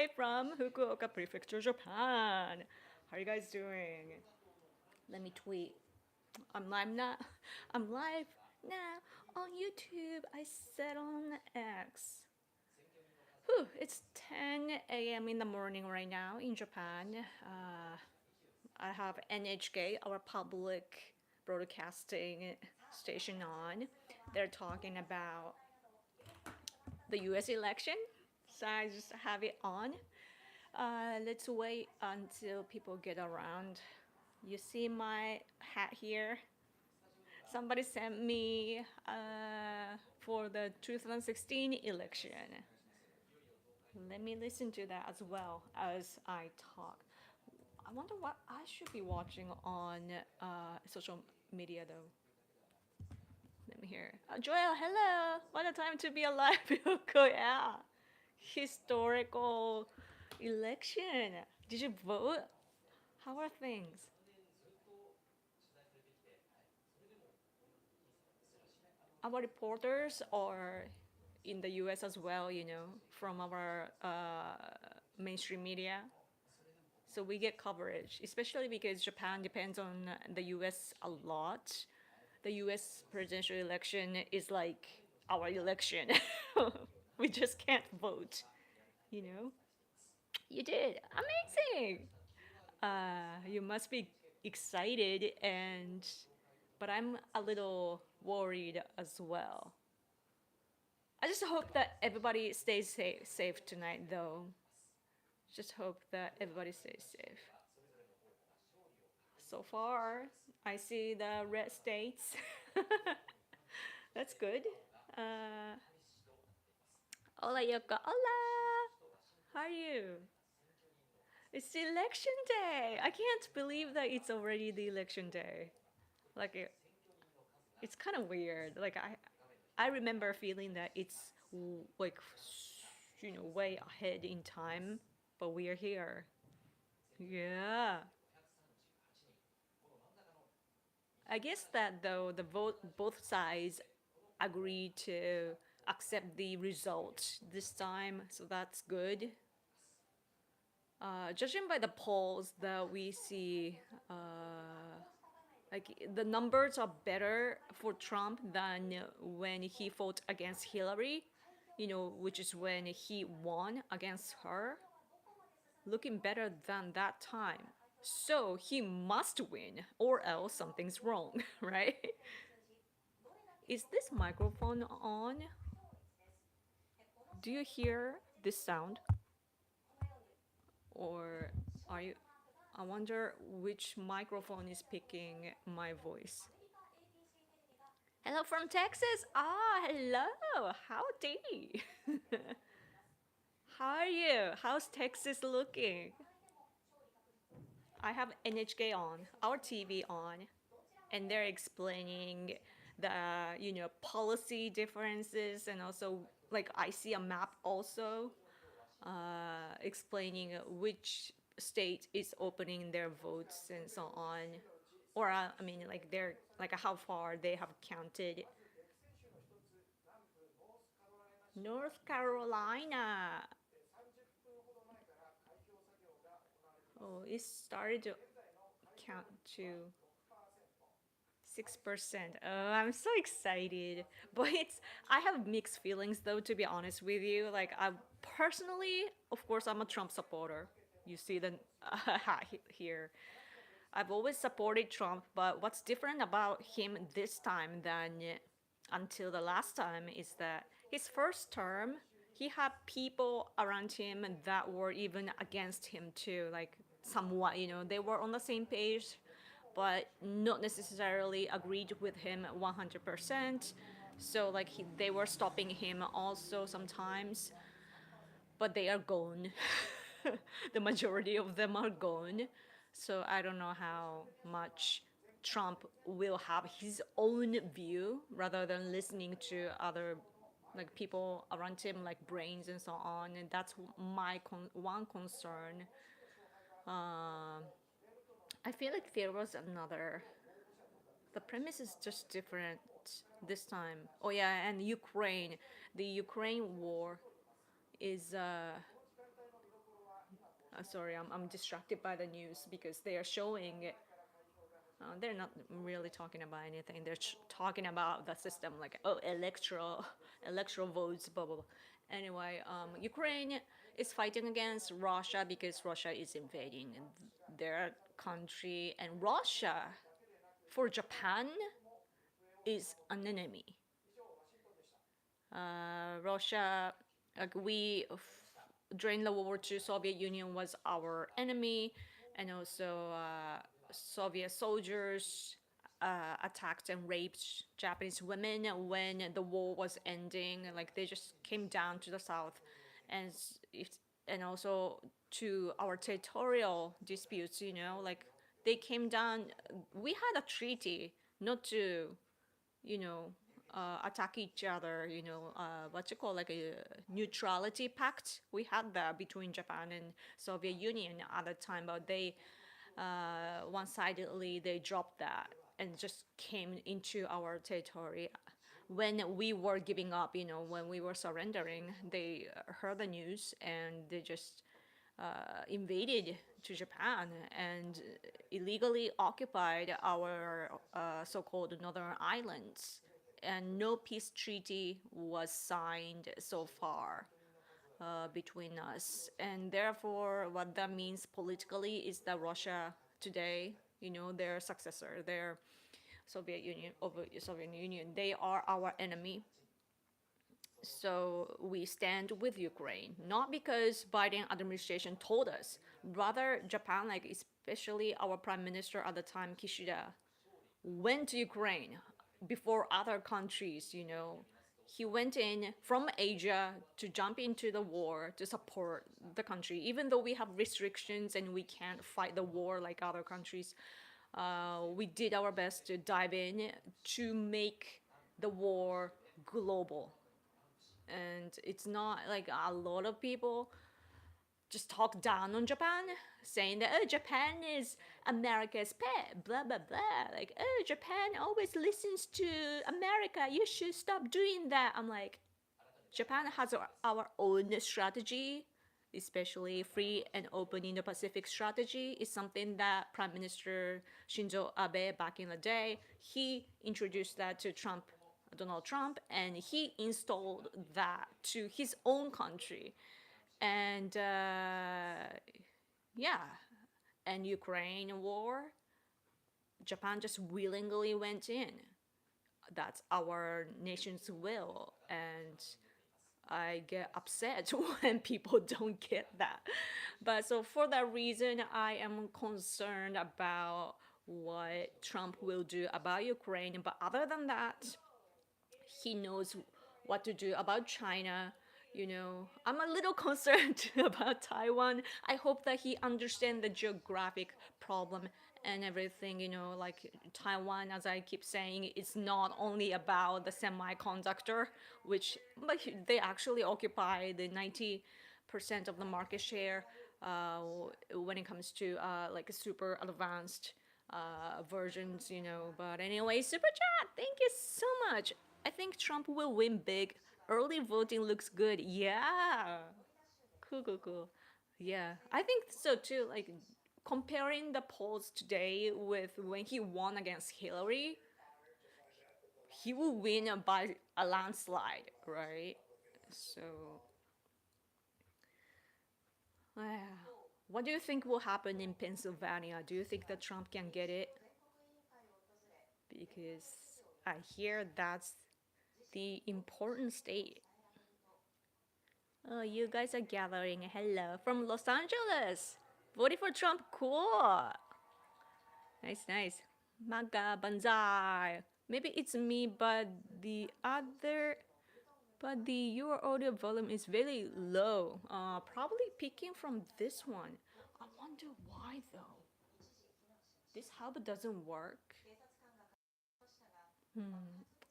Hi from Fukuoka Prefecture, Japan. How are you guys doing? Let me tweet. I'm live now. I'm live now on YouTube. I said on X. Whew, it's 10 a.m. in the morning right now in Japan. I have NHK, our public broadcasting station on. They're talking about the US election. So I just have it on. Let's wait until people get around. You see my hat here? Somebody sent me for the 2016 election. Let me listen to that as well as I talk. I wonder what I should be watching on social media though. Let me hear. Joel, hello! What a time to be alive, Yoko. Yeah. Historical election. Did you vote? How are things? Our reporters are in the US as well, from our mainstream media. So we get coverage, especially because Japan depends on the US a lot. The US presidential election is like our election. We just can't vote, you know? You did. Amazing. You must be excited and but I'm a little worried as well. I just hope that everybody stays safe tonight though. Just hope that everybody stays safe. So far, I see the red states. That's good. Uh, Hola Yoko. Hola. How are you? It's the election day. I can't believe that it's already the election day. Like it's kind of weird. Like I remember feeling that it's like way ahead in time, but we are here. Yeah. I guess that though the vote both sides agreed to accept the result this time, so that's good. Judging by the polls that we see, like the numbers are better for Trump than when he fought against Hillary, which is when he won against her. Looking better than that time. So he must win, or else something's wrong, right? Is this microphone on? Do you hear this sound? Or are you? I wonder which microphone is picking my voice. Hello from Texas. Ah, hello. Howdy. How are you? How's Texas looking? I have NHK on, our TV on, and they're explaining the policy differences, and also like I see a map also explaining which state is opening their votes and so on, or I mean like they're like how far they have counted. North Carolina. Oh, it started to count to 6%. Oh, I'm so excited. But I have mixed feelings though, to be honest with you. Like, I personally, of course, I'm a Trump supporter. You see the hat here. I've always supported Trump, but what's different about him this time than until the last time is that his first term, he had people around him that were even against him too, like somewhat, they were on the same page, but not necessarily agreed with him 100%. So like they were stopping him also sometimes, but they are gone. The majority of them are gone. So I don't know how much Trump will have his own view rather than listening to other like people around him like brains and so on, and that's my one concern. I feel like there was another, the premise is just different this time. Oh yeah, and Ukraine, the Ukraine war is Sorry, I'm distracted by the news because they are showing it. They're not really talking about anything. They're talking about the system, like oh, electoral votes, blah blah blah. Anyway, Ukraine is fighting against Russia because Russia is invading their country, and Russia for Japan is an enemy. Russia, like during the World War II, Soviet Union was our enemy, and also Soviet soldiers attacked and raped Japanese women when the war was ending. Like they just came down to the south, and if and also to our territorial disputes. Like they came down. We had a treaty not to attack each other, what you call like a neutrality pact. We had that between Japan and Soviet Union at the time, but they one-sidedly they dropped that and just came into our territory. When we were giving up, when we were surrendering, they heard the news and they just invaded to Japan and illegally occupied our so-called northern islands. And no peace treaty was signed so far between us. And therefore, what that means politically is that Russia today, their successor, their Soviet Union, they are our enemy. So we stand with Ukraine, not because Biden administration told us, rather Japan, like especially our prime minister at the time, Kishida, went to Ukraine before other countries. He went in from Asia to jump into the war to support the country, even though we have restrictions and we can't fight the war like other countries. We did our best to dive in to make the war global. And it's not like a lot of people just talk down on Japan, saying that oh, Japan is America's pet, blah blah blah. Like oh, Japan always listens to America. You should stop doing that. I'm like, Japan has our own strategy, especially free and open Indo-Pacific strategy is something that Prime Minister Shinzo Abe back in the day, he introduced that to Donald Trump, and he installed that to his own country. And yeah, and Ukraine war, Japan just willingly went in. That's our nation's will, and I get upset when people don't get that. But so for that reason, I am concerned about what Trump will do about Ukraine. But other than that, he knows what to do about China. I'm a little concerned about Taiwan. I hope that he understands the geographic problem and everything. Like Taiwan, as I keep saying, it's not only about the semiconductor, which but they actually occupy the 90% of the market share when it comes to like super advanced versions. But anyway, super chat, thank you so much. I think Trump will win big. Early voting looks good. Yeah. Cool, cool, cool. Yeah. I think so too. Like comparing the polls today with when he won against Hillary, he will win by a landslide, right? So, what do you think will happen in Pennsylvania? Do you think that Trump can get it? Because I hear that's the important state. Oh, you guys are gathering. Hello from Los Angeles. Voting for Trump. Cool. Nice, nice. Maga Banzai. Maybe it's me, but your audio volume is very low. Probably picking from this one. I wonder why though. This hub doesn't work.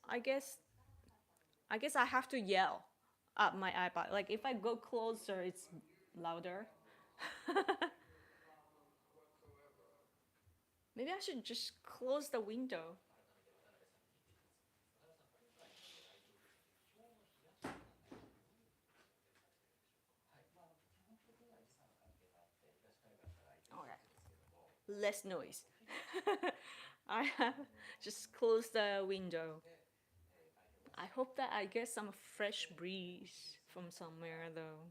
I guess I have to yell at my iPad. Like if I go closer, it's louder. Maybe I should just close the window. less noise. I have just closed the window. I hope that I get some fresh breeze from somewhere though.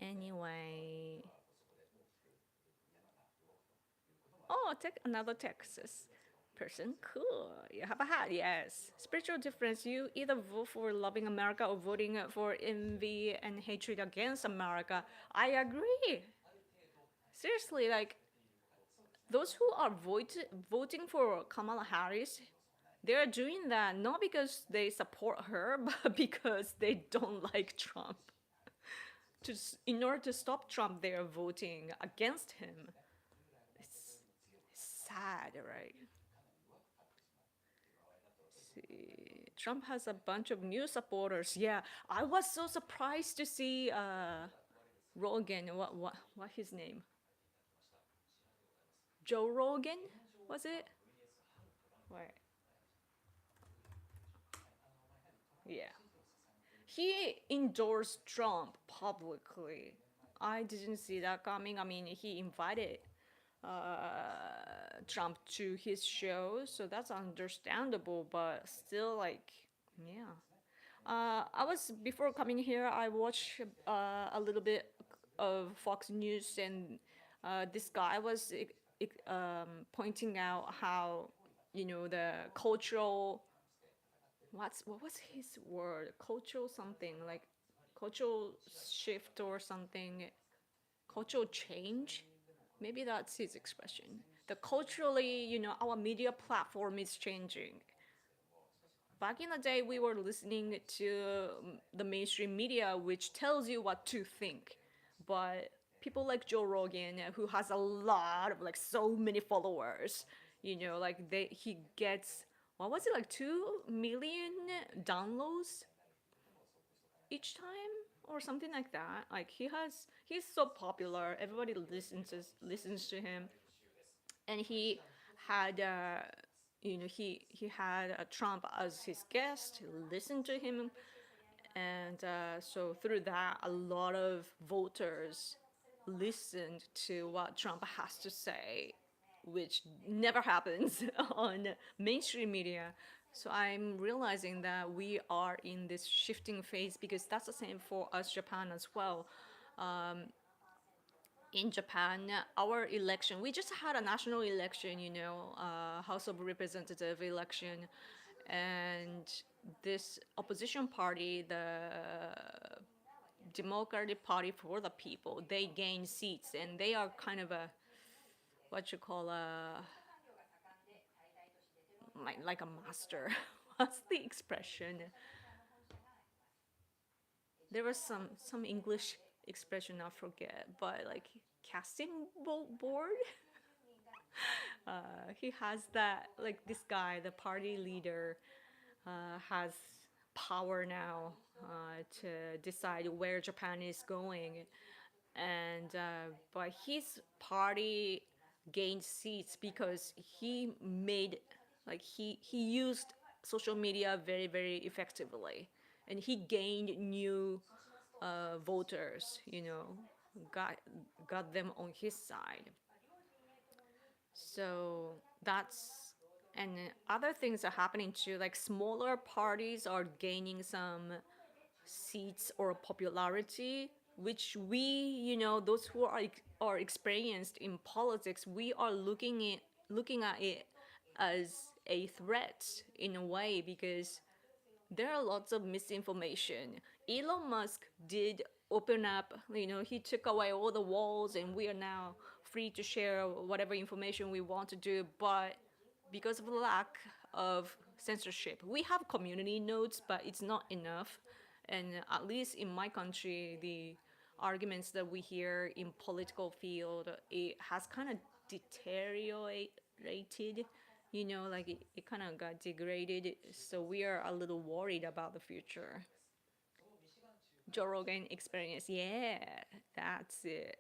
Anyway, oh, another Texas person. Cool. You have a hat. Yes. Spiritual difference. You either vote for loving America or voting for envy and hatred against America. I agree. Seriously, like those who are voting for Kamala Harris, they're doing that not because they support her, but because they don't like Trump. In order to stop Trump, they are voting against him. It's sad, right? See. Trump has a bunch of new supporters. Yeah, I was so surprised to see Rogan. What his name? Joe Rogan, was it? Right. Yeah. He endorsed Trump publicly. I didn't see that coming. I mean, he invited Trump to his show, so that's understandable. But still, like, yeah. I was before coming here. I watched a little bit of Fox News, and this guy was pointing out how the cultural what was his word, cultural something, like cultural shift or something, cultural change, maybe that's his expression. The culturally, our media platform is changing. Back in the day, we were listening to the mainstream media, which tells you what to think. But people like Joe Rogan, who has a lot of like so many followers, like he gets, what was it, like 2 million downloads each time or something like that. Like he's so popular. Everybody listens to him, and he had he had Trump as his guest, listened to him, and so through that, a lot of voters listened to what Trump has to say, which never happens on mainstream media. So I'm realizing that we are in this shifting phase because that's the same for us Japan as well. In Japan, our election, we just had a national election, House of Representative election, and this opposition party, the Democratic Party for the People, they gain seats, and they are kind of a what you call a like a master. What's the expression? There was some English expression I forget, but like casting board. He has that, like this guy, the party leader, has power now to decide where Japan is going, and but his party gained seats because he made like he used social media very very effectively, and he gained new voters, got got them on his side. So that's, and other things are happening too. Like smaller parties are gaining some seats or popularity, which we, those who are experienced in politics, we are looking at it as a threat in a way because there are lots of misinformation. Elon Musk did open up, he took away all the walls and we are now free to share whatever information we want to do. But because of the lack of censorship, we have community notes, but it's not enough. And at least in my country, the arguments that we hear in political field, it has kind of deteriorated, like it kind of got degraded. So we are a little worried about the future. Joe Rogan experience, yeah, that's it.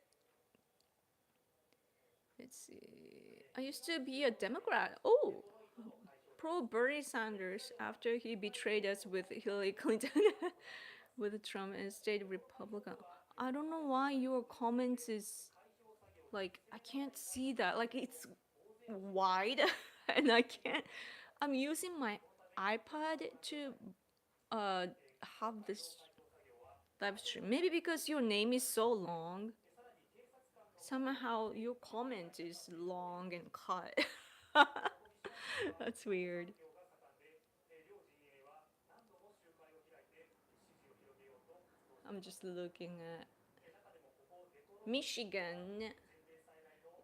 Let's see. I used to be a Democrat. Oh, pro Bernie Sanders after he betrayed us with Hillary Clinton, with Trump and stayed Republican. I don't know why your comments is Like I can't see that. Like it's wide and I can't. I'm using my iPad to uh have this live stream. Maybe because your name is so long, somehow your comment is long and cut. That's weird. I'm just looking at Michigan.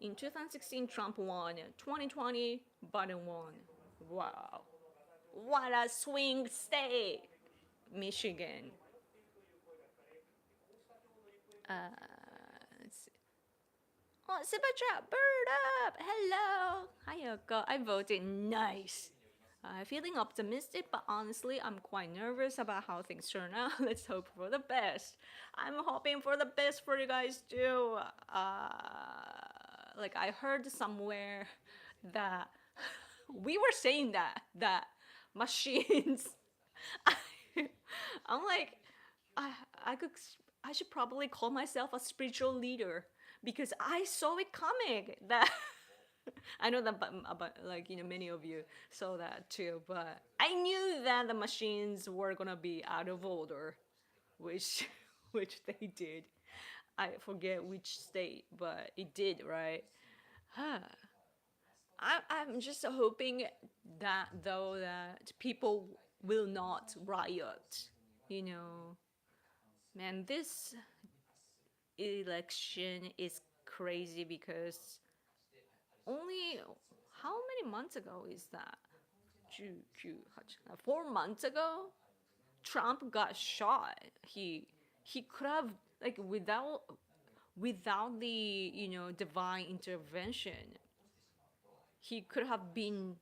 In 2016, Trump won. 2020, Biden won. Wow. What a swing state! Michigan. Let's see. Oh, Sibatra, bird up! Hello! Hi, Yoko. I voted nice. Feeling optimistic, but honestly, I'm quite nervous about how things turn out. Let's hope for the best. I'm hoping for the best for you guys too. Like I heard somewhere that we were saying that machines. I'm like, I I could I should probably call myself a spiritual leader because I saw it coming. That I know that, but like many of you saw that too. But I knew that the machines were gonna be out of order, which which they did. I forget which state, but it did, right? I'm just hoping that though that people will not riot. You know, man, this election is crazy because only how many months ago is that? 4 months ago, Trump got shot. He could have like without the divine intervention, he could have been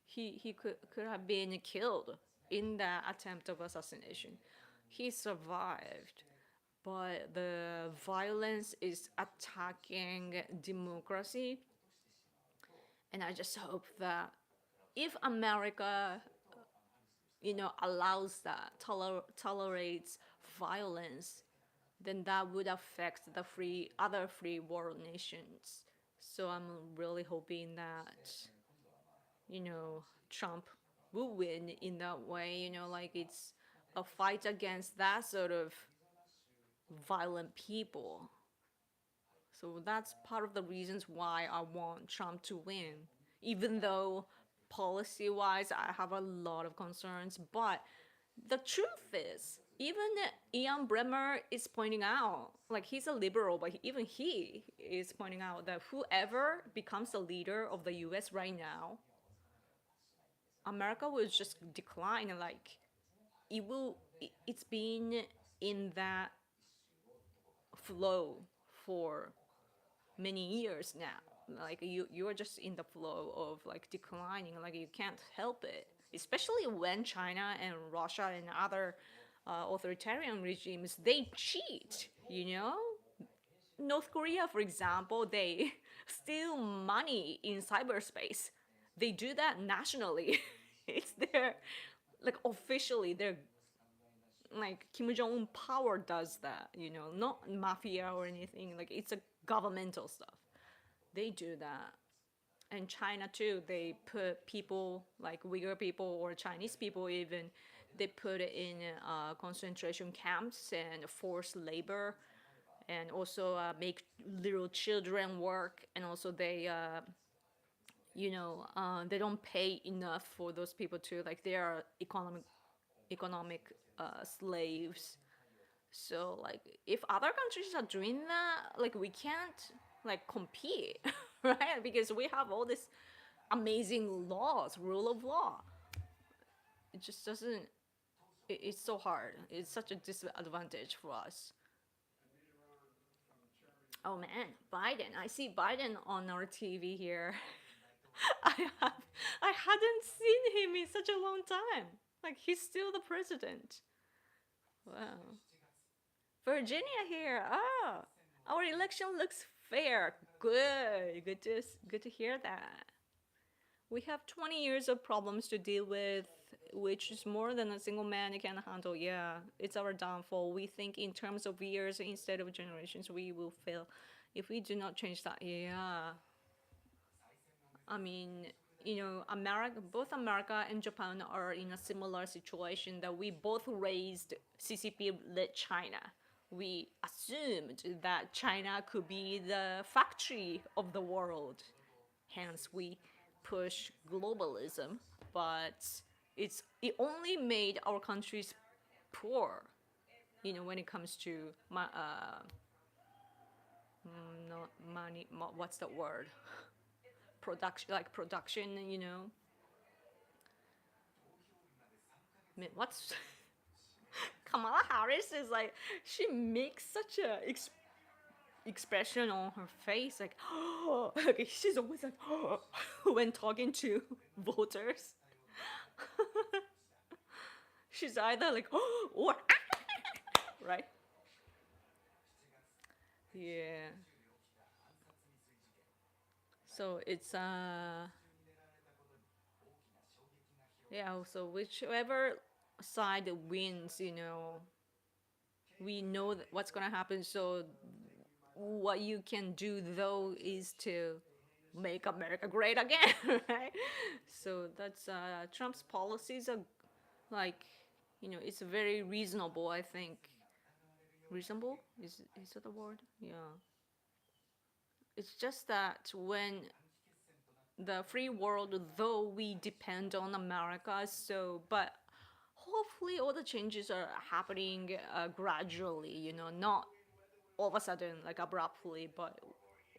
he could have been killed in that attempt of assassination. He survived, but the violence is attacking democracy, and I just hope that if America, allows that, tolerates violence, then that would affect the other free world nations. So I'm really hoping that Trump will win in that way. Like it's a fight against that sort of violent people. So that's part of the reasons why I want Trump to win. Even though policy wise I have a lot of concerns, but the truth is, even Ian Bremmer is pointing out, like he's a liberal, but even he is pointing out that whoever becomes the leader of the US right now, America will just decline. Like it's been in that flow for many years now. Like you're just in the flow of like declining. Like you can't help it, especially when China and Russia and other authoritarian regimes, they cheat. North Korea, for example, they steal money in cyberspace. They do that nationally. It's their, like officially, their, like Kim Jong Un power does that. Not mafia or anything. Like it's a governmental stuff. They do that. And China too, they put people like Uyghur people or Chinese people even, they put it in concentration camps and forced labor, and also make little children work, and also they don't pay enough for those people too. Like they are economic slaves. So like if other countries are doing that, like we can't like compete, right? Because we have all this amazing laws, rule of law. It just doesn't. It's so hard. It's such a disadvantage for us. Oh man, Biden. I see Biden on our TV here. I have I hadn't seen him in such a long time. Like he's still the president. Wow. Virginia here. Oh, our election looks fair. Good. Good to hear that. We have 20 years of problems to deal with, which is more than a single man can handle. Yeah, it's our downfall. We think in terms of years instead of generations. We will fail. If we do not change that, yeah, I mean, you know, America, both America and Japan are in a similar situation that we both raised CCP led China. We assumed that China could be the factory of the world. Hence, we push globalism, but it only made our countries poor. You know, when it comes to not money, what's the word? Production, like production. You know, what's Kamala Harris is like she makes such a expression on her face like okay, she's always like when talking to voters. She's either like or right. Yeah, so it's yeah, so whichever side wins, you know, we know that what's gonna happen. So what you can do though is to make America great again, right? So that's Trump's policies are like, you know, it's very reasonable. I think reasonable is that the word? Yeah. It's just that when the free world, though we depend on America, so but hopefully all the changes are happening gradually. You know, not all of a sudden like abruptly, but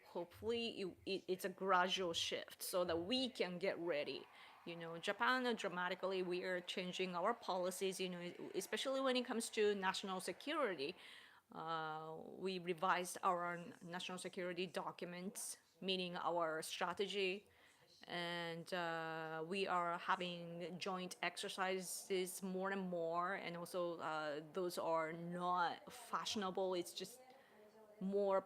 hopefully it's a gradual shift so that we can get ready. You know, Japan dramatically we are changing our policies, you know, especially when it comes to national security. We revised our national security documents, meaning our strategy, and we are having joint exercises more and more, and also those are not fashionable, it's just more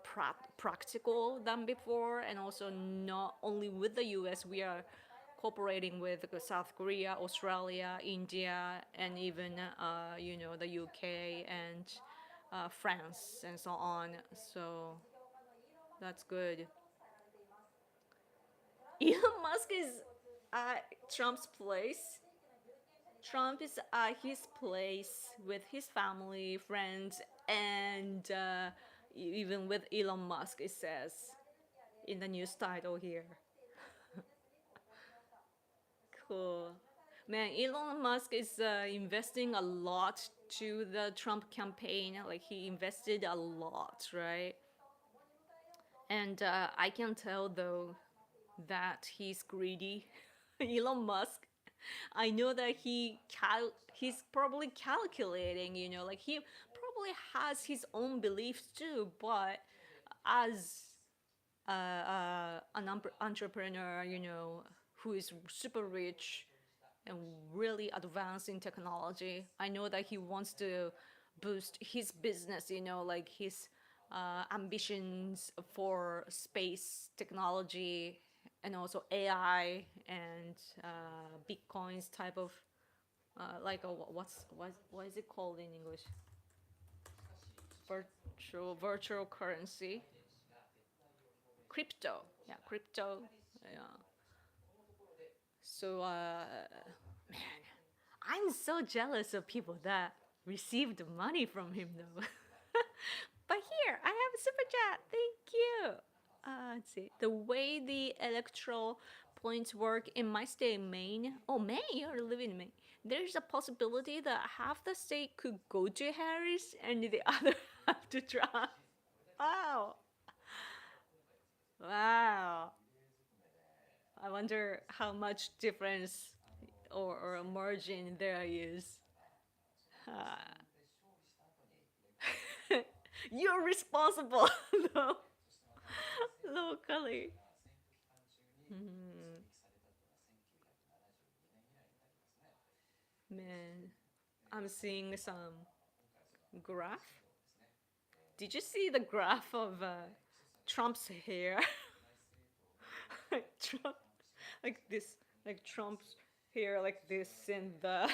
practical than before, and also not only with the US, we are cooperating with South Korea, Australia, India, and even you know, the UK and France and so on. So that's good. Elon Musk is at Trump's place. Trump is at his place with his family, friends, and even with Elon Musk, it says in the news title here. Cool. Man, Elon Musk is investing a lot to the Trump campaign. Like, he invested a lot, right? And I can tell, though, that he's greedy. Elon Musk, I know that he's probably calculating, you know, like he probably has his own beliefs too, but as an entrepreneur, you know, who is super rich and really advanced in technology, I know that he wants to boost his business, you know, like his ambitions for space technology and also AI and Bitcoins type of like a, what is it called in English? Virtual currency, crypto. Yeah, crypto. Yeah. So man, I'm so jealous of people that received money from him though. But here, I have a super chat. Thank you. Let's see. The way the electoral points work in my state, Maine. Oh, Maine, you're living in Maine. There's a possibility that half the state could go to Harris and the other half to Trump. Wow. Wow. I wonder how much difference or a margin there is. You're responsible, though, locally. Mhm. Man, I'm seeing some graph. Did you see the graph of Trump's hair? Like Trump, like this, like Trump's hair, like this, and the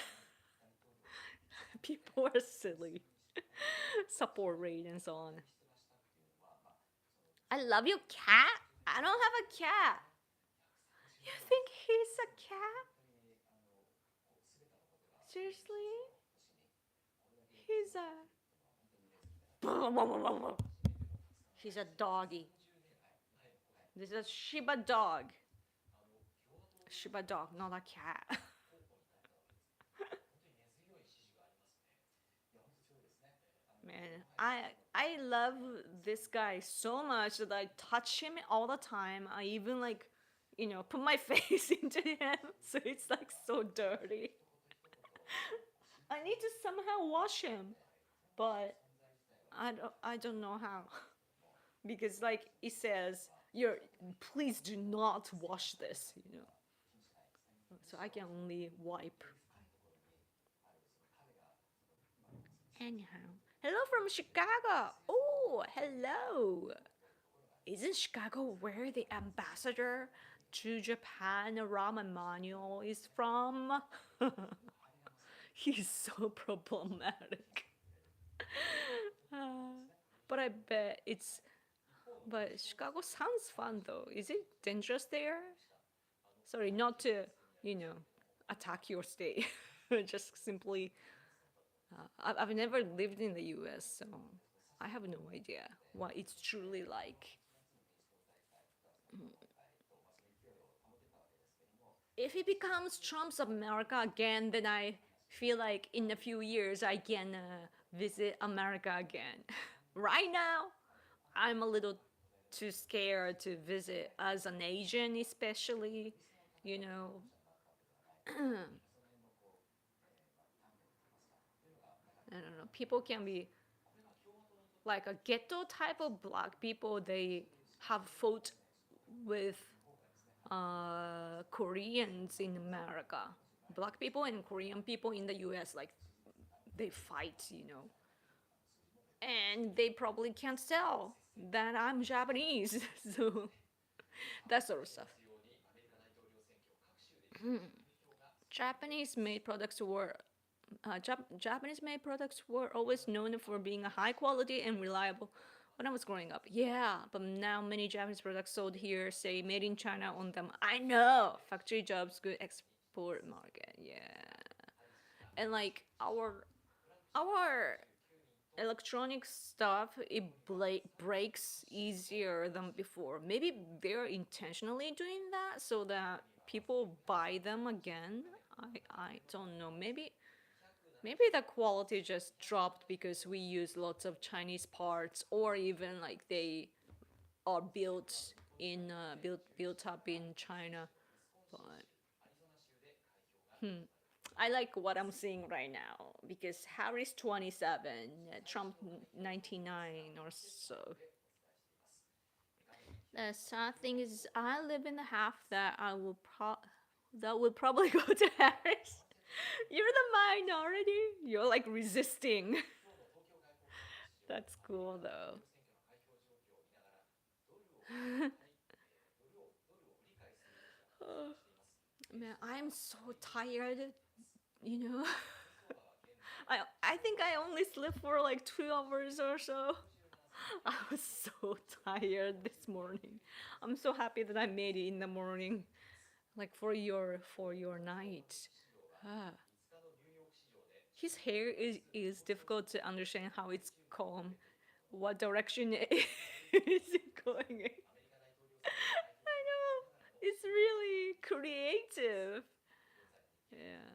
people are silly. Support rate and so on. I love your cat. I don't have a cat. You think he's a cat? Seriously? He's a. He's a doggy. This is a Shiba dog. Shiba dog, not a cat. Man, I love this guy so much that I touch him all the time. I even like, put my face into him, so it's like so dirty. I need to somehow wash him, but I don't know how. Because like it says, you're please do not wash this. So I can only wipe. Anyhow, hello from Chicago. Oh, hello. Isn't Chicago where the ambassador to Japan, Rahm Emanuel, is from? He's so problematic. Uh, but I bet it's. But Chicago sounds fun though. Is it dangerous there? Sorry, not to, you know, attack your state. Just simply, I've never lived in the US, so I have no idea what it's truly like. If it becomes Trump's America again, then I feel like in a few years I can visit America again. Right now, I'm a little too scared to visit as an Asian, especially. You know, I don't know. People can be like a ghetto type of black people. They have fought with Koreans in America. Black people and Korean people in the US, like they fight. And they probably can't tell that I'm Japanese. So that sort of stuff. Japanese made products were Japanese made products were always known for being high quality and reliable when I was growing up. Yeah, but now many Japanese products sold here say made in China on them. I know factory jobs, good export market. Yeah, and like our electronic stuff, it breaks easier than before. Maybe they're intentionally doing that so that people buy them again. I don't know. Maybe the quality just dropped because we use lots of Chinese parts, or even like they are built up in China. But I like what I'm seeing right now because Harris 27, Trump 99 or so. The sad thing is, I live in the half that will probably go to Harris. You're the minority. You're like resisting. That's cool though. Man, I'm so tired. You know, I think I only slept for like 2 hours or so. I was so tired this morning. I'm so happy that I made it in the morning, like for your night. Ah. His hair is difficult to understand how it's comb, what direction it is it going in. I know it's really creative. Yeah.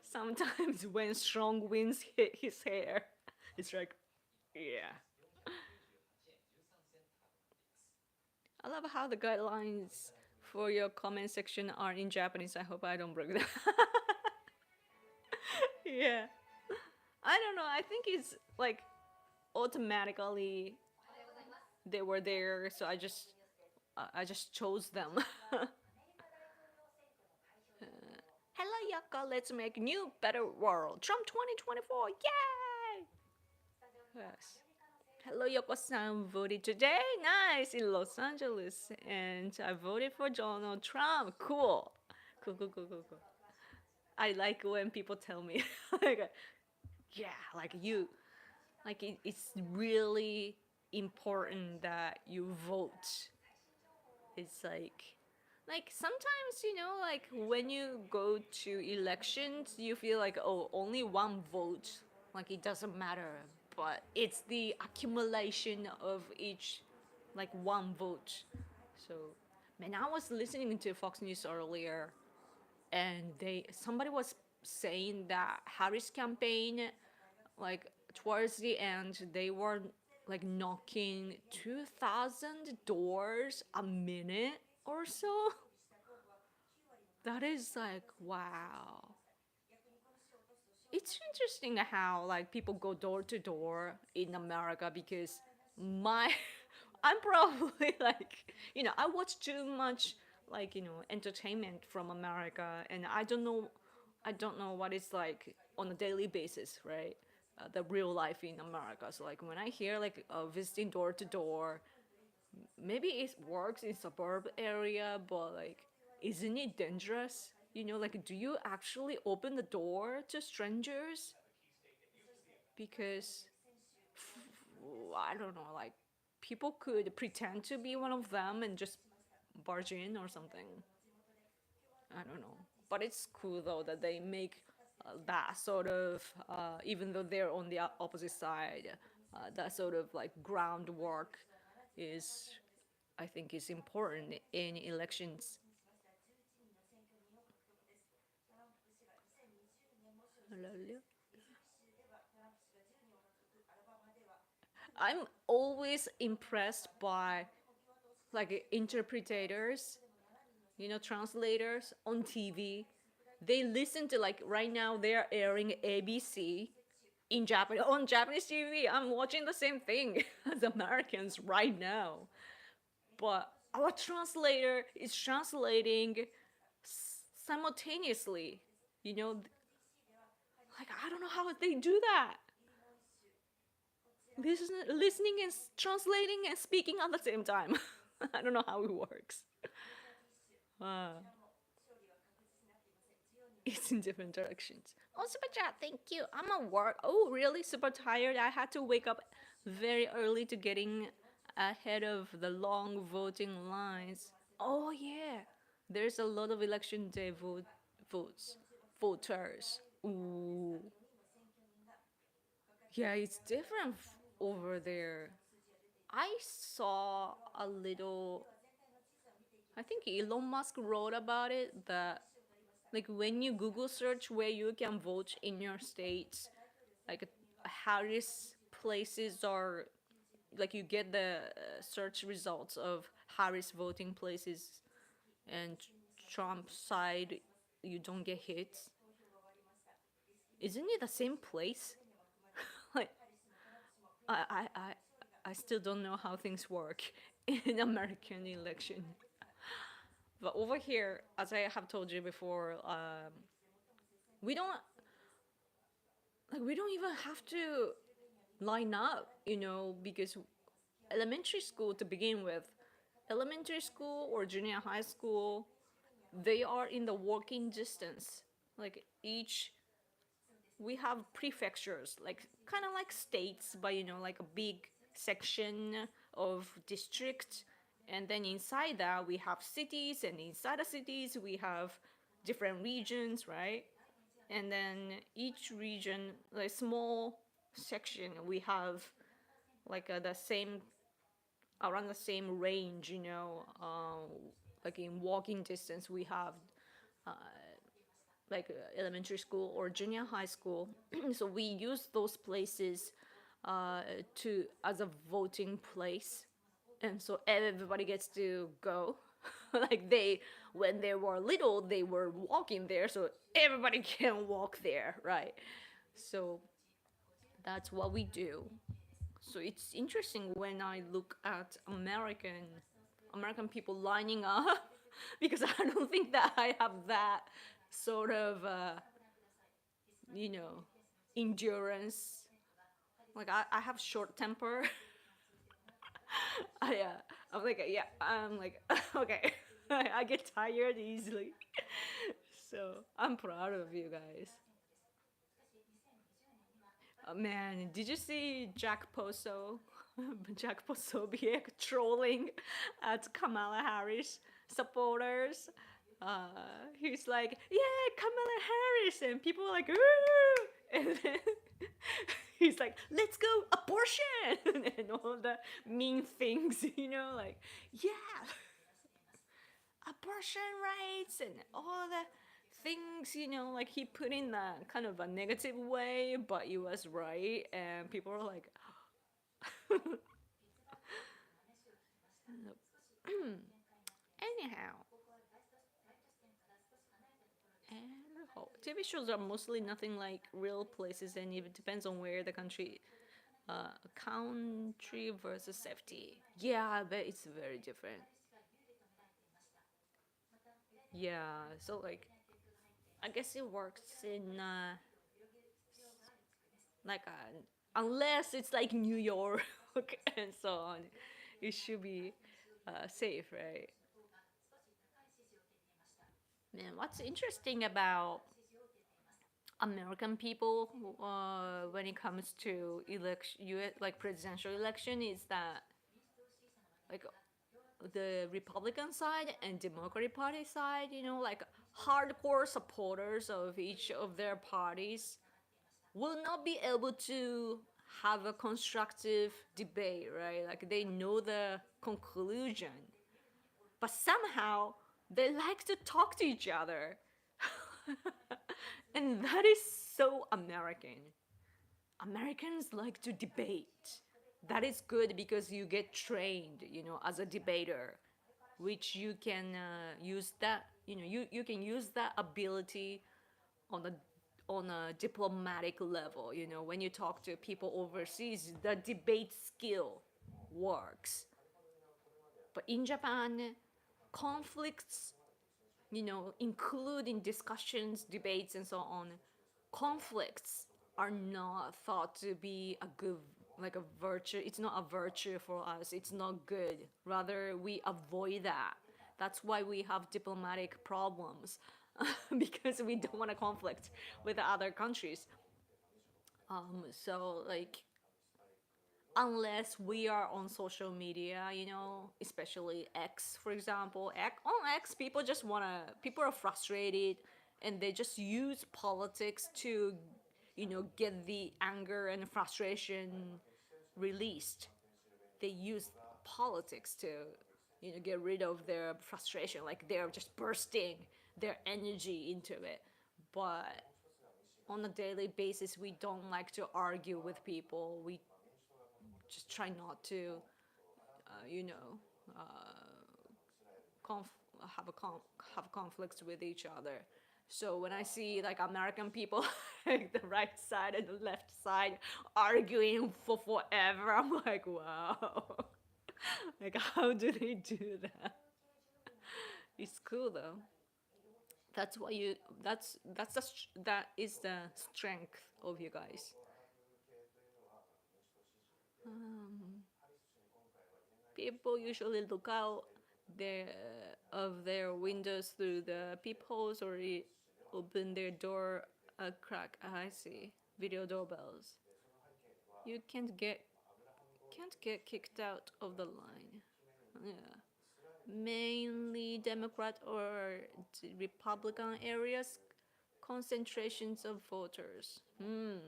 Sometimes when strong winds hit his hair, it's like, yeah. I love how the guidelines for your comment section are in Japanese. I hope I don't break that. Yeah. I don't know. I think it's like automatically they were there, so I just chose them. Hello, Yaka. Let's make new, better world. Trump 2024. Yay! Yes. Hello, Yoko-san voted today. Nice in Los Angeles, and I voted for Donald Trump. Cool. Cool, cool, cool, cool, cool. I like when people tell me, like, yeah, like you, like it's really. important that you vote. It's like sometimes, like when you go to elections, you feel like, oh, only one vote, like it doesn't matter. But it's the accumulation of each, like one vote. So, man, I was listening to Fox News earlier, and somebody was saying that Harris campaign, like towards the end, they were like knocking 2,000 doors a minute or so. That is like, wow. It's interesting how like people go door to door in America because my I'm probably like, I watch too much like, entertainment from America, and I don't know what it's like on a daily basis, right? The real life in America. So like when I hear like visiting door to door, maybe it works in suburb area, but like, isn't it dangerous? Like, do you actually open the door to strangers? Because I don't know, like, people could pretend to be one of them and just barge in or something. I don't know. But it's cool though that they make that sort of, even though they're on the opposite side, that sort of like groundwork is, I think, is important in elections. I'm always impressed by like interpreters, translators on TV. They listen to, like, right now they're airing ABC in Japan on Japanese TV. I'm watching the same thing as Americans right now. But our translator is translating simultaneously. You know, like, I don't know how they do that. Listening and translating and speaking at the same time. I don't know how it works. Uh, it's in different directions. Oh, super chat, thank you. I'm at work. Oh, really? Super tired. I had to wake up very early to getting ahead of the long voting lines. Oh yeah, there's a lot of election day votes, voters. Ooh, yeah, it's different over there. I saw a little. I think Elon Musk wrote about it that, like, when you Google search where you can vote in your states, like Harris places are, like, you get the search results of Harris voting places, and Trump side you don't get hits. Isn't it the same place? Like, I I I I still don't know how things work in American election. But over here, as I have told you before, we don't we don't even have to line up, because elementary school to begin with, elementary school or junior high school, they are in the walking distance. Like, each we have prefectures, like kind of like states, but like a big section of district, and then inside that we have cities, and inside the cities we have different regions, right? And then each region, like small section, we have like the same, around the same range, like in walking distance we have like elementary school or junior high school. So we use those places to as a voting place, and so everybody gets to go. Like, when they were little, they were walking there, so everybody can walk there, right? So that's what we do. So it's interesting when I look at American people lining up, because I don't think that I have that sort of you know endurance. Like, I have short temper. I'm like, yeah, I'm like, okay. I get tired easily. So I'm proud of you guys. Man, did you see Jack Poso? Jack Posobiec trolling at Kamala Harris supporters. He's like, "Yeah, Kamala Harris," and people are like, "Ooh!" And then he's like, "Let's go abortion," and all the mean things, like, yeah, abortion rights and all the things, like he put in a kind of a negative way, but he was right, and people were like, anyhow. Anyhow, TV shows are mostly nothing like real places, and it depends on where the country versus safety. Yeah, but it's very different. Yeah, so like, I guess it works in like unless it's like New York and so on, it should be safe, right? Man, what's interesting about American people when it comes to election, US, like presidential election, is that like the Republican side and Democratic Party side, like hardcore supporters of each of their parties will not be able to have a constructive debate, right? Like they know the conclusion, but somehow they like to talk to each other. And that is so American. Americans like to debate. That is good because you get trained, as a debater, which you can use that, you can use that ability on a diplomatic level. When you talk to people overseas, the debate skill works. But in Japan, conflicts, including discussions, debates, and so on, conflicts are not thought to be a good, like a virtue. It's not a virtue for us. It's not good. Rather, we avoid that. That's why we have diplomatic problems because we don't want to conflict with other countries. So like unless we are on social media, especially X, for example. On X, people are frustrated and they just use politics to, get the anger and frustration released. They use politics to, get rid of their frustration. Like they're just bursting their energy into it. But on a daily basis, we don't like to argue with people. We just try not to, you know, conf- have a have conflicts with each other. So when I see like American people, like the right side and the left side arguing for forever, I'm like, wow, like how do they do that? It's cool though. That's what you. That is the strength of you guys. Um, People usually look out their of their windows through the peepholes or open their door a crack. Ah, I see. Video doorbells. You can't get kicked out of the line. Yeah. Mainly Democrat or Republican areas, concentrations of voters. In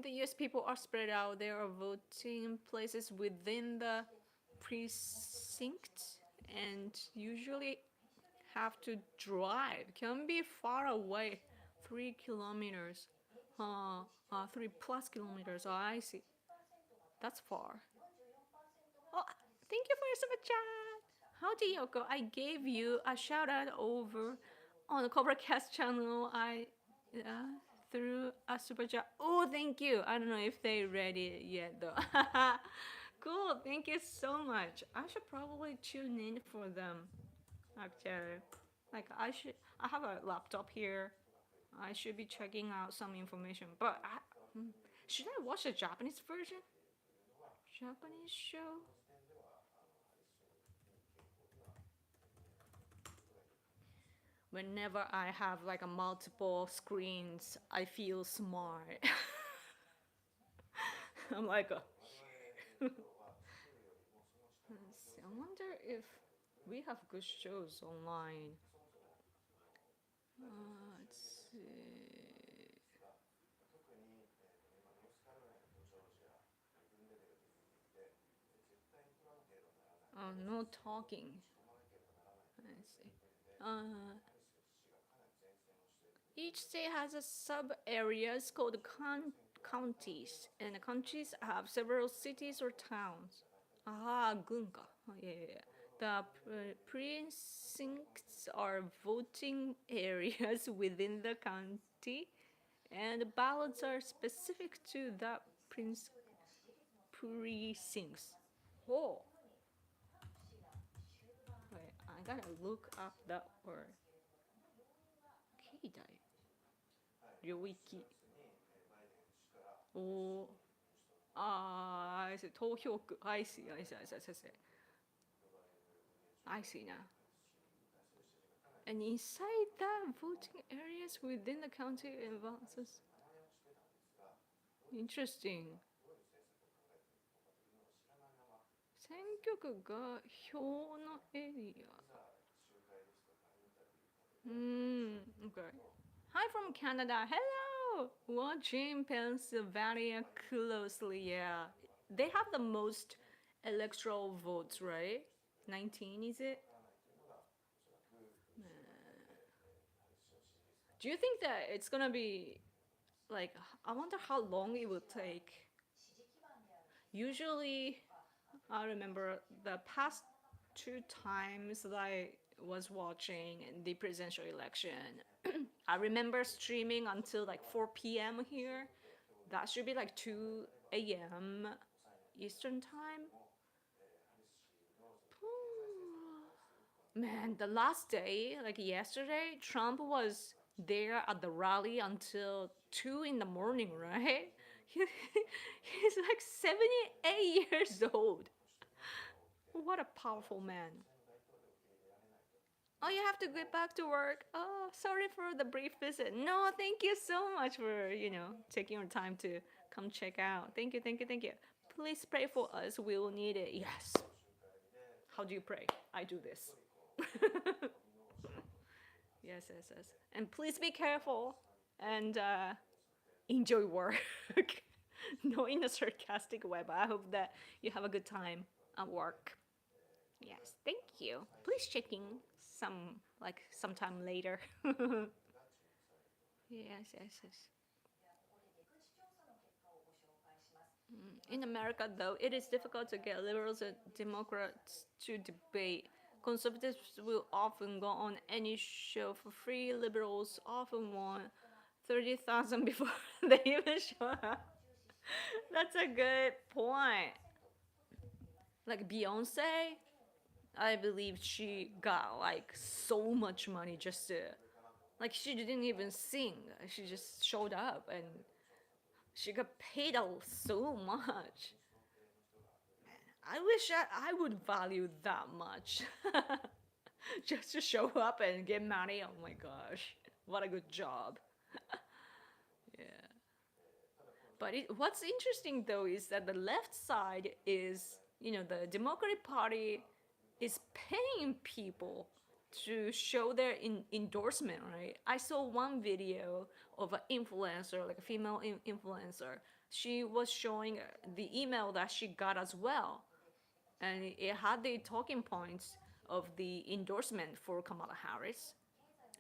the US, people are spread out. There are voting places within the precinct and usually have to drive. Can be far away, 3 kilometers. 3+ kilometers. Oh, I see. That's far. Oh, thank you for your super chat. Howdy, Yoko. I gave you a shout out over on the Cobra Cast channel. I threw a super chat. Oh, thank you. I don't know if they read it yet though. Cool. Thank you so much. I should probably tune in for them. Actually, like I have a laptop here. I should be checking out some information. But should I watch the Japanese version? Japanese show? Whenever I have like a multiple screens, I feel smart. I'm like, let's see. I wonder if we have good shows online. Let's see. Oh, no talking. Let's see. Each state has a sub areas called counties, and the counties have several cities or towns. Ah, gunka. Oh, yeah, yeah, yeah. The precincts are voting areas within the county, and the ballots are specific to that precincts. Oh, wait, I gotta look up that word. Keidai. Ryōiki. Oh, I see. 投票区. I see. I see. I see. I see. I see now. And inside that voting areas within the county advances. Interesting. 選挙区が票のエリア。Okay. Hi from Canada. Hello. Watching Pennsylvania closely. Yeah, they have the most electoral votes, right? 19, is it? Do you think that it's gonna be like? I wonder how long it will take. Usually, I remember the past two times that I was watching the presidential election. I remember streaming until like 4 p.m. here. That should be like 2 a.m. Eastern time. Man, the last day, like yesterday, Trump was there at the rally until 2 in the morning, right? He's like 78 years old. What a powerful man. Oh, you have to get back to work. Oh, sorry for the brief visit. No, thank you so much for, taking your time to come check out. Thank you, thank you, thank you. Please pray for us. We will need it. Yes. How do you pray? I do this. Yes, yes, yes. And please be careful and enjoy work. No, in a sarcastic way, but I hope that you have a good time at work. Yes, thank you. Please check in sometime later. Yes, yes, yes. In America, though, it is difficult to get liberals and Democrats to debate. Conservatives will often go on any show for free. Liberals often want 30,000 before they even show up. That's a good point. Like Beyonce, I believe she got like so much money just to, like, she didn't even sing. She just showed up and she got paid so much. I wish I would value that much. Just to show up and get money. Oh my gosh. What a good job. Yeah. But what's interesting though is that the left side is, the Democratic Party is paying people to show their endorsement, right? I saw one video of an influencer, like a female influencer. She was showing the email that she got as well, and it had the talking points of the endorsement for Kamala Harris.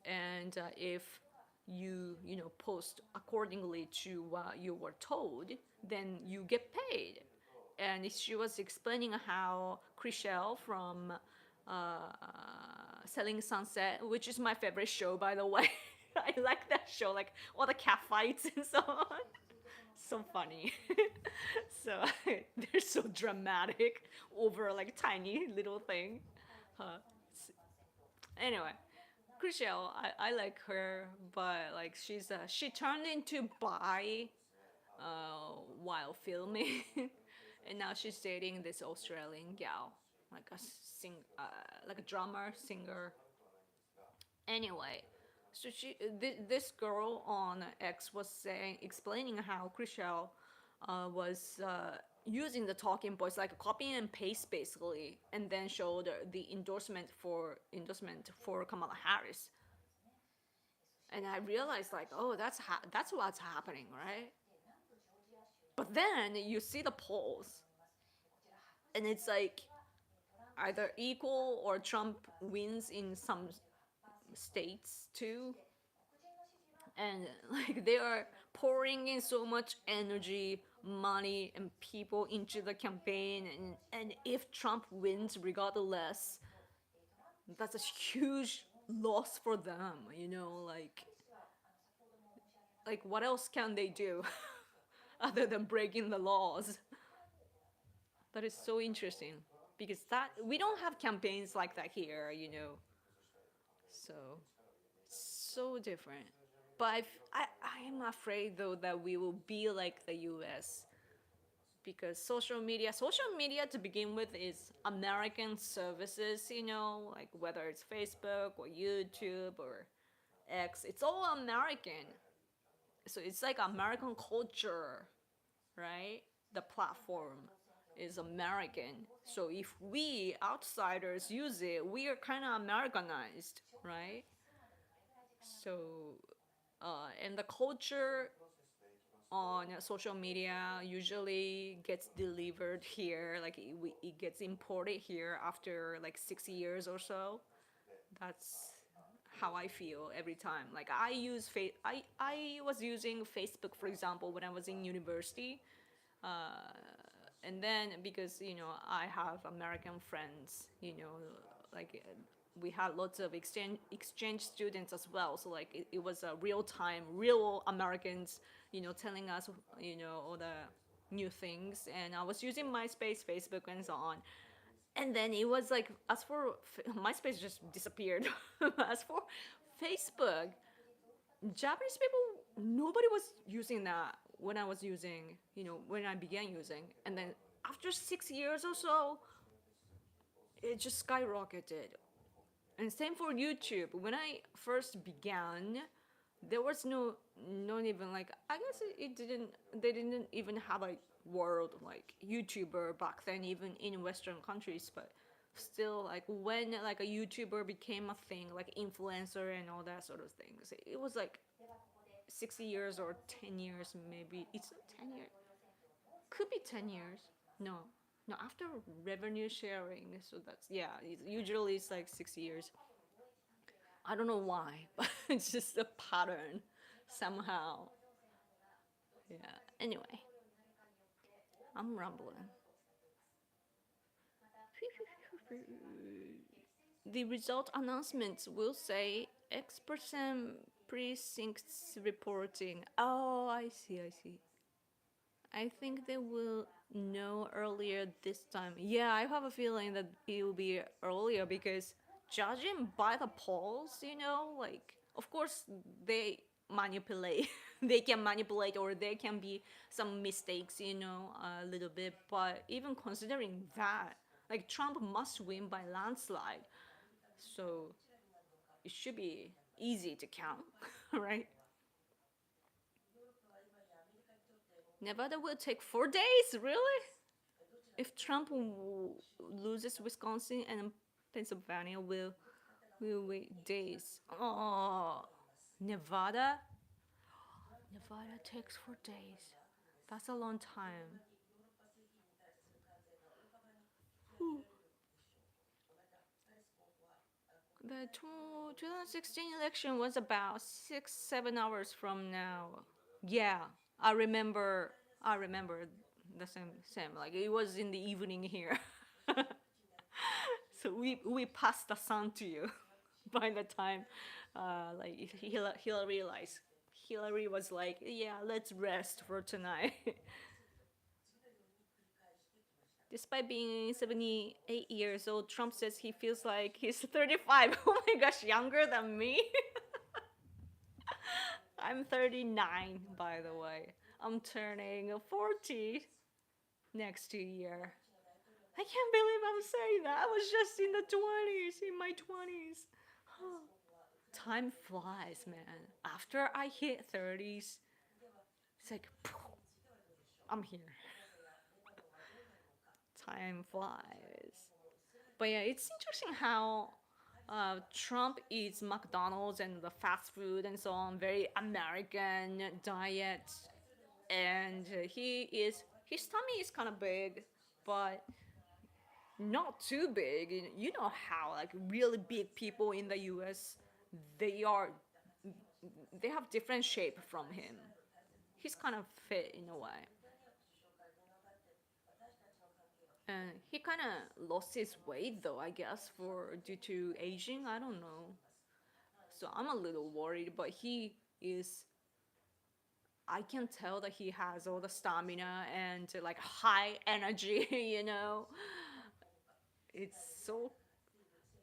And if you post accordingly to what you were told, then you get paid. And she was explaining how Chriselle from uh, Selling Sunset, which is my favorite show, by the way. I like that show, like all the cat fights and so on. So funny. So they're so dramatic over like tiny little thing. Uh, anyway, Chriselle, I like her, but like she turned into bi while filming, and now she's dating this Australian gal, like like a drummer singer. Anyway, so this girl on X was explaining how Chriselle was using the talking points, like copy and paste basically, and then showed the endorsement for Kamala Harris. And I realized like, oh, that's what's happening, right? But then you see the polls, and it's like either equal or Trump wins in some states too, and like they are pouring in so much energy, money, and people into the campaign, and if Trump wins regardless, that's a huge loss for them, like what else can they do other than breaking the laws? That is so interesting because that we don't have campaigns like that here, so so different. But I am afraid though that we will be like the US because social media to begin with is American services, like whether it's Facebook or YouTube or X, it's all American. So it's like American culture, right? The platform is American. So if we outsiders use it, we are kind of Americanized, right? So, and the culture on social media usually gets delivered here, like it gets imported here after like 6 years or so. That's how I feel every time. Like I was using Facebook, for example, when I was in university, and then because I have American friends, like we had lots of exchange students as well. So like it was a real time, real Americans, telling us, all the new things. And I was using MySpace, Facebook, and so on. And then it was like, as for MySpace, just disappeared. As for Facebook, Japanese people, nobody was using that when I was using, when I began using. And then after 6 years or so, it just skyrocketed. And same for YouTube. When I first began, there was not even like, I guess it didn't, they didn't even have a word like YouTuber back then, even in Western countries. But still, like when like a YouTuber became a thing, like influencer and all that sort of things, it was like 6 years or 10 years, maybe. It's not 10 years, could be 10 years. No, no, after revenue sharing. So that's, yeah, usually it's like 6 years. I don't know why, but it's just a pattern somehow. Yeah. Anyway, I'm rambling. The result announcements will say X% precincts reporting. Oh, I see, I see. I think they will know earlier this time. Yeah, I have a feeling that it will be earlier because judging by the polls, like, of course, they manipulate. They can manipulate, or there can be some mistakes, a little bit. But even considering that, like, Trump must win by landslide. So it should be easy to count, right? Nevada will take 4 days, really? If Trump loses Wisconsin and Pennsylvania, will wait days. Oh, Nevada? Nevada takes 4 days. That's a long time. The 2016 election was about 6, 7 hours from now. Yeah, I remember. I remember the same. Like it was in the evening here. So we passed the sun to you by the time, like Hillary realized. Hillary was like, yeah, let's rest for tonight. Despite being 78 years old, Trump says he feels like he's 35. Oh my gosh, younger than me. I'm 39, by the way. I'm turning 40 next year. I can't believe I'm saying that. I was just in the 20s, in my 20s. Time flies, man. After I hit 30s, it's like, phew, I'm here. Time flies. But yeah, it's interesting how Trump eats McDonald's and the fast food and so on, very American diet, and his tummy is kind of big, but not too big. You know how like really big people in the U.S. they are they have different shape from him. He's kind of fit in a way. And he kind of lost his weight though, I guess, for due to aging. I don't know. So I'm a little worried, but he is. I can tell that he has all the stamina and like high energy. It's so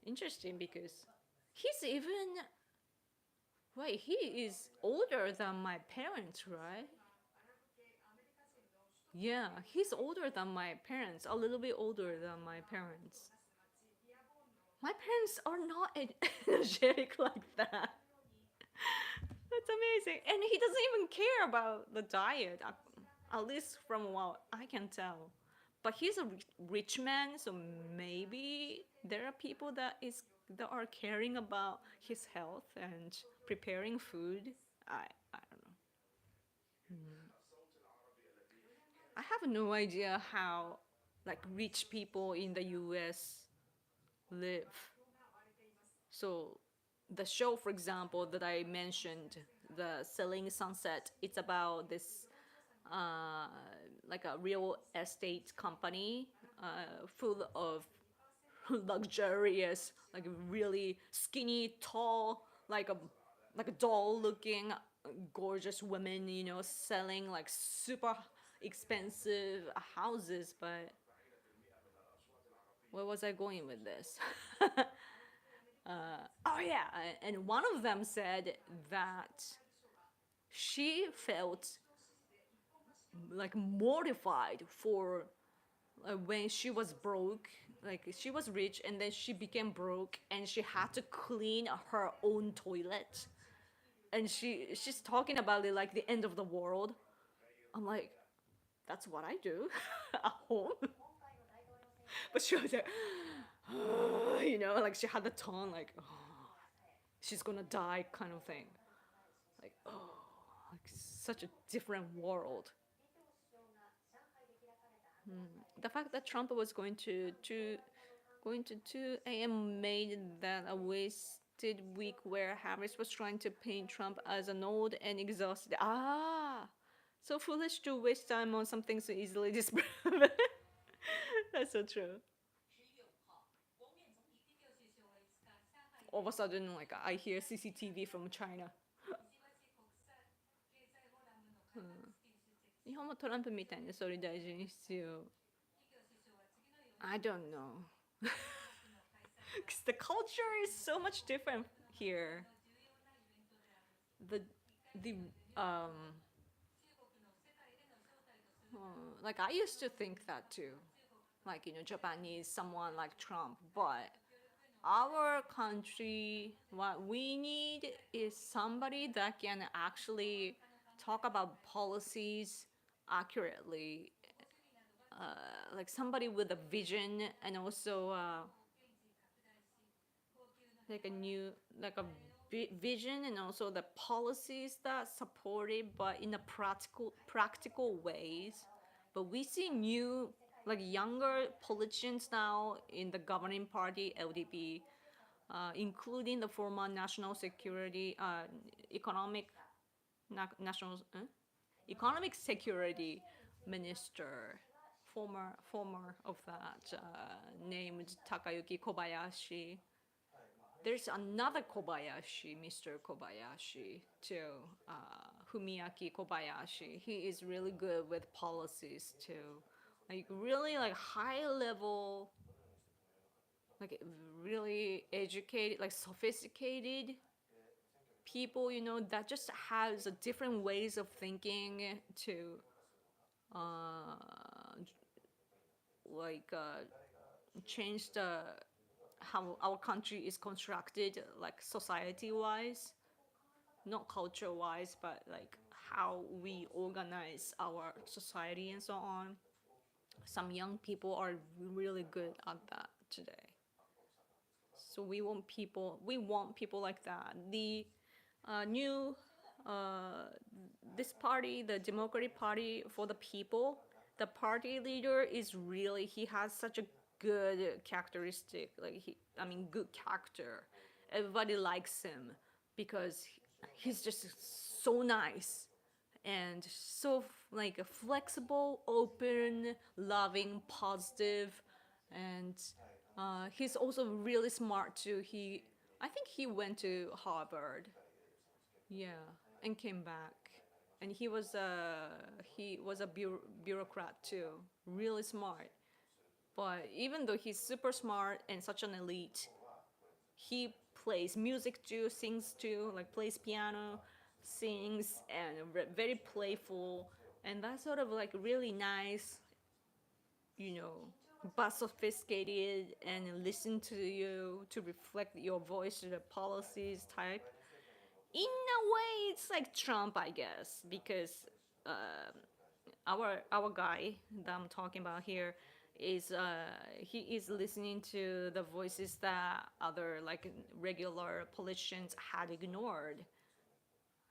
interesting because he's even. Wait, he is older than my parents, right? Yeah, he's older than my parents, a little bit older than my parents. My parents are not energetic like that. That's amazing. And he doesn't even care about the diet, at least from what I can tell. But he's a rich man, so maybe there are people that are caring about his health and preparing food. I don't know. I have no idea how like rich people in the US live. So the show, for example, that I mentioned, the Selling Sunset, it's about this uh, like a real estate company full of luxurious, like really skinny, tall, like a doll looking gorgeous women, selling like super expensive houses. But where was I going with this? Oh yeah, and one of them said that she felt like mortified for when she was broke, like she was rich and then she became broke and she had to clean her own toilet, and she's talking about it like the end of the world. I'm like, that's what I do at home. But she was like, like she had the tone like, oh, she's gonna die kind of thing. Like, oh, like such a different world. The fact that Trump was going to 2 a.m. made that a wasted week where Harris was trying to paint Trump as an old and exhausted. Ah, so foolish to waste time on something so easily disproven. That's so true. All of a sudden, like I hear CCTV from China. 日本もトランプみたいに総理大臣必要。I don't know. Because the culture is so much different here. The the um like I used to think that too. Like Japan needs someone like Trump, but our country, what we need is somebody that can actually talk about policies accurately, like somebody with a vision and also like a new like a vision and also the policies that support it but in a practical ways. But we see new like younger politicians now in the governing party LDP, including the former national security economic national economic security minister, former of that, named Takayuki Kobayashi. There's another Kobayashi, Mr. Kobayashi, too, Fumiaki Kobayashi. He is really good with policies too, like really like high level, like really educated, like sophisticated people, that just has a different ways of thinking to, uh, like change the how our country is constructed, like society wise, not culture wise, but like how we organize our society and so on. Some young people are really good at that today. So we want people like that. The new uh, this party, the Democratic Party for the People, the party leader is really, he has such a good characteristic. Like I mean, good character. Everybody likes him because he's just so nice and so like flexible, open, loving, positive, and he's also really smart too. I think he went to Harvard, yeah, and came back, and he was a bureaucrat too, really smart. But even though he's super smart and such an elite, he plays music too, sings too, like plays piano, sings, and very playful, and that's sort of like really nice, you know, but sophisticated and listen to you to reflect your voice to the policies type. In a way, it's like Trump, I guess, because our guy that I'm talking about here is he is listening to the voices that other like regular politicians had ignored.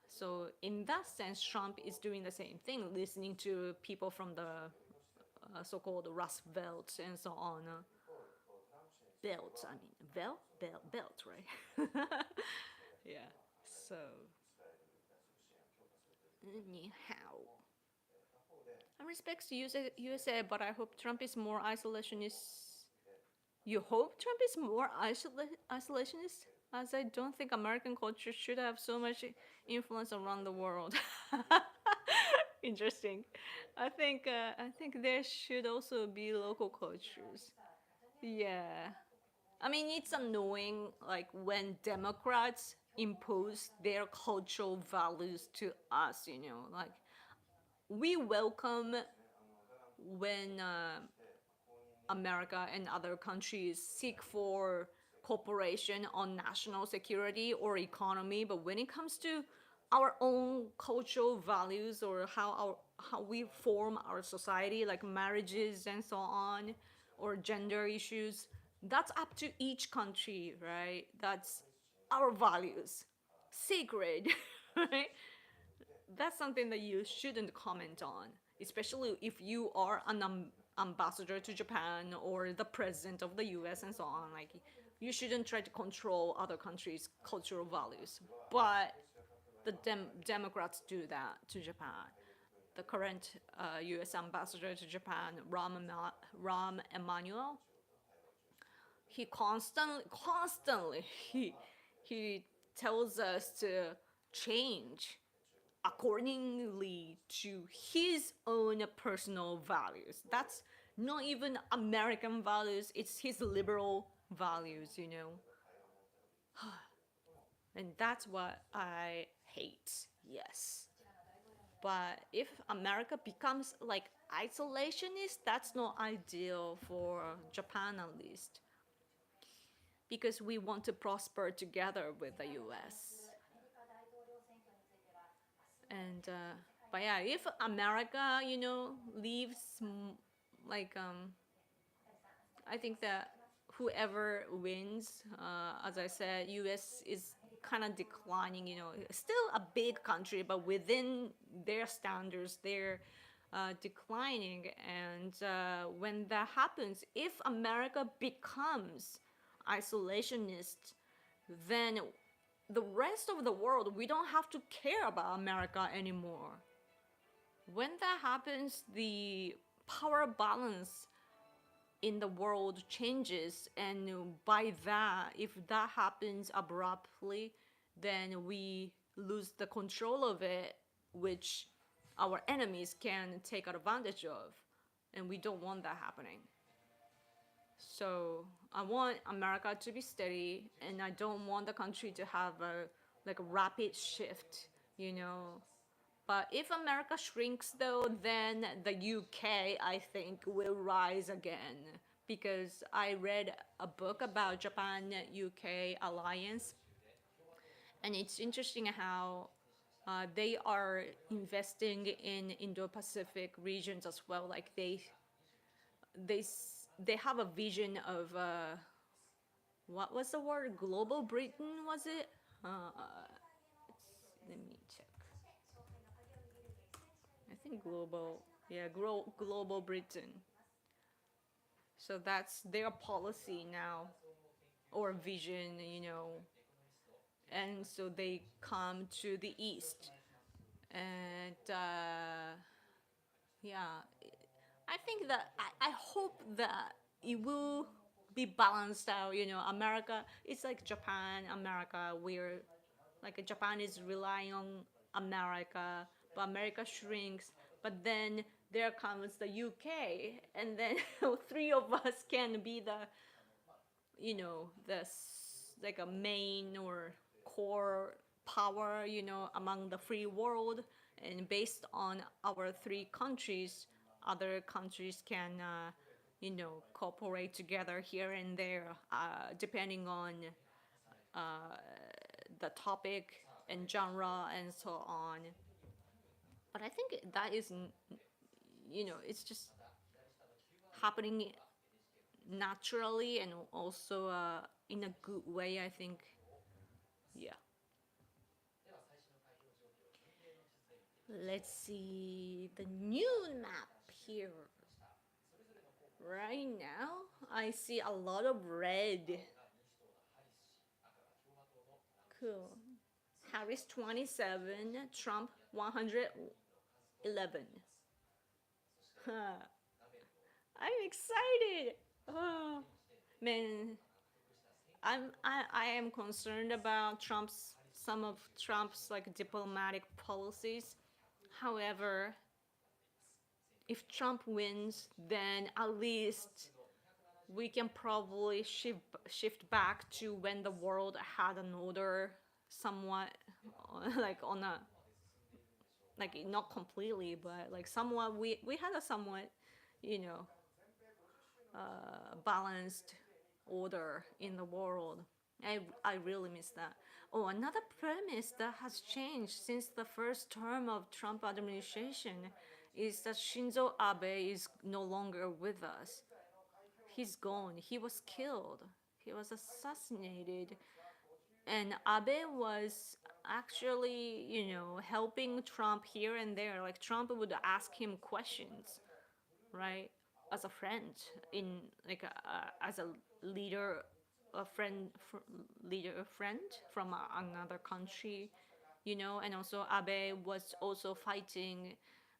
So in that sense, Trump is doing the same thing, listening to people from the so-called Rust Belt and so on. Belt, I mean, belt, right? Yeah. So, 你好. I respect USA, but I hope Trump is more isolationist. You hope Trump is more isolationist? As I don't think American culture should have so much influence around the world. Interesting. I think there should also be local cultures. Yeah. I mean, it's annoying like when Democrats impose their cultural values to us, like we welcome when America and other countries seek for cooperation on national security or economy, but when it comes to our own cultural values or how we form our society, like marriages and so on, or gender issues, that's up to each country, right? That's our values, sacred, right? That's something that you shouldn't comment on, especially if you are an ambassador to Japan or the president of the US and so on. Like, you shouldn't try to control other countries' cultural values. But the Democrats do that to Japan. The current US ambassador to Japan, Rahm Emanuel, he constantly, he tells us to change accordingly to his own personal values. That's not even American values, it's his liberal values. And that's what I hate, yes. But if America becomes like isolationist, that's not ideal for Japan at least. Because we want to prosper together with the US. And but yeah, if America, leaves, like I think that whoever wins, as I said, US is kind of declining. Still a big country, but within their standards, they're declining. And when that happens, if America becomes isolationist, then the rest of the world, we don't have to care about America anymore. When that happens, the power balance in the world changes, and by that, if that happens abruptly, then we lose the control of it, which our enemies can take advantage of, and we don't want that happening. So I want America to be steady, and I don't want the country to have a like a rapid shift. But if America shrinks, though, then the UK, I think, will rise again. Because I read a book about Japan UK alliance, and it's interesting how They are investing in Indo-Pacific regions as well. Like they have a vision of what was the word? Global Britain, was it? Let me check. I think global, yeah, global Britain. So that's their policy now, or vision, and so they come to the east, and yeah, I think that I hope that it will be balanced out. America, it's like Japan, America. We're like Japan is relying on America, but America shrinks. But then there comes the UK, and then three of us can be the like a main or core power, among the free world. And based on our three countries, other countries can, cooperate together here and there, depending on the topic and genre and so on. But I think that is, it's just happening naturally and also in a good way, I think. Yeah. Let's see the new map here. Right now, I see a lot of red. Cool. Harris 27, Trump 111. Huh. I'm excited. Oh, man, I am concerned about some of Trump's like diplomatic policies. However, if Trump wins, then at least we can probably shift back to when the world had an order, somewhat, like on a, like not completely, but like somewhat, we had a somewhat, you know balanced order in the world. I really miss that. Oh, another premise that has changed since the first term of Trump administration is that Shinzo Abe is no longer with us. He's gone. He was killed. He was assassinated. And Abe was actually, helping Trump here and there. Like Trump would ask him questions, right? As a friend, in like as a leader, a friend, leader, a friend from another country, and also Abe was also fighting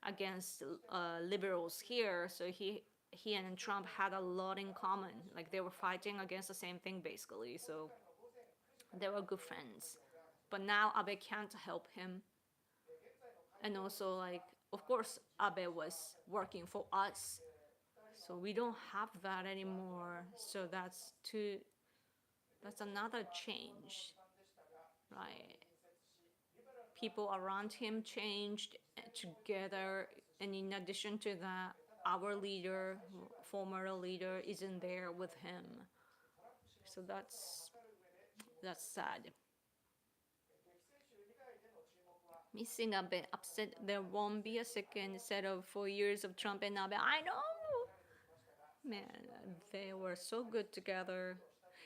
against liberals here, so he and Trump had a lot in common. Like they were fighting against the same thing basically, so they were good friends. But now Abe can't help him, and also like of course Abe was working for us, so we don't have that anymore. So that's another change, right? People around him changed together, and in addition to that, our leader, former leader, isn't there with him. So that's sad. Missing a bit upset. There won't be a second set of 4 years of Trump and Abe. I know. Man, they were so good together.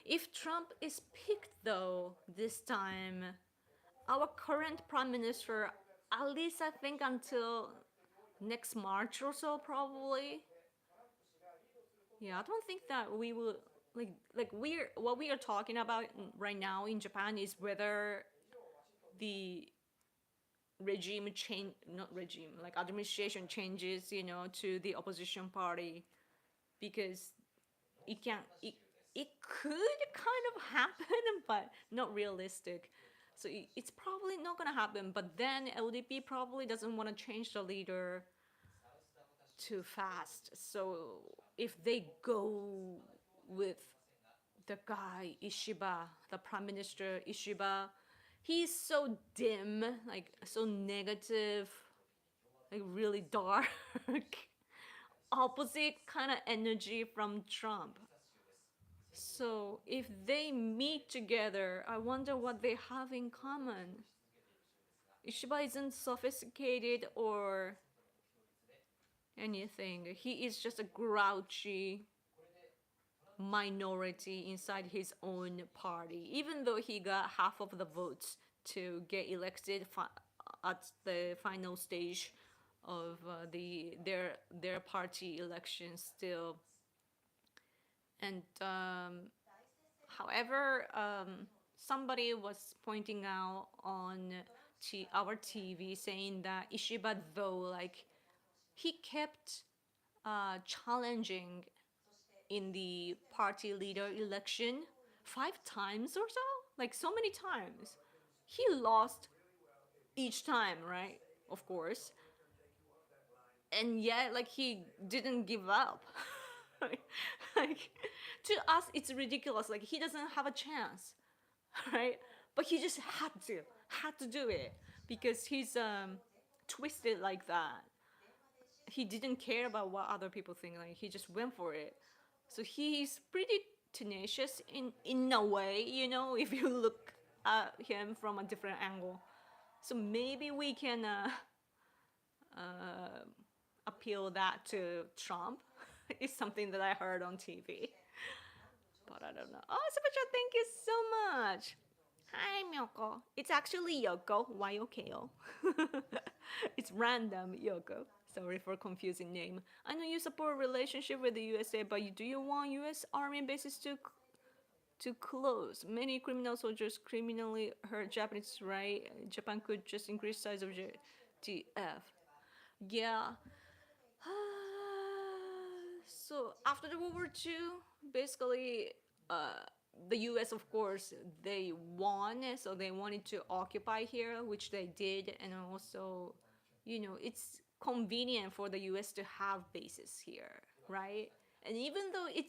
If Trump is picked, though, this time, our current prime minister, at least I think until next March or so, probably. Yeah, I don't think that we will like we're what we are talking about right now in Japan is whether the regime change, not regime, like administration changes, to the opposition party, because it could kind of happen, but not realistic. So it's probably not gonna happen. But then LDP probably doesn't want to change the leader too fast. So if they go with the guy Ishiba, the prime minister Ishiba, he's so dim, like so negative, like really dark, opposite kind of energy from Trump. So if they meet together, I wonder what they have in common. Ishiba isn't sophisticated or anything. He is just a grouchy minority inside his own party, even though he got half of the votes to get elected at the final stage of their party election still. And however, somebody was pointing out on our TV saying that Ishiba, though, like he kept challenging in the party leader election 5 times or so, like so many times. He lost each time, right? Of course. And yet, like, he didn't give up. Like, to us, it's ridiculous. Like, he doesn't have a chance, right? But he just had to do it because he's twisted like that. He didn't care about what other people think. Like, he just went for it. So he's pretty tenacious in a way, you know, if you look at him from a different angle. So maybe we can uh, appeal that to Trump. It's something that I heard on TV. But I don't know. Oh, Super thank you so much. Hi, Myoko. It's actually Yoko, Y-O-K-O. It's random, Yoko. Sorry for confusing name. I know you support relationship with the USA, but do you want US Army bases to close? Many criminal soldiers criminally hurt Japanese, right? Japan could just increase size of JTF. Yeah. So after the World War II, basically, uh, the U.S. of course they won, so they wanted to occupy here, which they did, and also, you know, it's convenient for the U.S. to have bases here, right? And even though it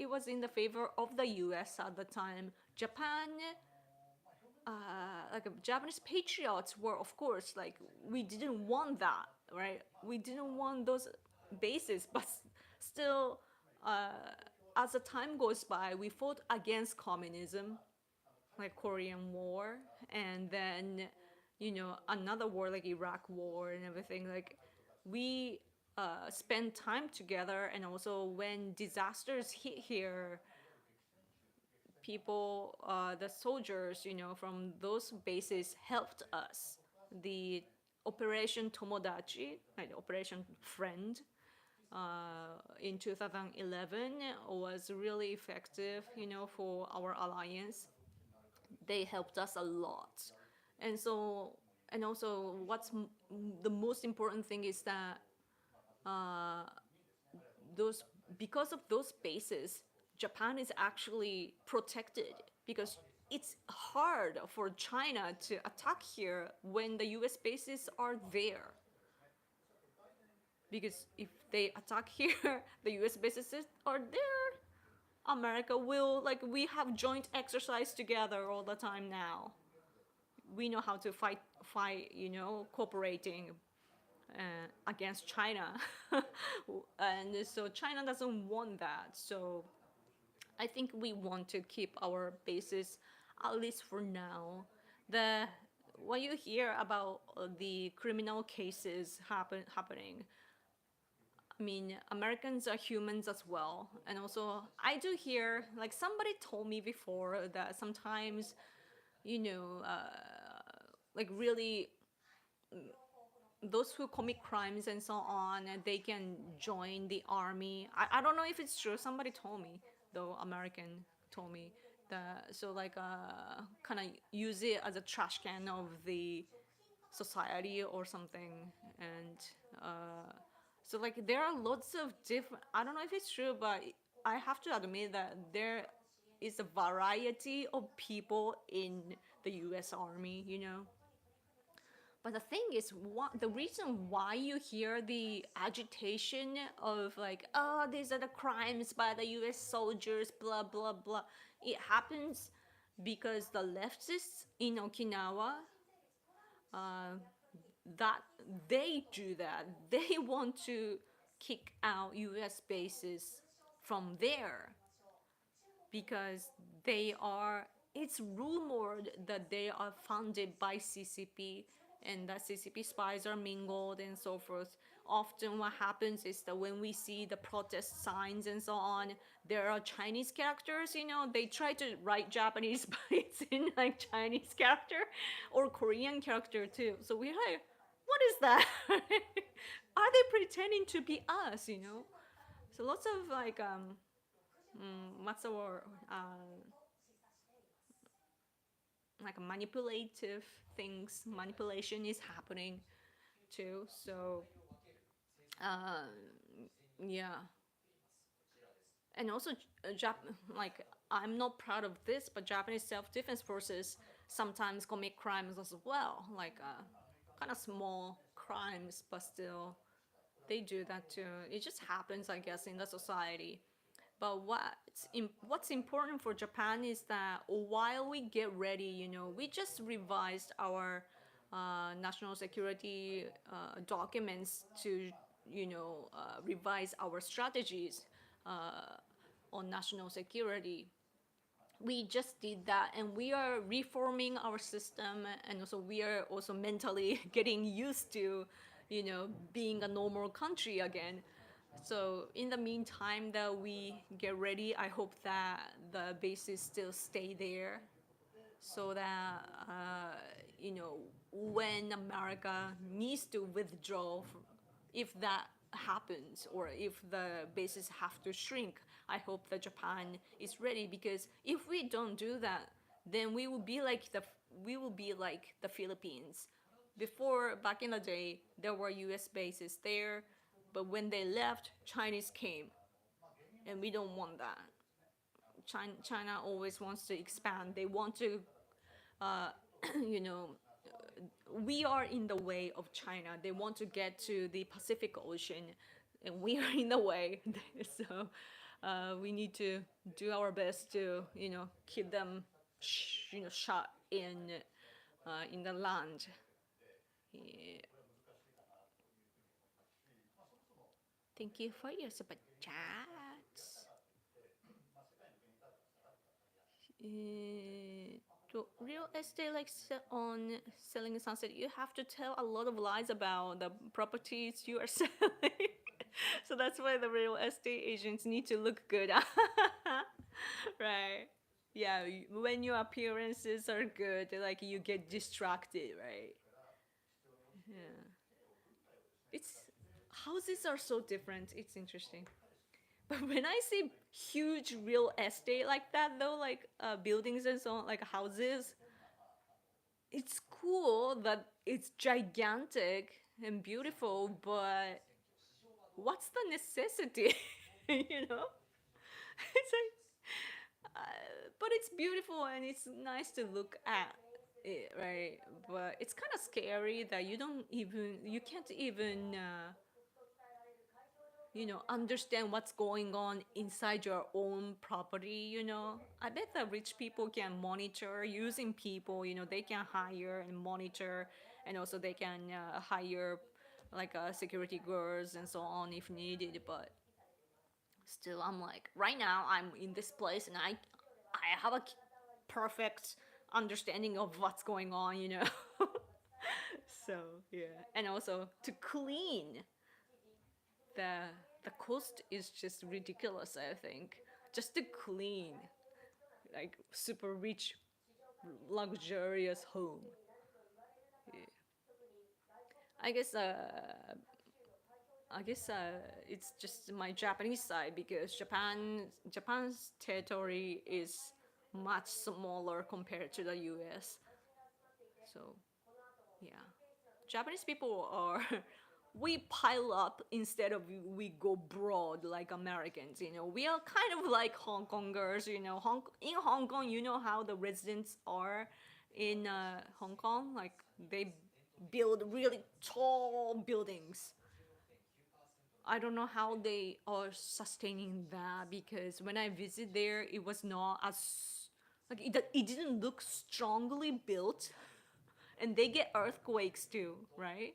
was in the favor of the U.S. at the time. Japan, like Japanese patriots were, of course, like we didn't want that, right? We didn't want those bases, but still, uh, as the time goes by, we fought against communism, like Korean War, and then, you know, another war like Iraq War and everything. Like we spend time together, and also when disasters hit here, people, the soldiers, you know, from those bases helped us. The Operation Tomodachi, like Operation Friend, in 2011 was really effective, you know, for our alliance. They helped us a lot. And so, and also, the most important thing is that uh, those because of those bases, Japan is actually protected because it's hard for China to attack here when the US bases are there. Because if they attack here, the US bases are there. America will, like, we have joint exercise together all the time now. We know how to fight, you know, cooperating against China. And so China doesn't want that. So I think we want to keep our bases, at least for now. The When you hear about the criminal cases happening, I mean, Americans are humans as well. And also, I do hear, like, somebody told me before that sometimes, you know, like, really, those who commit crimes and so on, they can join the army. I don't know if it's true. Somebody told me, though, American told me that. So, like, kind of use it as a trash can of the society or something. And so, like, there are lots of different, I don't know if it's true, but I have to admit that there is a variety of people in the US Army, you know. But the thing is, the reason why you hear the agitation of, like, oh, these are the crimes by the US soldiers, blah, blah, blah, it happens because the leftists in Okinawa, uh, that they do that. They want to kick out US bases from there because they are it's rumored that they are funded by CCP and that CCP spies are mingled and so forth. Often, what happens is that when we see the protest signs and so on, there are Chinese characters, they try to write Japanese, but it's in like Chinese character or Korean character too. So we're like, what is that? Are they pretending to be us? So lots of like, what's the word? Like manipulative things, manipulation is happening too. So, uh, yeah, and also like I'm not proud of this, but Japanese self-defense forces sometimes commit crimes as well, like kind of small crimes, but still they do that too. It just happens, I guess, in the society. But what's important for Japan is that while we get ready, we just revised our national security documents to, revise our strategies on national security. We just did that, and we are reforming our system, and also we are also mentally getting used to, being a normal country again. So in the meantime that we get ready, I hope that the bases still stay there, so that when America needs to withdraw, if that happens, or if the bases have to shrink, I hope that Japan is ready, because if we don't do that, then we will be like the Philippines. Before, back in the day, there were U.S. bases there, but when they left, Chinese came, and we don't want that. China always wants to expand. They want to, uh, you know, we are in the way of China. They want to get to the Pacific Ocean, and we are in the way. So we need to do our best to, keep them, shut in the land. Yeah. Thank you for your super chats. To real estate, like on selling Sunset, you have to tell a lot of lies about the properties you are selling. So that's why the real estate agents need to look good. Right. Yeah, when your appearances are good, like you get distracted, right? Yeah. It's houses are so different. It's interesting. But when I see huge real estate like that, though, like buildings and so on, like houses, it's cool that it's gigantic and beautiful, but what's the necessity? you know? It's like, but it's beautiful and it's nice to look at it, right? But it's kind of scary that you can't even understand what's going on inside your own property. I bet that rich people can monitor using people, they can hire and monitor, and also they can hire like security guards and so on if needed. But still, I'm like, right now I'm in this place and I have a perfect understanding of what's going on. So yeah, and also to clean the the cost is just ridiculous, I think, just to clean like super rich luxurious home. Yeah. I guess it's just my Japanese side, because Japan's territory is much smaller compared to the US. So yeah, Japanese people are we pile up instead of we go broad like Americans. We are kind of like Hong Kongers. In Hong Kong, you know how the residents are in Hong Kong. Like they build really tall buildings. I don't know how they are sustaining that, because when I visit there, it was not as like it didn't look strongly built, and they get earthquakes too, right?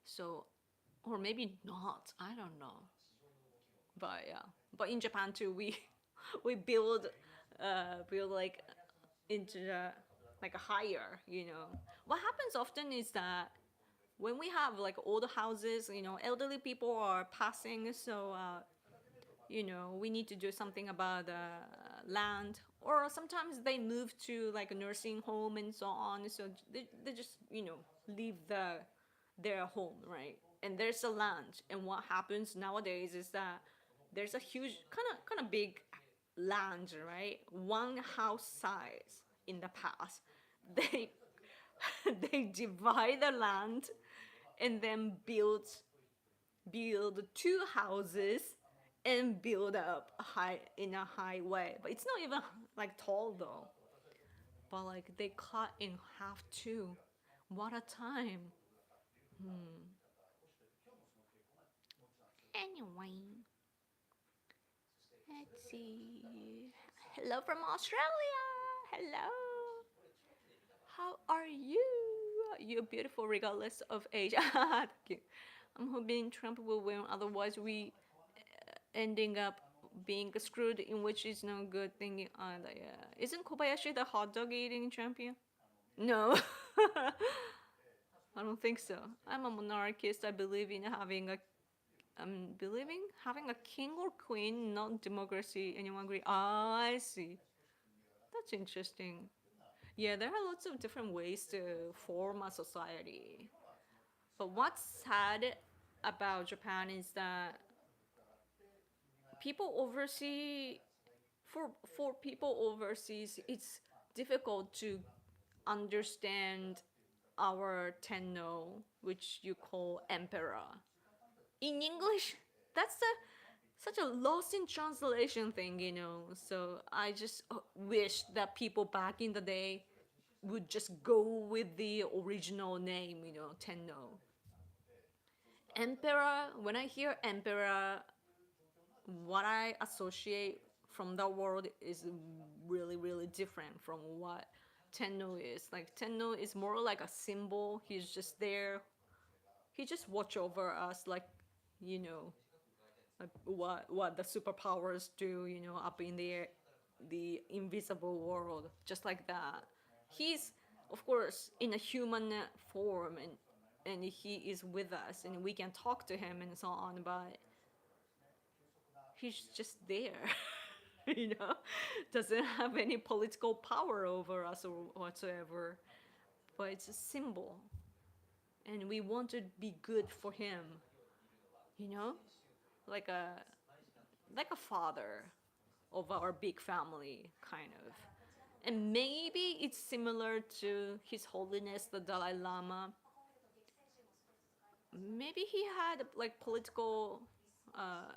So, or maybe not. I don't know. But yeah, but in Japan too, we we build like into the like a higher, you know. What happens often is that when we have like old houses, you know, elderly people are passing, so you know, we need to do something about the land, or sometimes they move to like a nursing home and so on, so they just, you know, leave their home, right? And there's a land, and what happens nowadays is that there's a huge kind of big land, right? One house size. In the past, they they divide the land and then build two houses and build up high in a high way. But it's not even like tall though. But like they cut in half too. What a time. Anyway, let's see. Hello from Australia. Hello. How are you? You're beautiful regardless of age. Thank you. I'm hoping Trump will win. Otherwise, we ending up being screwed, in which is no good thing either. Yeah. Isn't Kobayashi the hot dog eating champion? No. I don't think so. I'm a monarchist. I believe in having a believing having a king or queen, not democracy. Anyone agree? Ah, I see. That's interesting. Yeah, there are lots of different ways to form a society. But what's sad about Japan is that people overseas for people overseas, it's difficult to understand our Tenno, which you call emperor. In English, that's such a lost in translation thing, you know. So I just wish that people back in the day would just go with the original name, you know, Tenno. Emperor, when I hear emperor, what I associate from that world is really, really different from what Tenno is. Like Tenno is more like a symbol. He's just there. He just watch over us, like, you know, like what the superpowers do, you know, up in the air, the invisible world, just like that. He's of course in a human form, and he is with us, and we can talk to him and so on, but he's just there. You know, doesn't have any political power over us or whatsoever, but it's a symbol, and we want to be good for him, you know, like a father of our big family, kind of. And maybe it's similar to His Holiness the Dalai Lama. Maybe he had like political uh,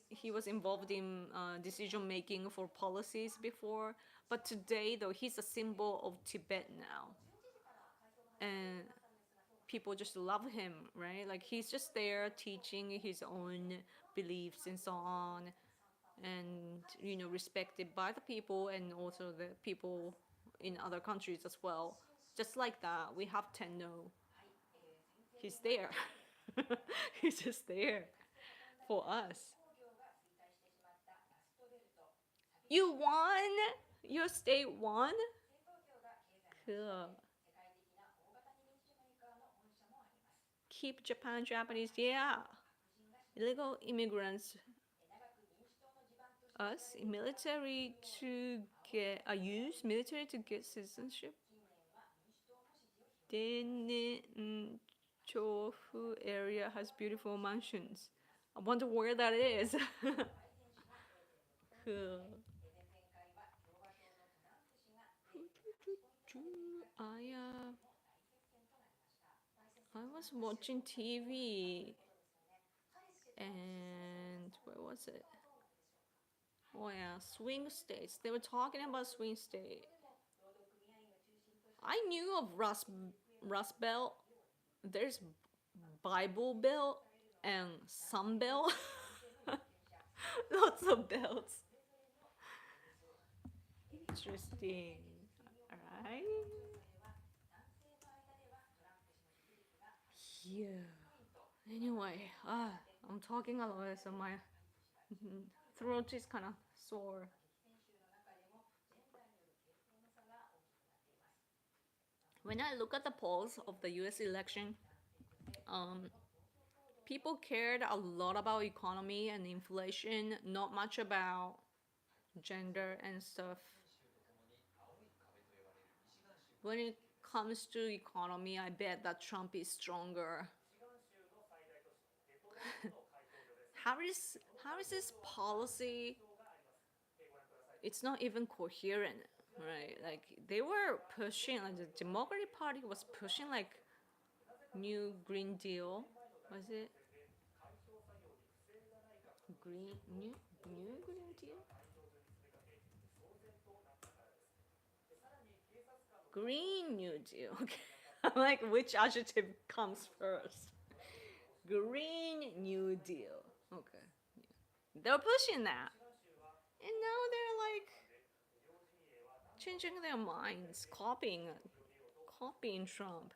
he was involved in decision making for policies before, but today though he's a symbol of Tibet now, and people just love him, right? Like he's just there teaching his own beliefs and so on, and you know, respected by the people and also the people in other countries as well. Just like that, we have Tenno. He's there. He's just there for us. You won? Your state won? Cool. Keep Japan Japanese. Yeah. Illegal immigrants, us, military to get, use military to get citizenship. Denen Chofu area has beautiful mansions. I wonder where that is. Cool. I was watching TV, and where was it? Oh yeah, swing states. They were talking about swing state. I knew of Rust Belt. There's Bible Belt and Sun Belt. Lots of belts. Interesting. Alright. Yeah. Anyway, I'm talking a lot, so my throat is kind of sore. When I look at the polls of the US election, um, people cared a lot about economy and inflation, not much about gender and stuff. When it comes to economy, I bet that Trump is stronger. How is this policy? It's not even coherent, right? Like they were pushing, like the Democratic Party was pushing like new Green Deal. Was it green new Green Deal? Green New Deal. Okay. I'm like, which adjective comes first? Green New Deal. Okay. They're pushing that. And now they're like changing their minds, copying Trump.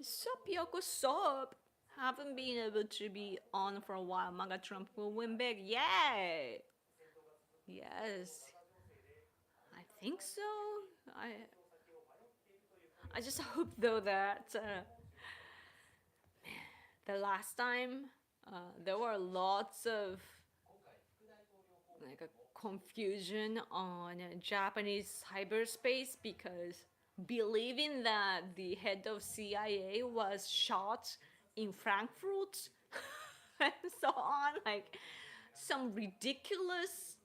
Sup, Yoko, sup? Haven't been able to be on for a while. MAGA Trump will win big. Yay! Yes, I think so. I just hope though that the last time there were lots of like a confusion on Japanese cyberspace because believing that the head of CIA was shot in Frankfurt and so on, like some ridiculous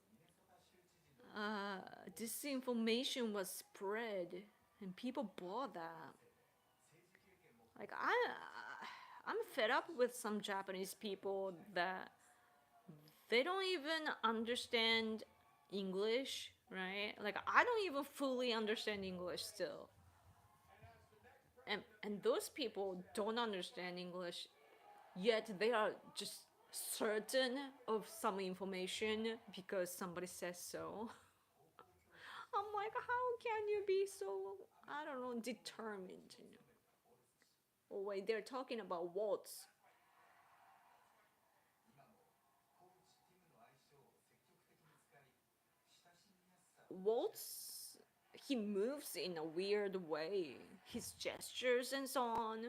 disinformation was spread and people bought that. Like I'm fed up with some Japanese people that they don't even understand English, right? Like I don't even fully understand English still. And those people don't understand English, yet they are just certain of some information because somebody says so. I'm like, how can you be so, I don't know, determined? Oh wait, they're talking about Waltz. Waltz, he moves in a weird way. His gestures and so on.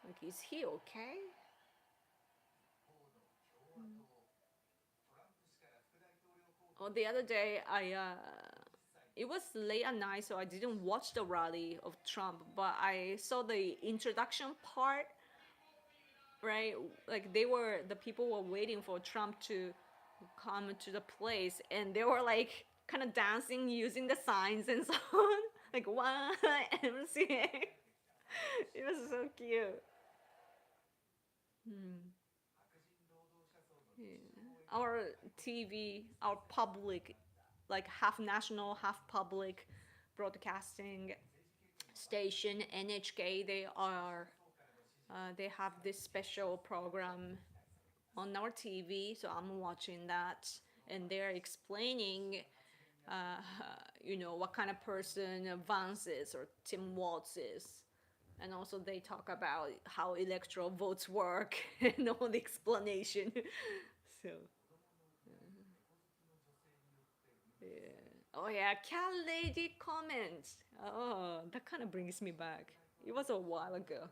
Like, is he okay? Oh, the other day, it was late at night, so I didn't watch the rally of Trump, but I saw the introduction part, right? Like, the people were waiting for Trump to come to the place, and they were like kind of dancing using the signs and so on. Like, one MC. It was so cute. Hmm. Yeah. Our TV, our public, like half national, half public broadcasting station, NHK, they have this special program on our TV, so I'm watching that, and they're explaining, uh, what kind of person Vance is or Tim Walz is. And also they talk about how electoral votes work and all the explanation. So, yeah. Oh yeah, cat lady comment. Oh, that kind of brings me back. It was a while ago.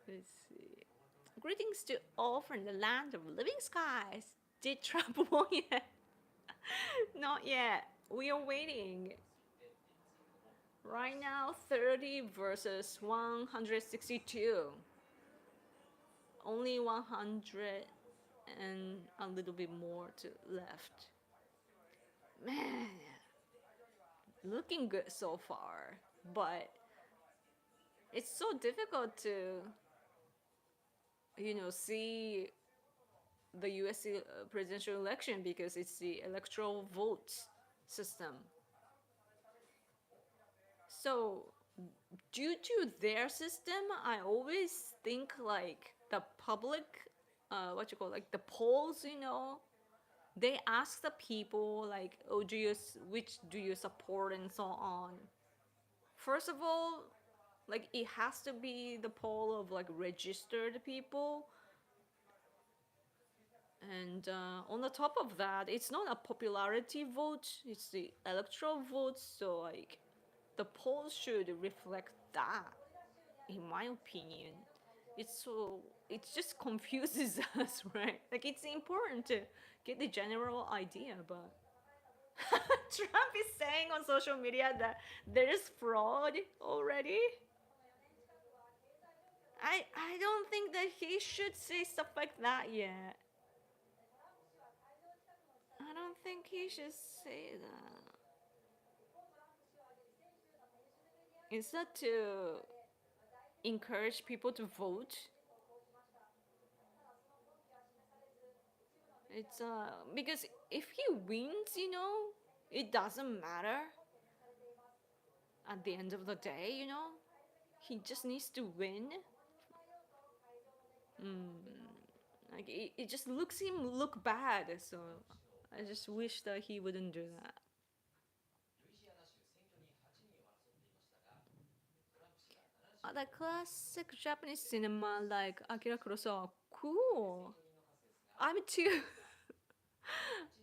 Let's see. Greetings to all from the land of living skies. Did Trump win yet? Not yet. We are waiting. Right now, 30 versus 162. Only 100 and a little bit more to left. Man, looking good so far, but it's so difficult to, see the US presidential election because it's the electoral vote system. So, due to their system, I always think like the public, what you call like the polls, they ask the people like, oh, which do you support and so on. First of all, like it has to be the poll of like registered people, And on the top of that, it's not a popularity vote, it's the electoral vote. So, like, the polls should reflect that, in my opinion. It just confuses us, right? Like, it's important to get the general idea, but Trump is saying on social media that there's fraud already. I don't think that he should say stuff like that yet. I don't think he should say that. Instead to encourage people to vote, it's because if he wins, it doesn't matter at the end of the day, he just needs to win. Like it just looks him look bad, so I just wish that he wouldn't do that. Other classic Japanese cinema like Akira Kurosawa, cool. I'm too.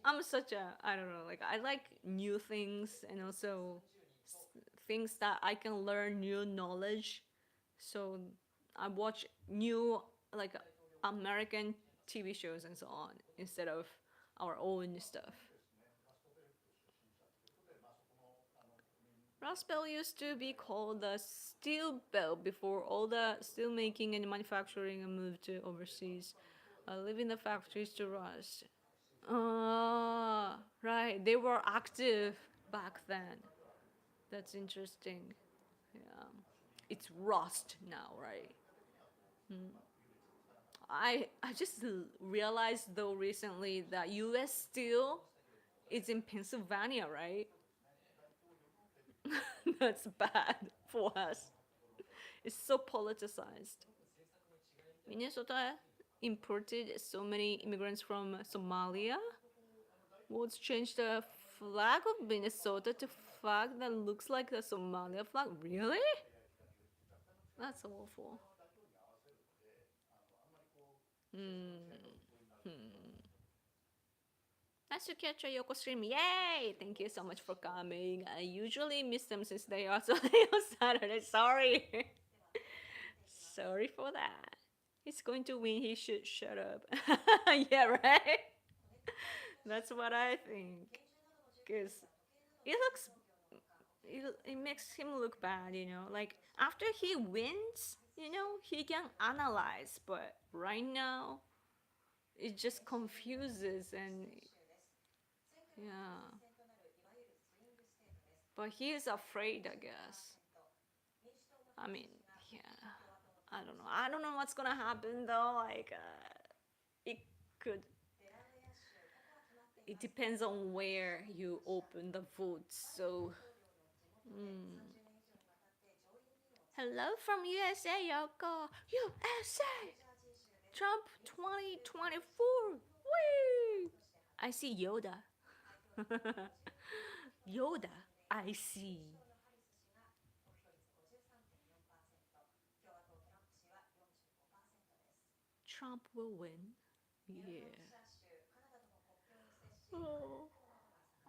I'm such a, I don't know, like I like new things and also things that I can learn new knowledge. So I watch new, like, American TV shows and so on instead of our own stuff. Rust Belt used to be called the Steel Belt before all the steel making and manufacturing moved to overseas, leaving the factories to rust. Right. They were active back then. That's interesting. Yeah. It's rust now, right? I just realized though recently that U.S. Steel is in Pennsylvania, right? That's bad for us. It's so politicized. Minnesota imported so many immigrants from Somalia. What's changed the flag of Minnesota to flag that looks like the Somalia flag? Really? That's awful. Nice to catch a Yoko stream. Yay! Thank you so much for coming. I usually miss them since they are Sunday on Saturday. Sorry. Sorry for that. He's going to win. He should shut up. Yeah, right? That's what I think. Because it looks, it makes him look bad, Like, after he wins, he can analyze. But right now, it just confuses and, yeah. But he is afraid, I guess. I mean, yeah. I don't know. I don't know what's gonna happen though. Like, it could. It depends on where you open the votes. So, hello from USA, Yoko. USA. Trump 2024. Woo! I see Yoda. Yoda. I see. Trump will win. Yeah. Oh.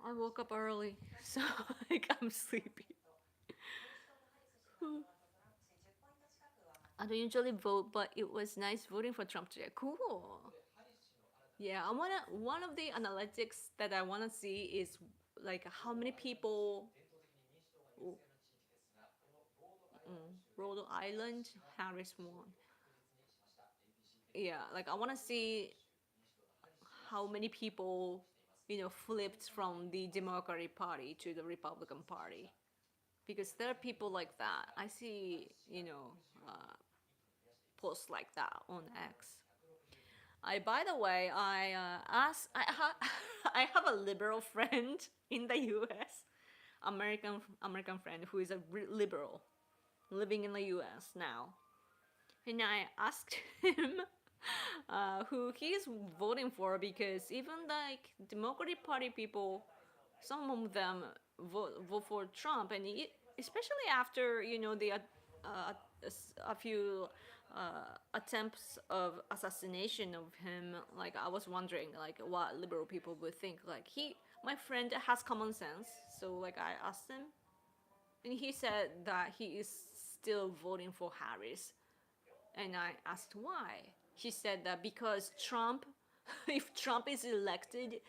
I woke up early, so like I'm sleepy. I don't usually vote, but it was nice voting for Trump today. Cool. Yeah, I wanna. One of the analytics that I wanna see is like how many people. Rhode Island, Harris won. Yeah, like I wanna see how many people, flipped from the Democratic Party to the Republican Party, because there are people like that. I see, posts like that on X. By the way, I have a liberal friend in the U.S. American friend who is a liberal, living in the U.S. now, and I asked him who he is voting for, because even like Democratic Party people, some of them vote for Trump, and especially after the a few attempts of assassination of him, like I was wondering like what liberal people would think. Like my friend has common sense, so like I asked him, and he said that he is still voting for Harris, and I asked why. He said that because Trump, if Trump is elected,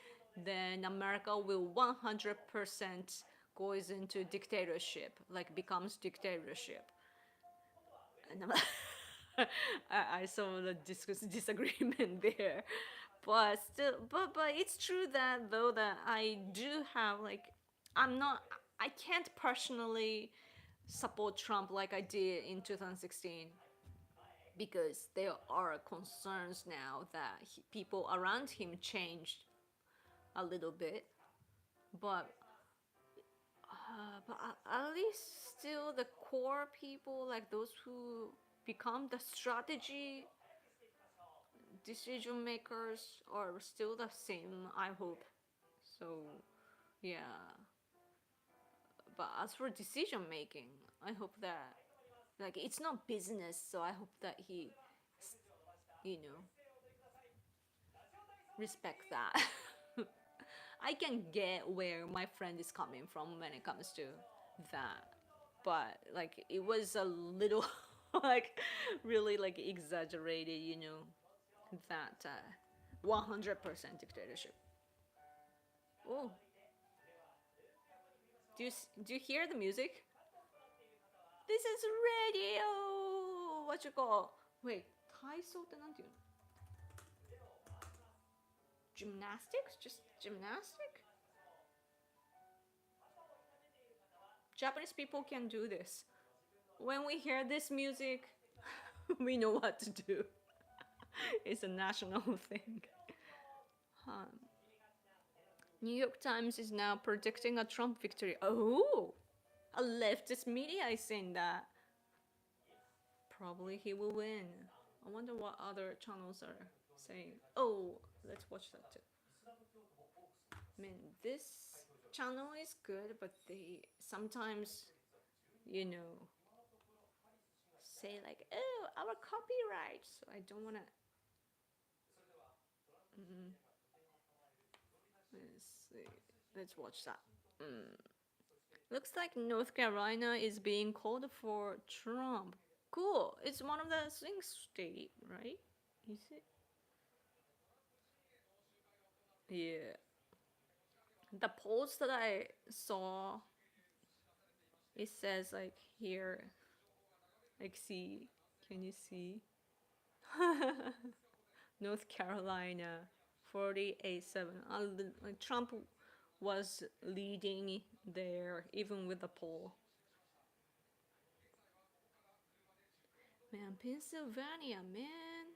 then America will 100% goes into dictatorship, like becomes dictatorship. And I'm like, I saw the disagreement there, but still, but it's true that though that I do have like, I'm not, I can't personally support Trump like I did in 2016 because there are concerns now that people around him changed a little bit, but at least still the core people, like those who become the strategy decision makers, are still the same, I hope. So yeah, but as for decision making, I hope that like it's not business, so I hope that he, you know, respect that. I can get where my friend is coming from when it comes to that, but like it was a little like really like exaggerated, that 100% dictatorship. Oh, do you hear the music? This is radio. What you call? Wait, 体操ってなんていうの? Gymnastics? Just gymnastic? Japanese people can do this. When we hear this music, we know what to do. It's a national thing. Um, New York Times is now predicting a Trump victory. Oh, a leftist media is saying that. Probably he will win. I wonder what other channels are saying. Oh, let's watch that too. I mean, this channel is good, but they sometimes, you know, say like, "Oh, our copyright." So I don't wanna. Mm, let's see. Let's watch that. Looks like North Carolina is being called for Trump. Cool. It's one of the swing state, right? Is it? Yeah. The polls that I saw, it says like here, like see, can you see? North Carolina, 48-7. Like Trump was leading there, even with the poll. Man, Pennsylvania, man.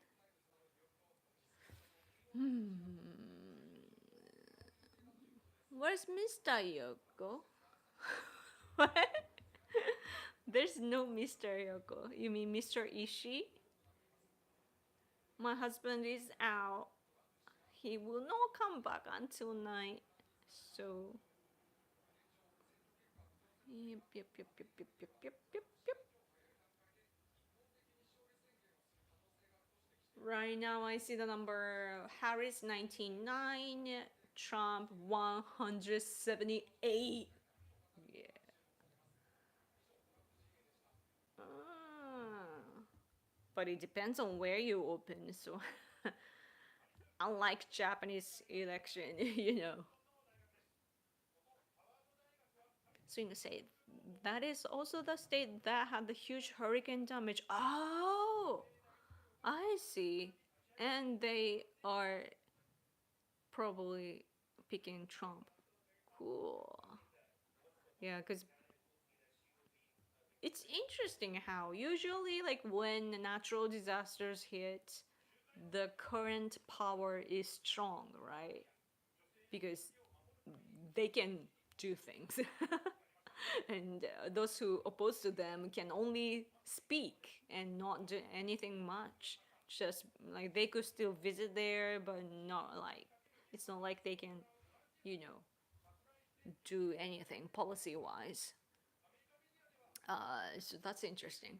Where's Mr. Yoko? What? There's no Mr. Yoko. You mean Mr. Ishii? My husband is out. He will not come back until night. So. Yep, yep, yep, yep, yep, yep, yep, yep, yep. Right now, I see the number Harris 99, Trump 178. Yeah. Ah. But it depends on where you open. So, unlike Japanese election, you know. So you say that is also the state that had the huge hurricane damage. Oh, I see. And they are probably picking Trump. Cool. Yeah, because it's interesting how usually, like, when natural disasters hit, the current power is strong, right? Because they can do things. And those who oppose to them can only speak and not do anything much. Just like they could still visit there, but not like it's not like they can, you know, do anything policy wise. So that's interesting.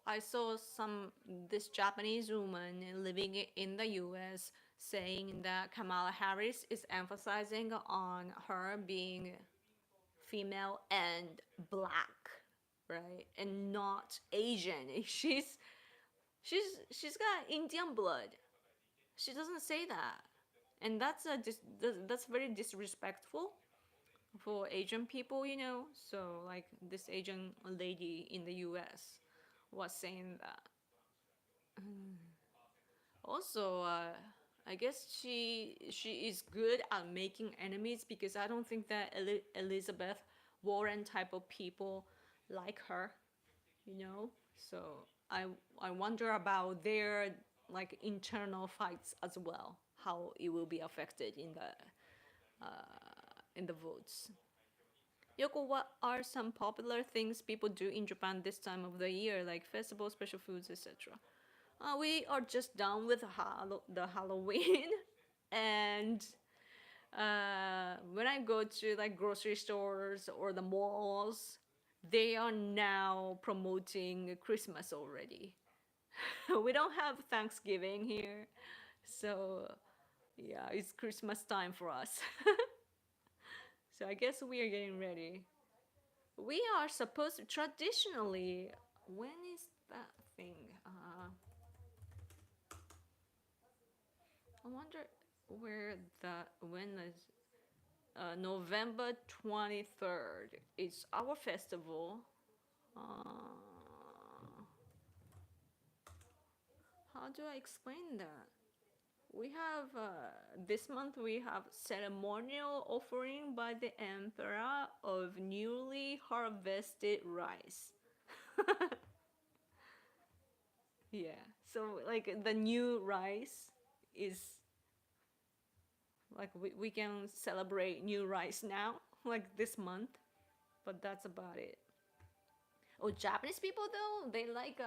I saw this Japanese woman living in the US saying that Kamala Harris is emphasizing on her being female and black, right? And not Asian. She's got Indian blood. She doesn't say that. And that's very disrespectful for Asian people, you know. So like this Asian lady in the US was saying that. Also, I guess she is good at making enemies because I don't think that Elizabeth Warren type of people like her, you know. So I wonder about their like internal fights as well, how it will be affected in the votes. Yoko, what are some popular things people do in Japan this time of the year, like festivals, special foods, etc.? We are just done with the Halloween, and when I go to like grocery stores or the malls, they are now promoting Christmas already. We don't have Thanksgiving here, so yeah, it's Christmas time for us. So I guess we are getting ready. We are supposed to traditionally. When is that thing? I wonder where that when is November 23rd. It's our festival. How do I explain that? We have this month we have ceremonial offering by the emperor of newly harvested rice. Yeah, so like the new rice is like we can celebrate new rice now, like this month, but that's about it. Oh, Japanese people though, they like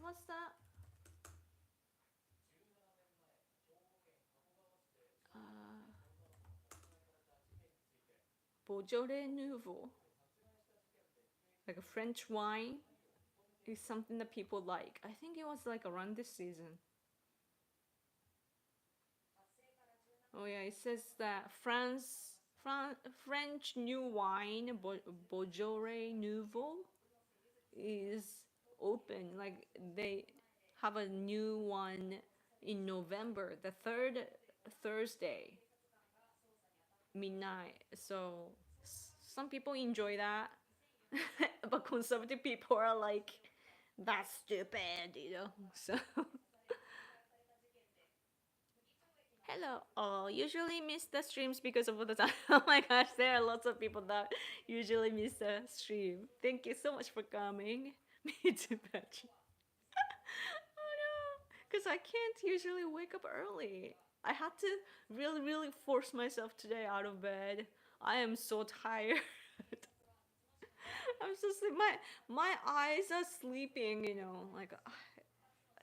what's that? Uh, Beaujolais Nouveau, like a French wine, is something that people like. I think it was like around this season. Oh yeah, it says that French new wine, Beaujolais Nouveau, is open. Like they have a new one in November, the third Thursday midnight. So some people enjoy that, but conservative people are like, that's stupid, you know. So hello. Oh, usually miss the streams because of all the time. Oh my gosh, there are lots of people that usually miss the stream. Thank you so much for coming. Me too, Patrick. Oh no, because I can't usually wake up early. I had to really, really force myself today out of bed. I am so tired. I'm just like my eyes are sleeping, you know, like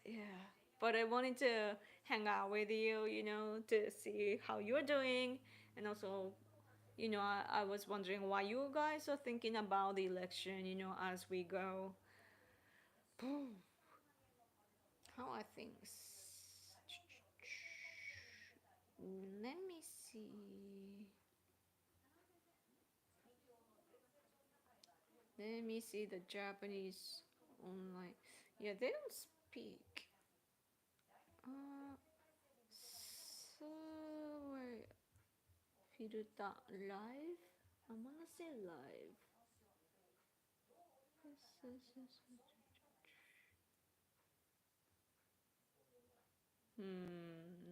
yeah. But I wanted to hang out with you, you know, to see how you're doing, and also, you know, I was wondering why you guys are thinking about the election, you know, as we go. How are things? Let me see. Let me see the Japanese online. Yeah, they don't speak. Uh, so wait, filter live. I wanna say live.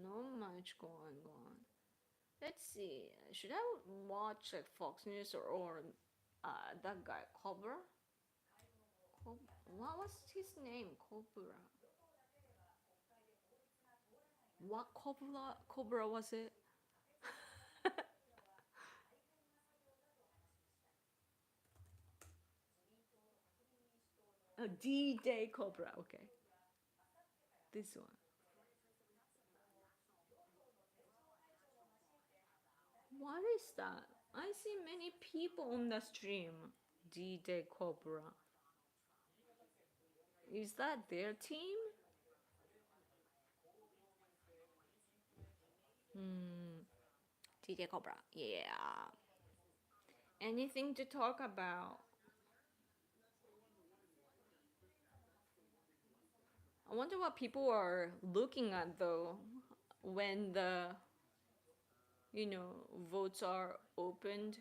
Not much going on. Let's see. Should I watch like Fox News or that guy Cobra? What was his name? Cobra. What Cobra was it? A D-Day Cobra. Okay, this one. What is that? I see many people on the stream. D-Day Cobra. Is that their team? Hmm. D-Day Cobra. Yeah. Anything to talk about? I wonder what people are looking at though when the votes are opened.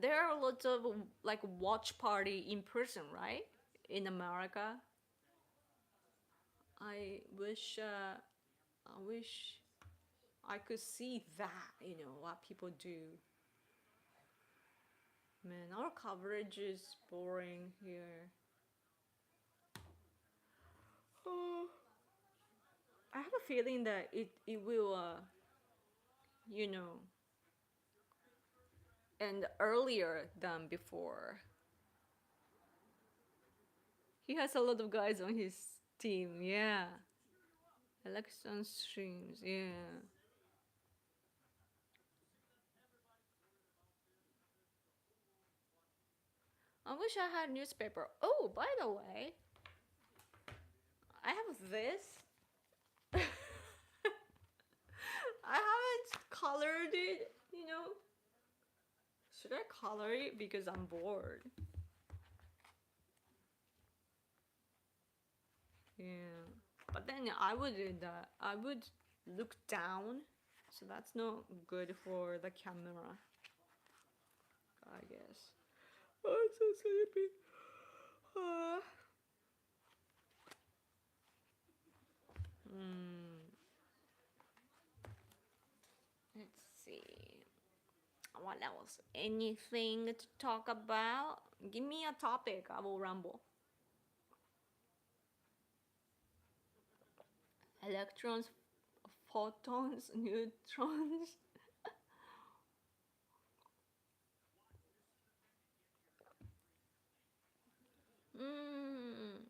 There are lots of like watch party in person, right? In America. I wish I could see that, what people do. Man, our coverage is boring here. I have a feeling that it will you know end earlier than before. He has a lot of guys on his team, yeah. Election streams, yeah. I wish I had newspaper. Oh, by the way, I have this. I haven't colored it. Should I color it because I'm bored? Yeah. But then I would do that. I would look down, so that's not good for the camera, I guess. Oh, I'm so sleepy. Uh, hmm. Let's see. What else? Anything to talk about? Give me a topic. I will ramble. Electrons, photons, neutrons. Mm,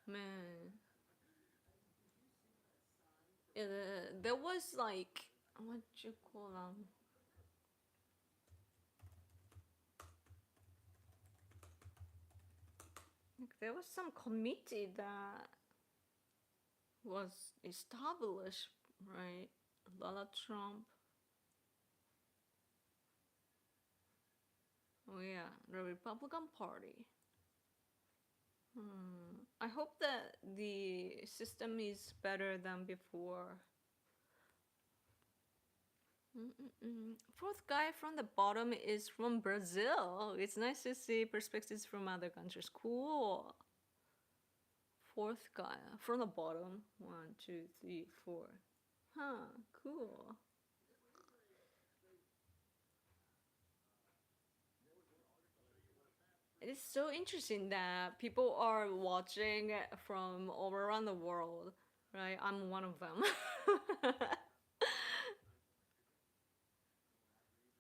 man. There was like, what you call them? Like, there was some committee that was established, right? Donald Trump. Oh yeah, the Republican Party. I hope that the system is better than before. Fourth guy from the bottom is from Brazil. It's nice to see perspectives from other countries. Cool. Fourth guy from the bottom. One, two, three, four. Huh, cool. It is so interesting that people are watching from all around the world, right? I'm one of them.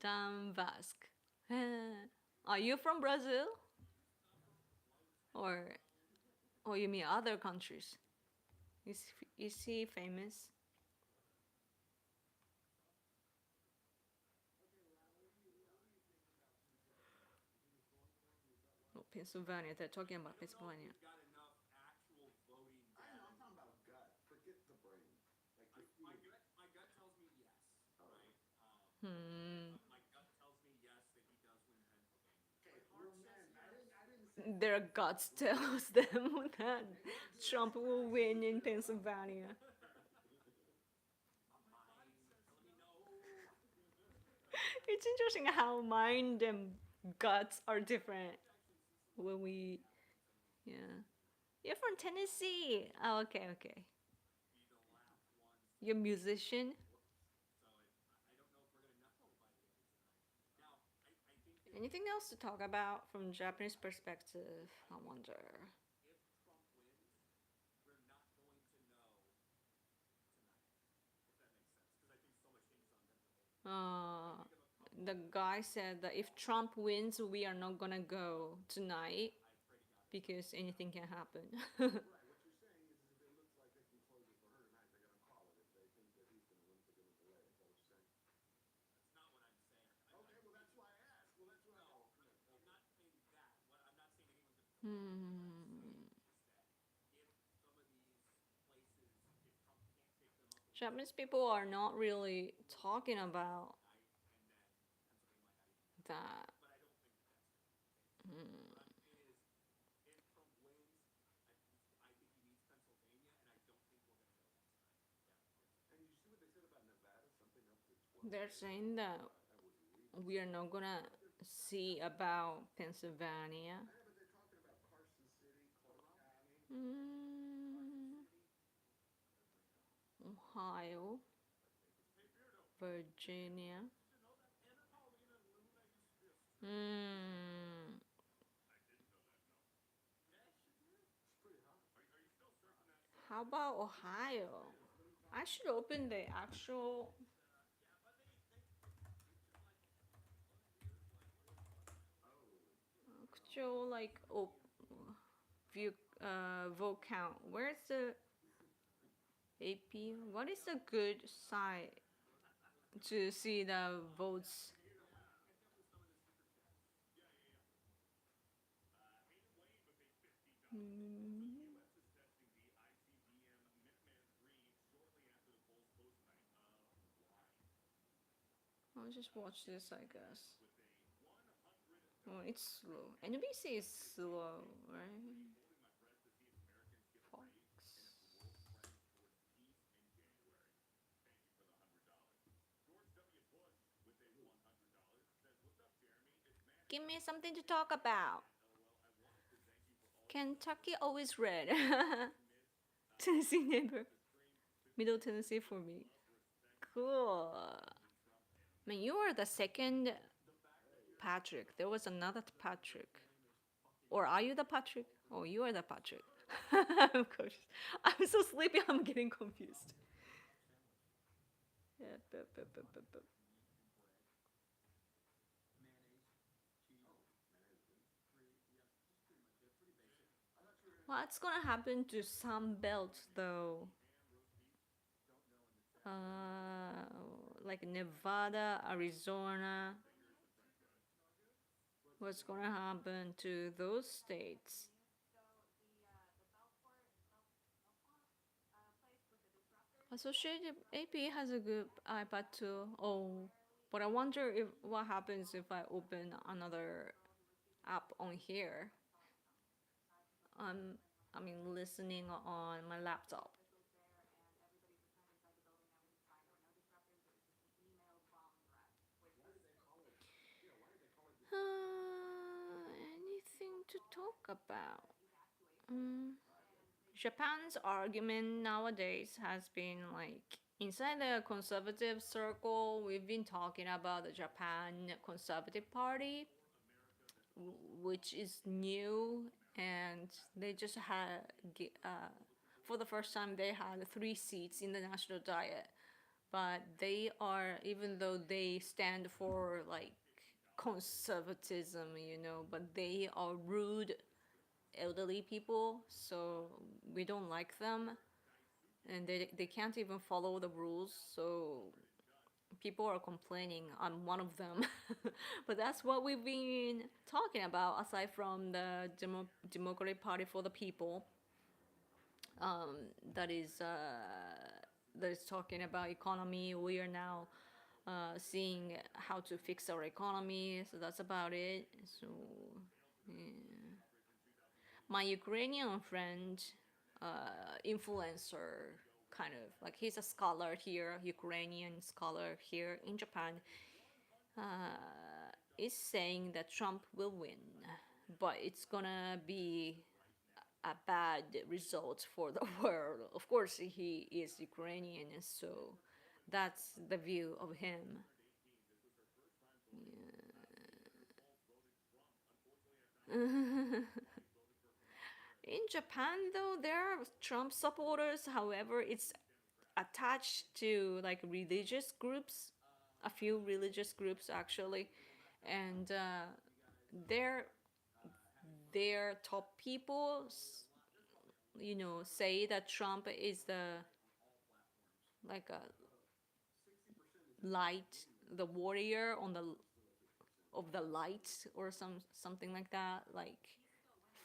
Dan Vasque. Are you from Brazil? Or you mean other countries? Is he famous? Oh, Pennsylvania. They're talking about Pennsylvania. Hmm. Their guts tells them that Trump will win in Pennsylvania. It's interesting how mind and guts are different when we, yeah. You're from Tennessee. Oh, okay, okay. You're a musician. Anything else to talk about from Japanese perspective? I wonder. Uh, the guy said that if Trump wins, we are not gonna go tonight because anything can happen. Hmm. Japanese people are not really talking about that. Hmm. They're saying that we are not gonna see about Pennsylvania. Mm, Ohio, Virginia. Mm, how about Ohio? I should open the actual actual like view vote count. Where's the AP? What is a good site to see the votes? Mm, I'll just watch this, I guess. Oh, it's slow. NBC is slow, right? Fox. Give me something to talk about. Kentucky always red. Tennessee neighbor. Middle Tennessee for me. Cool. I mean, you are the second Patrick. There was another Patrick. Or are you the Patrick? Oh, you are the Patrick. Of course. I'm so sleepy, I'm getting confused. Yeah, What's gonna happen to some belts though? Uh, like Nevada, Arizona. What's gonna happen to those states? Associated AP has a good iPad too. Oh, but I wonder if what happens if I open another app on here. I'm I mean listening on my laptop. Anything to talk about? Mm. Japan's argument nowadays has been like inside the conservative circle, we've been talking about the Japan Conservative Party, which is new, and they just had for the first time they had 3 seats in the national diet, but they are, even though they stand for like conservatism, but they are rude elderly people, so we don't like them, and they can't even follow the rules, so people are complaining. I'm one of them. But that's what we've been talking about, aside from the Democratic Party for the People, um, that is talking about economy. We are now seeing how to fix our economy, so that's about it. So yeah. My Ukrainian friend, influencer, kind of like he's a scholar here, Ukrainian scholar here in Japan, is saying that Trump will win, but it's gonna be a bad result for the world. Of course, he is Ukrainian, so that's the view of him. Yeah. In Japan, though, there are Trump supporters. However, it's attached to like religious groups, a few religious groups actually, and their their top people, say that Trump is the like a light, the warrior on the of the light or something like that, like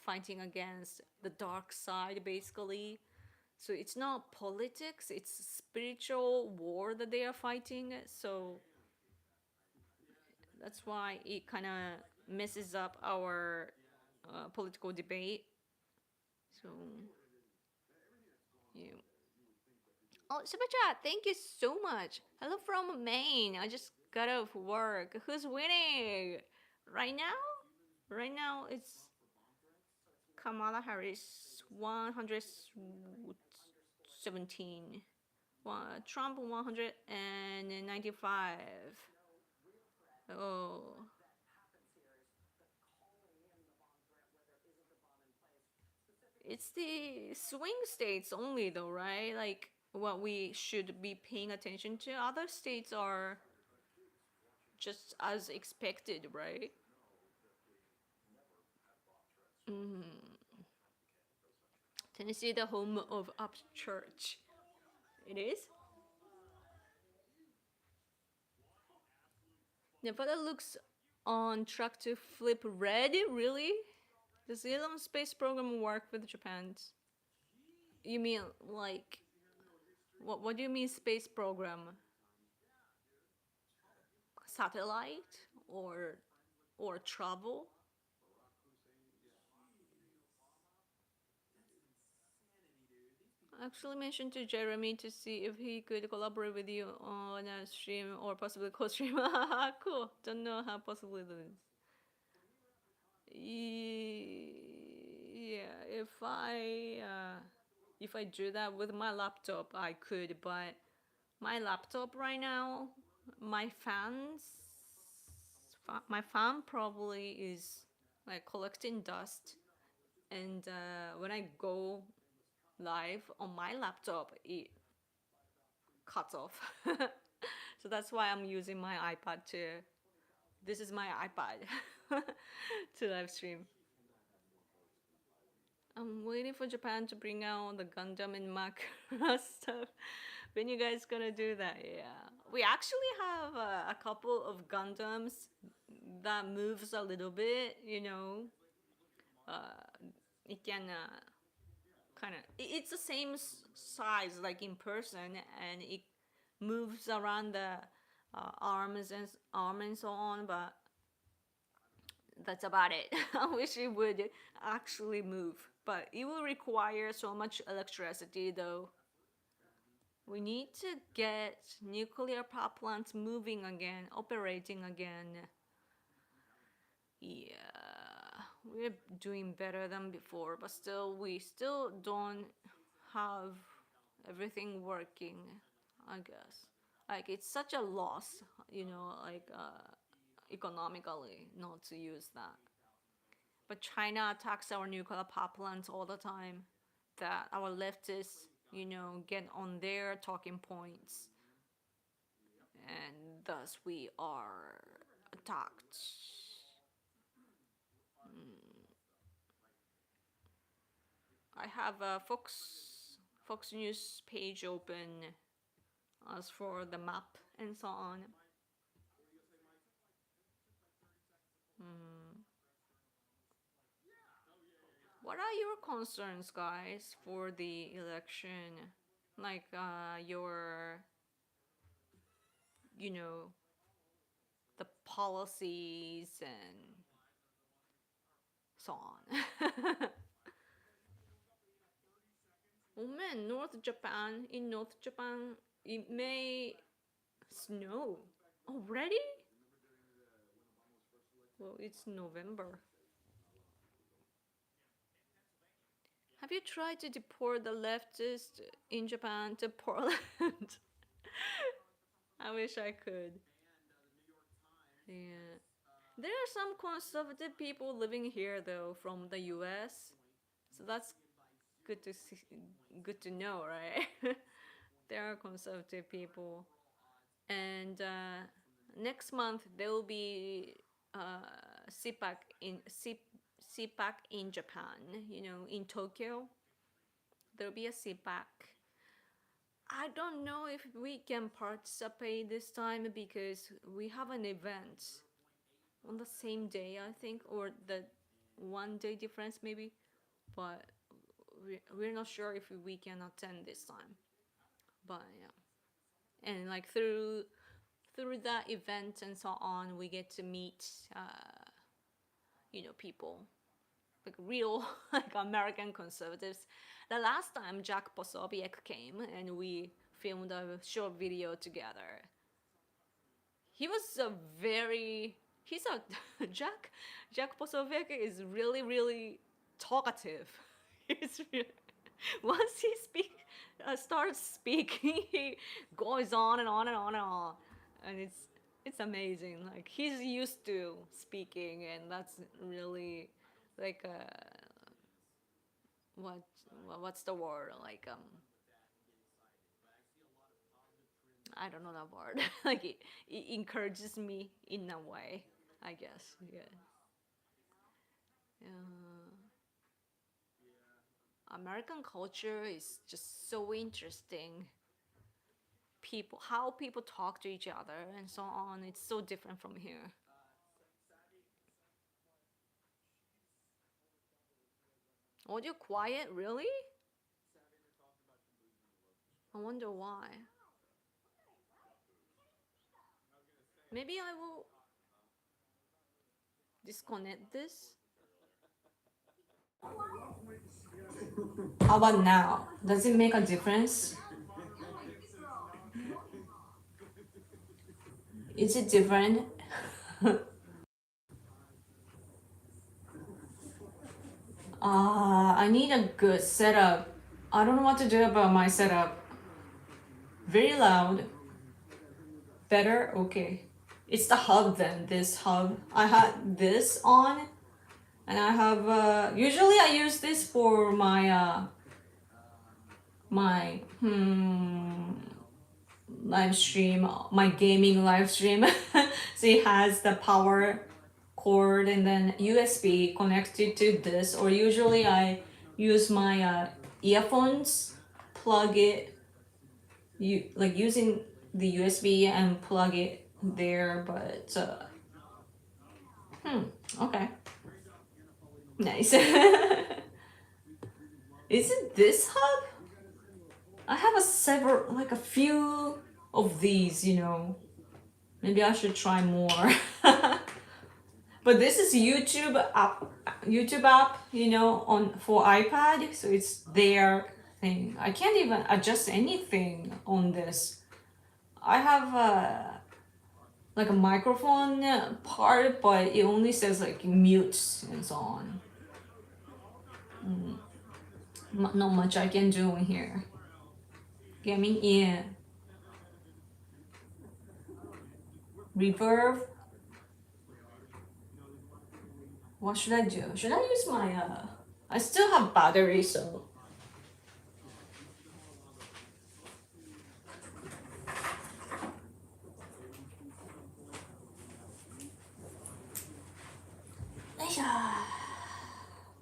fighting against the dark side, basically. So it's not politics, it's spiritual war that they are fighting. So that's why it kind of messes up our political debate. So, yeah. Oh, super chat, thank you so much. Hello from Maine. I just got off work. Who's winning? Right now? Right now, it's Kamala Harris, 117. Trump, 195. Oh. It's the swing states only, though, right? Like, what we should be paying attention to. Other states are just as expected, right? Mm. Tennessee, the home of Upchurch. It is? Nevada looks on track to flip red, really? Does the Elon space program work with Japan's? You mean like what do you mean space program? Satellite or travel? I actually mentioned to Jeremy to see if he could collaborate with you on a stream or possibly co-stream. Cool. Don't know how possible it is. Yeah, if I do that with my laptop, I could, but my laptop right now, my fans, my fan probably is like collecting dust, and when I go live on my laptop, it cuts off. So that's why I'm using my iPad to. This is my iPad to live stream. I'm waiting for Japan to bring out the Gundam and Makara stuff. When you guys gonna do that? Yeah, we actually have a couple of Gundams that moves a little bit. It can kind of. It's the same size like in person, and it moves around the arm and so on. But that's about it. I wish it would actually move, but it will require so much electricity though. We need to get nuclear power plants moving again, operating again. Yeah, we're doing better than before, but still, we still don't have everything working, I guess. Like, it's such a loss, like, economically, not to use that. But China attacks our nuclear power plants all the time. That our leftists, get on their talking points, and thus we are attacked. I have a Fox News page open as for the map and so on. Hmm. What are your concerns, guys, for the election? Like you know, the policies and so on. Oh man, in North Japan, it may snow already. Well, it's November. Have you tried to deport the leftists in Japan to Portland? I wish I could. Yeah. There are some conservative people living here though from the US. So that's good to see, good to know, right? There are conservative people. And next month there will be CPAC in Japan, in Tokyo. There'll be a CPAC. I don't know if we can participate this time because we have an event on the same day, I think, or the 1 day difference maybe, but we're not sure if we can attend this time. But yeah, and like through that event and so on, we get to meet people like real like American conservatives. The last time Jack Posobiec came and we filmed a short video together, he was a very he's a Jack Posobiec is really talkative. He's really, once he starts speaking, he goes on and on and on and on, and it's amazing. Like he's used to speaking, and that's really like what what's the word like I don't know that word. Like it encourages me in a way, I guess. Yeah. American culture is just so interesting. People, how people talk to each other and so on. It's so different from here. Audio quiet, really? I wonder why. Maybe I will disconnect this. How about now? Does it make a difference? Is it different? I need a good setup. I don't know what to do about my setup. Very loud. Better? Okay. It's the hub then, this hub. I had this on and I have usually I use this for my my live stream, my gaming live stream. So it has the power cord and then USB connected to this, or usually I use my earphones, plug it, like using the USB and plug it there, but okay, nice. Is it this hub? I have like a few of these, Maybe I should try more. But this is YouTube app, on for iPad, so it's their thing. I can't even adjust anything on this. I have like a microphone part, but it only says like mute and so on. Not much I can do in here. Gaming in. Reverb. What should I do? Should I use my I still have battery, so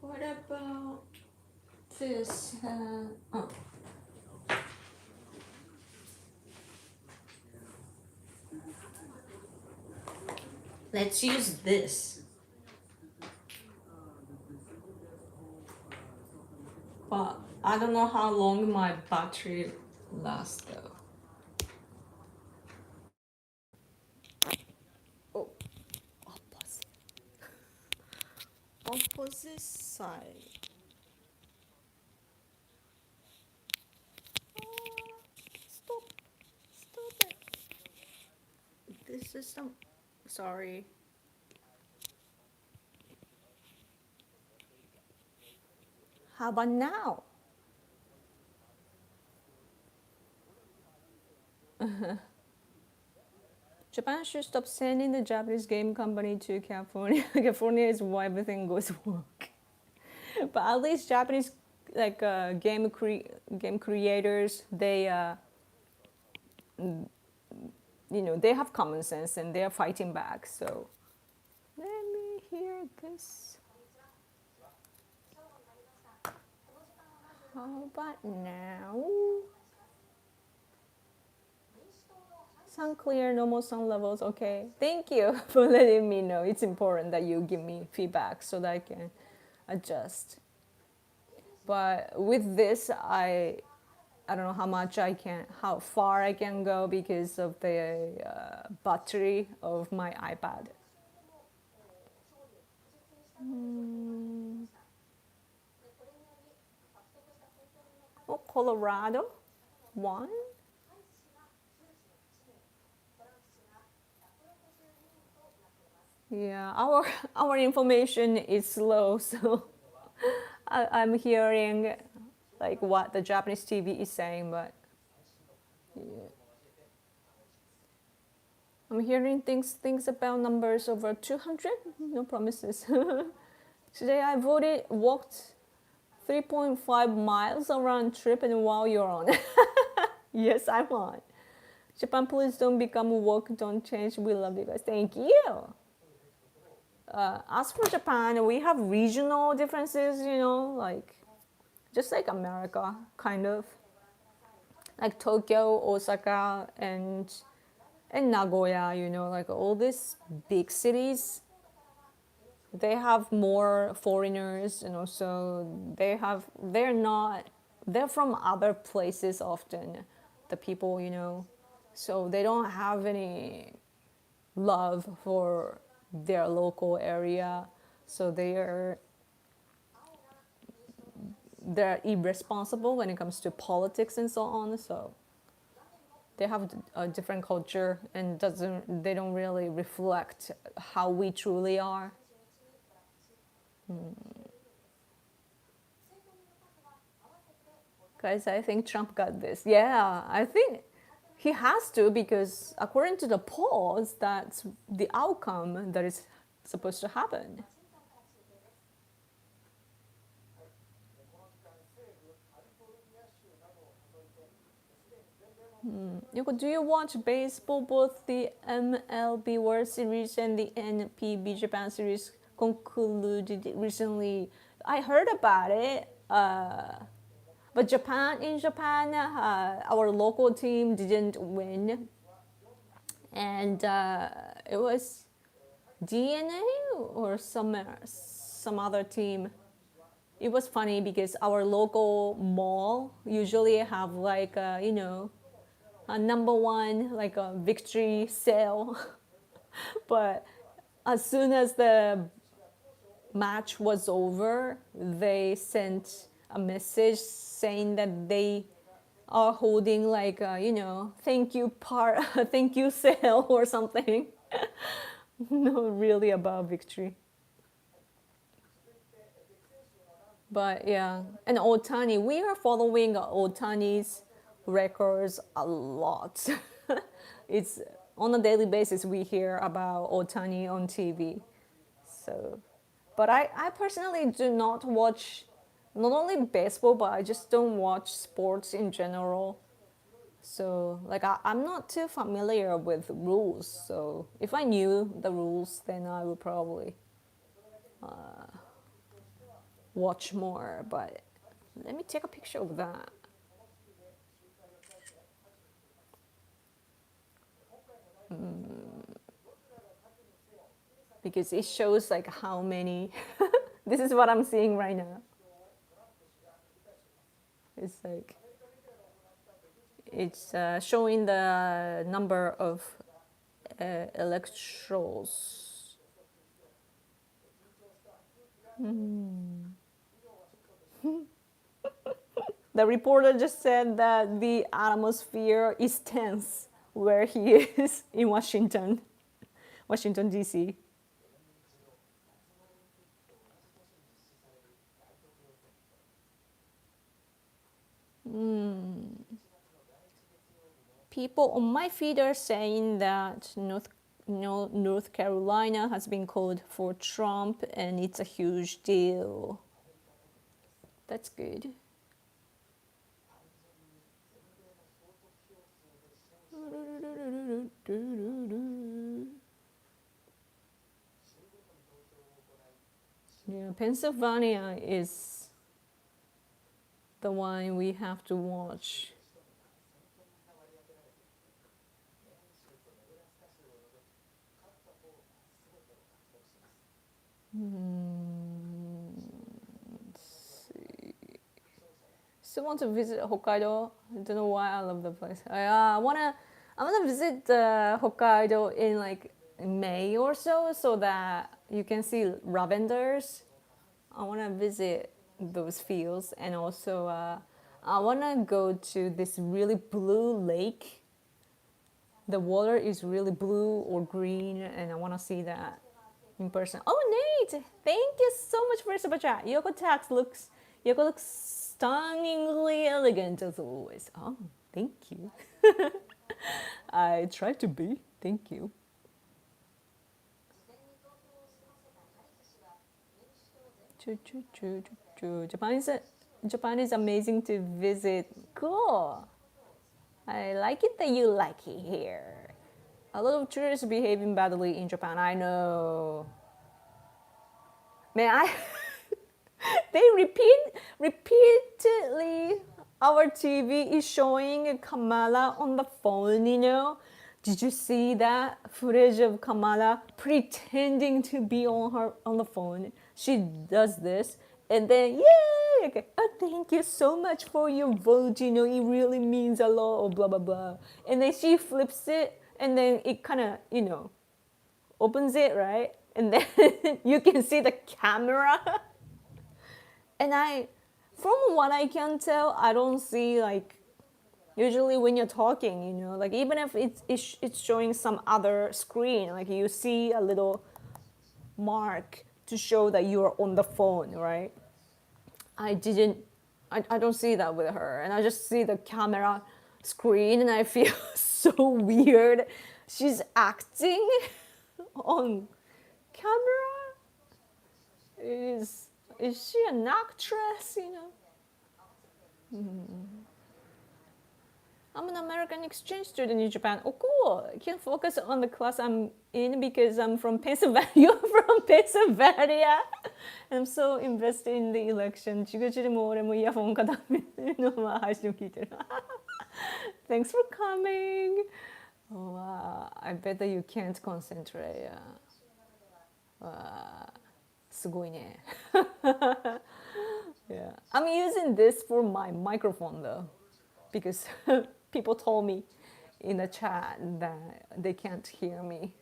what about this? Oh. Let's use this. But I don't know how long my battery lasts though. Oh, opposite side. Stop it. This is some. Sorry. How about now? Japan should stop sending the Japanese game company to California. California is where everything goes wrong. But at least Japanese like game creators, they they have common sense and they're fighting back. So let me hear this. How about now? Sound clear, normal sound levels. Okay, thank you for letting me know. It's important that you give me feedback so that I can adjust. But with this, I don't know how far I can go because of the battery of my iPad. Oh, Colorado, one. Yeah, our information is slow, so I'm hearing like what the Japanese TV is saying, but yeah. I'm hearing things about numbers over 200. No promises. Today I walked 3.5 miles around trip, and while you're on. Yes, I'm on. Japan, please don't become woke. Don't change. We love you guys. Thank you. As for Japan, we have regional differences, like just like America, kind of. Like Tokyo, Osaka, and Nagoya, like all these big cities, they have more foreigners, and also they're from other places often, the people, so they don't have any love for their local area, so they're irresponsible when it comes to politics and so on. So they have a different culture, and they don't really reflect how we truly are. Guys, I think Trump got this. Yeah, I think he has to, because according to the polls, that's the outcome that is supposed to happen. Yoko, do you watch baseball? Both the MLB World Series and the NPB Japan Series concluded recently. I heard about it, but in Japan, our local team didn't win, and it was DNA or some other team. It was funny because our local mall usually have like a number one, like a victory sale. But as soon as the match was over, they sent a message saying that they are holding like a, thank you sale or something. No, really about victory. But yeah, and Otani, we are following Otani's records a lot. It's on a daily basis we hear about Otani on TV. So, but I personally do not watch not only baseball, but I just don't watch sports in general. So, like, I'm not too familiar with rules. So, if I knew the rules, then I would probably watch more. But let me take a picture of that. Because it shows like how many. This is what I'm seeing right now. It's like it's showing the number of electrons. The reporter just said that the atmosphere is tense where he is in Washington, D.C. People on my feed are saying that North Carolina has been called for Trump, and it's a huge deal. That's good. Yeah, Pennsylvania is the one we have to watch. still want to visit Hokkaido. I don't know why I love the place. I wanna visit Hokkaido in like May or so, so that you can see lavenders. I wanna visit those fields, and also I wanna go to this really blue lake. The water is really blue or green, and I wanna see that in person. Oh, Nate, thank you so much for super chat. Yoko looks stunningly elegant as always. Oh, thank you. I try to be. Thank you. Japan is amazing to visit. Cool. I like it that you like it here. A lot of tourists behaving badly in Japan. I know. Man, they repeatedly. Our TV is showing Kamala on the phone. You know. Did you see that footage of Kamala pretending to be on the phone? She does this, and then yay! Okay. Oh, thank you so much for your vote. You know, it really means a lot. Or blah blah blah. And then she flips it, and then it kind of opens it, right? And then you can see the camera. And from what I can tell, I don't see like. Usually when you're talking, like even if it's showing some other screen, like you see a little mark to show that you're on the phone, right? I don't see that with her, and I just see the camera screen, and I feel so weird. She's acting on camera. Is she an actress? I'm an American exchange student in Japan. Oh, cool. I can focus on the class I'm in because I'm from Pennsylvania. You're from Pennsylvania. And I'm so invested in the election. 授業中でも俺もイヤホン片目の配信を聞いてる。Thanks for coming. Oh, I bet that you can't concentrate. すごいね。Yeah. I'm using this for my microphone though, because people told me in the chat that they can't hear me.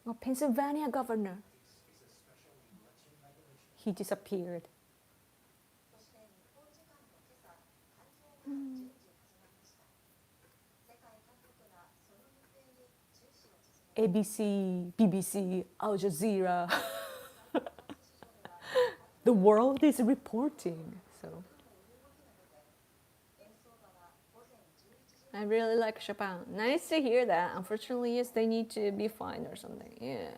Oh, Pennsylvania governor. He disappeared. ABC, BBC, Al Jazeera. The world is reporting. So I really like Japan. Nice to hear that. Unfortunately, yes, they need to be fined or something. Yeah.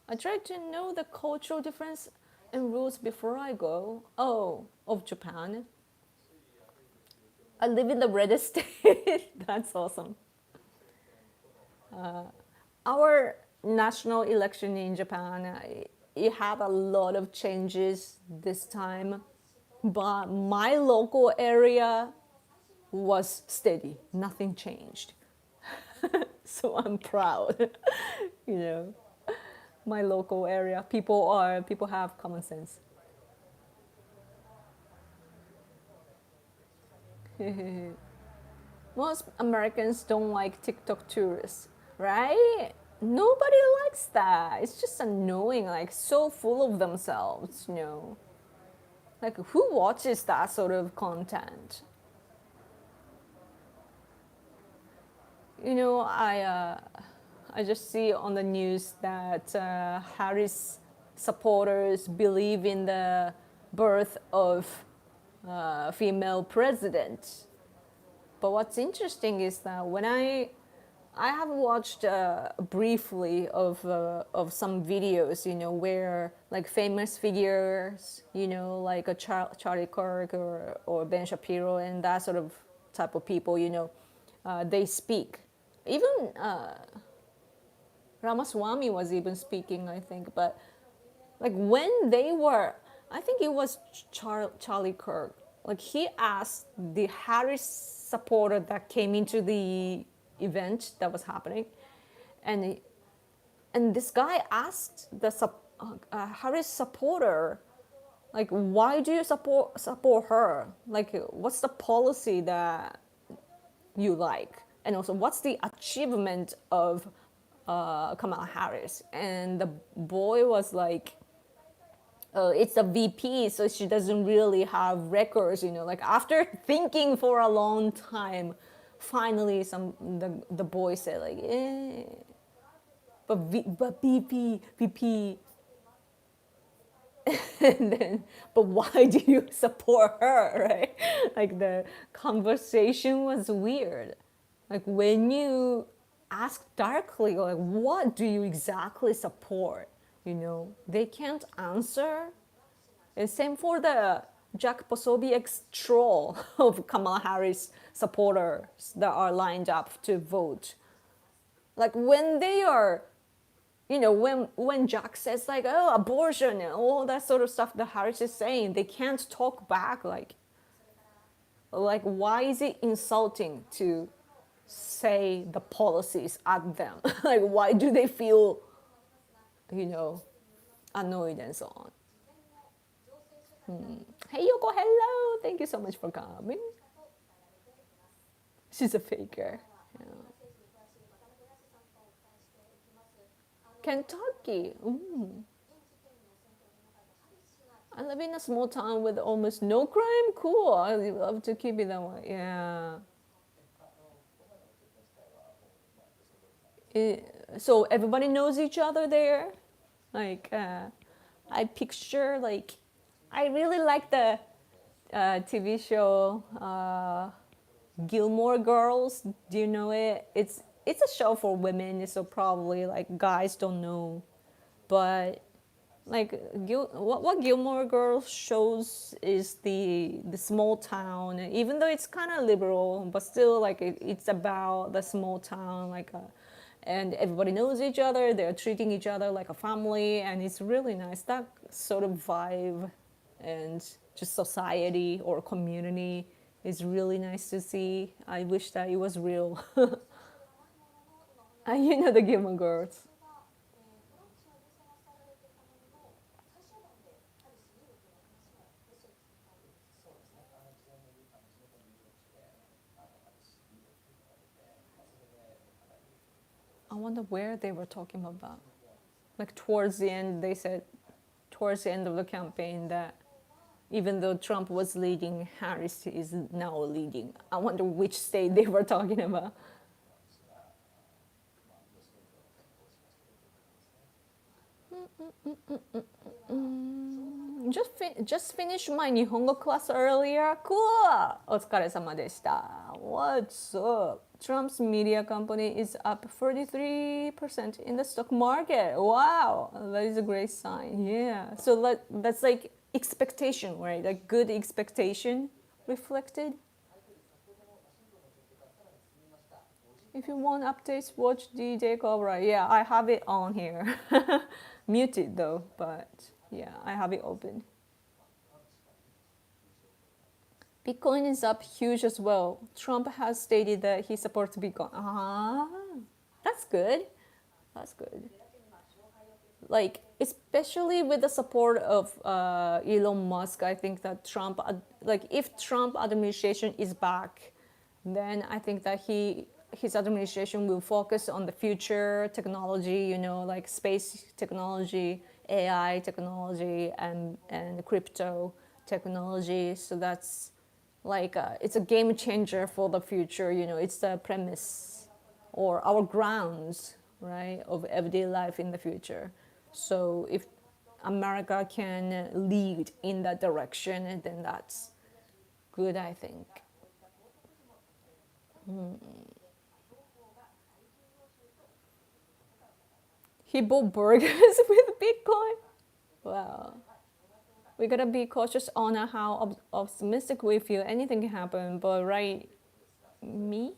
I try to know the cultural difference and rules before I go. Oh, of Japan. I live in the red state. That's awesome. Our national election in Japan, it had a lot of changes this time, but my local area was steady. Nothing changed. So I'm proud. My local area, people have common sense. Most Americans don't like TikTok tourists, right? Nobody likes that. It's just annoying, like so full of themselves, Like who watches that sort of content? I just see on the news that Harris supporters believe in the birth of female president. But what's interesting is that when I have watched briefly of some videos, where like famous figures, like a Charlie Kirk or Ben Shapiro and that sort of type of people, they speak. Even Ramaswamy was even speaking, I think. But like when they were, I think it was Charlie Kirk. Like he asked the Harris supporter that came into the event that was happening, and this guy asked the Harris supporter Like, why do you support her? Like, what's the policy that you like? And also, what's the achievement of Kamala Harris? And the boy was like, it's a VP, so she doesn't really have records, you know. Like after thinking for a long time, finally, the boy said like, but VP, and then, but why do you support her, right? Like the conversation was weird. Like when you ask darkly, like, what do you exactly support? You know, they can't answer. And same for the Jack Posobiec's troll of Kamala Harris supporters that are lined up to vote. Like when they are, you know, when Jack says like, oh, abortion and all that sort of stuff that Harris is saying, they can't talk back. Like why is it insulting to say the policies at them? Like why do they feel, you know, annoyed and so on? Hey Yoko, hello. Thank you so much for coming. She's a faker. Yeah. Kentucky. I live in a small town with almost no crime. Cool. I love to keep it that way. Yeah. So everybody knows each other there. Like I picture like I really like the TV show Gilmore Girls. Do you know it? It's a show for women, so probably like guys don't know, but like what Gilmore Girls shows is the small town. Even though it's kind of liberal, but still like it's about the small town, like and everybody knows each other. They're treating each other like a family, and it's really nice. That sort of vibe and just society or community is really nice to see. I wish that it was real. You know the Gilmore Girls. I wonder where they were talking about. Like towards the end, they said, towards the end of the campaign, that even though Trump was leading, Harris is now leading. I wonder which state they were talking about. Just finished my Nihongo class earlier. Cool! お疲れ様でした. What's up? Trump's media company is up 43% in the stock market. Wow, that is a great sign. Yeah. So that's like expectation, right? Like good expectation reflected. If you want updates, watch DJ Cobra. Yeah, I have it on here. Muted though, but yeah, I have it open. Bitcoin is up huge as well. Trump has stated that he supports Bitcoin. That's good. That's good. Like, especially with the support of Elon Musk, I think that Trump, like, if Trump administration is back, then I think that his administration will focus on the future technology, you know, like space technology, AI technology, and crypto technology. So that's like it's a game changer for the future. You know, it's the premise or our grounds, right, of everyday life in the future. So if America can lead in that direction, then that's good, I think. He bought burgers with Bitcoin. Wow. We gotta be cautious on how optimistic we feel. Anything can happen, but right, me,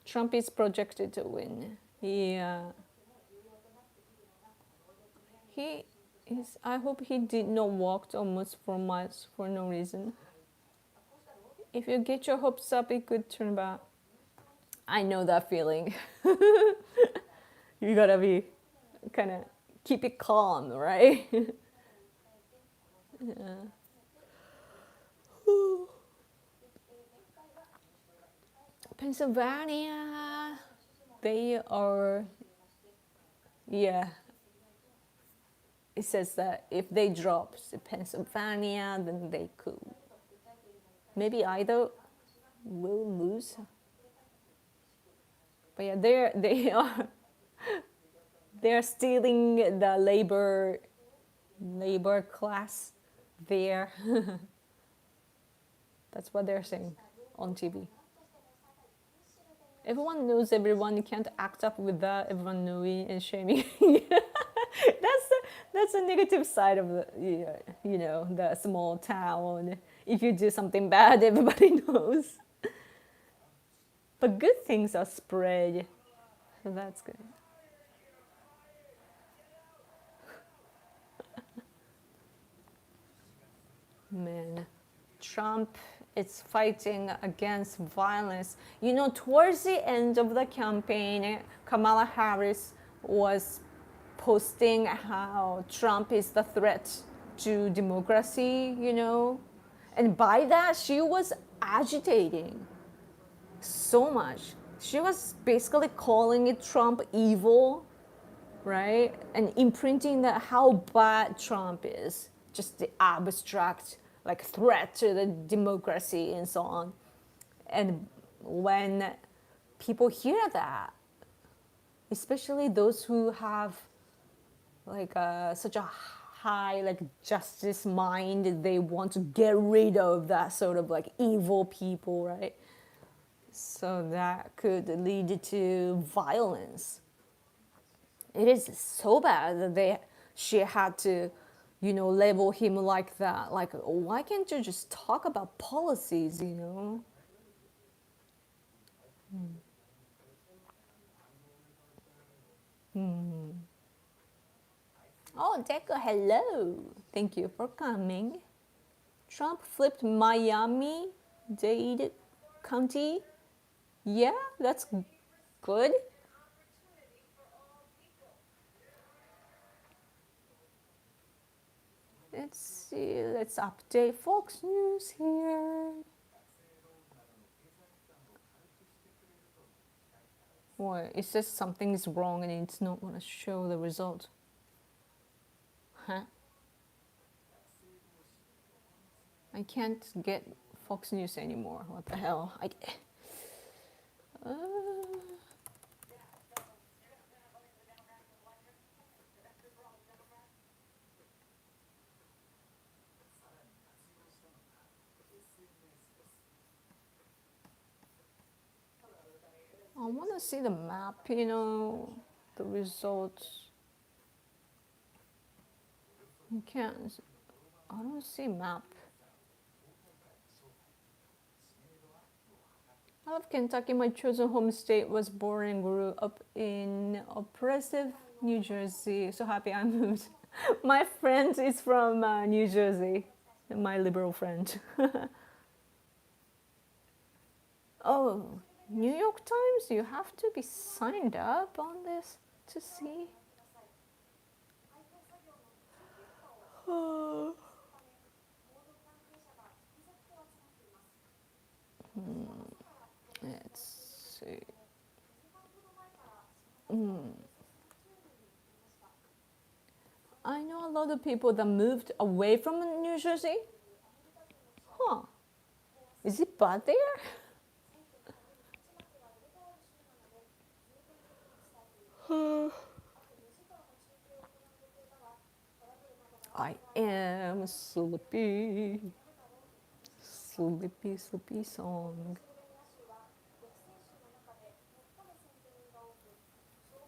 Trump is projected to win. Yeah. He is. I hope he did not walk almost 4 miles for no reason. If you get your hopes up, it could turn back. I know that feeling. You gotta be kind of keep it calm, right? Yeah. Pennsylvania, they are, yeah. It says that if they drop Pennsylvania, then they could maybe either will lose. But yeah, they're stealing the labor class there. That's what they're saying on TV. Everyone knows everyone. You can't act up without everyone knowing and shaming. That's a negative side of the the small town. If you do something bad, everybody knows. But good things are spread, so that's good. Man, Trump is fighting against violence. You know, towards the end of the campaign, Kamala Harris was posting how Trump is the threat to democracy, And by that, she was agitating so much. She was basically calling it Trump evil, right? And imprinting that how bad Trump is, just the abstract like threat to the democracy and so on. And when people hear that, especially those who have like such a high like justice mind, they want to get rid of that sort of like evil people, right? So that could lead to violence. It is so bad that she had to, label him like that. Like, why can't you just talk about policies, Oh, Deco, hello. Thank you for coming. Trump flipped Miami-Dade County. Yeah, that's good. Let's see, let's update Fox News here. What? It says something is wrong and it's not going to show the result. Huh? I can't get Fox News anymore. What the hell? I want to see the map, the results. You can't. I don't see map. I love Kentucky. My chosen home state. Was born and grew up in oppressive New Jersey. So happy I moved. My friend is from New Jersey. My liberal friend. Oh, New York Times. You have to be signed up on this to see. Oh. Let's see. I know a lot of people that moved away from New Jersey. Huh. Is it bad there? I am sleepy. Sleepy, sleepy song.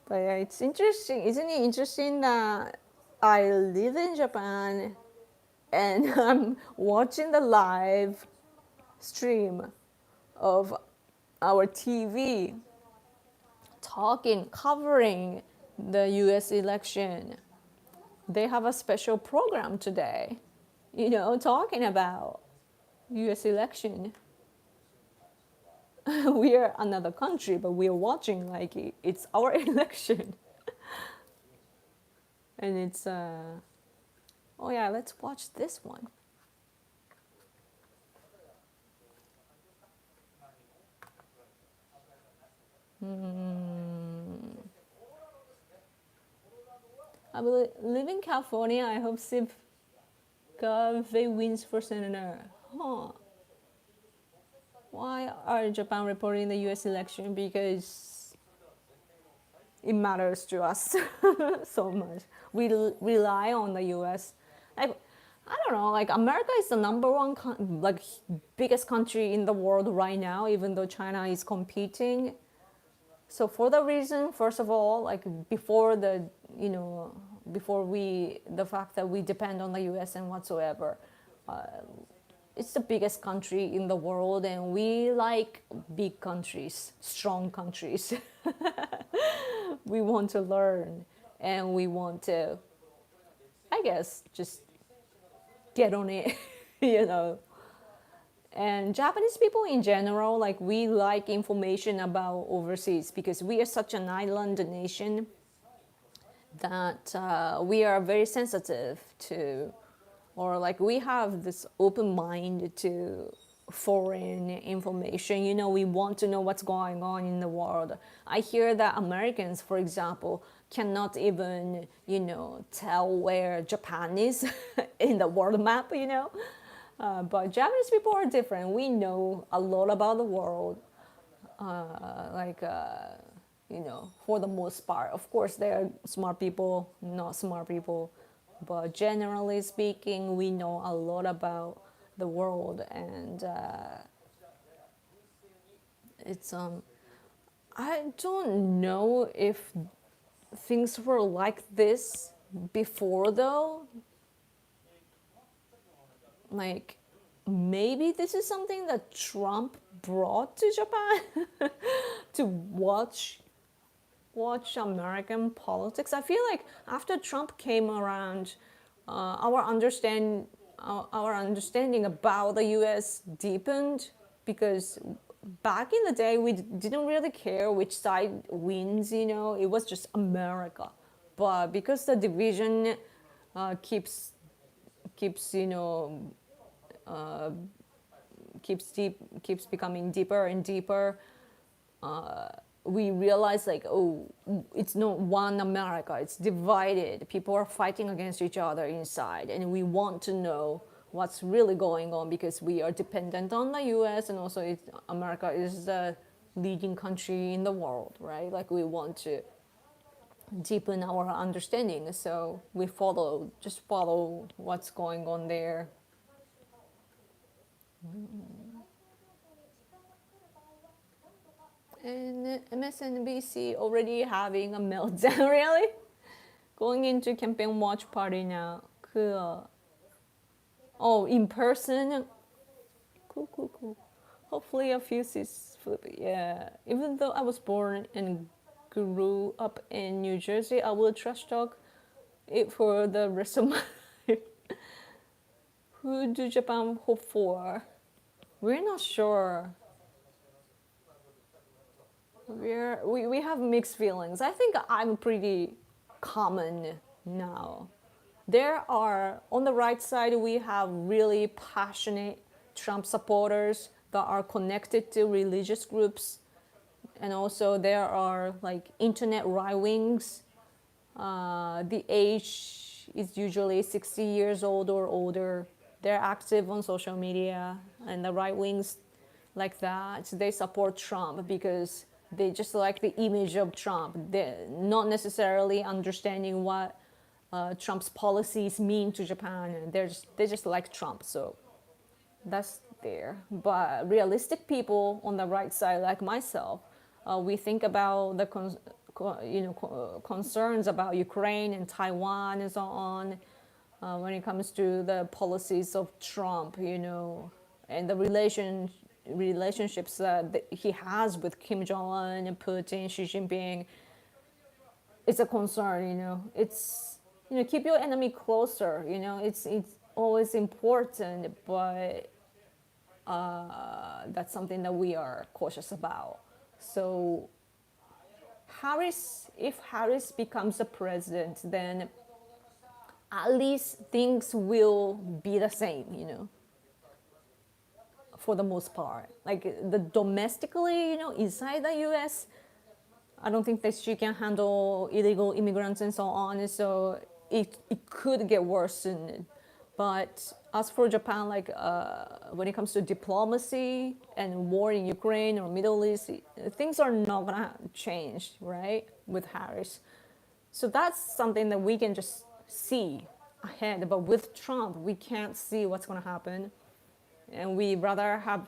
But yeah, it's interesting. Isn't it interesting that I live in Japan and I'm watching the live stream of our TV covering the US election. They have a special program today, talking about US election. We are another country, but we are watching like it's our election. And it's, oh yeah, let's watch this one. I will live in California. I hope Steve Garvey wins for senator. Huh. Why are Japan reporting the US election? Because it matters to us so much. We rely on the US. Like, I don't know, like America is the number one, like biggest country in the world right now, even though China is competing. So for the reason, first of all, like before the, before the fact that we depend on the US and whatsoever, it's the biggest country in the world and we like big countries, strong countries. We want to learn and we want to, I guess, just get on it, you know. And Japanese people in general, like we like information about overseas because we are such an island nation that we are very sensitive to, or like we have this open mind to foreign information. You know, we want to know what's going on in the world. I hear that Americans, for example, cannot even, tell where Japan is in the world map, but Japanese people are different. We know a lot about the world, for the most part. Of course, there are smart people, not smart people, but generally speaking, we know a lot about the world, and it's I don't know if things were like this before though. Like maybe this is something that Trump brought to Japan to watch American politics. I feel like after Trump came around, our understanding about the U.S. deepened, because back in the day we didn't really care which side wins. It was just America. But because the division keeps keeps becoming deeper and deeper, we realize like, oh, it's not one America, it's divided. People are fighting against each other inside, and we want to know what's really going on because we are dependent on the US, and also America is the leading country in the world, right? Like we want to deepen our understanding, so we just follow what's going on there. And MSNBC already having a meltdown, really? Going into campaign watch party now. Oh, in person? Cool. Hopefully a few seats flip. Yeah. Even though I was born and grew up in New Jersey, I will trash talk it for the rest of my life. Who do Japan hope for? We're not sure. We have mixed feelings. I think I'm pretty common now. There are, on the right side, we have really passionate Trump supporters that are connected to religious groups. And also there are like internet right wings. The age is usually 60 years old or older. They're active on social media, and the right wings like that, they support Trump because they just like the image of Trump. They're not necessarily understanding what Trump's policies mean to Japan. They just like Trump, so that's there. But realistic people on the right side, like myself, we think about the concerns about Ukraine and Taiwan and so on. When it comes to the policies of Trump, and the relationships that he has with Kim Jong Un and Putin, Xi Jinping, it's a concern. It's keep your enemy closer. It's always important, but that's something that we are cautious about. So if Harris becomes a president, then at least things will be the same, for the most part. Like the domestically, inside the US, I don't think that she can handle illegal immigrants and so on. So it could get worse soon. But as for Japan, like when it comes to diplomacy and war in Ukraine or Middle East, things are not gonna change, right? With Harris, so that's something that we can just see ahead. But with Trump, we can't see what's gonna happen, and we rather have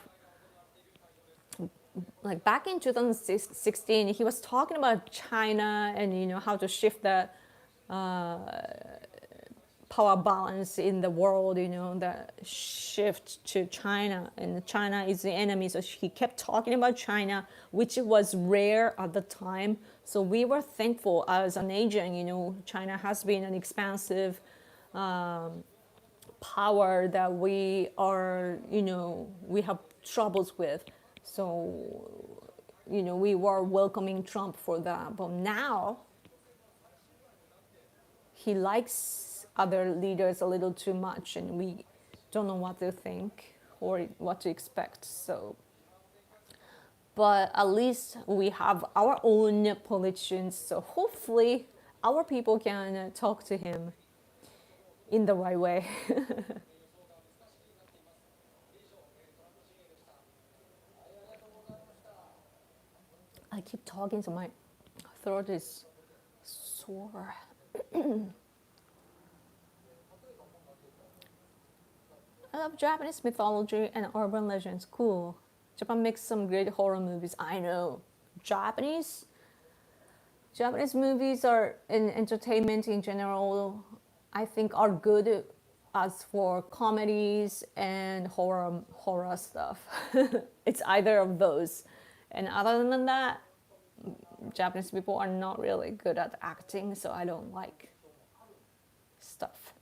like back in 2016, he was talking about China and how to shift the power balance in the world, the shift to China, and China is the enemy. So he kept talking about China, which was rare at the time. So we were thankful as an Asian, China has been an expansive power that we are, we have troubles with. So, we were welcoming Trump for that. But now he likes other leaders a little too much, and we don't know what to think or what to expect. So, but at least we have our own politicians. So hopefully our people can talk to him in the right way. I keep talking so my throat is sore. I love Japanese mythology and urban legends. Cool. Japan makes some great horror movies. I know. Japanese movies are in entertainment in general. I think are good as for comedies and horror stuff. It's either of those. And other than that, Japanese people are not really good at acting, so I don't like stuff.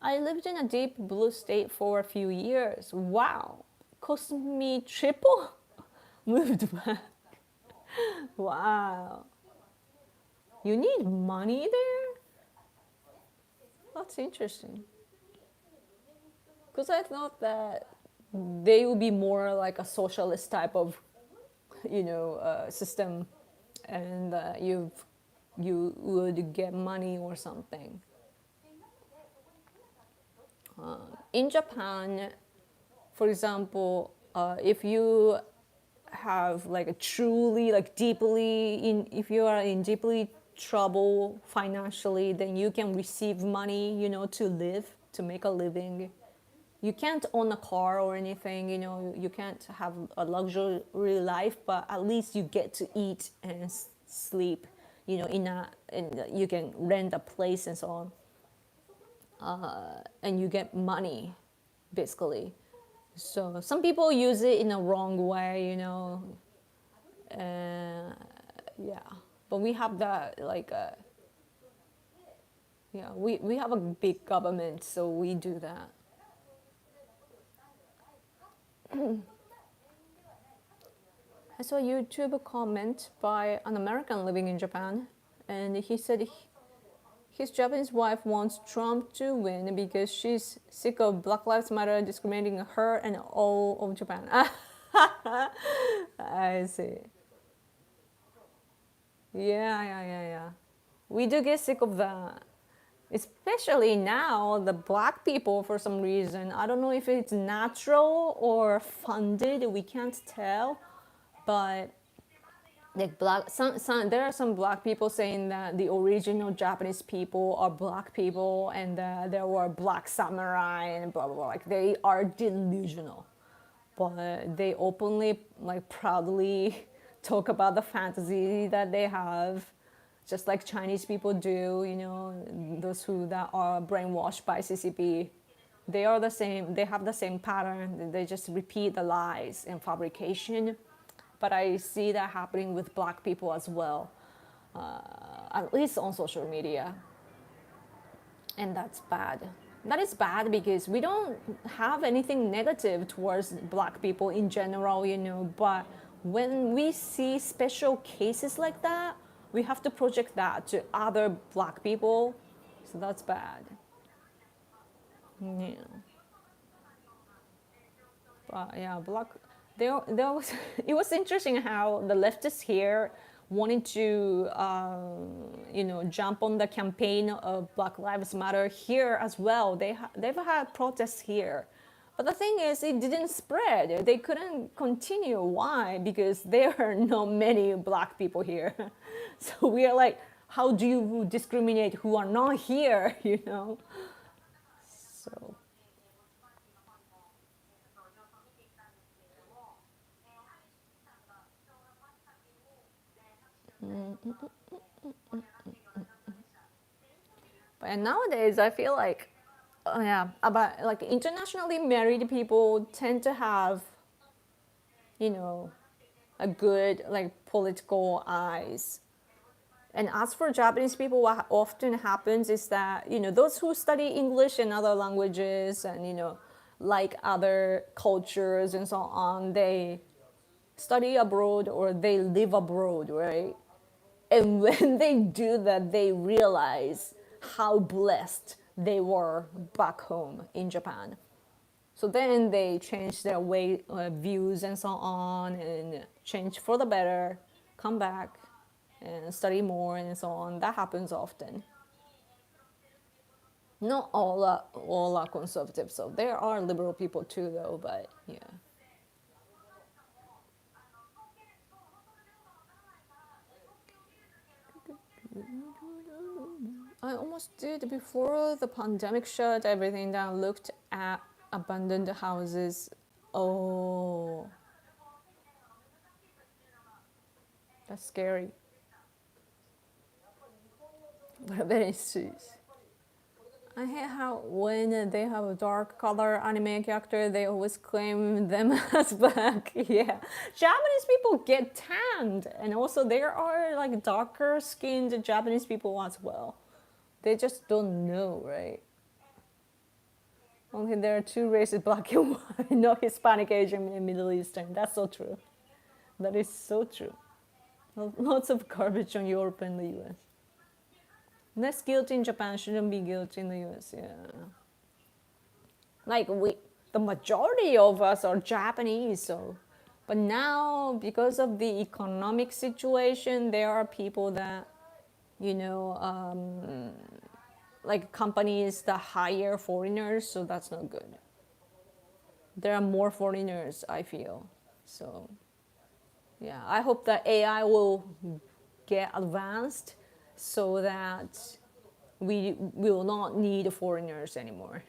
I lived in a deep blue state for a few years. Wow. Cost me triple? Moved back. Wow. You need money there? That's interesting. Because I thought that they would be more like a socialist type of, system, and you would get money or something. In Japan, for example, if you have like a truly like deeply in if you are in deeply trouble financially, then you can receive money, to live, to make a living. You can't own a car or anything, you can't have a luxury life, but at least you get to eat and sleep, and you can rent a place and so on. And you get money, basically. So some people use it in a wrong way, yeah. But we have that like yeah, we have a big government, so we do that. I saw a YouTube comment by an American living in Japan, and he said his Japanese wife wants Trump to win because she's sick of Black Lives Matter discriminating her and all of Japan. I see. Yeah. We do get sick of that. Especially now, the black people, for some reason, I don't know if it's natural or funded, we can't tell, but like there are some black people saying that the original Japanese people are black people, and there were black samurai and blah blah blah. Like they are delusional, but they openly, like proudly, talk about the fantasy that they have, just like Chinese people do. Those who that are brainwashed by CCP, they are the same. They have the same pattern. They just repeat the lies and fabrication. But I see that happening with black people as well, at least on social media. And that's bad. That is bad because we don't have anything negative towards black people in general, but when we see special cases like that, we have to project that to other black people. So that's bad. Yeah. But yeah, black. There was. It was interesting how the leftists here wanting to, jump on the campaign of Black Lives Matter here as well. They've had protests here. But the thing is, it didn't spread. They couldn't continue. Why? Because there are not many black people here. So we are like, how do you discriminate who are not here, So. But nowadays, I feel like, yeah, about like internationally married people tend to have, a good like political eyes. And as for Japanese people, what often happens is that, those who study English and other languages and, like other cultures and so on, they study abroad or they live abroad, right? And when they do that, they realize how blessed they were back home in Japan. So then they change their views and so on, and change for the better, come back and study more and so on. That happens often. Not all are conservative, so there are liberal people too, though. But yeah. I almost did before the pandemic shut everything down. Looked at abandoned houses. Oh, that's scary. But very serious. I hate how when they have a dark color anime character, they always claim them as black. Yeah, Japanese people get tanned, and also there are like darker skinned Japanese people as well. They just don't know, right? Only there are two races, black and white, no Hispanic, Asian, and Middle Eastern. That's so true. That is so true. Lots of garbage on Europe and the US. Less guilt in Japan shouldn't be guilt in the US, yeah. Like the majority of us are Japanese, so. But now, because of the economic situation, there are people that, like companies that hire foreigners, so that's not good. There are more foreigners, I feel. So, yeah, I hope that AI will get advanced so that we will not need foreigners anymore.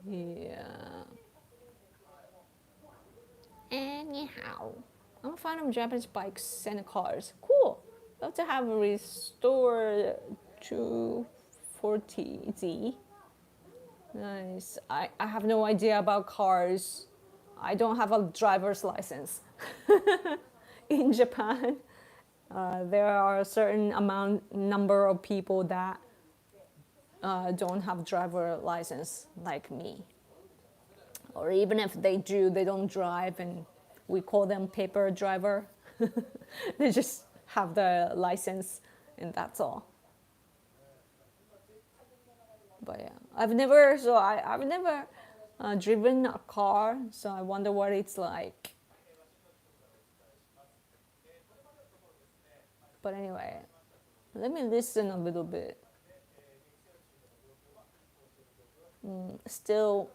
Yeah. Anyhow, I'm a fan of Japanese bikes and cars. Cool. Love to have a Restore 240Z. Nice. I have no idea about cars. I don't have a driver's license. In Japan, there are a certain number of people that don't have driver license like me. Or even if they do, they don't drive, and we call them paper driver. They just have the license, and that's all. But yeah, I've never driven a car, so I wonder what it's like. But anyway, let me listen a little bit. Still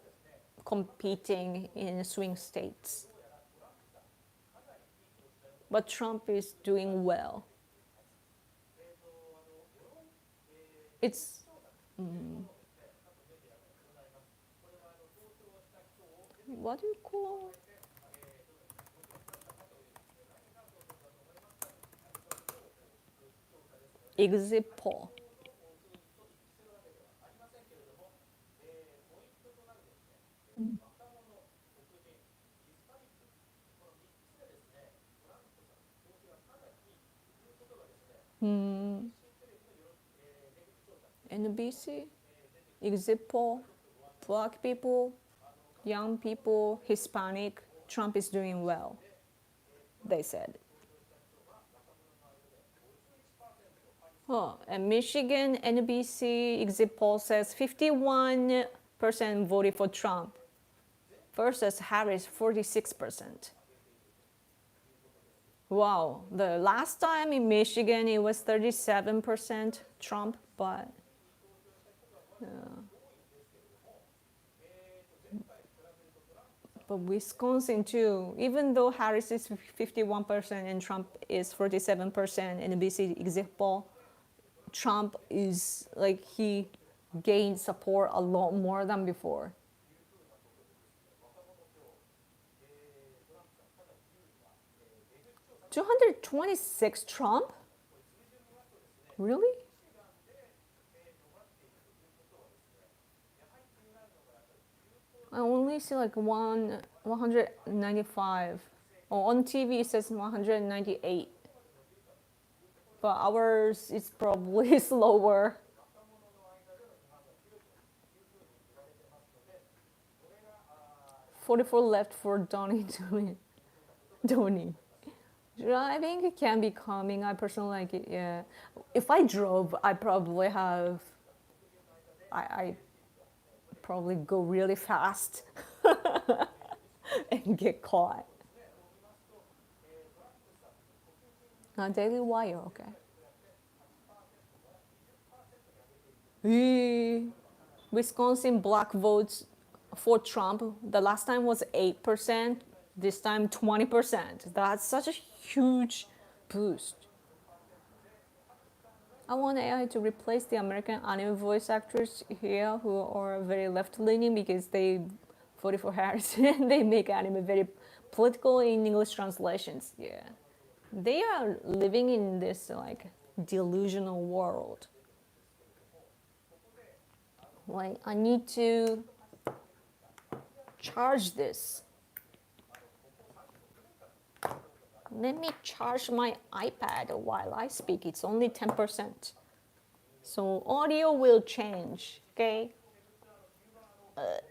competing in swing states. But Trump is doing well. It's what do you call exit poll? NBC, exit poll, black people, young people, Hispanic, Trump is doing well, they said. Oh, and Michigan NBC exit poll says 51% voted for Trump versus Harris 46%. Wow, the last time in Michigan it was 37% Trump, but Wisconsin too, even though Harris is 51% and Trump is 47% in the BC exit poll, Trump is like he gained support a lot more than before. 226 Trump? Really? I only see like 195. Oh, on TV it says 198. But ours is probably slower. 44 left for Donnie to win. Donnie. Driving can be calming. I personally like it, yeah. If I drove, I probably have. I probably go really fast and get caught. Daily Wire, okay. Wisconsin black votes for Trump. The last time was 8%. This time 20%. That's such a huge boost. I want AI to replace the American anime voice actors here who are very left-leaning because they voted for Harris and they make anime very political in English translations. Yeah, they are living in this like delusional world. Like I need to charge this. Let me charge my iPad while I speak. It's only 10%. So audio will change, okay? あ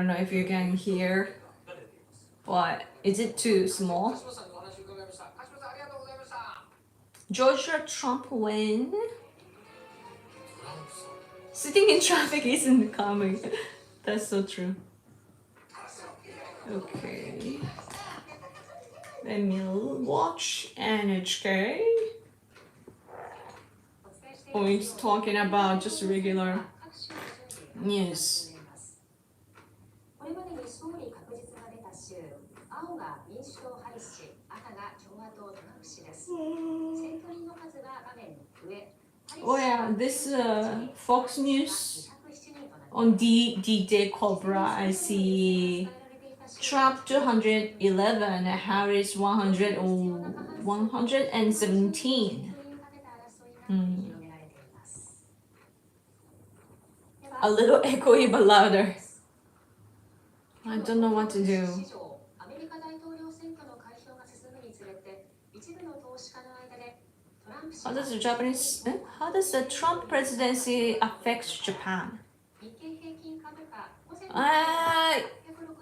don't know if you can hear, but is it too small? Georgia Trump win. Sitting in traffic isn't coming. That's so true. Okay. Let me watch NHK. Oh, it's talking about just regular news. これまでに勝利確実が出た州、青が民主党ハリス氏、赤が共和党トランプ氏です。選挙人の数が画面上。Oh yeah, this Fox News on D-Day Cobra, I see Trump 211, Harris 117. A little echoey but louder. I don't know what to do. How does the Trump presidency affect Japan?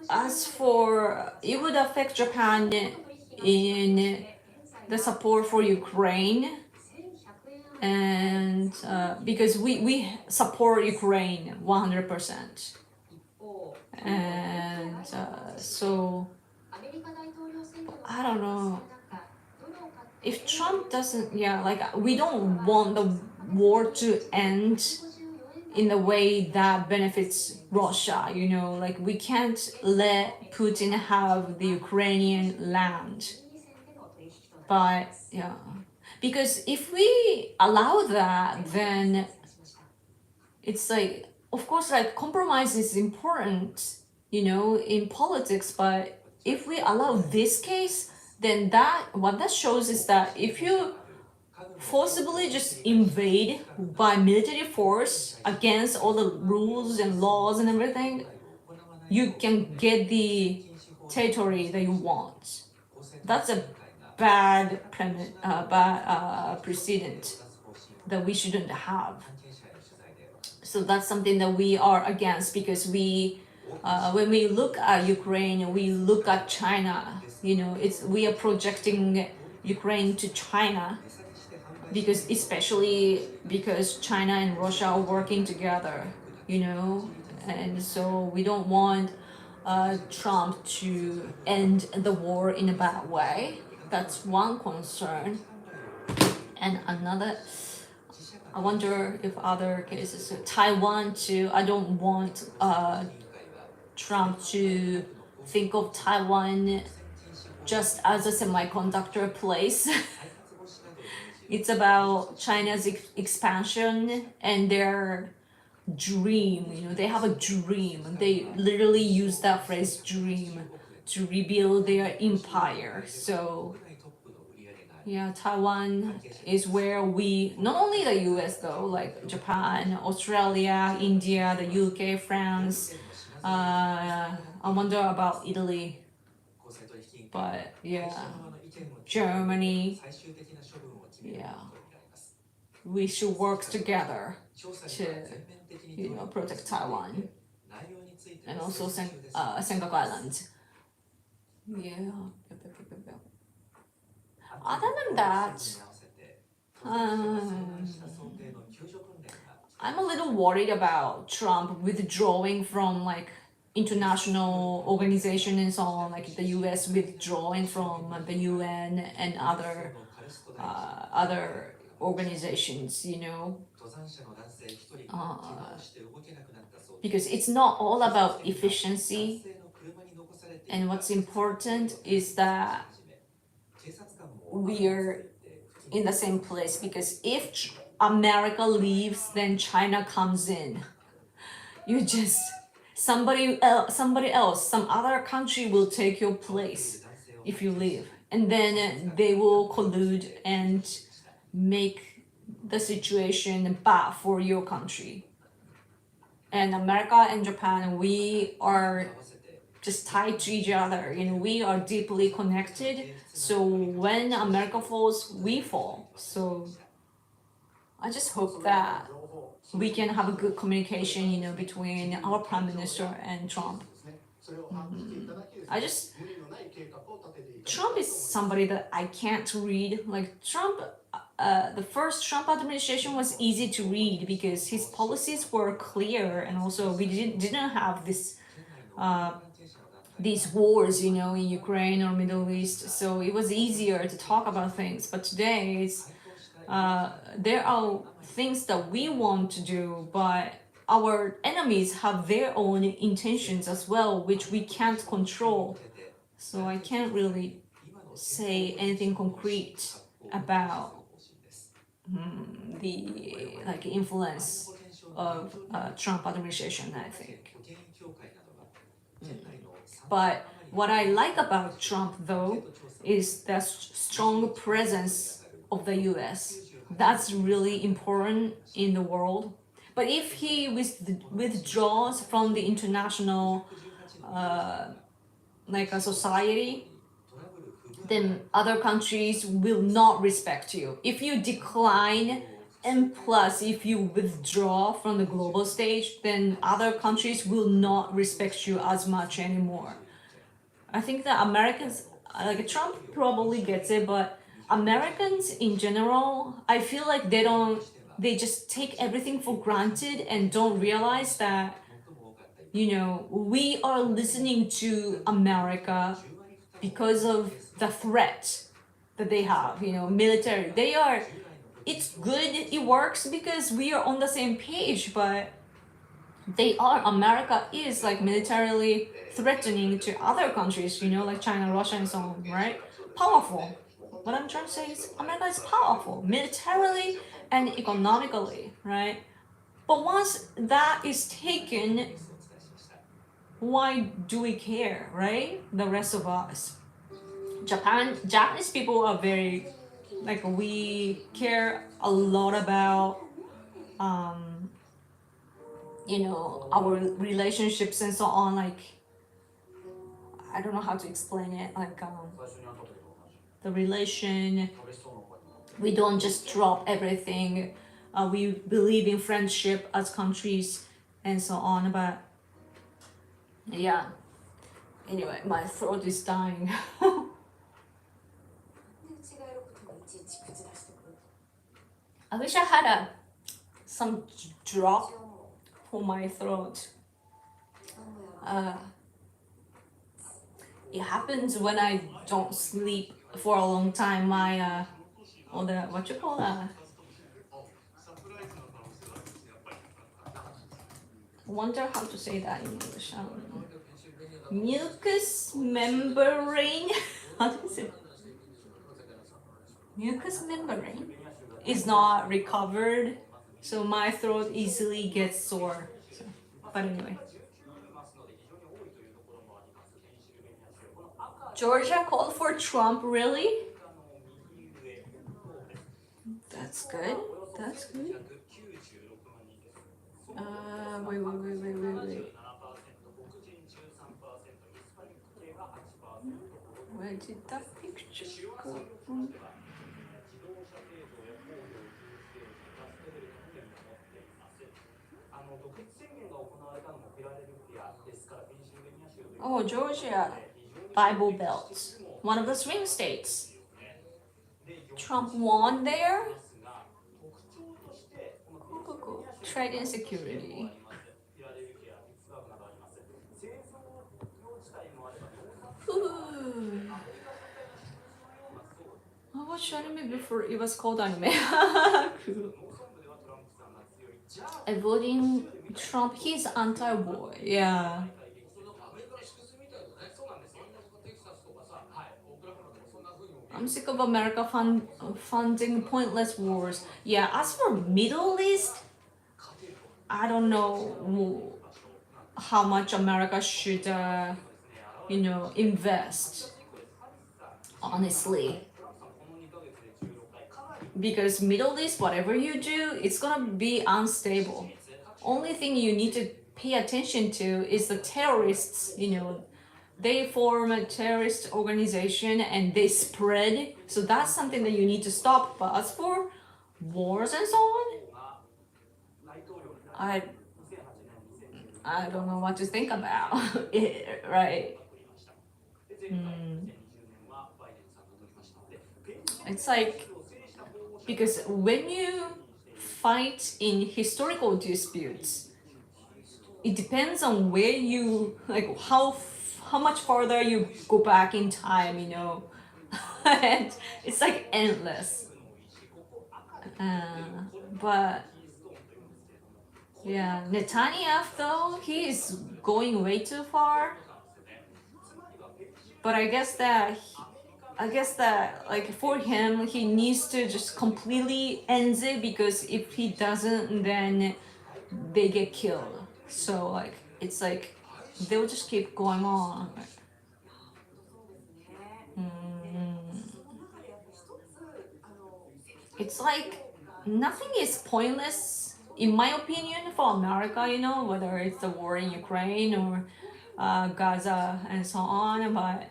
As for it would affect Japan in the support for Ukraine, and because we support Ukraine 100%, and so I don't know. If Trump doesn't, yeah, like we don't want the war to end in a way that benefits Russia, you know, like we can't let Putin have the Ukrainian land. But yeah, because if we allow that, then it's like, of course, like compromise is important, you know, in politics, but if we allow this case, then what that shows is that if you forcibly just invade by military force against all the rules and laws and everything, you can get the territory that you want. That's a bad precedent that we shouldn't have. So that's something that we are against, because we when we look at Ukraine, we look at China, you know, we are projecting Ukraine to China, because especially because China and Russia are working together, you know, and so we don't want Trump to end the war in a bad way. That's one concern. And another, I wonder if other cases, Taiwan too. I don't want Trump to think of Taiwan just as a semiconductor place. It's about China's expansion and their dream. You know, they have a dream. They literally use that phrase "dream" to rebuild their empire. So yeah, Taiwan is where we, not only the US though, like Japan, Australia, India, the UK, France. I wonder about Italy, but yeah, Germany. Yeah, we should work together to, you know, protect Taiwan and also Senkaku Island. Yeah. Other than that, I'm a little worried about Trump withdrawing from like international organization and so on, like the U.S. withdrawing from the UN and other organizations, you know, because it's not all about efficiency. And what's important is that we're in the same place, because if America leaves, then China comes in. You just somebody else, some other country will take your place if you leave, and then they will collude and make the situation bad for your country. And America and Japan, we are just tied to each other. You know, we are deeply connected. So when America falls, we fall. So I just hope that we can have a good communication, you know, between our prime minister and Trump. Trump is somebody that I can't read. Like Trump, the first Trump administration was easy to read because his policies were clear, and also we didn't have this these wars, you know, in Ukraine or Middle East, so it was easier to talk about things. But today, there are things that we want to do, but our enemies have their own intentions as well, which we can't control. So I can't really say anything concrete about the like influence of Trump administration, I think. But what I like about Trump, though, is the strong presence of the US. That's really important in the world. But if he withdraws from the international like a society, then other countries will not respect you. If you decline, and plus if you withdraw from the global stage, then other countries will not respect you as much anymore. I think that Americans, like Trump probably gets it, but Americans in general, I feel like they just take everything for granted and don't realize that, you know, we are listening to America because of the threat that they have, you know, military. It's good, it works because we are on the same page, but America is like militarily threatening to other countries, you know, like China, Russia, and so on, right? Powerful. What I'm trying to say is America is powerful militarily and economically, right? But once that is taken, why do we care, right? The rest of us. Japanese people are very, like, we care a lot about, you know, our relationships and so on. Like, I don't know how to explain it. Like, the relation, we don't just drop everything. We believe in friendship as countries and so on. But yeah, anyway, my throat is dying. I wish I had some drop for my throat. It happens when I don't sleep for a long time. My all the what you call wonder how to say that in English. Mucous membrane. How do you say? Mucous membrane is not recovered, so my throat easily gets sore. So, but anyway. Georgia called for Trump, really? That's good. That's good. Wait. Where did that picture go? Oh, Georgia. Bible Belt. One of the swing states. Trump won there? Cool. Trade and security. I watched anime before it was called anime. Cool. Avoiding Trump, he's anti-war. Yeah. I'm sick of America funding pointless wars. Yeah, as for Middle East, I don't know how much America should, invest. Honestly, because Middle East, whatever you do, it's gonna be unstable. Only thing you need to pay attention to is the terrorists. They form a terrorist organization and they spread. So that's something that you need to stop. But as for wars and so on, I don't know what to think about it, right? It's like, because when you fight in historical disputes, it depends on where you, like, how much farther you go back in time, and it's like endless. But yeah, Netanyahu though, he is going way too far. But I guess that like for him, he needs to just completely end it, because if he doesn't, then they get killed. So like it's like they'll just keep going on. It's like nothing is pointless, in my opinion, for America. Whether it's the war in Ukraine or Gaza and so on, but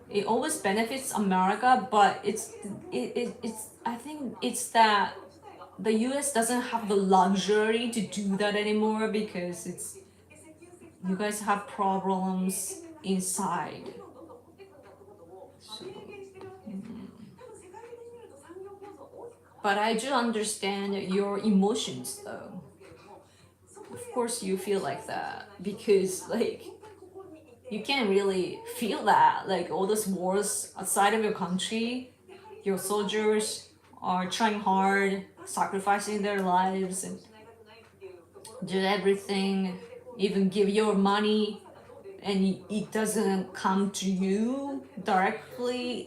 it always benefits America. But it's I think it's that the US doesn't have the luxury to do that anymore, because you guys have problems inside. So, but I do understand your emotions though. Of course you feel like that, because like you can't really feel that, like all those wars outside of your country, your soldiers are trying hard, sacrificing their lives and do everything, even give your money, and it doesn't come to you directly.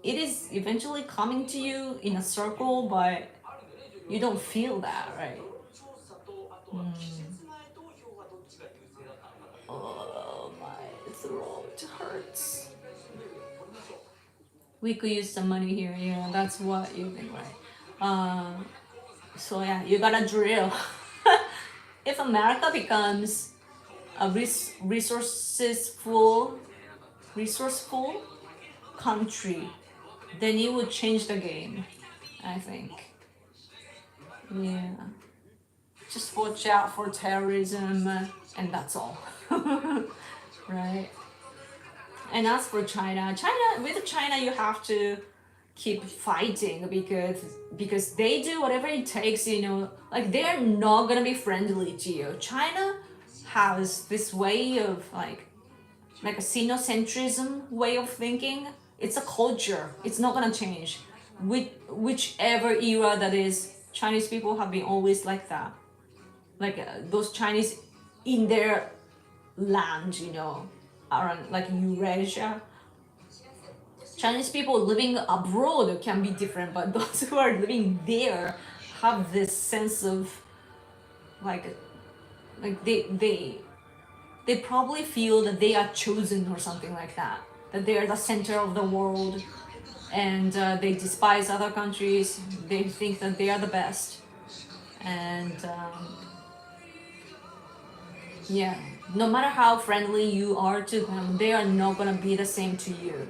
It is eventually coming to you in a circle, but you don't feel that, right? Oh, my throat hurts. We could use some money here. Yeah, that's what you think, right? So yeah, you gotta drill. If America becomes a resourceful country, then it would change the game, I think. Yeah. Just watch out for terrorism, and that's all. Right? And as for China, you have to keep fighting because they do whatever it takes, like they're not gonna be friendly to you. China has this way of like a sinocentrism way of thinking. It's a culture. It's not gonna change. Whichever era that is, Chinese people have been always like that. Like those Chinese in their land, around like Eurasia. Chinese people living abroad can be different, but those who are living there have this sense of like they probably feel that they are chosen or something like that. That they are the center of the world, and they despise other countries. They think that they are the best, and yeah, no matter how friendly you are to them, they are not gonna be the same to you.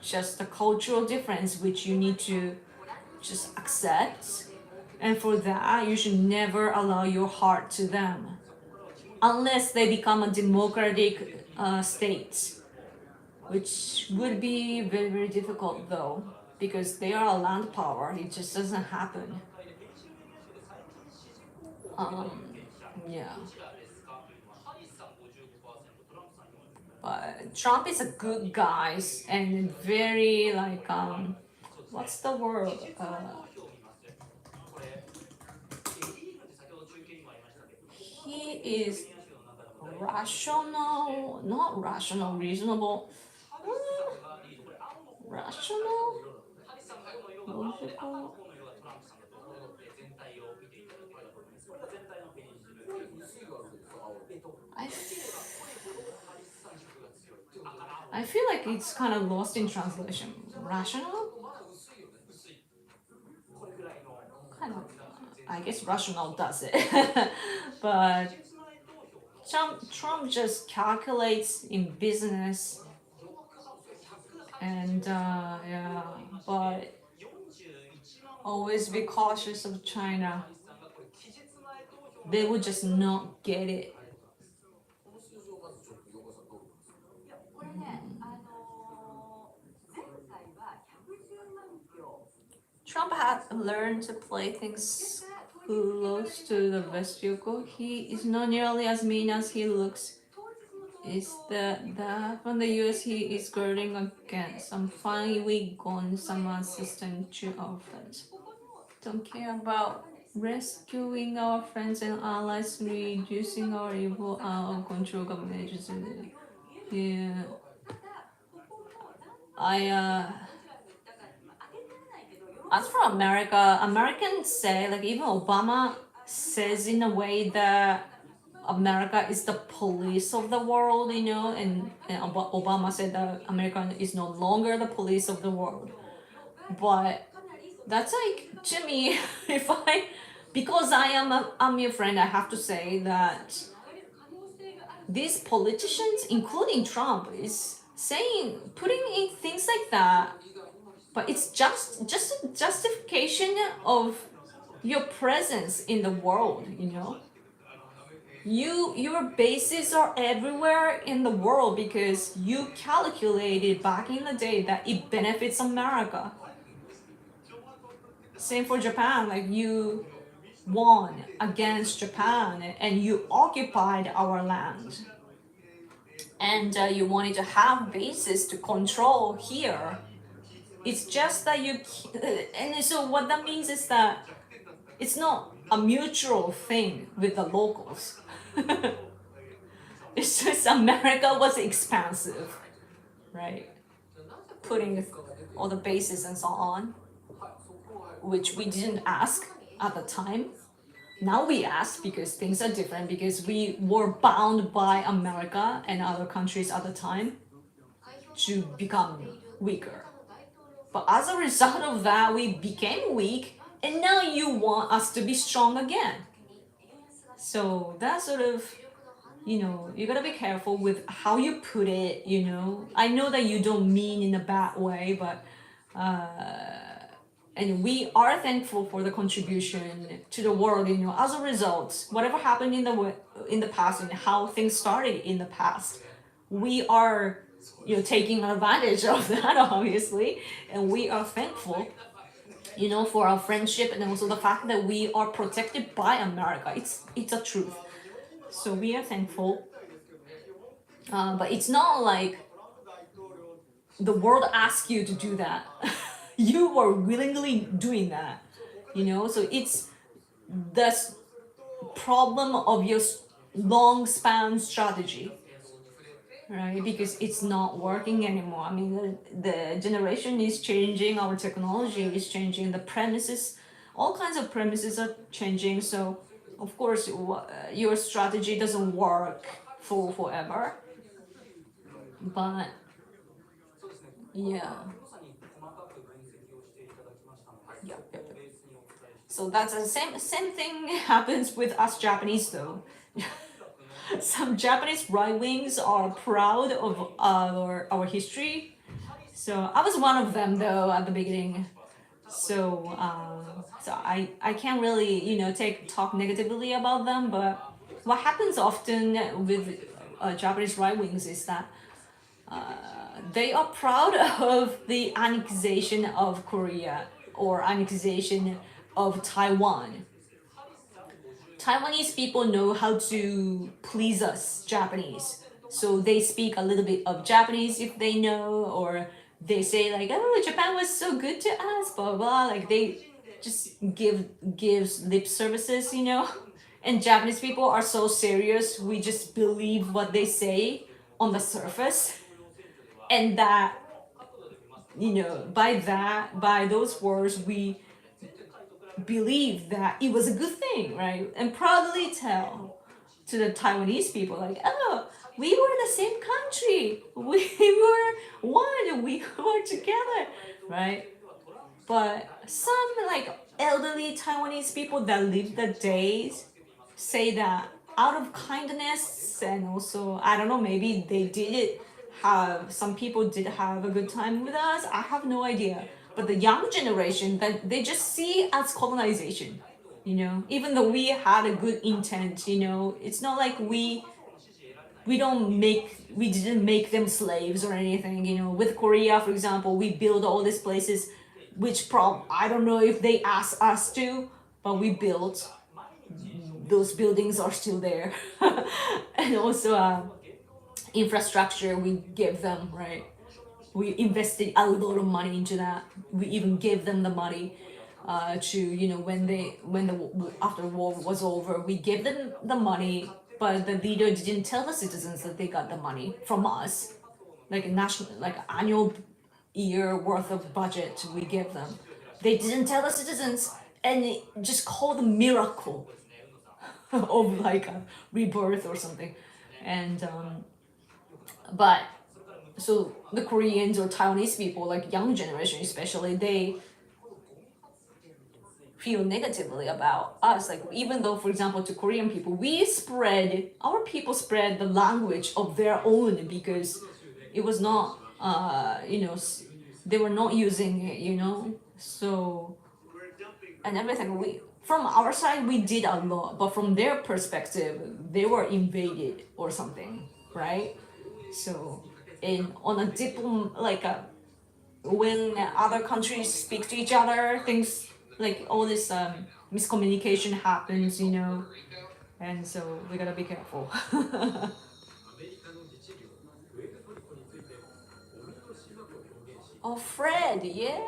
Just a cultural difference which you need to just accept, and for that you should never allow your heart to them unless they become a democratic state, which would be very, very difficult though, because they are a land power. It just doesn't happen. Yeah. But Trump is a good guy and very like what's the word? He is rational, not rational, reasonable. Rational, logical. I feel like it's kind of lost in translation. Rational? Kind of. I guess rational does it. But Trump just calculates in business. And yeah, but always be cautious of China. They would just not get it. Trump had learned to play things close to the vestibule. He is not nearly as mean as he looks. Is that from the US he is guarding against some funny wig on some assistant to our friends. Don't care about rescuing our friends and allies, reducing our evil out of control government agencies. Yeah. As for America, Americans say, like even Obama says in a way that America is the police of the world, and Obama said that America is no longer the police of the world. But that's like, to me, because I'm your friend, I have to say that these politicians, including Trump, is putting in things like that, but it's just a justification of your presence in the world, your bases are everywhere in the world because you calculated back in the day that it benefits America. Same for Japan, like you won against Japan and you occupied our land, and you wanted to have bases to control here. It's just that and so what that means is that it's not a mutual thing with the locals. It's just America was expansive, right? Putting all the bases and so on, which we didn't ask at the time. Now we ask because things are different, because we were bound by America and other countries at the time to become weaker. But as a result of that, we became weak, and now you want us to be strong again. So that sort of, you gotta be careful with how you put it, I know that you don't mean in a bad way, but and we are thankful for the contribution to the world, as a result, whatever happened in the past and how things started in the past, we are taking advantage of that, obviously, and we are thankful, for our friendship, and also the fact that we are protected by America. It's a truth. So we are thankful, but it's not like the world asks you to do that. You are willingly doing that, So it's the problem of your long span strategy, right? Because it's not working anymore. I mean, the generation is changing, our technology is changing, the premises, all kinds of premises are changing. So, of course, your strategy doesn't work for forever. But yeah. Yeah, yeah. So that's the same thing happens with us Japanese though. Some Japanese right wings are proud of our history. So I was one of them though at the beginning. So I can't really talk negatively about them. But what happens often with Japanese right wings is that they are proud of the annexation of Korea or annexation of Taiwan. Taiwanese people know how to please us Japanese. So they speak a little bit of Japanese if they know, or they say like, "Oh, Japan was so good to us," blah blah. Blah. Like they just gives lip services, And Japanese people are so serious. We just believe what they say on the surface, and that by those words we believe that it was a good thing, right? And proudly tell to the Taiwanese people like, oh, we were the same country, we were one, we were together, right? But some like elderly Taiwanese people that live the days say that out of kindness, and also I don't know, maybe they did it, have some people did have a good time with us, I have no idea. But the young generation, that they just see as colonization, even though we had a good intent, it's not like we didn't make them slaves or anything. With Korea, for example, we build all these places, which I don't know if they asked us to, but we built. Those buildings are still there. And also infrastructure we gave them, right? We invested a lot of money into that. We even gave them the money to when the after war was over, we gave them the money, but the leader didn't tell the citizens that they got the money from us, like a national, like annual year worth of budget we gave them. They didn't tell the citizens, and it just called a miracle of like a rebirth or something. And but so the Koreans or Taiwanese people, like young generation especially, they feel negatively about us. Like even though, for example, to Korean people, our people spread the language of their own, because it was not, they were not using it, So, and everything from our side we did a lot, but from their perspective, they were invaded or something, right? So, on a when other countries speak to each other, things like all this miscommunication happens, and so we gotta be careful. Oh, Fred, yeah.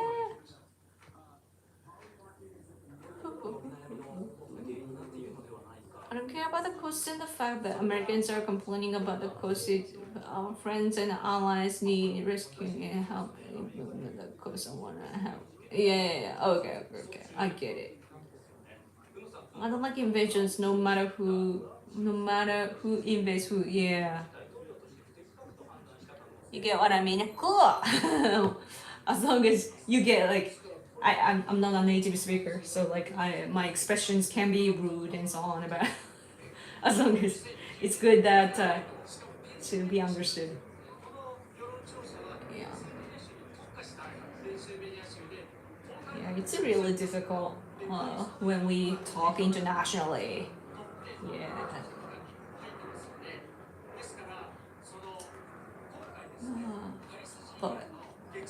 I don't care about the cost and the fact that Americans are complaining about the cost. Our friends and allies need rescuing and help. The cost I wanna help. Yeah. Okay. I get it. I don't like invasions, no matter who invades who. Yeah. You get what I mean? Cool. As long as you get like, I'm not a native speaker, so like my expressions can be rude and so on, but as long as it's good that to be understood. Yeah. Yeah, it's really difficult when we talk internationally. Yeah. But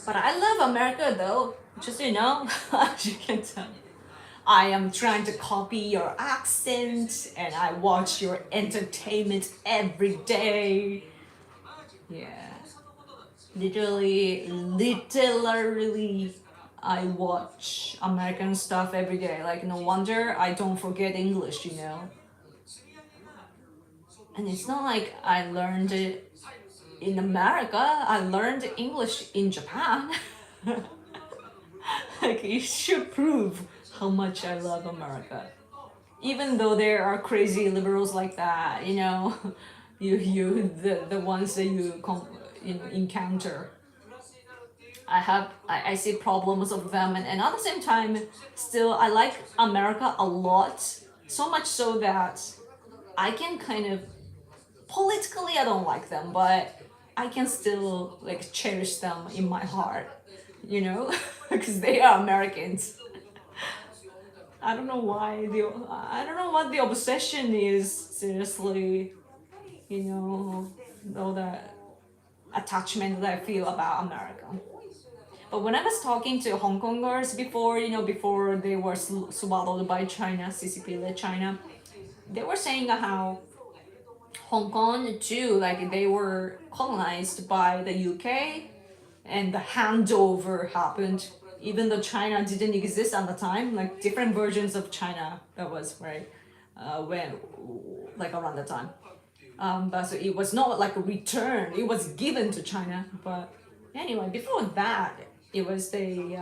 but I love America though. Just as you can tell. I am trying to copy your accent and I watch your entertainment every day. Yeah. Literally, I watch American stuff every day. Like, no wonder I don't forget English. And it's not like I learned it in America, I learned English in Japan. Like, it should prove how much I love America. Even though there are crazy liberals like that, the ones that you encounter. I see problems of them, and at the same time, still I like America a lot. So much so that I can kind of politically I don't like them, but I can still like cherish them in my heart, because they are Americans. I don't know why I don't know what the obsession is. Seriously, all that attachment that I feel about America. But when I was talking to Hong Kongers before, before they were swallowed by China, CCP-led China, they were saying how Hong Kong too, like they were colonized by the UK, and the handover happened even though China didn't exist at the time, like different versions of China that was right when like around the time. But so it was not like a return; it was given to China. But anyway, before that, it was the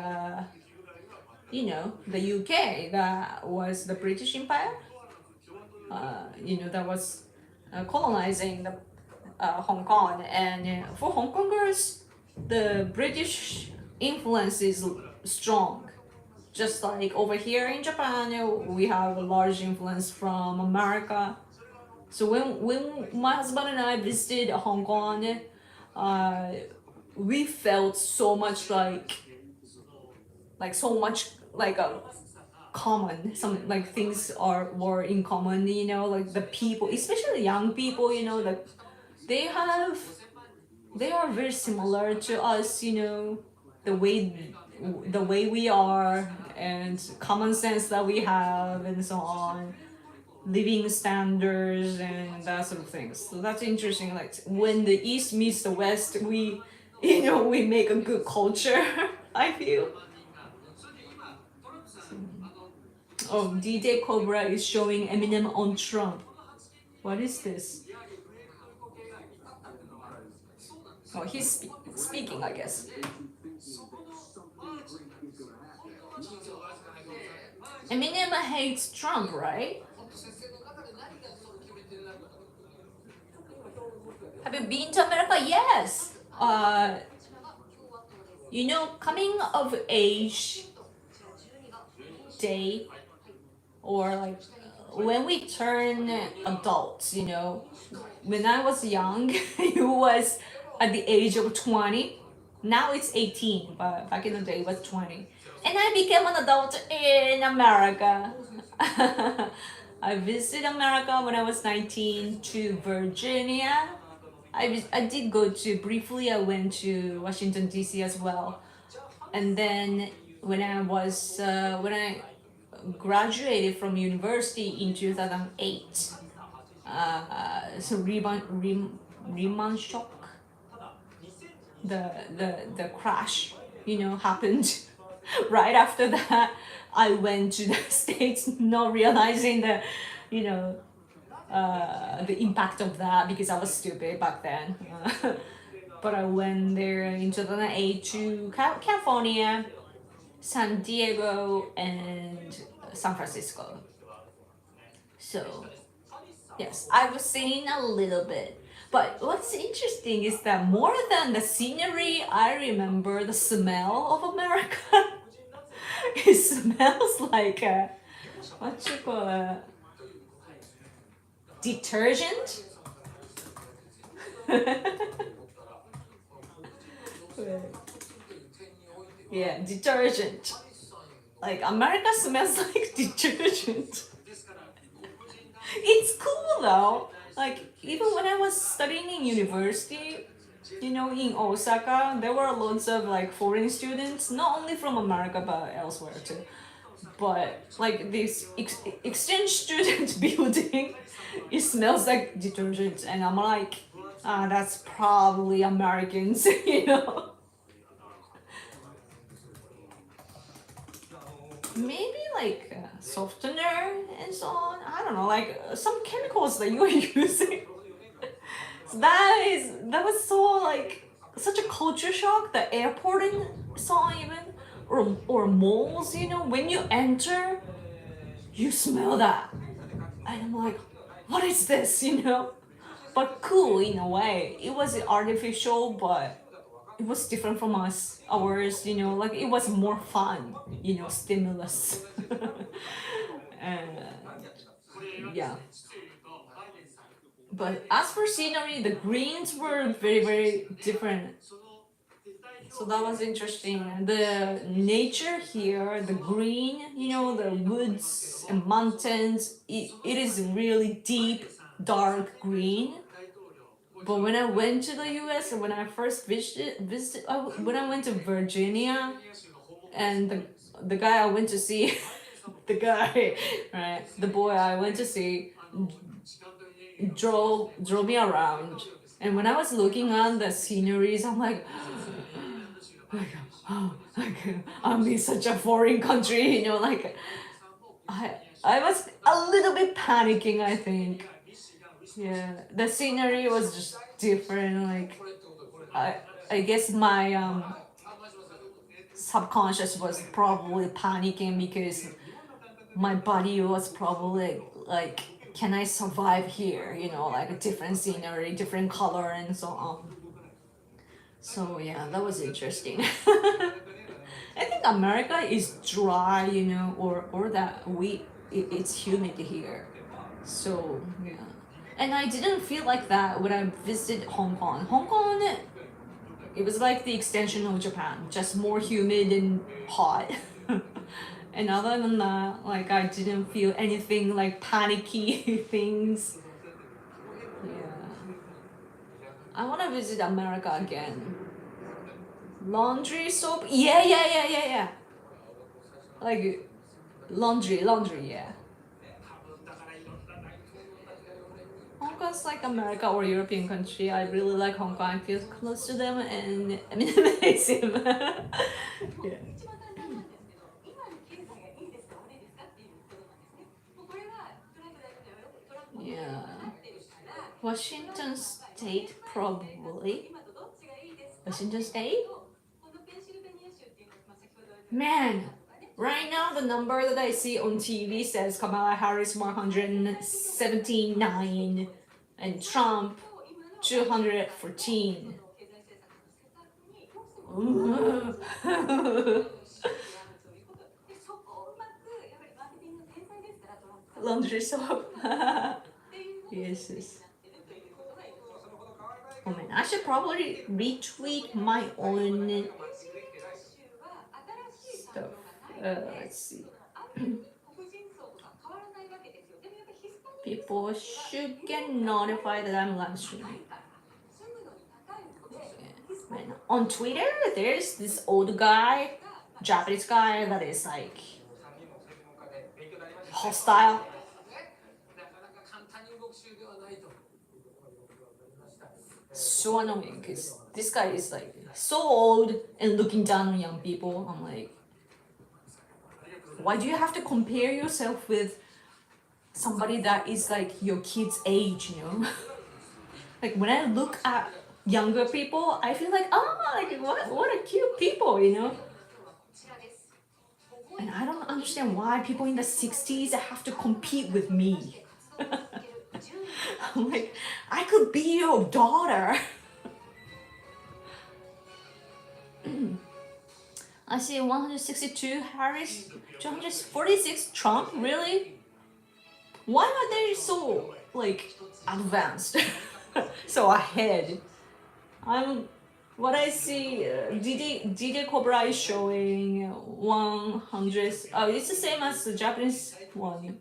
the UK that was the British Empire. That was colonizing the Hong Kong, and for Hong Kongers, the British influence is strong. Just like over here in Japan, we have a large influence from America. So when my husband and I visited Hong Kong, we felt so much like so much like a common, some like things were in common, like the people, especially young people, that they are very similar to us, the way we are, and common sense that we have, and so on, living standards and that sort of things. So that's interesting. Like when the East meets the West, we we make a good culture. I feel. Oh, DJ Cobra is showing Eminem on Trump. What is this? Oh, he's speaking, I guess. Eminem hates Trump, right? Have you been to America? Yes. Coming of age day, or like when we turn adults, when I was young, it was at the age of 20. Now it's 18, but back in the day it was 20. And I became an adult in America. I visited America when I was 19 to Virginia. I did go to, briefly I went to Washington DC as well. And then when I graduated from university in 2008, so Lehman shock, the crash, happened. Right after that, I went to the States, not realizing the impact of that, because I was stupid back then. But I went there in 2008 to California, San Diego, and San Francisco. So, yes, I've seen a little bit. But what's interesting is that more than the scenery, I remember the smell of America. It smells like what you call a detergent. Yeah, detergent. Like America smells like detergent. It's cool though. Like even when I was studying in university, You know, in Osaka, there were lots of like foreign students, not only from America but elsewhere too. But like this exchange student building, it smells like detergent, and I'm like, ah, that's probably Americans, you know. Maybe like softener and so on. I don't know, like some chemicals that you are using. So that was so like such a culture shock. The airport in Seoul even, or malls, you know, when you enter, you smell that, and I'm like, what is this, you know? But cool in a way. It was artificial, but it was different from us. Ours, you know, like it was more fun, you know, stimulus. And yeah. But as for scenery, the greens were very, very different. So that was interesting. The nature here, the green, you know, the woods and mountains, it is really deep, dark green. But when I went to the US, when I first when I went to Virginia, and the guy I went to see, the guy, right, the boy I went to see, drove me around, and when I was looking on the sceneries, I'm like, I'm in such a foreign country, you know, like I was a little bit panicking, I think. Yeah, the scenery was just different. Like I guess my subconscious was probably panicking because my body was probably like, can I survive here? You know, like a different scenery, different color, and so on. So yeah, that was interesting. I think America is dry, you know, or that it's humid here. So yeah, and I didn't feel like that when I visited Hong Kong. Hong Kong, it was like the extension of Japan, just more humid and hot. And other than that, like I didn't feel anything like panicky things. Yeah. I want to visit America again. Laundry soap? Yeah. Like laundry, yeah. Hong Kong's like America or European country. I really like Hong Kong. I feel close to them and minimize them. Yeah. Yeah. Washington State, probably. Washington State? Man, right now the number that I see on TV says Kamala Harris 179 and Trump 214. Laundry soap. Yes. Oh man, I should probably retweet my own stuff. Let's see. People should get notified that I'm live streaming. Man, on Twitter, there's this old guy, Japanese guy that is like hostile. So annoying because this guy is like so old and looking down on young people. I'm like, why do you have to compare yourself with somebody that is like your kid's age, you know? Like when I look at younger people, I feel like, oh, like what a cute people, you know? And I don't understand why people in the 60s have to compete with me. I'm like, I could be your daughter. I see 162 Harris, 246 Trump. Really? Why are they so like advanced, so ahead? What I see, DD Cobra is showing 100. Oh, it's the same as the Japanese one.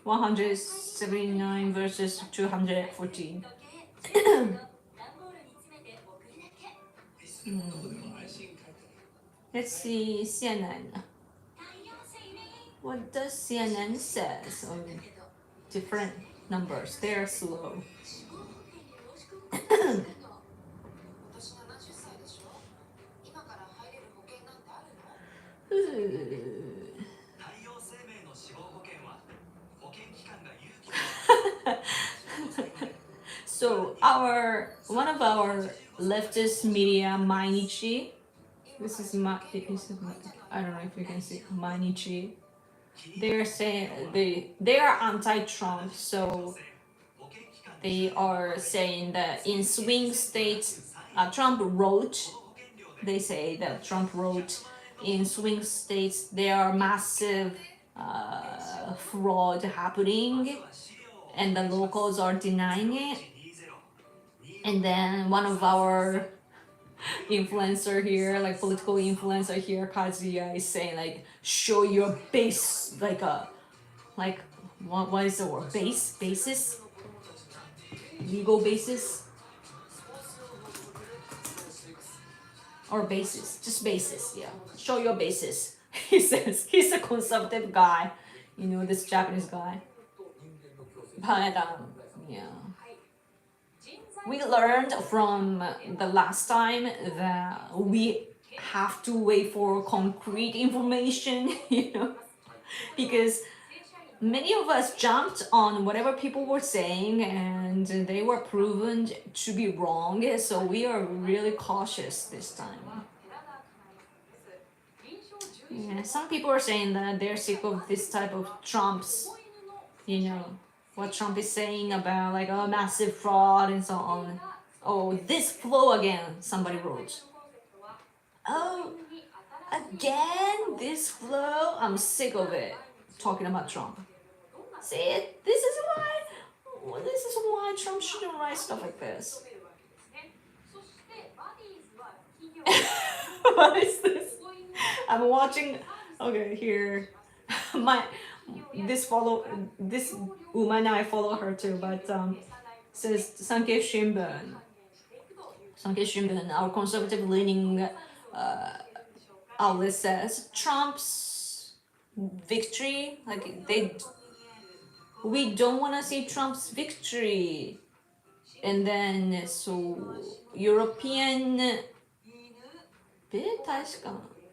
179 versus 214. Let's see CNN. What does CNN says on different numbers? They're slow. 太陽生命の死亡保険は保険機関が有期を So one of our leftist media, Mainichi. This is I don't know if you can see Mainichi. They're saying they are anti-Trump, so they are saying that in swing states, Trump wrote. They say that Trump wrote in swing states there are massive fraud happening, and the locals are denying it. And then one of our influencer here, like political influencer here, Kazuya, is saying like, show your base, like what is the word? Basis? Legal basis? Or basis, just basis, yeah. Show your basis. He says he's a conservative guy, you know, this Japanese guy. But yeah. We learned from the last time that we have to wait for concrete information, you know, because many of us jumped on whatever people were saying and they were proven to be wrong, so we are really cautious this time. Yeah, some people are saying that they're sick of this type of Trump's, you know, what Trump is saying about like massive fraud and so on. Oh, this flow again, somebody wrote. Oh, again, this flow? I'm sick of it. Talking about Trump. See, this is why Trump shouldn't write stuff like this. What is this? I'm watching. Okay, here, this woman, I follow her too, but says Sankei Shimbun, our conservative leaning outlet says Trump's victory, like we don't want to see Trump's victory, and then so European.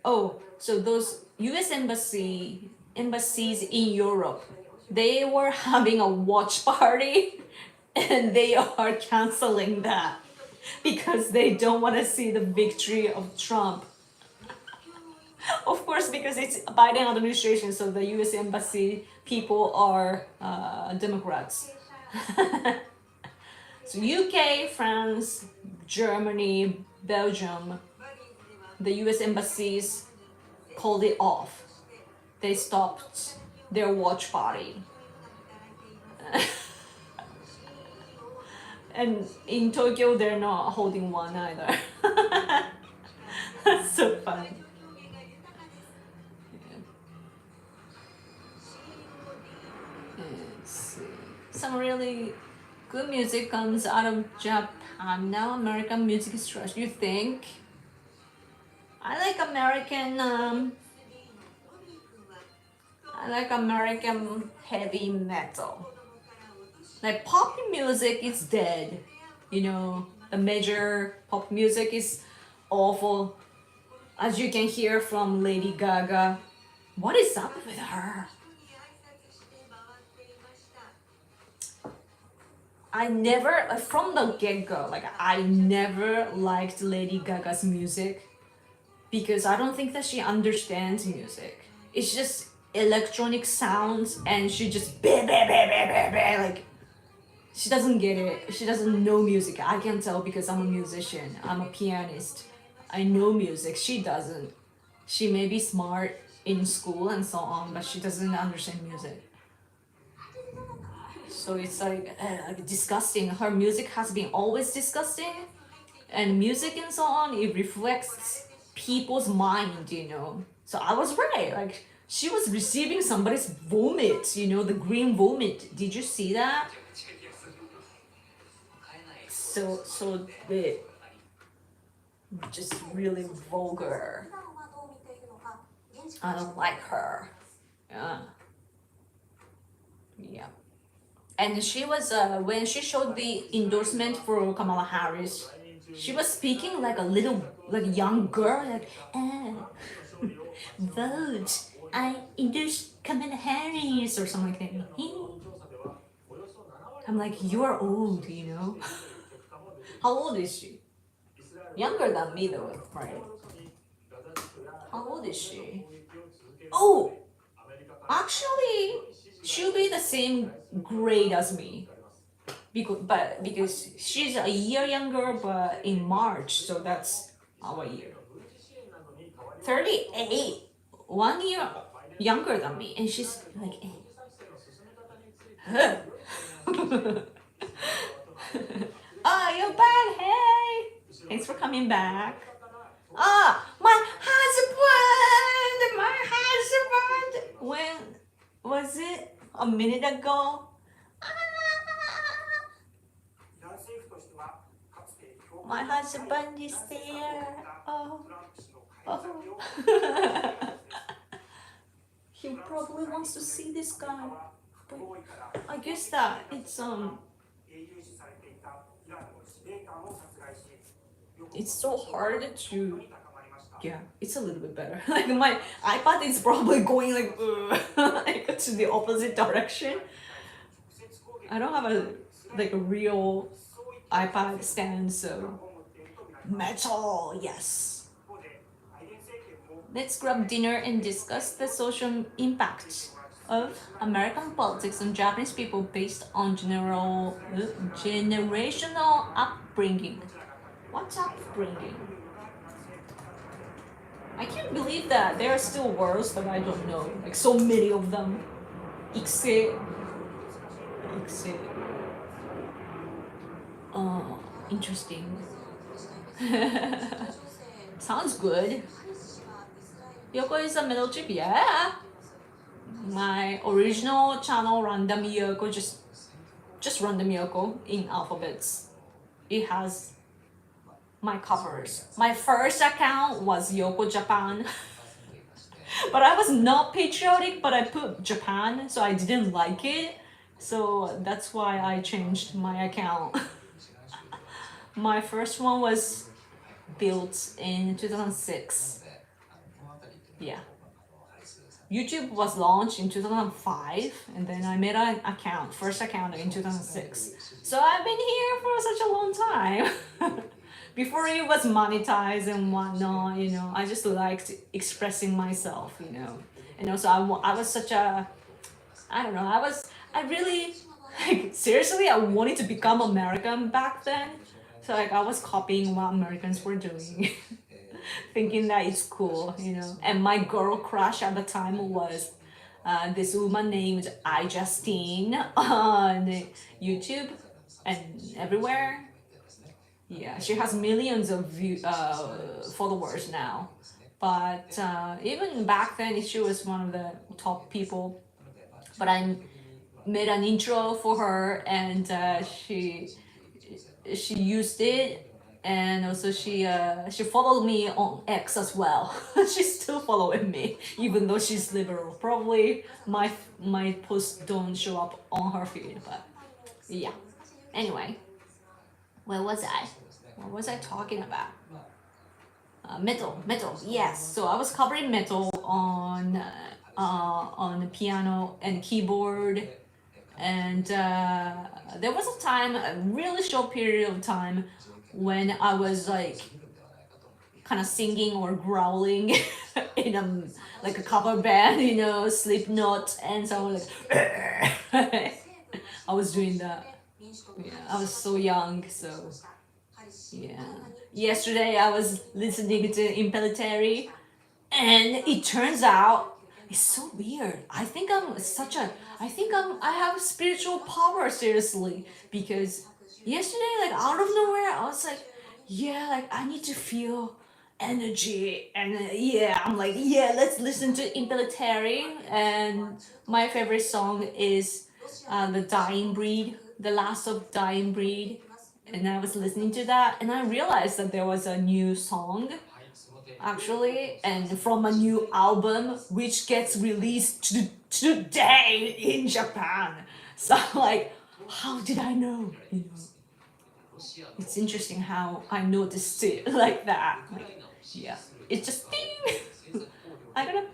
Oh, so those U.S. embassies in Europe, they were having a watch party, and they are canceling that because they don't want to see the victory of Trump. Of course, because it's Biden administration, so the U.S. embassy people are Democrats. So UK, France, Germany, Belgium, the US embassies called it off. They stopped their watch party. And in Tokyo, they're not holding one either. That's so funny. Let's see. Some really good music comes out of Japan now. American music is trash. You think? I like American heavy metal. Like pop music is dead. You know, the major pop music is awful. As you can hear from Lady Gaga. What is up with her? I never, from the get-go, like I never liked Lady Gaga's music because I don't think that she understands music. It's just electronic sounds and she just like she doesn't get it. She doesn't know music. I can tell because I'm a musician. I'm a pianist. I know music. She doesn't. She may be smart in school and so on, but she doesn't understand music. So it's like disgusting. Her music has been always disgusting, and music and so on, it reflects people's mind, you know. So I was right. Like she was receiving somebody's vomit, you know, the green vomit. Did you see that? So just really vulgar. I don't like her. Yeah. And she was when she showed the endorsement for Kamala Harris, she was speaking like a little like young girl, like vote. I endorse Kamala Harris or something like that. I'm like, you are old, you know. How old is she? Younger than me though, right? How old is she? Oh, actually, she'll be the same grade as me. Because she's a year younger, but in March, so that's our year. 38, 1 year younger than me, and she's like, huh. Oh, you're back, hey! Thanks for coming back. Ah, my husband! When was it? A minute ago? My husband is there. Oh. He probably wants to see this guy. But I guess that it's so hard to. Yeah, it's a little bit better. Like my iPad is probably going like, like to the opposite direction. I don't have a real iPad stand, so metal, yes. Let's grab dinner and discuss the social impact of American politics on Japanese people based on generational upbringing. What's upbringing? I can't believe that there are still words that I don't know. Like so many of them. Ikse. Interesting. Sounds good. Yoko is a middle chip, yeah. My original channel, Random Yoko, just Random Yoko in alphabets. It has my covers. My first account was Yoko Japan. But I was not patriotic, but I put Japan, so I didn't like it. So that's why I changed my account. My first one was built in 2006. Yeah. YouTube was launched in 2005, and then I made an account, first account in 2006. So I've been here for such a long time. Before it was monetized and whatnot, you know, I just liked expressing myself, you know. And also I was such a, I don't know, I really, like, seriously, I wanted to become American back then. So like I was copying what Americans were doing. Thinking that it's cool, you know. And my girl crush at the time was this woman named iJustine on YouTube and everywhere. Yeah, she has millions of followers now. But even back then, she was one of the top people. But I made an intro for her, and she used it. And also she followed me on X as well. She's still following me, even though she's liberal. Probably my posts don't show up on her feed, but yeah. Anyway, where was I? What was I talking about? Metal. Yes. So I was covering metal on the piano and keyboard, and there was a time, a really short period of time, when I was like kind of singing or growling in like a cover band, you know, Slipknot, and so I was like I was doing that. Yeah, I was so young, so yeah. Yesterday I was listening to Impellitteri, and it turns out it's so weird. I think I have spiritual power, seriously, because yesterday, like out of nowhere, I was like, yeah, like I need to feel energy, and yeah, I'm like, yeah, let's listen to Impellitteri, and my favorite song is The Dying Breed, The Last of Dying Breed. and I was listening to that, and I realized that there was a new song actually, and from a new album which gets released today in Japan. So like, how did I know? You know, it's interesting how I noticed it like that. Like, yeah, it's just ding. I gotta,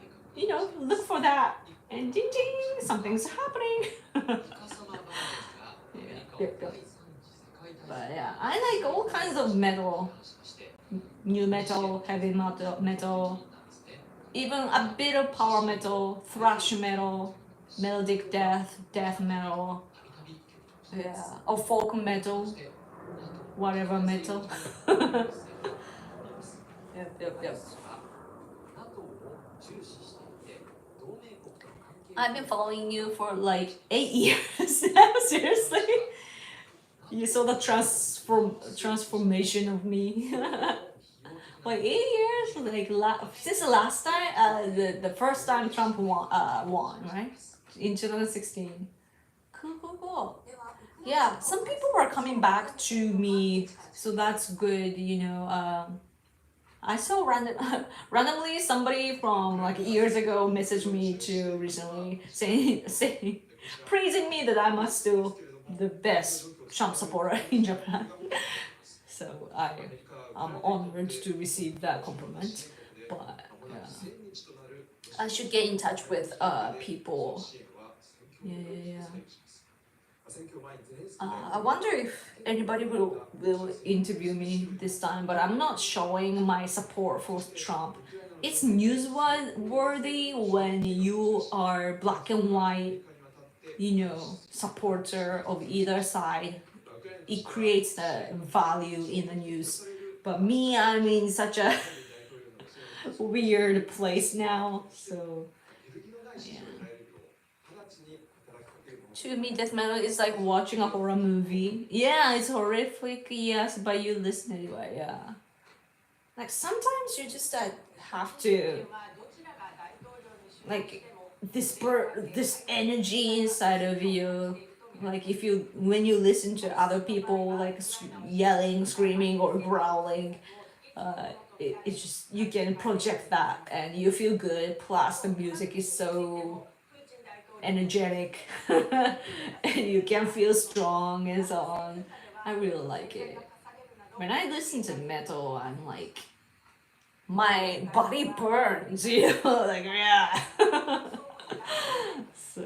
look for that, and ding ding, something's happening. Yep, yep. But yeah, I like all kinds of metal, new metal, heavy metal, even a bit of power metal, thrash metal, melodic death metal, yeah, or folk metal, whatever metal. Yep, yep, yep. I've been following you for like 8 years now, seriously. You saw the transformation of me. Like 8 years, like since the last time, the first time Trump won, right? In 2016. Cool. Yeah, some people were coming back to me, so that's good, I saw randomly somebody from like years ago messaged me too recently saying praising me that I must do the best Trump supporter in Japan. So I'm honored to receive that compliment. But yeah, I should get in touch with people. Yeah. I wonder if anybody will interview me this time, but I'm not showing my support for Trump. It's newsworthy when you are black and white, supporter of either side. It creates the value in the news. But me, I'm in such a weird place now, so yeah. To me, death metal is like watching a horror movie. Yeah, it's horrific, yes, but you listen anyway, yeah. Like sometimes you just have to like this energy inside of you. Like if you when you listen to other people like yelling, screaming, or growling, it's just you can project that and you feel good. Plus the music is so energetic and you can feel strong and so on. I really like it. When I listen to metal, I'm like, my body burns, like yeah. So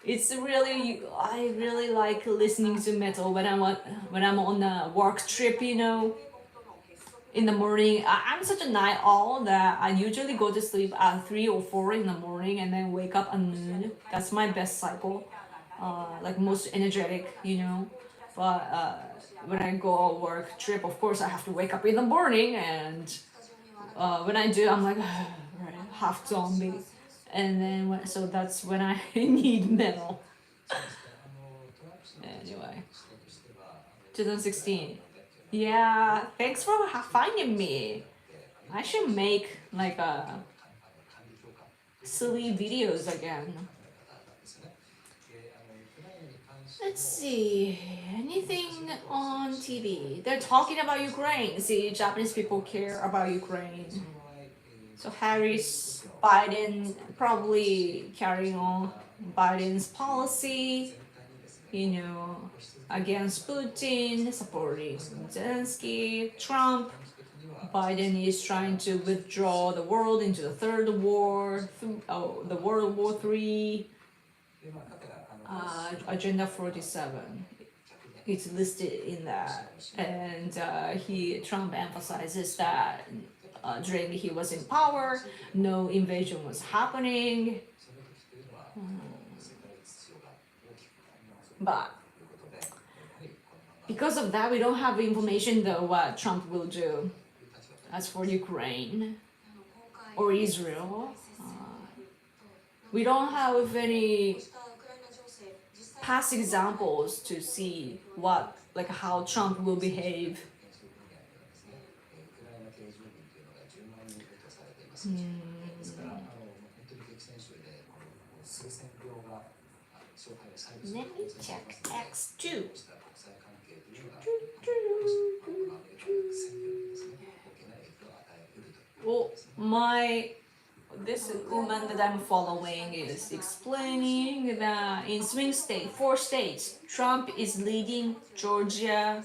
it's really I really like listening to metal when I'm on a work trip, in the morning. I'm such a night owl that I usually go to sleep at 3 or 4 in the morning and then wake up at noon. That's my best cycle, like most energetic, But when I go on work trip, of course, I have to wake up in the morning, and when I do, I'm like right, half zombie, and then so that's when I need metal. Anyway, 2016. Yeah, thanks for finding me. I should make like a silly videos again. Let's see, anything on TV? They're talking about Ukraine. See, Japanese people care about Ukraine. So Harris, Biden probably carrying on Biden's policy, against Putin, supporting Zelensky, Trump. Biden is trying to withdraw the world into the third war, the World War III, Agenda 47. It's listed in that, and Trump emphasizes that during he was in power, no invasion was happening. But because of that, we don't have information though what Trump will do as for Ukraine or Israel. We don't have any past examples to see how Trump will behave. Let me check X2. Well, this woman that I'm following is explaining that in swing state, 4 states, Trump is leading Georgia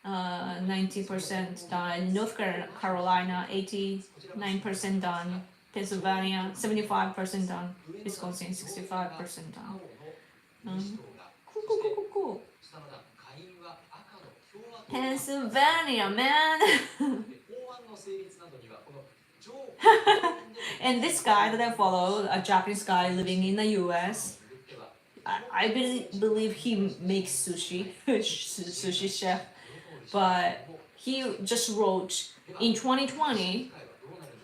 90% done, North Carolina 89% done, Pennsylvania 75% done, Wisconsin 65% done. Cool. Pennsylvania, man. And this guy that I follow, a Japanese guy living in the US, I believe he makes sushi, sushi chef, but he just wrote in 2020,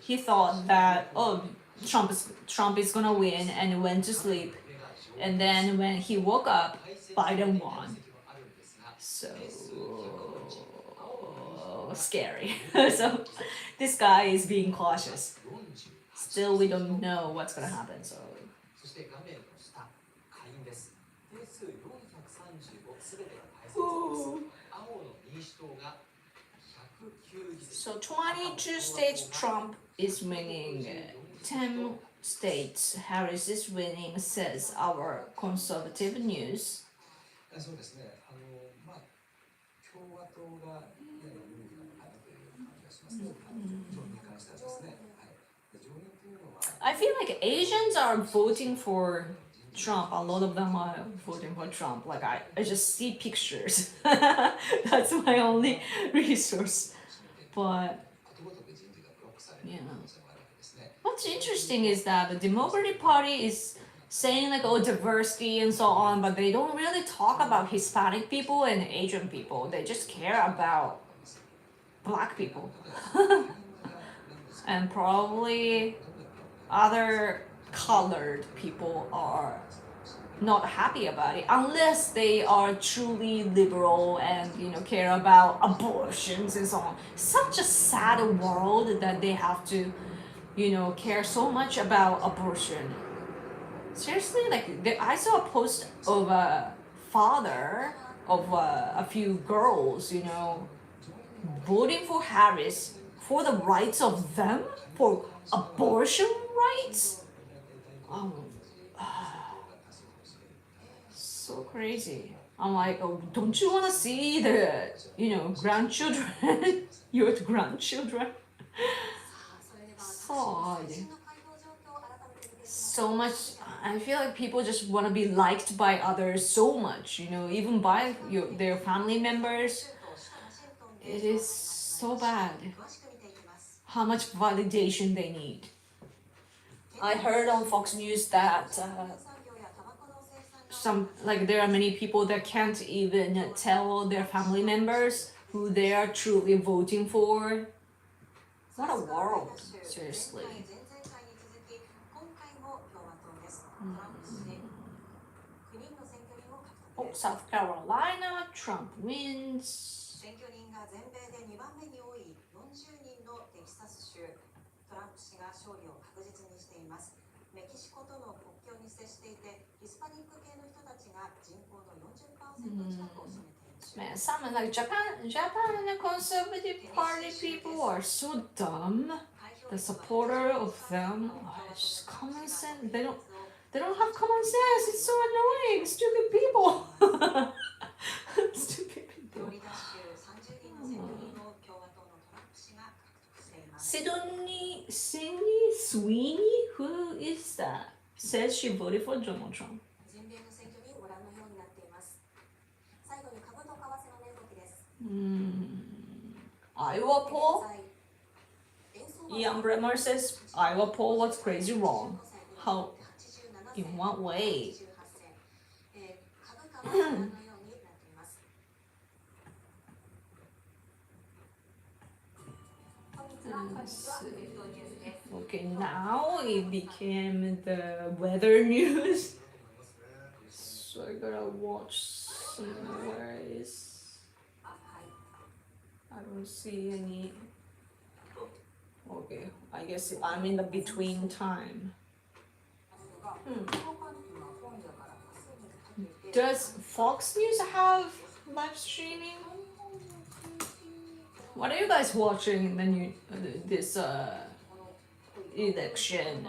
he thought that, oh, Trump is gonna win, and went to sleep, and then when he woke up, Biden won. So scary. So this guy is being cautious. Still, we don't know what's gonna happen. So. So 22 states Trump is winning, 10 states Harris is winning, says our conservative news. I feel like Asians are voting for Trump. A lot of them are voting for Trump. Like I just see pictures. That's my only resource. But yeah. What's interesting is that the Democratic Party is saying like, oh, diversity and so on, but they don't really talk about Hispanic people and Asian people. They just care about black people. And probably other colored people are not happy about it unless they are truly liberal and care about abortions and so on. Such a sad world that they have to care so much about abortion. Seriously, like I saw a post of a father of a few girls voting for Harris for the rights of them, for abortion rights. So crazy. I'm like, oh, don't you want to see the grandchildren, your grandchildren? So odd. So much. I feel like people just want to be liked by others so much, even by their family members. It is so bad how much validation they need. I heard on Fox News that there are many people that can't even tell their family members who they are truly voting for. What a world, seriously. Oh, South Carolina, Trump wins. Man, some like Japan conservative party people are so dumb. The supporter of them, just common sense. They don't have common sense. It's so annoying. Stupid people. Stupid people. Sydney Sweeney, who is that? Says she voted for Donald Trump. Iowa poll. Ian Bremer says Iowa poll was crazy wrong. How? In what way? Okay, now it became the weather news. So I gotta watch somewhere. I don't see any. Okay, I guess I'm in the between time. Does Fox News have live streaming? What are you guys watching the new this election?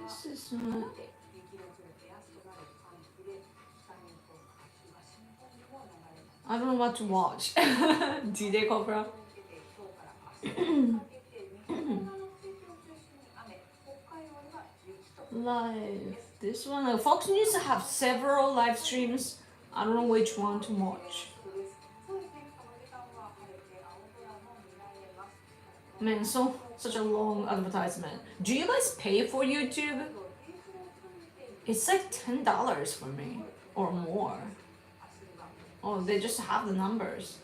This is I don't know what to watch. DJ Cobra. Live. This one. Fox News have several live streams. I don't know which one to watch. Man, such a long advertisement. Do you guys pay for YouTube? It's like $10 for me or more. Oh, they just have the numbers.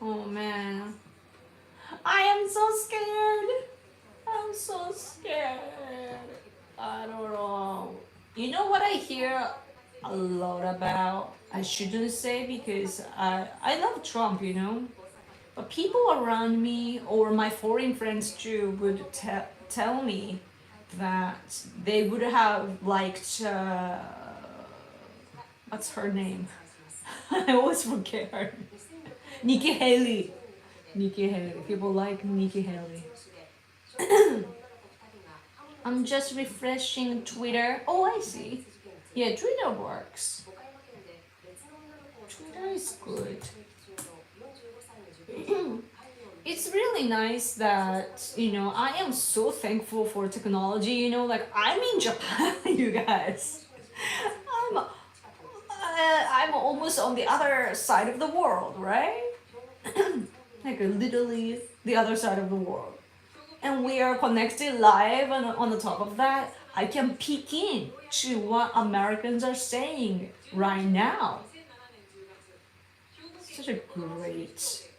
Oh man, I am so scared. I'm so scared. I don't know. You know what I hear a lot about? I shouldn't say because I love Trump, you know. But people around me or my foreign friends too would tell me that they would have liked what's her name? I always forget her. Nikki Haley. Nikki Haley. People like Nikki Haley. I'm just refreshing Twitter. Oh, I see. Yeah, Twitter works. Twitter is good. It's really nice that, you know, I am so thankful for technology, you know, like I'm in Japan, you guys. I'm almost on the other side of the world, right? Like literally the other side of the world. And we are connected live, and on the top of that, I can peek in to what Americans are saying right now. Such a great thing.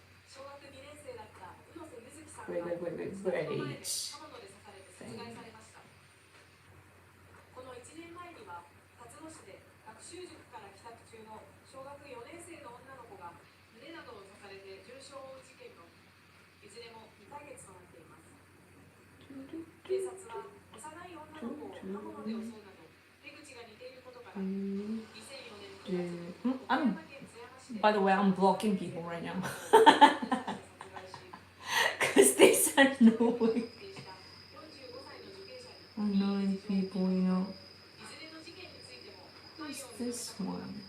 警察は幼い女の子を刃物で襲うなど手口が似ていることから2004年 By the way, I'm blocking people right now. Because they are annoying. Annoying people, you know. What's this one?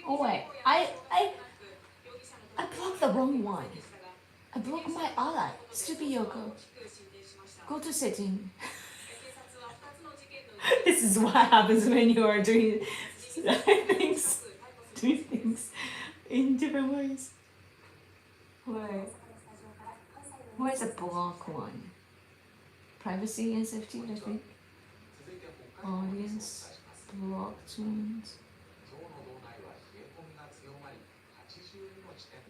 Oh wait, I blocked the wrong one. I blocked my ally. Stupid Yoko. Go to setting. This is what happens when you are doing things in different ways. Wait. Where's the block one? Privacy and safety, I think. Audience. Blocked ones.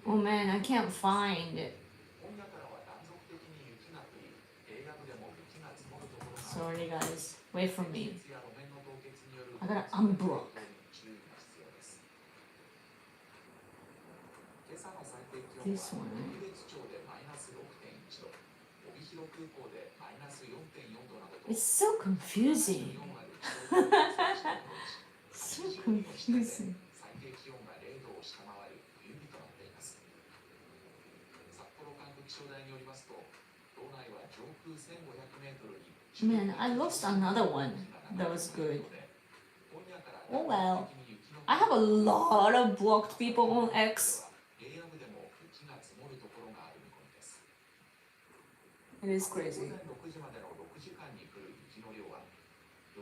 Oh man, I can't find it. Sorry guys, wait for me. I gotta unblock. This one. It's so confusing. So confusing. Man, I lost another one that was good. Oh well. I have a lot of blocked people on X. It is crazy.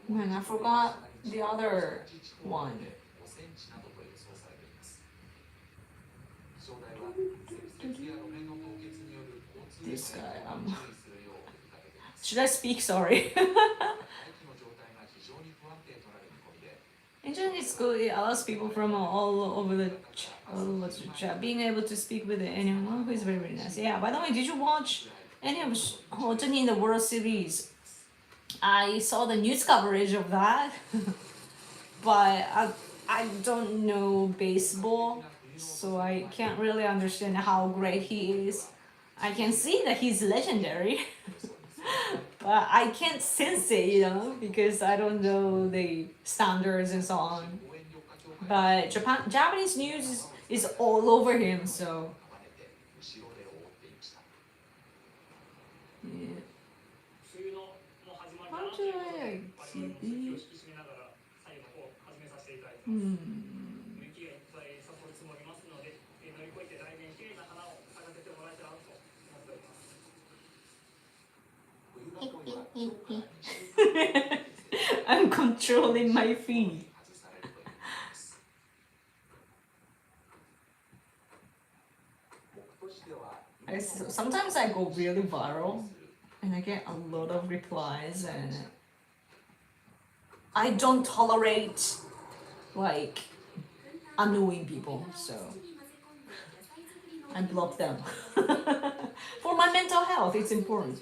Man, I forgot the other one. This guy, should I speak? Sorry. Internet is good. It allows people from all over the chat being able to speak with anyone who is very, very nice. Yeah, by the way, did you watch any of Hotani in the World Series. I saw the news coverage of that, but I don't know baseball, so I can't really understand how great he is. I can see that he's legendary, but I can't sense it, you know, because I don't know the standards and so on. But Japanese news is all over him, so. Yeah. How do I TV? I'm controlling my feet. Sometimes I go really viral and I get a lot of replies, and I don't tolerate like annoying people, so I block them. For my mental health, it's important.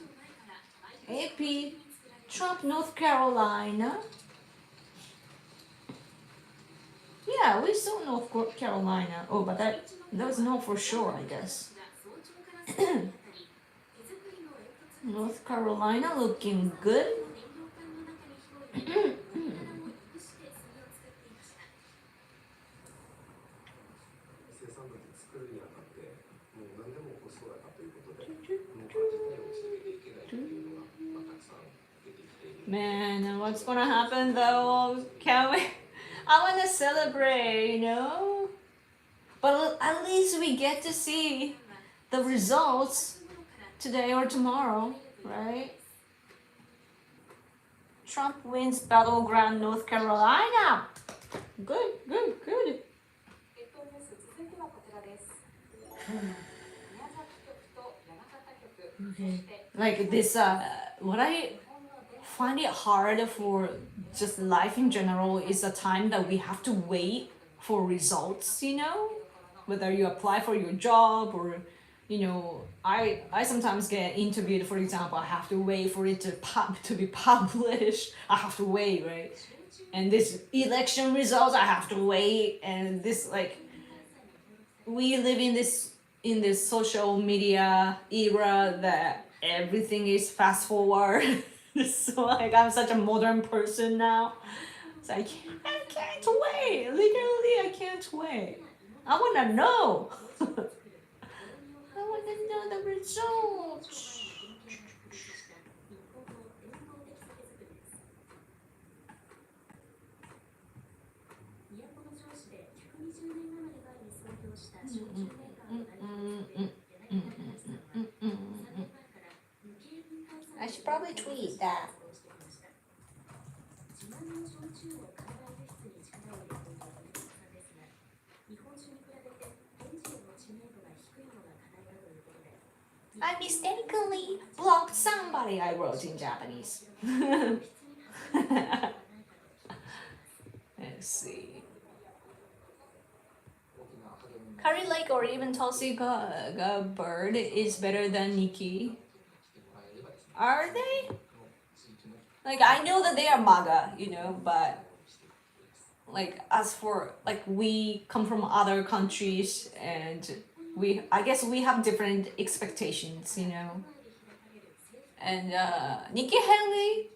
AP, Trump, North Carolina. Yeah, we saw North Carolina. Oh, but that was not for sure, I guess. North Carolina looking good. Man, what's gonna happen though? Can we? I wanna celebrate, you know? But at least we get to see the results today or tomorrow, right? Trump wins battleground North Carolina. Good, good, good. Okay. Like this, what I find it hard for just life in general is the time that we have to wait for results, you know? Whether you apply for your job or, you know, I sometimes get interviewed, for example, I have to wait for it to be published. I have to wait, right? And this election results, I have to wait. And this, like, we live in this social media era that everything is fast forward. So like I'm such a modern person now. So I can't wait. Literally, I can't wait. I wanna know. I wanna know the results. I should probably tweet that. I mistakenly blocked somebody, I wrote in Japanese. Let's see. Curry Lake or even Tulsi Bird is better than Nikki. Are they? Like, I know that they are MAGA, you know, but like as for like we come from other countries and I guess we have different expectations, you know. And Nikki Haley,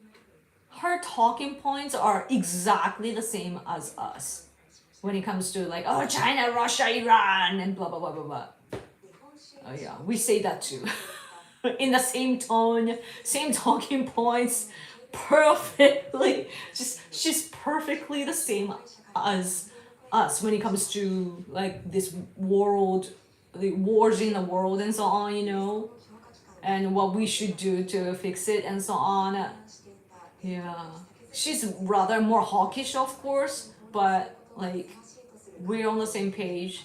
her talking points are exactly the same as us when it comes to like, oh, China, Russia, Iran, and blah blah blah blah blah. Oh yeah, we say that too. In the same tone, same talking points, perfectly. She's perfectly the same as us when it comes to like this world, the wars in the world and so on, you know, and what we should do to fix it and so on. Yeah, she's rather more hawkish, of course, but like we're on the same page.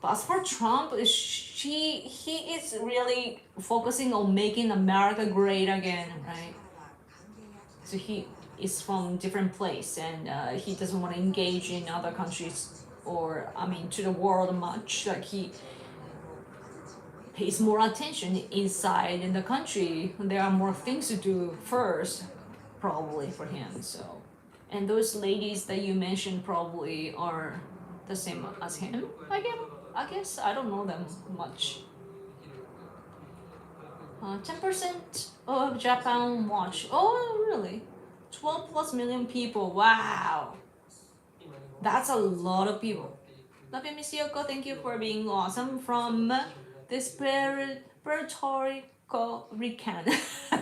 But as for Trump, he is really focusing on making America great again, right? So he is from different place, and he doesn't want to engage in other countries or I mean to the world much. Like pays more attention inside in the country. There are more things to do first, probably for him. So, and those ladies that you mentioned probably are the same as him. I guess I don't know them much. 10% of Japan watch. Oh, really? 12 plus million people. Wow. That's a lot of people. Love you, Miss Yoko. Thank you for being awesome from this Puerto Rican.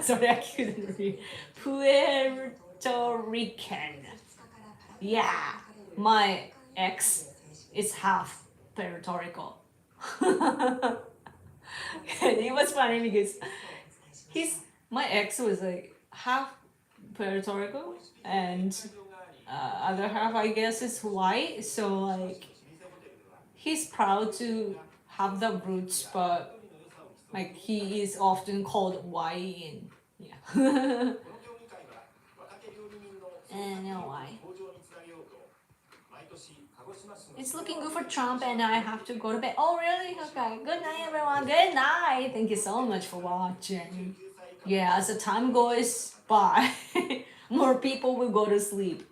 Sorry, I couldn't read. Puerto Rican. Yeah, my ex is half Puerto Rico. It was funny because my ex was like half Puerto Rico and other half I guess is white. So like he's proud to have the roots, but like he is often called white and yeah. And you know why? It's looking good for Trump and I have to go to bed. Oh really? Okay. Good night everyone. Good night. Thank you so much for watching. Yeah, as the time goes by, more people will go to sleep.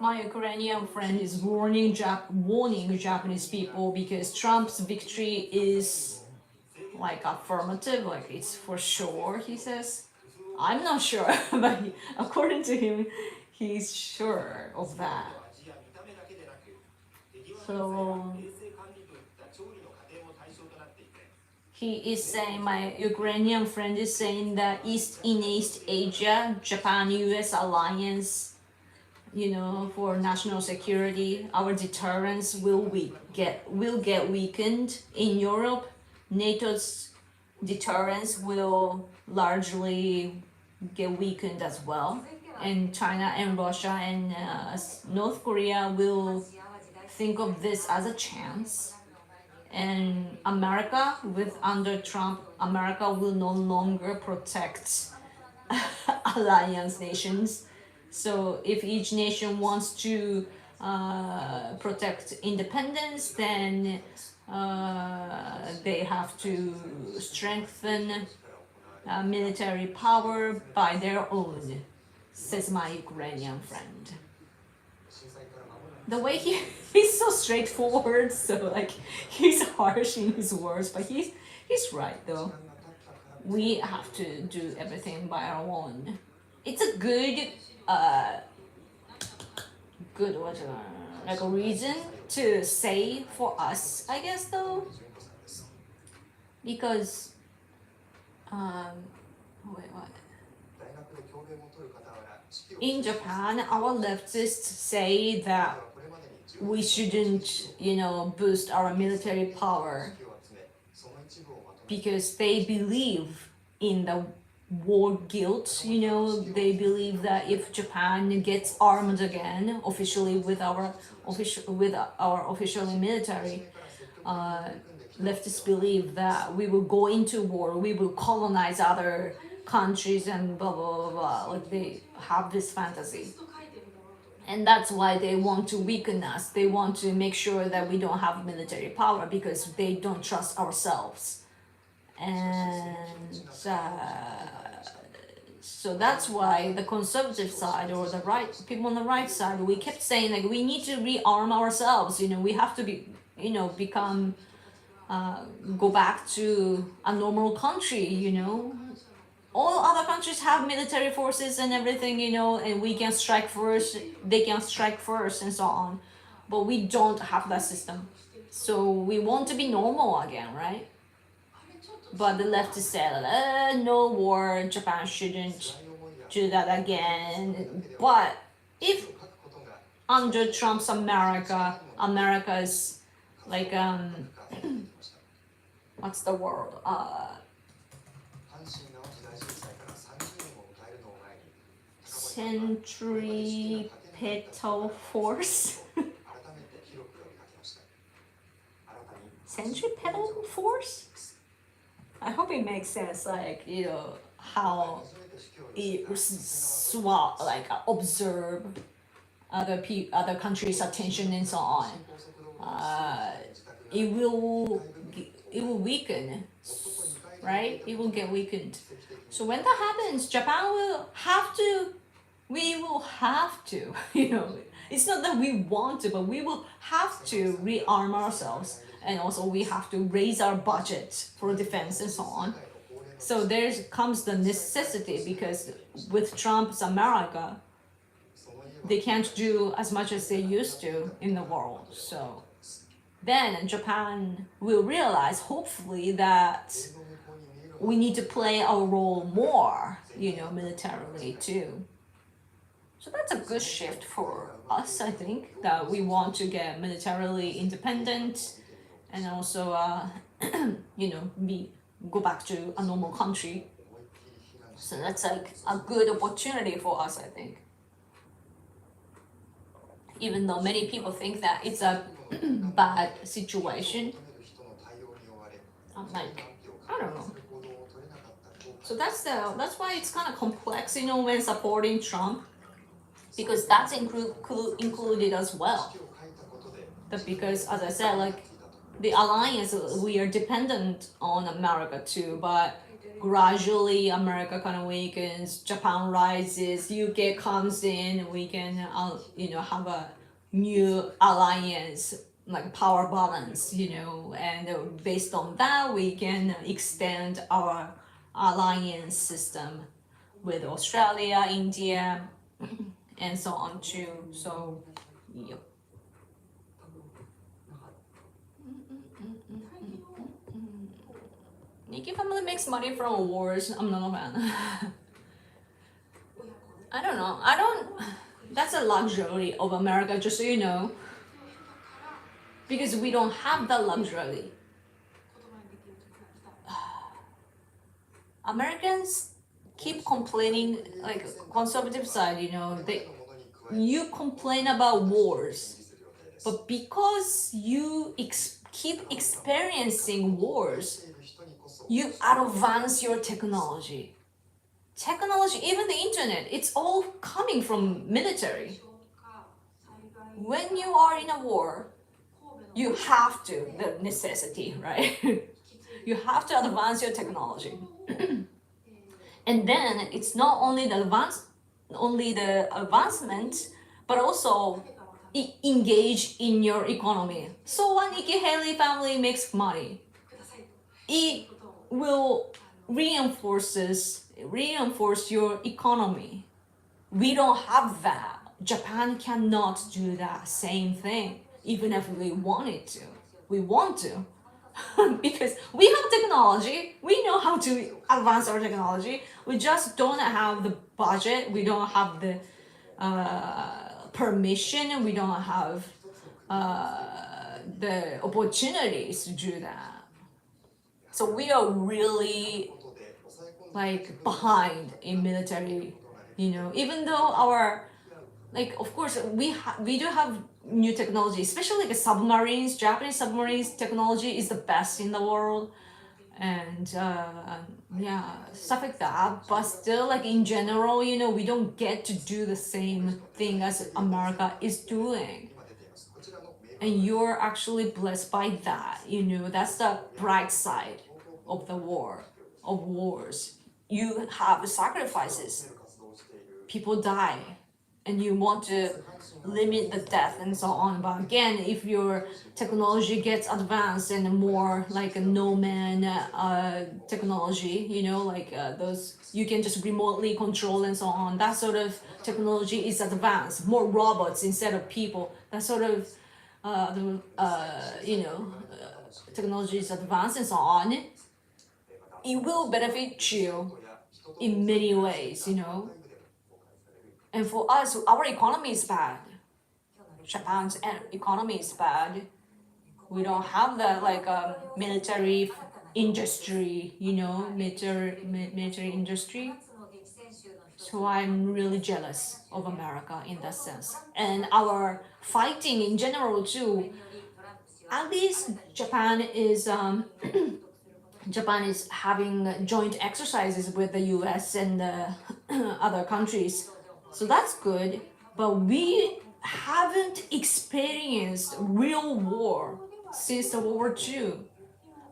My Ukrainian friend is warning Japanese people because Trump's victory is like affirmative, like it's for sure, he says. I'm not sure, but according to him, he's sure of that. So he is saying, my Ukrainian friend is saying that in East Asia, Japan-US alliance, you know, for national security, our deterrence will get weakened. In Europe, NATO's deterrence will largely get weakened as well, and China and Russia and North Korea will think of this as a chance. And America, under Trump, America will no longer protect alliance nations. So if each nation wants to protect independence, then they have to strengthen military power by their own, says my Ukrainian friend. The way he's so straightforward, so like he's harsh in his words, but he's right though. We have to do everything by our own. It's a good like a reason to say for us, I guess though, because wait, what? In Japan, our leftists say that we shouldn't, you know, boost our military power because they believe in the war guilt. You know, they believe that if Japan gets armed again officially with our official military, leftists believe that we will go into war, we will colonize other countries and blah blah blah blah. Like they have this fantasy, and that's why they want to weaken us. They want to make sure that we don't have military power because they don't trust ourselves. And so that's why the conservative side or the right people on the right side, we kept saying like we need to rearm ourselves. You know, we have to be, you know, become go back to a normal country. You know, all other countries have military forces and everything, you know, and we can strike first, they can strike first and so on, but we don't have that system. So we want to be normal again, right? But the leftists said, no war, Japan shouldn't do that again. But if under Trump's America's like what's the word? Centripetal force. centripetal force. I hope it makes sense, like, you know, how it observe other countries' attention and so on. It will weaken, right? It will get weakened. So when that happens, Japan will have to. We will have to, you know. It's not that we want to, but we will have to rearm ourselves, and also we have to raise our budget for defense and so on. So there comes the necessity, because with Trump's America, they can't do as much as they used to in the world. So then Japan will realize, hopefully, that we need to play our role more, you know, militarily too. So that's a good shift for us, I think, that we want to get militarily independent and also, you know, go back to a normal country. So that's like a good opportunity for us, I think. Even though many people think that it's a bad situation, I'm like, I don't know. So that's why it's kind of complex, you know, when supporting Trump, because that's included as well. Because, as I said, like, the alliance, we are dependent on America too, but gradually America kind of weakens, Japan rises, UK comes in, we can, you know, have a new alliance, like power balance, you know, and based on that, we can extend our alliance system with Australia, India, and so on too. So, yep. Nikki family makes money from wars. I'm not a fan. I don't know. That's a luxury of America, just so you know. Because we don't have that luxury. Americans keep complaining, like conservative side, you know, you complain about wars, but because you keep experiencing wars, you advance your technology. Even the internet, it's all coming from military. When you are in a war, you have to, the necessity, right? You have to advance your technology. And then it's not only the advancement, but also engage in your economy. So when Nikki Haley family makes money, it will reinforce your economy. We don't have that. Japan cannot do that same thing, even if we wanted to. We want to. Because we have technology, we know how to advance our technology. We just don't have the budget, we don't have the permission, we don't have the opportunities to do that. So we are really like behind in military, you know, even though our, like, of course we do have new technology, especially like submarines. Japanese submarines technology is the best in the world, and yeah, stuff like that. But still, like, in general, you know, we don't get to do the same thing as America is doing, and you're actually blessed by that, you know. That's the bright side of the wars. You have sacrifices, people die, and you want to limit the death and so on. But again, if your technology gets advanced and more like a no-man technology, you know, like those you can just remotely control and so on, that sort of technology is advanced, more robots instead of people, that sort of you know, technology is advanced and so on, it will benefit you in many ways, you know. And for us, our economy is bad. Japan's economy is bad. We don't have the like military industry, you know, military industry. So I'm really jealous of America in that sense. And our fighting in general too, at least Japan is Japan is having joint exercises with the US and other countries. So that's good. But we haven't experienced real war since the World War II.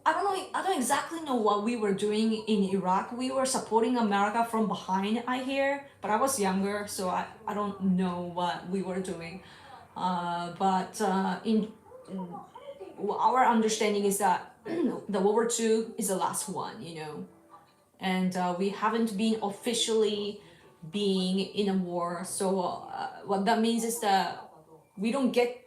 I don't exactly know what we were doing in Iraq. We were supporting America from behind, I hear, but I was younger, so I don't know what we were doing. But in our understanding is that the World War II is the last one, you know, and we haven't been officially being in a war. So what that means is that we don't get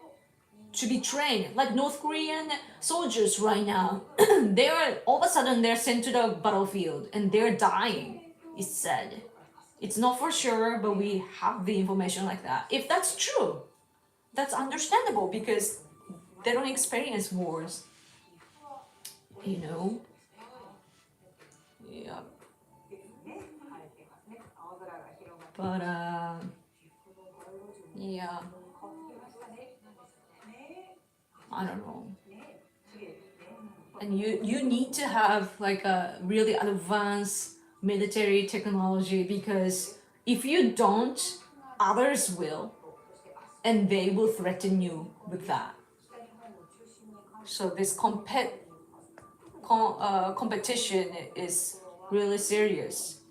to be trained like North Korean soldiers right now. They are all of a sudden they're sent to the battlefield and they're dying. It's said. It's not for sure, but we have the information like that. If that's true, that's understandable because they don't experience wars. You know? Yeah. But yeah. I don't know. And you need to have like a really advanced military technology because if you don't, others will, and they will threaten you with that. So this competition is really serious,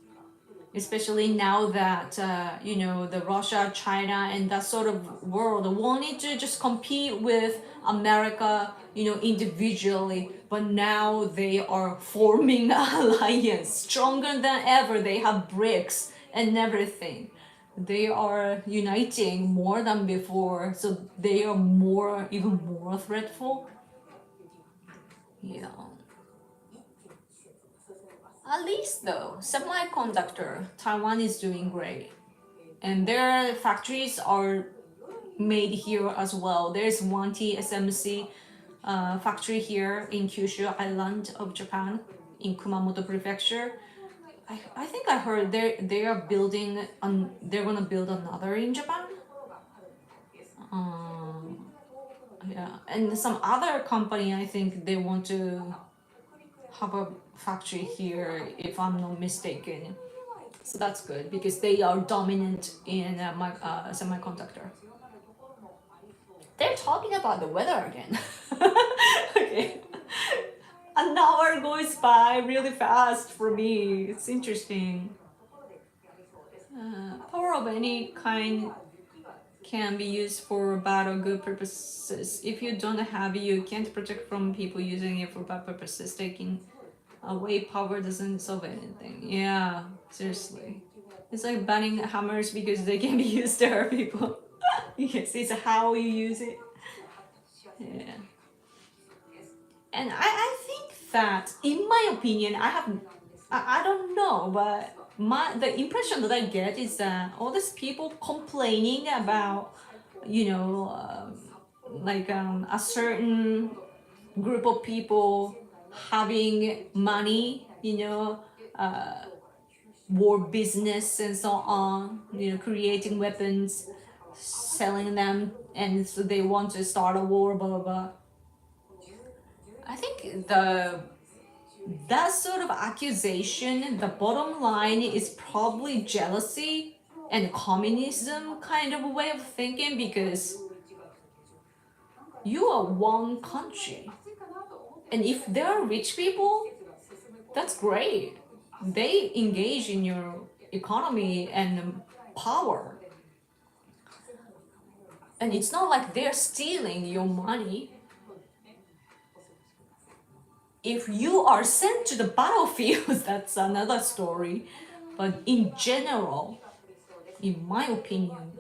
especially now that you know the Russia, China, and that sort of world wanted to just compete with America, you know, individually, but now they are forming an alliance stronger than ever. They have BRICS and everything. They are uniting more than before, so they are even more threatful. Yeah. At least though, semiconductor, Taiwan is doing great. And their factories are made here as well. There's one TSMC factory here in Kyushu Island of Japan, in Kumamoto Prefecture. I think I heard they are building they're gonna build another in Japan. Yeah, and some other company I think they want to have a factory here if I'm not mistaken. So that's good because they are dominant in semiconductor. They're talking about the weather again. Okay. An hour goes by really fast for me. It's interesting. Power of any kind can be used for bad or good purposes. If you don't have it, you can't protect from people using it for bad purposes. Taking away power doesn't solve anything. Yeah, seriously. It's like banning hammers because they can be used to hurt people. Yes, it's how you use it. Yeah. And I think that, in my opinion, I don't know, but the impression that I get is that all these people complaining about, you know, a certain group of people having money, you know, war business and so on, you know, creating weapons, selling them, and so they want to start a war, blah blah blah. I think that sort of accusation, the bottom line is probably jealousy and communism kind of a way of thinking because you are one country. And if there are rich people, that's great. They engage in your economy and power. And it's not like they're stealing your money. If you are sent to the battlefield, that's another story. But in general, in my opinion,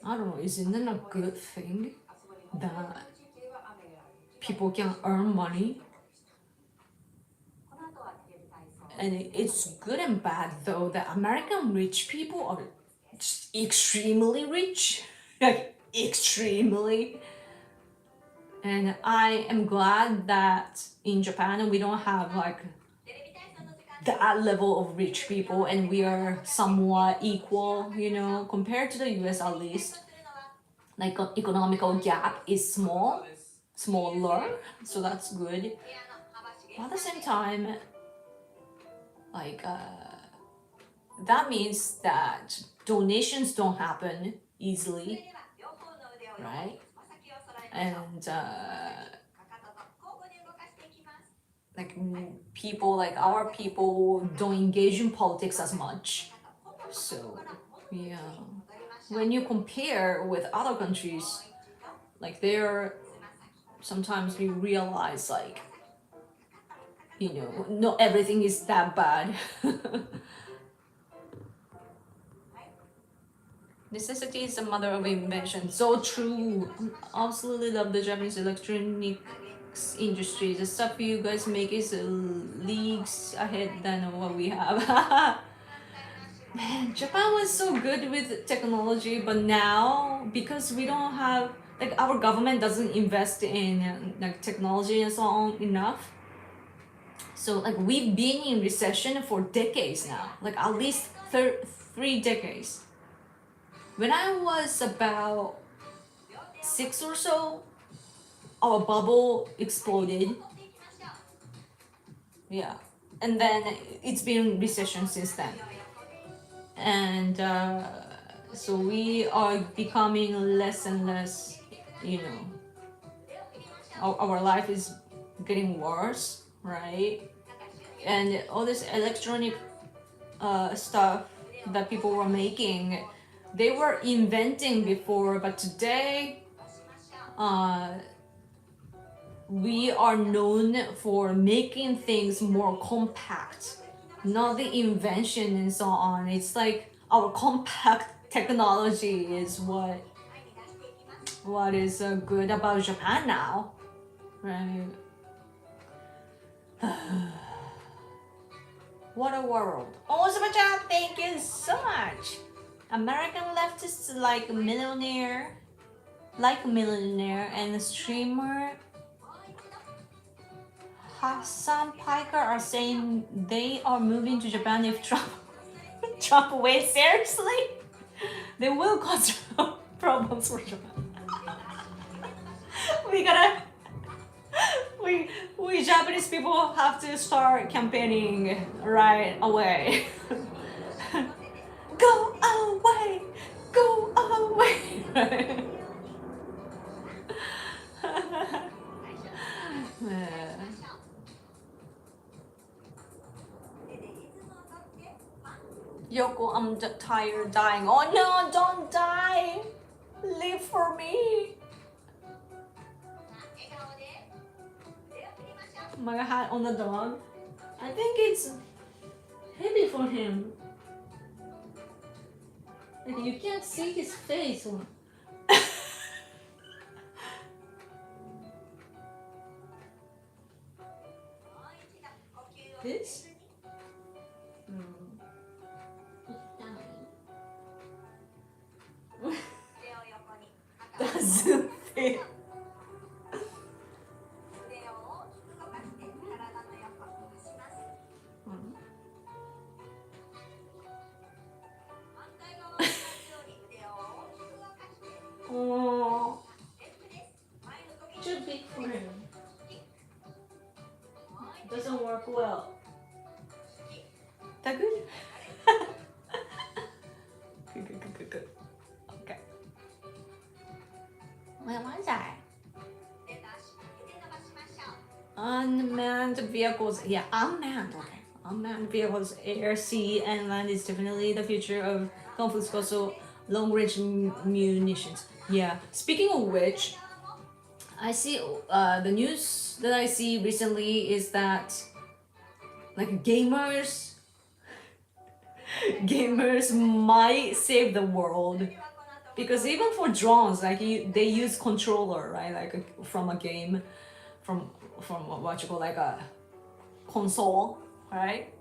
I don't know, isn't it a good thing that people can earn money? And it's good and bad though that American rich people are just extremely rich. Like, extremely. And I am glad that in Japan we don't have like that level of rich people and we are somewhat equal, you know, compared to the US at least. Like economical gap is small smaller, so that's good. But at the same time, like that means that donations don't happen easily, right? And like people, like our people, don't engage in politics as much. So yeah, when you compare with other countries, like there, sometimes you realize like, you know, not everything is that bad. Necessity is the mother of invention. So true. Absolutely love the Japanese electronics industry. The stuff you guys make is leagues ahead than what we have. Man, Japan was so good with technology, but now because we don't have, like, our government doesn't invest in like technology and so on enough. So like we've been in recession for decades now, like at least 3 decades. When I was about 6 or so, our bubble exploded. Yeah, and then it's been recession since then. And so we are becoming less and less, you know, our life is getting worse, right? And all this electronic stuff that people were making, they were inventing before, but today we are known for making things more compact, not the invention and so on. It's like our compact technology is what is good about Japan now, right? What a world. Oh, Super-chan, thank you so much. American leftists like millionaire and streamer Hassan Piker are saying they are moving to Japan if Trump wins. Seriously? They will cause problems for Japan. we Japanese people have to start campaigning right away. Go away! Go away! Yoko, I'm tired dying. Oh no, don't die! Live for me! My hat on the dog. I think it's heavy for him. Like you can't see his face. This? Doesn't fit. Oh, too big for him. Doesn't work well. That good? Good. Okay. Where was I? Unmanned vehicles. Yeah, unmanned. Okay. Unmanned vehicles, air, sea, and land is definitely the future of conflicts. Also, long-range munitions. Yeah. Speaking of which, I see the news that I see recently is that like gamers might save the world, because even for drones, like they use controller, right? Like from a game, from what you call like a console, right?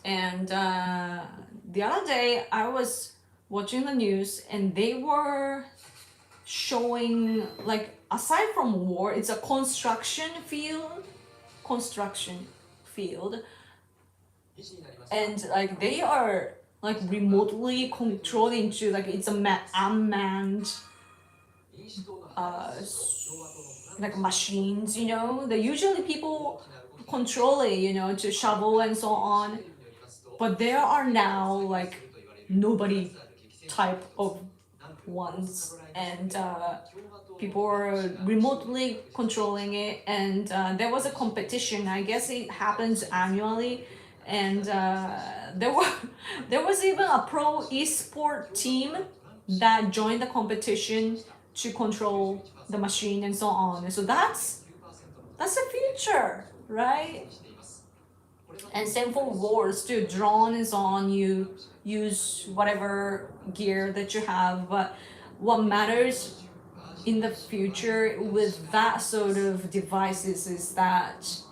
And the other day I was watching the news and they were showing, like, aside from war, it's a construction field, and like they are like remotely controlling to, like, it's a unmanned like machines, you know. The usually people control it, you know, to shovel and so on. But there are now like nobody type of ones, and people are remotely controlling it. And there was a competition. I guess it happens annually, and there were there was even a pro esport team that joined the competition to control the machine and so on. So that's the future, right? And same for wars too. Drone is on. You use whatever gear that you have, but what matters in the future with that sort of devices is that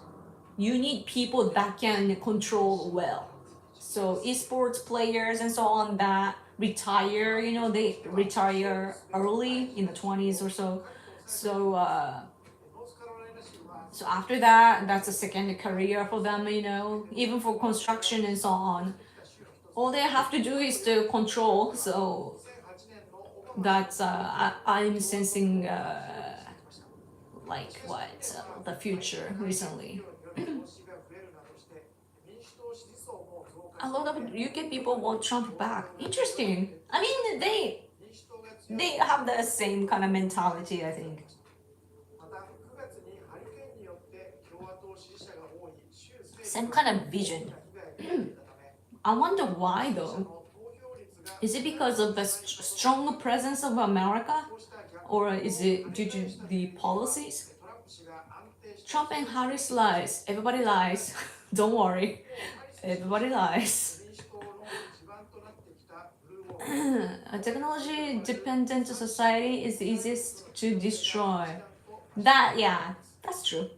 you need people that can control well. So esports players and so on that retire, you know, they retire early in the 20s or so. So after that, that's a second career for them, you know, even for construction and so on. All they have to do is to control. So that's I'm sensing like what the future recently. A lot of UK people want Trump back. Interesting. I mean, they have the same kind of mentality, I think. Same kind of vision. I wonder why though. Is it because of the strong presence of America, or is it due to the policies? Trump and Harris lies. Everybody lies. Don't worry. Everybody lies. A technology dependent society is the easiest to destroy. That, yeah, that's true.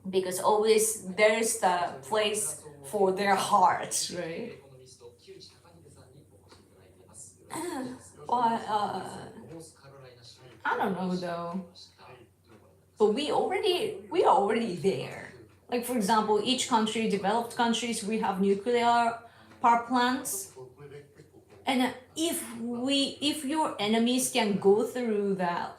Because always there's the place for their hearts, right? But I don't know though. But we are already there. Like for example, each country, developed countries, we have nuclear power plants. And if your enemies can go through that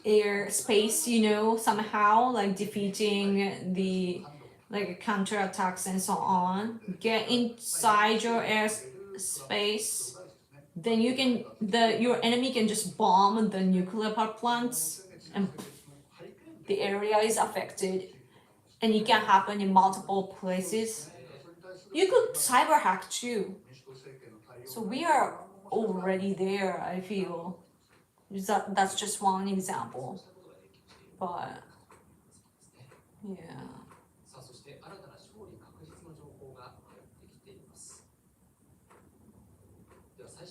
airspace, you know, somehow like defeating the like counterattacks and so on, get inside your airspace, then your enemy can just bomb the nuclear power plants, and the area is affected, and it can happen in multiple places. You could cyber hack too. So we are already there, I feel. That's just one example. But yeah.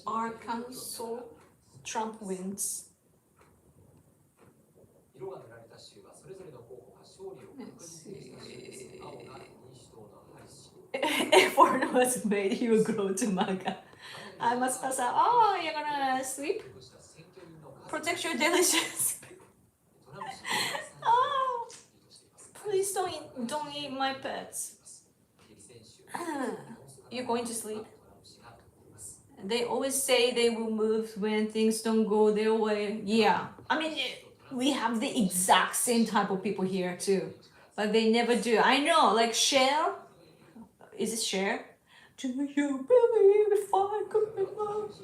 Arkansas, Trump wins. Effort was made, he will grow to MAGA. I must pass out. Oh, you're gonna sleep? Protect your delicious. Oh, please don't eat my pets. You're going to sleep? They always say they will move when things don't go their way. Yeah, I mean, we have the exact same type of people here too, but they never do. I know, like Cher. Is it Cher? Do you believe if I could be loved?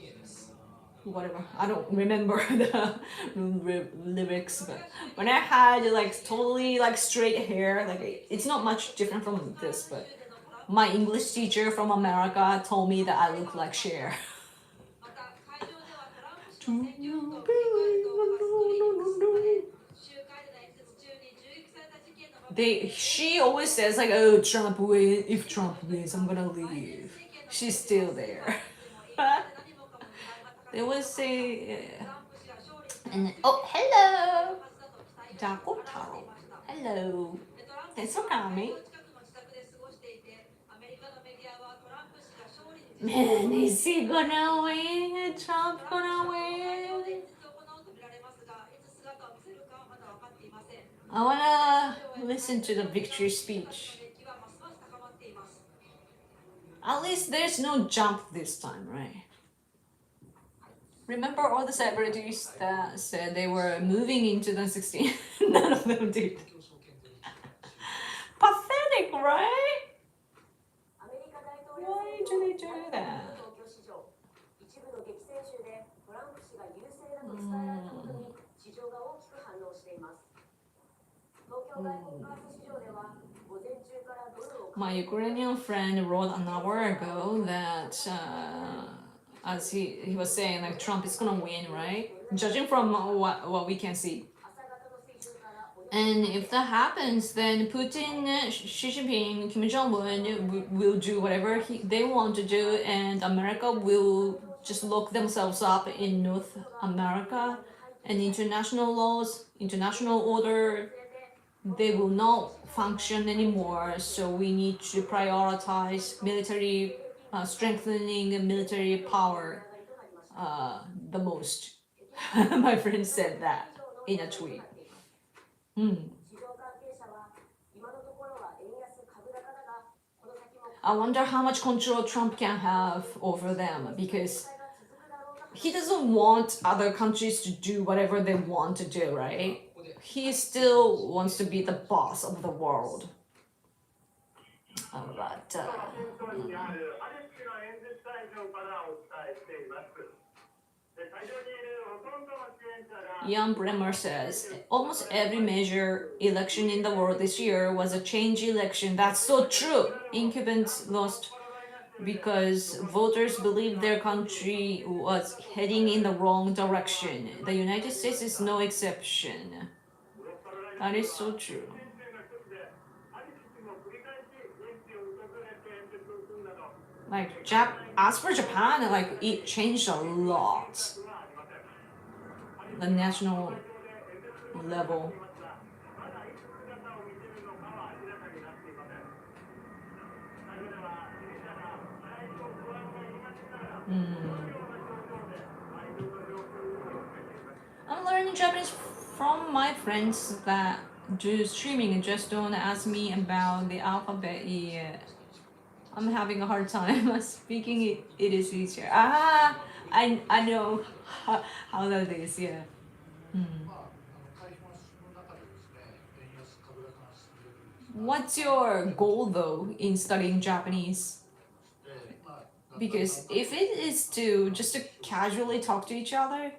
Whatever, I don't remember the lyrics, but when I had like totally like straight hair, like it's not much different from this, but my English teacher from America told me that I look like Cher. Do you believe? She always says like, oh, Trump wins. If Trump wins, I'm gonna leave. She's still there. They always say, and oh, hello, Dakotaro. Hello. Thanks for coming. Man, is he gonna win? Trump gonna win? I wanna listen to the victory speech. At least there's no jump this time, right? Remember all the celebrities that said they were moving in 2016? None of them did. Pathetic, right? アメリカ大統領 Why 選 do 挙 they do that? 同居史上一部の激戦州でトランプ氏が優勢だと伝えられたことに市場が大きく反応しています。東京外国為替市場では午前中からドルを My Ukrainian friend wrote an hour ago that as he was saying like Trump is gonna win, right? Judging from what we can see. 朝方の水準からおよそ And if that happens, then Putin, Xi Jinping, Kim Jong Un will do whatever they want to do, and America will just lock themselves up in North America, and international laws, international order, they will not function anymore. So we need to prioritize military strengthening military power the most. My friend said that in a tweet. 市場関係者は今のところは円安株高だがこの先も I wonder how much control Trump can have over them because he doesn't want other countries to do whatever they want to do, right? He still wants to be the boss of the world. But ワシントンにあるアレスの演説会場からお伝えしています。で会場にいるほとんどの支援者が Jan Bremer says almost every major election in the world this year was a change election. That's so true. Incumbents lost because voters believed their country was heading in the wrong direction. The United States is no exception. That is so true. 選手の一つでアリス氏も繰り返し現地を訪れて演説をするなど Like as for Japan, like it changed a lot. The national level. まだいつ姿を見せるのかは明らかになっていません。会場では支持者が期待と不安が入り混じりながらどのような表情で会場の状況を見つめています。 I'm learning Japanese from my friends that do streaming and just don't ask me about the alphabet yet. I'm having a hard time speaking it. It is easier. I know how that is. Yeah. 会話の中でですね、円安株高が進んでいるんですが、 What's your goal though in studying Japanese? でまあ Because if it is to just to casually talk to each other,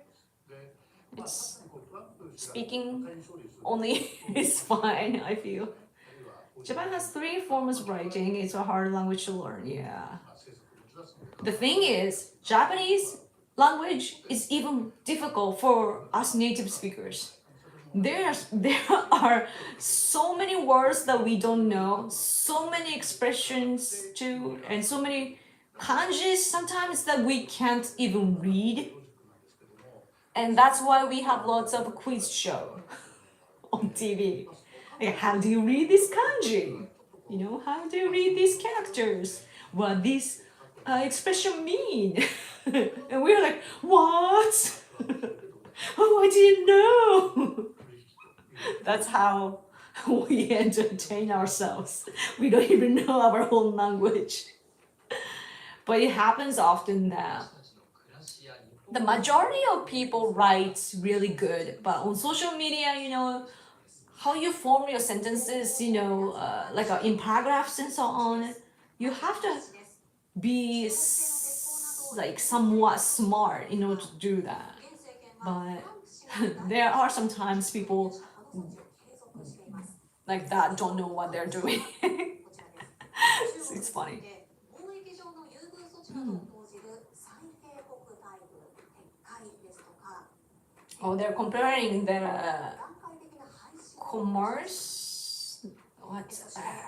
でまあ it's 確かにこうトランプ氏が speaking 大勝利する only is fine. I feel あるいはこういう Japan has 3 forms of writing. It's a hard language to learn. Yeah. まあ政策を打ち出すの The か thing is, Japanese language is even difficult for us native speakers. There are so many words that we don't know, so many expressions too, and so many kanjis sometimes that we can't even read. And that's why we have lots of quiz show on TV. Like, how do you read this kanji? You know, how do you read these characters? What this expression mean? And we're like, what? Oh, I didn't know. That's how we entertain ourselves. We don't even know our own language. But it happens often that 私たちの暮らしや日本 the majority of people write really good, but on social media, you know, how you form your sentences, you know, like in paragraphs and so on, you have to be like somewhat smart in order to do that. But there are sometimes people like that don't know what they're doing. It's funny. 貿易上の優遇措置などを講じる最恵国待遇撤回ですとか Oh, they're comparing the 段階的な廃止 commerce. What?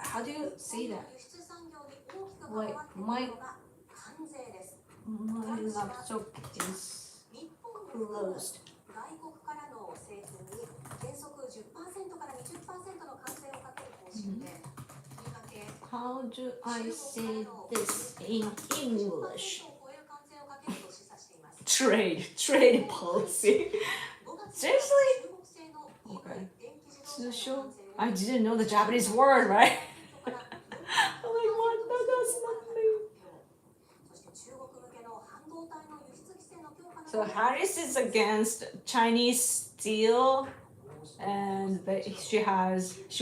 How do you say that? 輸出産業に大きく関わっているのが関税です。 My laptop is 日本の closed. 外国からの製品に原則10%から20%の関税をかける方針で、とりわけ How do I say this in English? を超える関税をかけると示唆しています。 Trade policy. 5月 Seriously? 中国製の Okay. 電気自動車の関税を I didn't know the Japanese word, right? から I'm like, what? That does not mean. そして中国向けの半導体の輸出規制の強化な So Harris is against Chinese steel, and she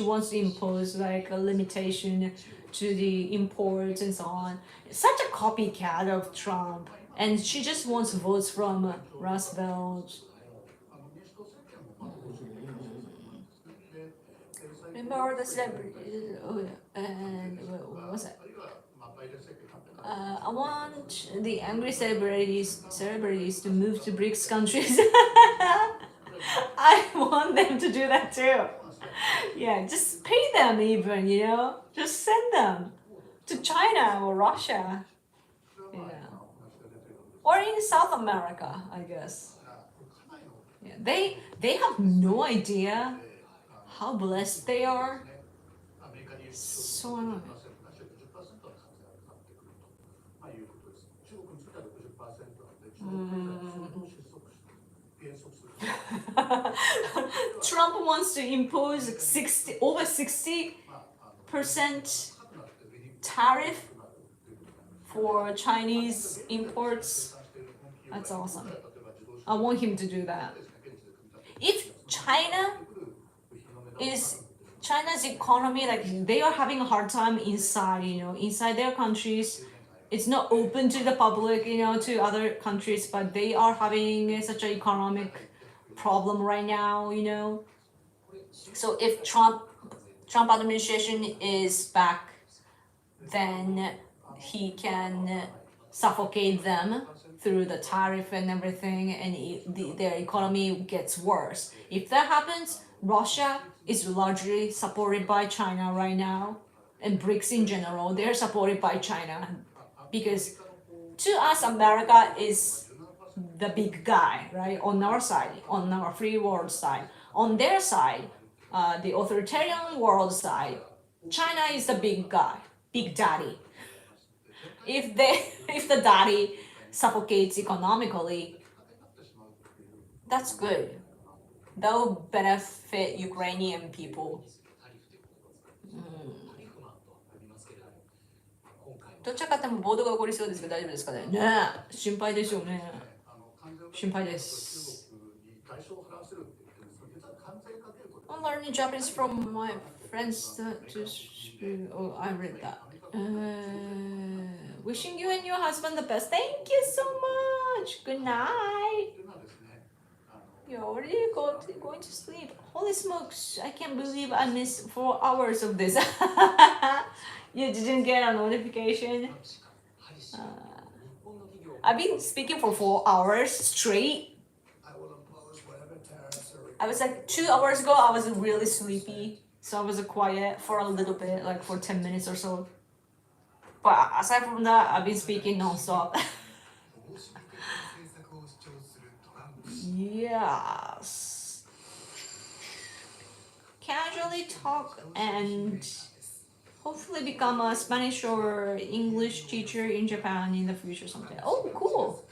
wants to impose like a limitation to the imports and so on. Such a copycat of Trump, and she just wants votes from Rust Belt. 民主党政権もまあ保守的な政策なんですね。で、最近 Remember the celebrity? Oh yeah, and what was it? あるいはまあバイデン政権になってから I want the angry celebrities to move to BRICS countries. I want them to do that too. Yeah, just pay them even, you know? Just send them to China or Russia. それはまあ今お話が出てるんです Or in South America, I guess. が、かなりの Yeah, they have no idea で how blessed they are. アメリカに輸出 So annoying. 60%なしは50%の関税がかかってくると、まあ、いうことです。中国については60%なので、中国経済は相当失速して減速する。 Trump wants to impose over 60% まあ高くなって売りに tariff くなるということが for Chinese imports. That's awesome. I want him to do that. If China's economy, like they are having a hard time inside, you know, inside their countries. It's not open to the public, you know, to other countries, but they are having such an economic problem right now, you know. So if Trump administration is back, then he can suffocate them through the tariff and everything, and their economy gets worse. If that happens, Russia is largely supported by China right now, and BRICS in general, they're supported by China, because to us, America is the big guy, right? On our side, on our free world side. On their side, the authoritarian world side, China is the big guy, big daddy. If the daddy suffocates economically, that's good. That will benefit Ukrainian people. どちらかっても暴動が起こりそうですけど大丈夫ですかね。ねえ、心配でしょうね。心配です。I'm learning Japanese from my friends oh, I read that. Wishing you and your husband the best. Thank you so much. Good night. You're already going to sleep. Holy smokes, I can't believe I missed 4 hours of this. You didn't get a notification? I've been speaking for 4 hours straight. I was like 2 hours ago, I was really sleepy. So I was quiet for a little bit, like for 10 minutes or so. But aside from that, I've been speaking non-stop. Yes. Casually talk and hopefully become a Spanish or English teacher in Japan in the future someday. Oh, cool.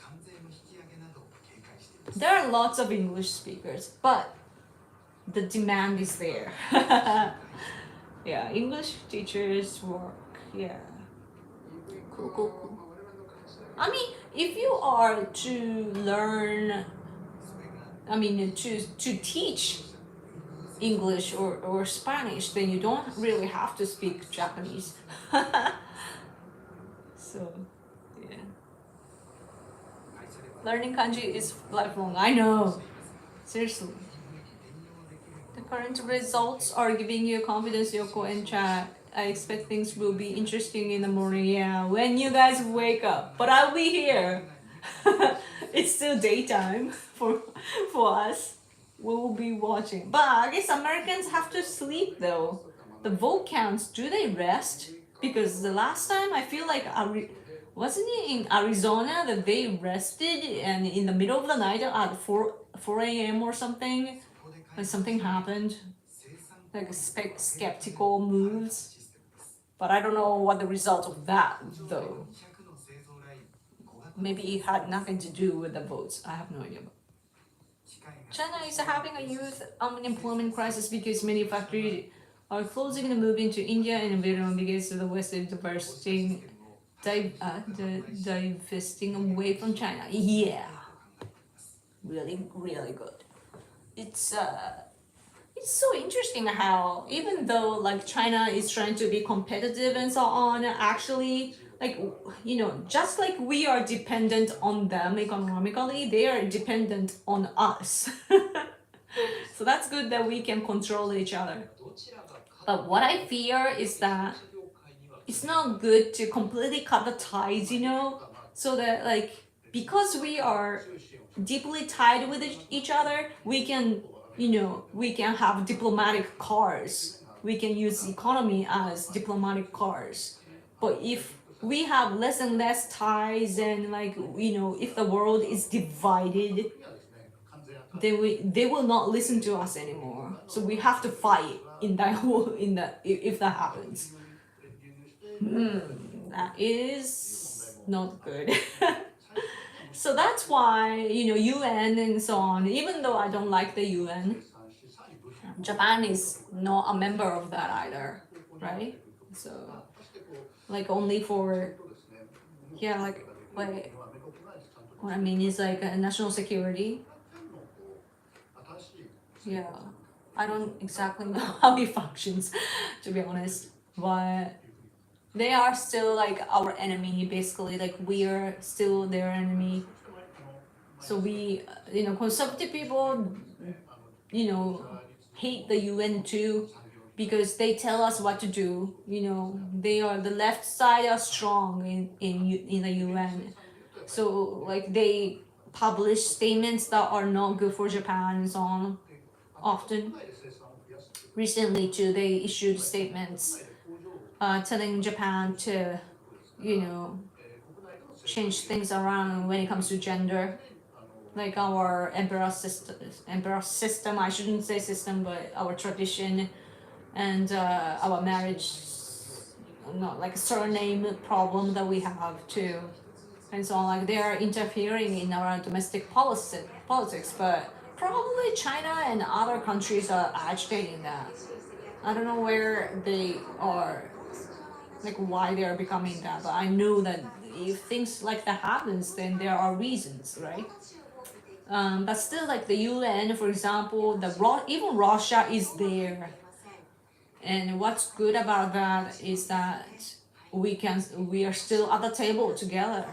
There are lots of English speakers, but the demand is there. Yeah, English teachers work. Yeah. Cool, cool, cool. I mean, if you are to learn, I mean, to teach English or Spanish, then you don't really have to speak Japanese. So, yeah. Learning kanji is lifelong. I know. Seriously. The current results are giving you confidence, Yoko and chat. I expect things will be interesting in the morning. Yeah, when you guys wake up. But I'll be here. It's still daytime for us. We will be watching. But I guess Americans have to sleep though. The vote counts, do they rest? Because the last time I feel like wasn't it in Arizona that they rested and in the middle of the night at 4 a.m. or something, like something happened, like skeptical moves. But I don't know what the result of that though. Maybe it had nothing to do with the votes. I have no idea. China is having a youth unemployment crisis because many factories are closing and moving to India and Vietnam because the West is divesting away from China. Yeah. really, really good. It's so interesting how even though like China is trying to be competitive and so on, actually like just like we are dependent on them economically, they are dependent on us. So that's good that we can control each other. But what I fear is that it's not good to completely cut the ties, so that like because we are deeply tied with each other, we can we can have diplomatic cars, we can use economy as diplomatic cars. But if we have less and less ties, and like if the world is divided, then they will not listen to us anymore. So we have to fight in that whole in that if that happens. That is not good. So that's why UN and so on, even though I don't like the UN, Japan is not a member of that either, right? So like only for like what I mean is like national security. Yeah, I don't exactly know how it functions, to be honest, but they are still like our enemy, basically. Like we are still their enemy. So we, conservative people, hate the UN too, because they tell us what to do. They are the left side are strong in the UN. So like they publish statements that are not good for Japan and so on. Often, recently too, they issued statements telling Japan to, change things around when it comes to gender, like our emperor system. I shouldn't say system, but our tradition and our marriage, not like surname problem that we have too, and so on. Like they are interfering in our domestic politics, but probably China and other countries are agitating that. I don't know where they are, like why they are becoming that, but I know that if things like that happens, then there are reasons, right? But still, like the UN, for example, even Russia is there, and what's good about that is that we are still at the table together.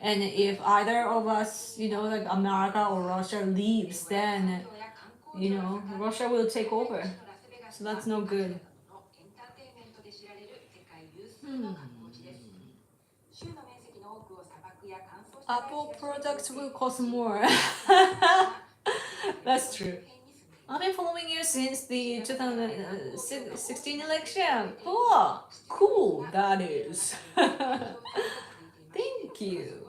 And if either of us, like America or Russia leaves, then Russia will take over. So that's no good. Apple products will cost more. That's true. I've been following you since the 2016 election. Cool that is. Thank you.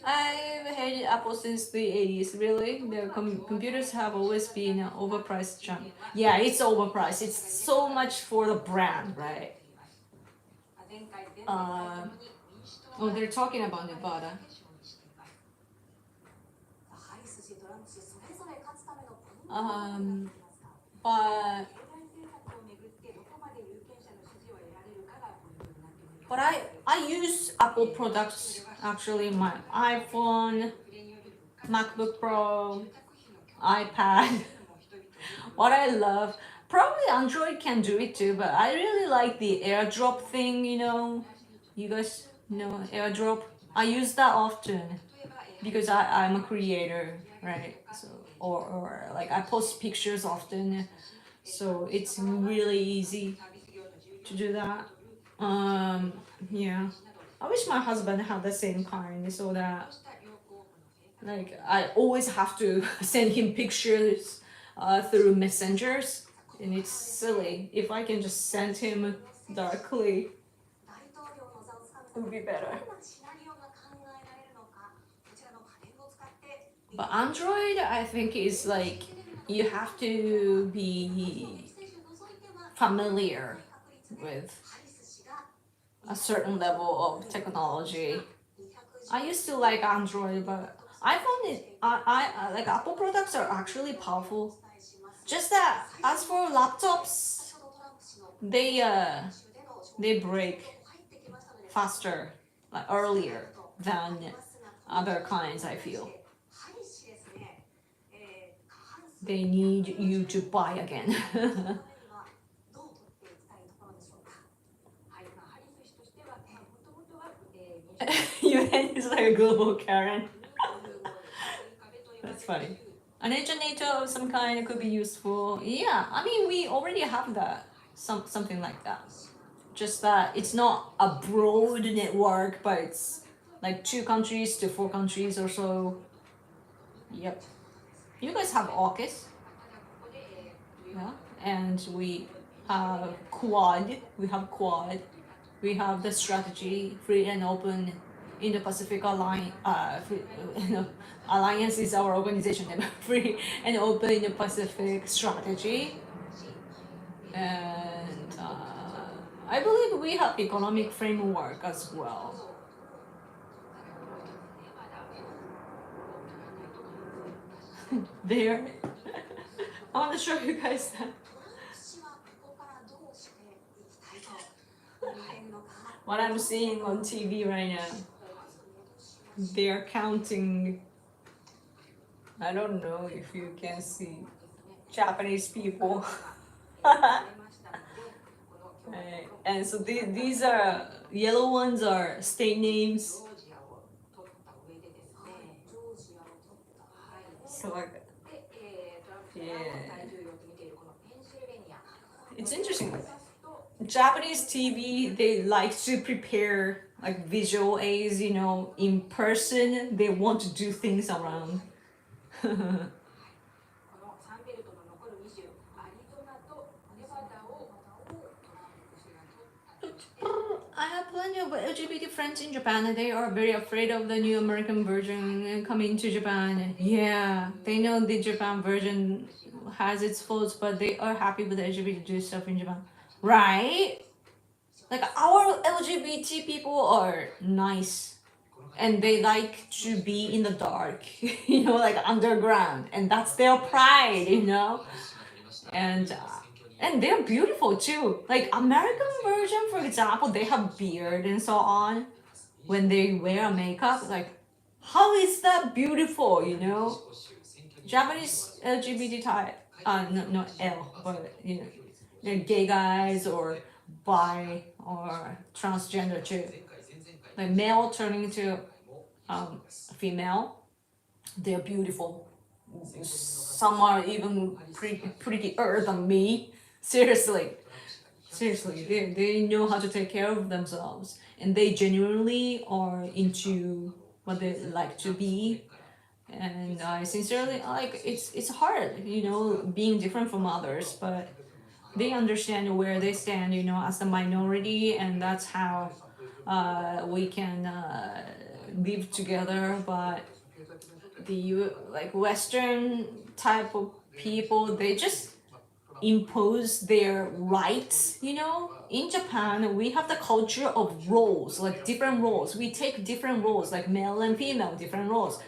I've hated Apple since the 80s, really. The computers have always been an overpriced junk. Yeah, it's overpriced. It's so much for the brand, right? Oh, they're talking about Nevada. But I use Apple products actually. My iPhone, MacBook Pro, iPad. What I love, probably Android can do it too, but I really like the AirDrop thing. You guys know AirDrop. I use that often because I'm a creator, right? So or like I post pictures often, so it's really easy to do that. Yeah, I wish my husband had the same kind, so that like I always have to send him pictures through messengers, and it's silly. If I can just send him directly, it would be better. But Android, I think, is like you have to be familiar with a certain level of technology. I used to like Android, but iPhone is I like Apple products are actually powerful. Just that as for laptops, they break faster, like earlier than other kinds, I feel. they need you to buy again. どう取っていきたいところでしょうか。はい、ハリス氏としては、もともとは、UN is like a global Karen. That's funny. An originator of some kind could be useful. Yeah, I mean we already have that. Something like that. Just that it's not a broad network, but it's like 2 countries to 4 countries or so. Yep. You guys have AUKUS. Yeah. And we have Quad. We have Quad. We have the strategy, free and open Indo-Pacific Alliance. Alliance is our organization name. Free and open Indo-Pacific strategy. And I believe we have economic framework as well. There. I want to show you guys that. What I'm seeing on TV right now, they're counting, I don't know if you can see, Japanese people. And so these are, yellow ones are state names. So like, yeah. It's interesting. Japanese TV, they like to prepare like visual aids, you know, in person. They want to do things around. I have plenty of LGBT friends in Japan and they are very afraid of the new American version coming to Japan. Yeah, they know the Japan version has its faults, but they are happy with the LGBT stuff in Japan. Right? Like our LGBT people are nice and they like to be in the dark, you know, like underground, and that's their pride, you know. And they're beautiful too. Like American version, for example, they have beard and so on. When they wear makeup, like how is that beautiful, you know? Japanese LGBT type, no L, but you know, they're gay guys or bi or transgender too. Like male turning into female, they're beautiful. Some are even prettier than me. Seriously, they know how to take care of themselves, and they genuinely are into what they like to be. And I sincerely like it's hard, you know, being different from others, but they understand where they stand, you know, as a minority, and that's how we can live together. But the like Western type of people, they just impose their rights, you know. In Japan we have the culture of roles, like different roles. We take different roles, like male and female, different roles,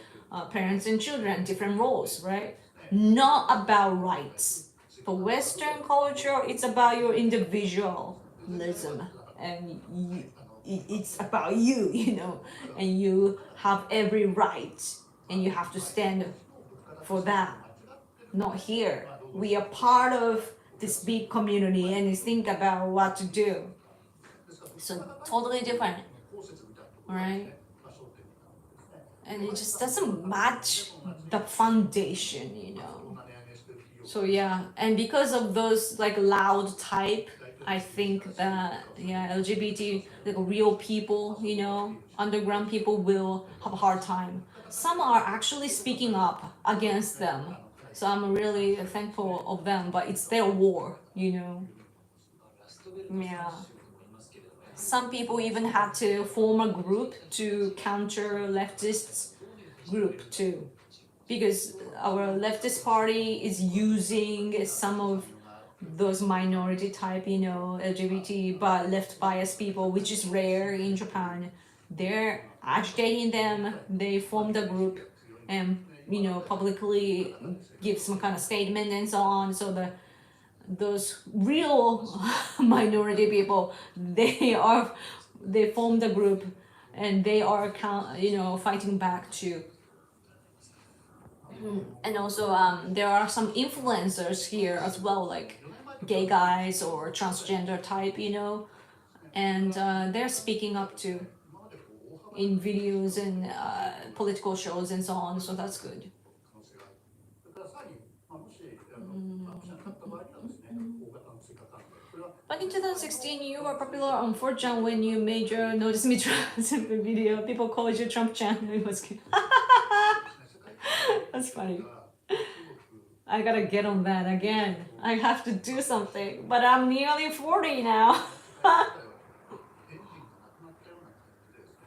parents and children, different roles, right? Not about rights. For Western culture, it's about your individualism, and it's about you, you know, and you have every right, and you have to stand for that. Not here. We are part of this big community, and you think about what to do. So totally different, right? And it just doesn't match the foundation, you know. So yeah, and because of those like loud type, I think that yeah, LGBT, like real people, you know, underground people will have a hard time. Some are actually speaking up against them, so I'm really thankful of them, but it's their war, you know. Yeah. Some people even had to form a group to counter leftists group too, because our leftist party is using some of those minority type, you know, LGBT but left biased people, which is rare in Japan. They're agitating them. They formed a group and, you know, publicly give some kind of statement and so on. So those real minority people, they formed a group and they are, you know, fighting back too. And also, there are some influencers here as well, like gay guys or transgender type, and they're speaking up to in videos and political shows and so on. So that's good. 可能性がある。それからさらに、もしワクチンがかかった場合にはですね、大型の追加関連。これは Back in 2016, you were popular on 4chan when you made your Notice Me Trump video. People called you Trump Chan. It was cute. That's funny. I gotta get on that again. I have to do something, but I'm nearly 40 now. エンジンがなくなったような感じでです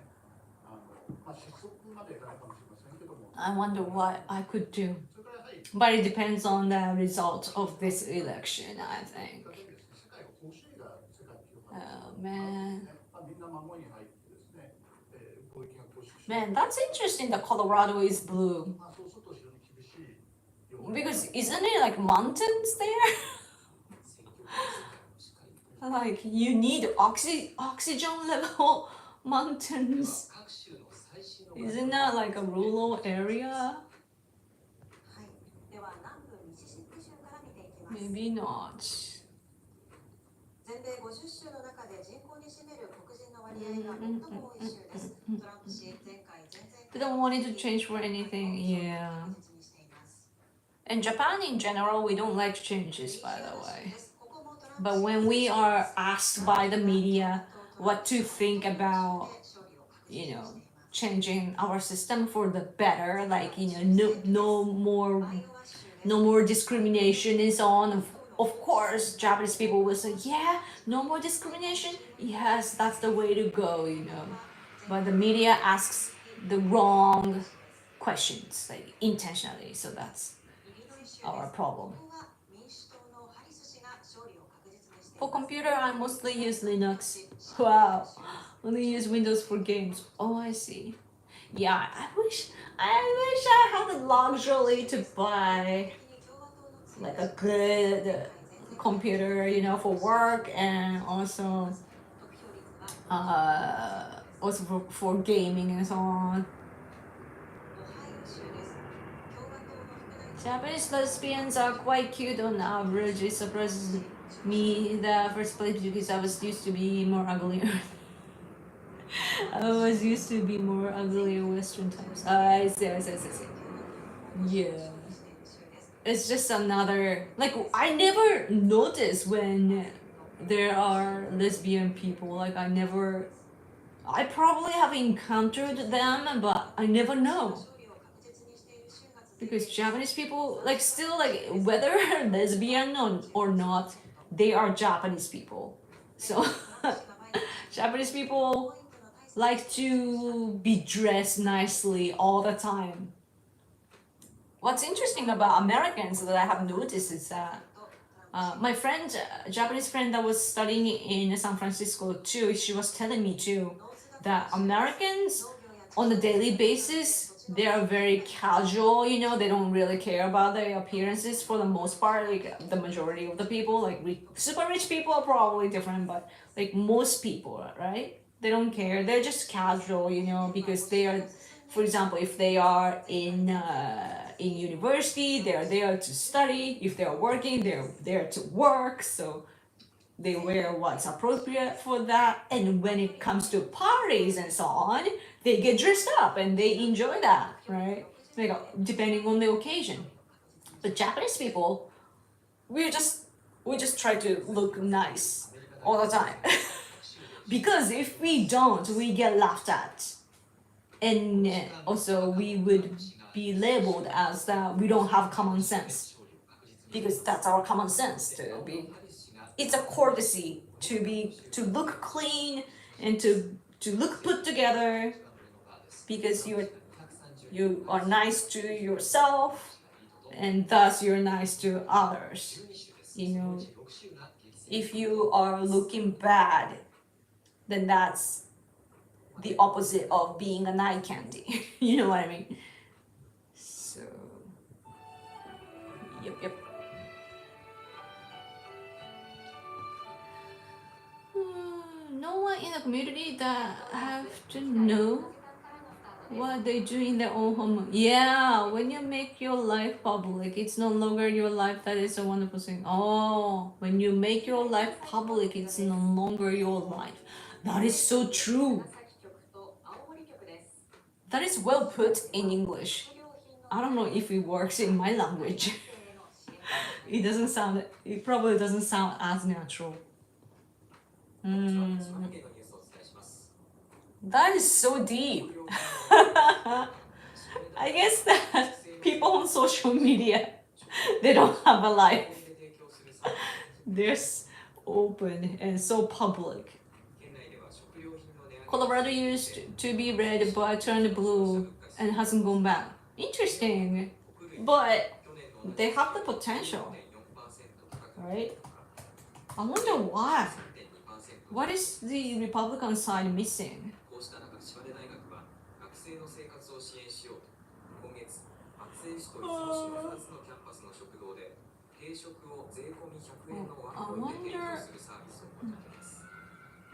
ね、失速までいかないかもしれませんけども、 I wonder what I could do. それからやはり But it depends on the result of this election, I think. 世界が報酬が世界に広がる。 Oh man. みんな守りに入ってですね、攻撃が投縮して、 Man, that's interesting that Colorado is blue. そうすると非常に厳しい予報 Because isn't it like mountains there? Like you need oxygen level mountains. 各州の最新の Isn't that like a rural area? はい。では南部ミシシッピ州から見ていきます。 Maybe not. 全米50州の中で人口に占める黒人の割合が最も多い州です。トランプ氏、前回、前々 They 回 don't want it to change for anything. Yeah. 確実にしています。 In Japan in general, we don't like changes, by the way. ここもトランプ But when we are asked by the media what to think about, changing our system for the better, like no more discrimination and so on. Of course, Japanese people will say, yeah, no more discrimination. Yes, that's the way to go. But the media asks the wrong questions, like intentionally. So that's our problem. For computer, I mostly use Linux. Wow, only use Windows for games. Oh, I see. Yeah, I wish I had the luxury to buy like a good computer, for work and also for gaming and so on. Japanese lesbians are quite cute on average. It surprises me in the first place because I was used to be more uglier. I was used to be more uglier Western times. I see. Yeah. It's just another, like, I never notice when there are lesbian people. Like, I probably have encountered them, but I never know. Because Japanese people, like, still, like, whether lesbian or not, they are Japanese people. So, Japanese people like to be dressed nicely all the time. What's interesting about Americans that I have noticed is that my friend, Japanese friend that was studying in San Francisco too, she was telling me too that Americans on a daily basis, they are very casual, they don't really care about their appearances for the most part. Like the majority of the people, like super rich people are probably different, but like most people, right? They don't care. They're just casual, because they are, for example, if they are in university, they're there to study. If they're working, they're there to work. So they wear what's appropriate for that. And when it comes to parties and so on, they get dressed up and they enjoy that, right? Like, depending on the occasion. But Japanese people, we just try to look nice all the time. Because if we don't, we get laughed at. And also we would be labeled as that we don't have common sense. Because that's our common sense to be. It's a courtesy to look clean and to look put together, because you are nice to yourself and thus you're nice to others. If you are looking bad, then that's the opposite of being an eye candy. You know what I mean? So, yep. No one in the community that I have to know. What they do in their own home. Yeah, when you make your life public, it's no longer your life. That is a wonderful thing. Oh, when you make your life public, it's no longer your life. That is so true. 長崎局と青森局です。 That is well put in English. I don't know if it works in my language. It doesn't sound. It probably doesn't sound as natural. 島根県のニュースをお伝えします。 That is so deep. I guess that people on social media, they don't have a life. で提供するサービス They're open and so public. 県内では食料品の値上げ Colorado used to be red but turned blue and hasn't gone back. Interesting. But they have the potential, right? I wonder why. What is the Republican side missing? こうした中、島根大学は学生の生活を支援しようと今月、松江市と出雲市の2つのキャンパスの食堂で定食を税込み100円のワンコインで提供するサービスを行っています。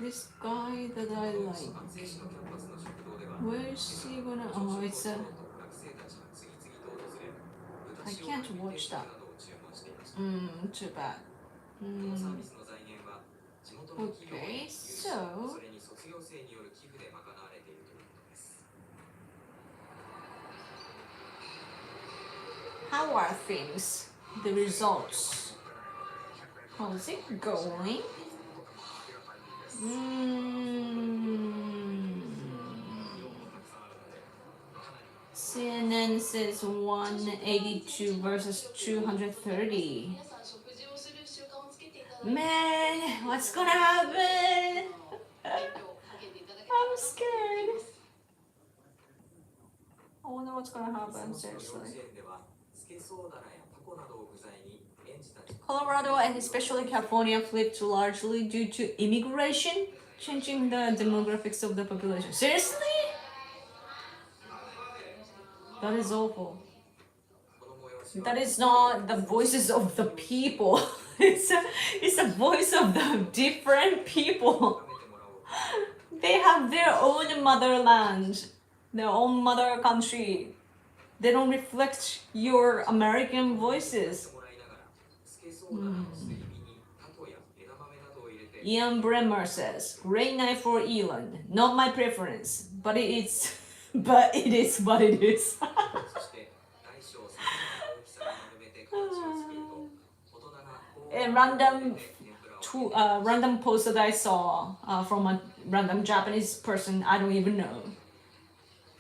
This guy that I 松 like. 江市のキャンパスの食堂では Where is he gonna? Oh, it's a. 学生たちが次々と訪れ I can't watch that. などを注文していました。 Too bad. このサービスの財源は地元の企業への Okay, 融資 so それに卒業生による寄付で賄われているということです。 how are things? The results. How's it going? CNN says 182 versus 230. Man, what's gonna happen? I'm scared. I wonder what's gonna happen, その幼 seriously. 稚園ではスケソウダラやタコなどを具材に園児たち Colorado and especially California flipped largely due to immigration, changing the demographics of the population. Seriously? That is awful. この催しは That is not the voices of the people. It's a voice of the different people. 高めてもらおう They have their own motherland, their own mother country. They don't reflect your American と voices. もらいながらスケソウダラのすり身にタコや枝豆などを入れて Ian Bremer says, "Great night for Elon. Not my preference, but it is, but it is what it is." そして大小さまな大きさに丸めて形を作ると大人な高 A 温 random で天ぷらを random post that I saw from a random Japanese person I don't even know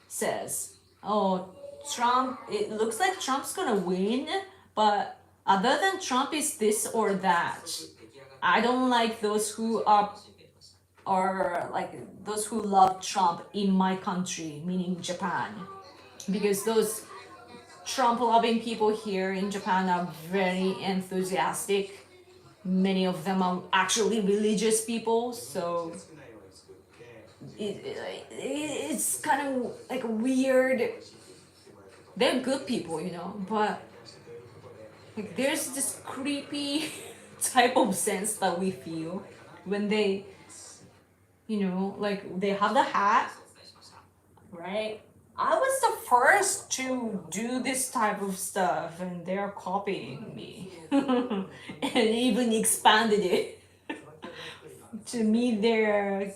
says, "Oh, Trump. It looks like Trump's gonna win, but other than Trump is this or that. 出来上がっ I don't like those who are 楽しんでいました or like those who love Trump in my country, meaning Japan, because those Trump loving people here in Japan are very enthusiastic. Many of them are actually religious people, so 少ないように作って it's kind of like weird. They're good people, you know, but like there's this creepy type of sense that we feel when they, you know, like they have the hat, お伝えしました right? I was the first to do this type of stuff, and they're copying me, and even expanded it to meet their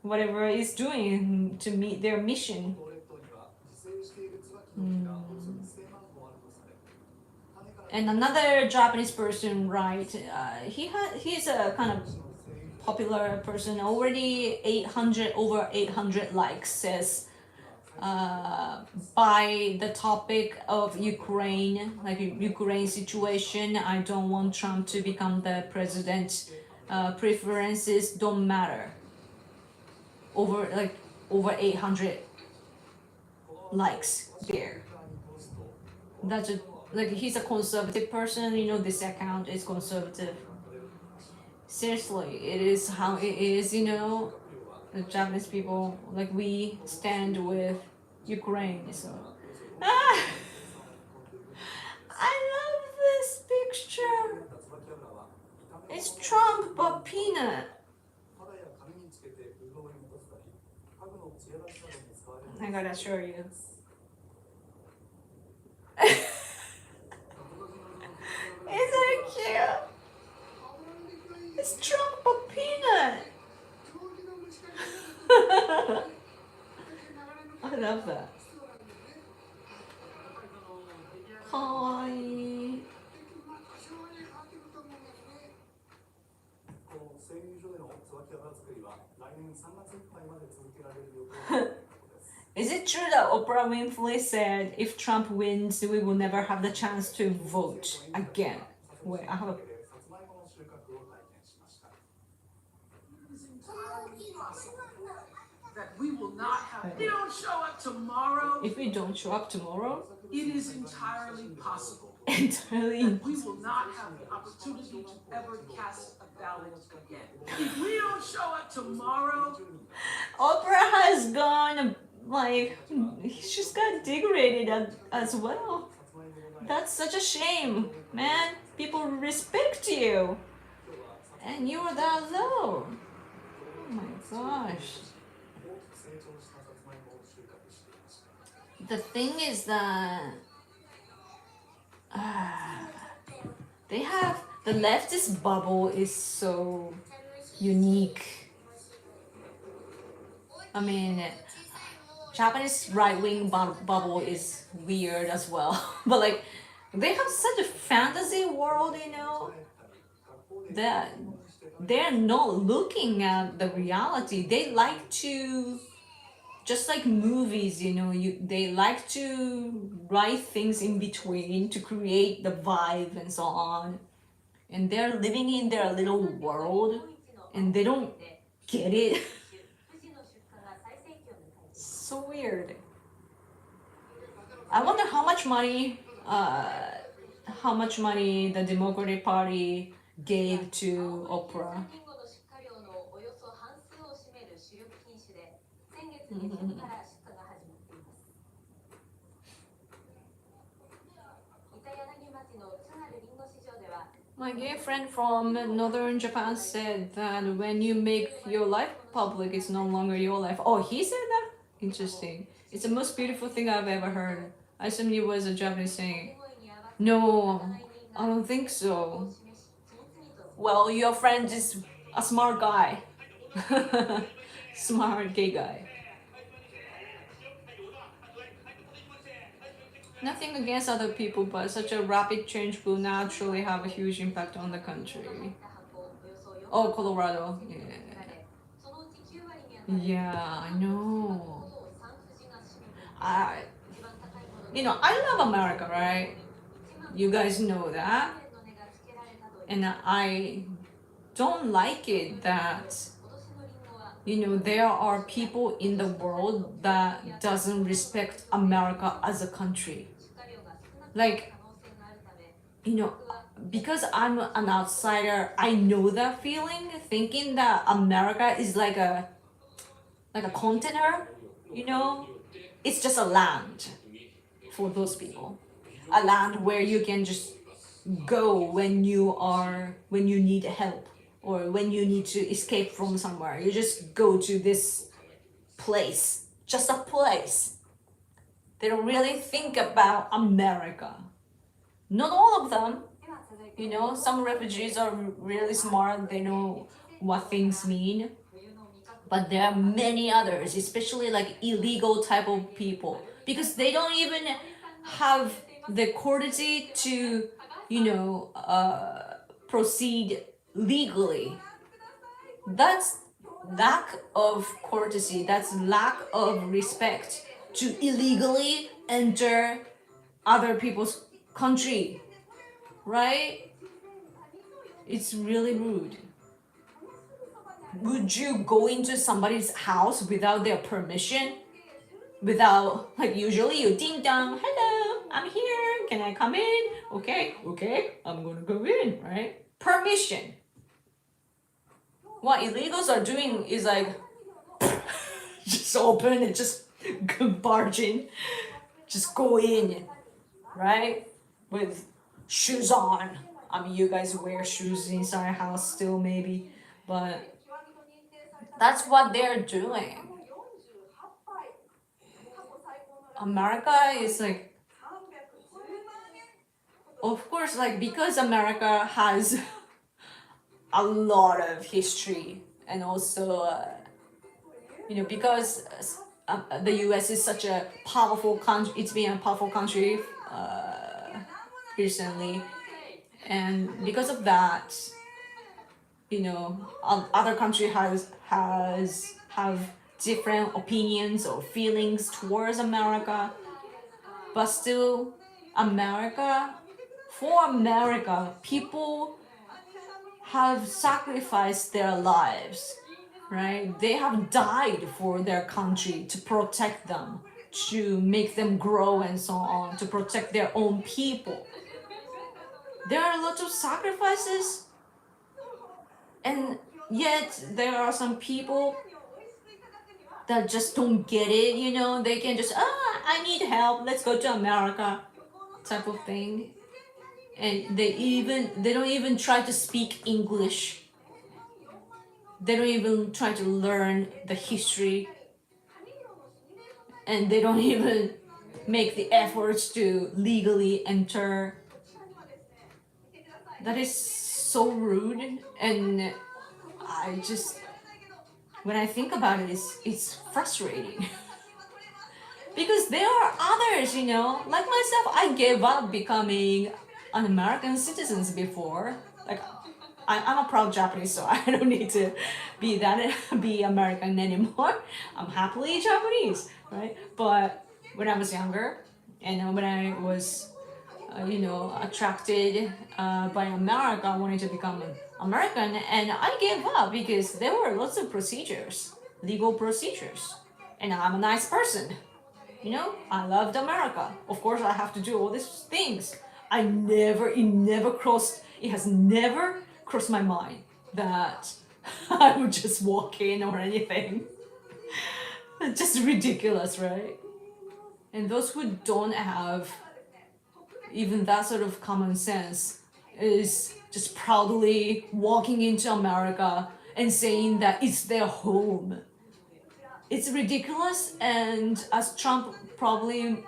whatever it's doing to meet their mission. 列島には自生している椿の木がおよそ2000万本あるとされ種から And another Japanese person, right? He's a kind of popular person. Already 800 over 800 likes. Says by the topic of Ukraine, like Ukraine situation, I don't want Trump to become the president. Preferences don't matter. Over 800 likes there. That's a, like he's a conservative person, you know, this account is conservative. Seriously, it is how it is, you know. The Japanese people, like we stand with Ukraine, so ah, I love this picture. It's Trump but peanut. 肌や髪につけて潤いを持たせたり家具の艶出しなどに使 I gotta show you. It's so cute. It's Trump a peanut. I love that. Hi. この製油所での椿油作りは来年3月いっぱいまで続けられる予定だということです。 Is it true that Oprah Winfrey said if Trump wins, we will never have the chance to vote again? Wait, I have a. さつまいもの収穫を体験しました。 That we will not have, if we don't show up tomorrow, If we don't show up tomorrow, it is entirely possible entirely that we will not have the opportunity to ever cast a ballot again. If we don't show up tomorrow, Oprah has gone like she's got degraded as well. That's such a shame, man. People respect you, and you are that low. Oh my gosh. 大きく成長したさつまいもを収穫していました。 The thing is that they have the leftist bubble is so unique. I mean, Japanese right-wing bubble is weird as well, but like they have such a fantasy world, you know, that they're not looking at the reality. They like to, just like movies, you know, they like to write things in between to create the vibe and so on. And they're living in their little world and they don't get it. So weird. I wonder how much money the Democratic Party gave to Oprah. 先月下旬から出荷が始まっています。板柳町の津軽りんご市場では My gay friend from northern Japan said that when you make your life public, it's no longer your life. Oh, he said that? Interesting. It's the most beautiful thing I've ever heard. I assumed it was a Japanese saying. No, I don't think so. Well, your friend is a smart guy. Smart gay guy. Nothing against other people, but such a rapid change will naturally have a huge impact on the country. Oh, Colorado. Yeah. Yeah, I know. I love America, right? You guys know that. And I don't like it that, there are people in the world that doesn't respect America as a country. Like, because I'm an outsider, I know that feeling, thinking that America is like a container, it's just a land for those people. A land where you can just go when you need help or when you need to escape from somewhere. You just go to this place, just a place. They don't really think about America. Not all of them. Some refugees are really smart. They know what things mean. But there are many others, especially like illegal type of people, because they don't even have the courtesy to, proceed legally. That's lack of courtesy. That's lack of respect to illegally enter other people's country, right? It's really rude. Would you go into somebody's house without their permission? Without, usually you ding dong, hello, I'm here, can I come in? Okay, I'm gonna go in, right? Permission. What illegals are doing is just open and just barge in, just go in, right? With shoes on. I mean, you guys wear shoes inside a house still maybe, but that's what they're doing. America is like, of course, like because America has a lot of history, and also because the U.S. is such a powerful country. It's been a powerful country recently, and because of that, other country have different opinions or feelings towards America, but still, for America, people have sacrificed their lives, right? They have died for their country to protect them, to make them grow and so on, to protect their own people. There are lots of sacrifices, and yet there are some people that just don't get it, they can just, I need help, let's go to America, type of thing. And they don't even try to speak English. They don't even try to learn the history, and they don't even make the efforts to legally enter. That is so rude, and when I think about it, it's frustrating. Because there are others, like myself, I gave up becoming an American citizen before. Like, I'm a proud Japanese, so I don't need to be American anymore. I'm happily Japanese, right? But when I was younger, and when I was, attracted by America, I wanted to become an American, and I gave up because there were lots of legal procedures, and I'm a nice person. I loved America. Of course, I have to do all these things. It has never crossed my mind that I would just walk in or anything. It's just ridiculous, right? And those who don't have even that sort of common sense is just proudly walking into America and saying that it's their home. It's ridiculous, and as Trump probably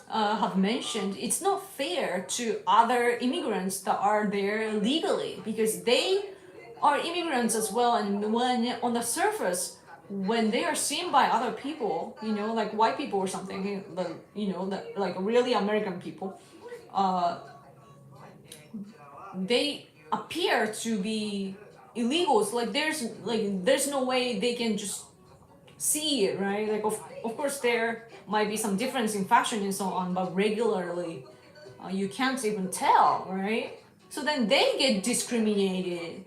have mentioned, it's not fair to other immigrants that are there legally, because they are immigrants as well, and when on the surface, when they are seen by other people, like white people or something, like really American people, they appear to be illegals. Like there's no way they can just see it, right? Like of course there might be some difference in fashion and so on, but regularly you can't even tell, right? So then they get discriminated.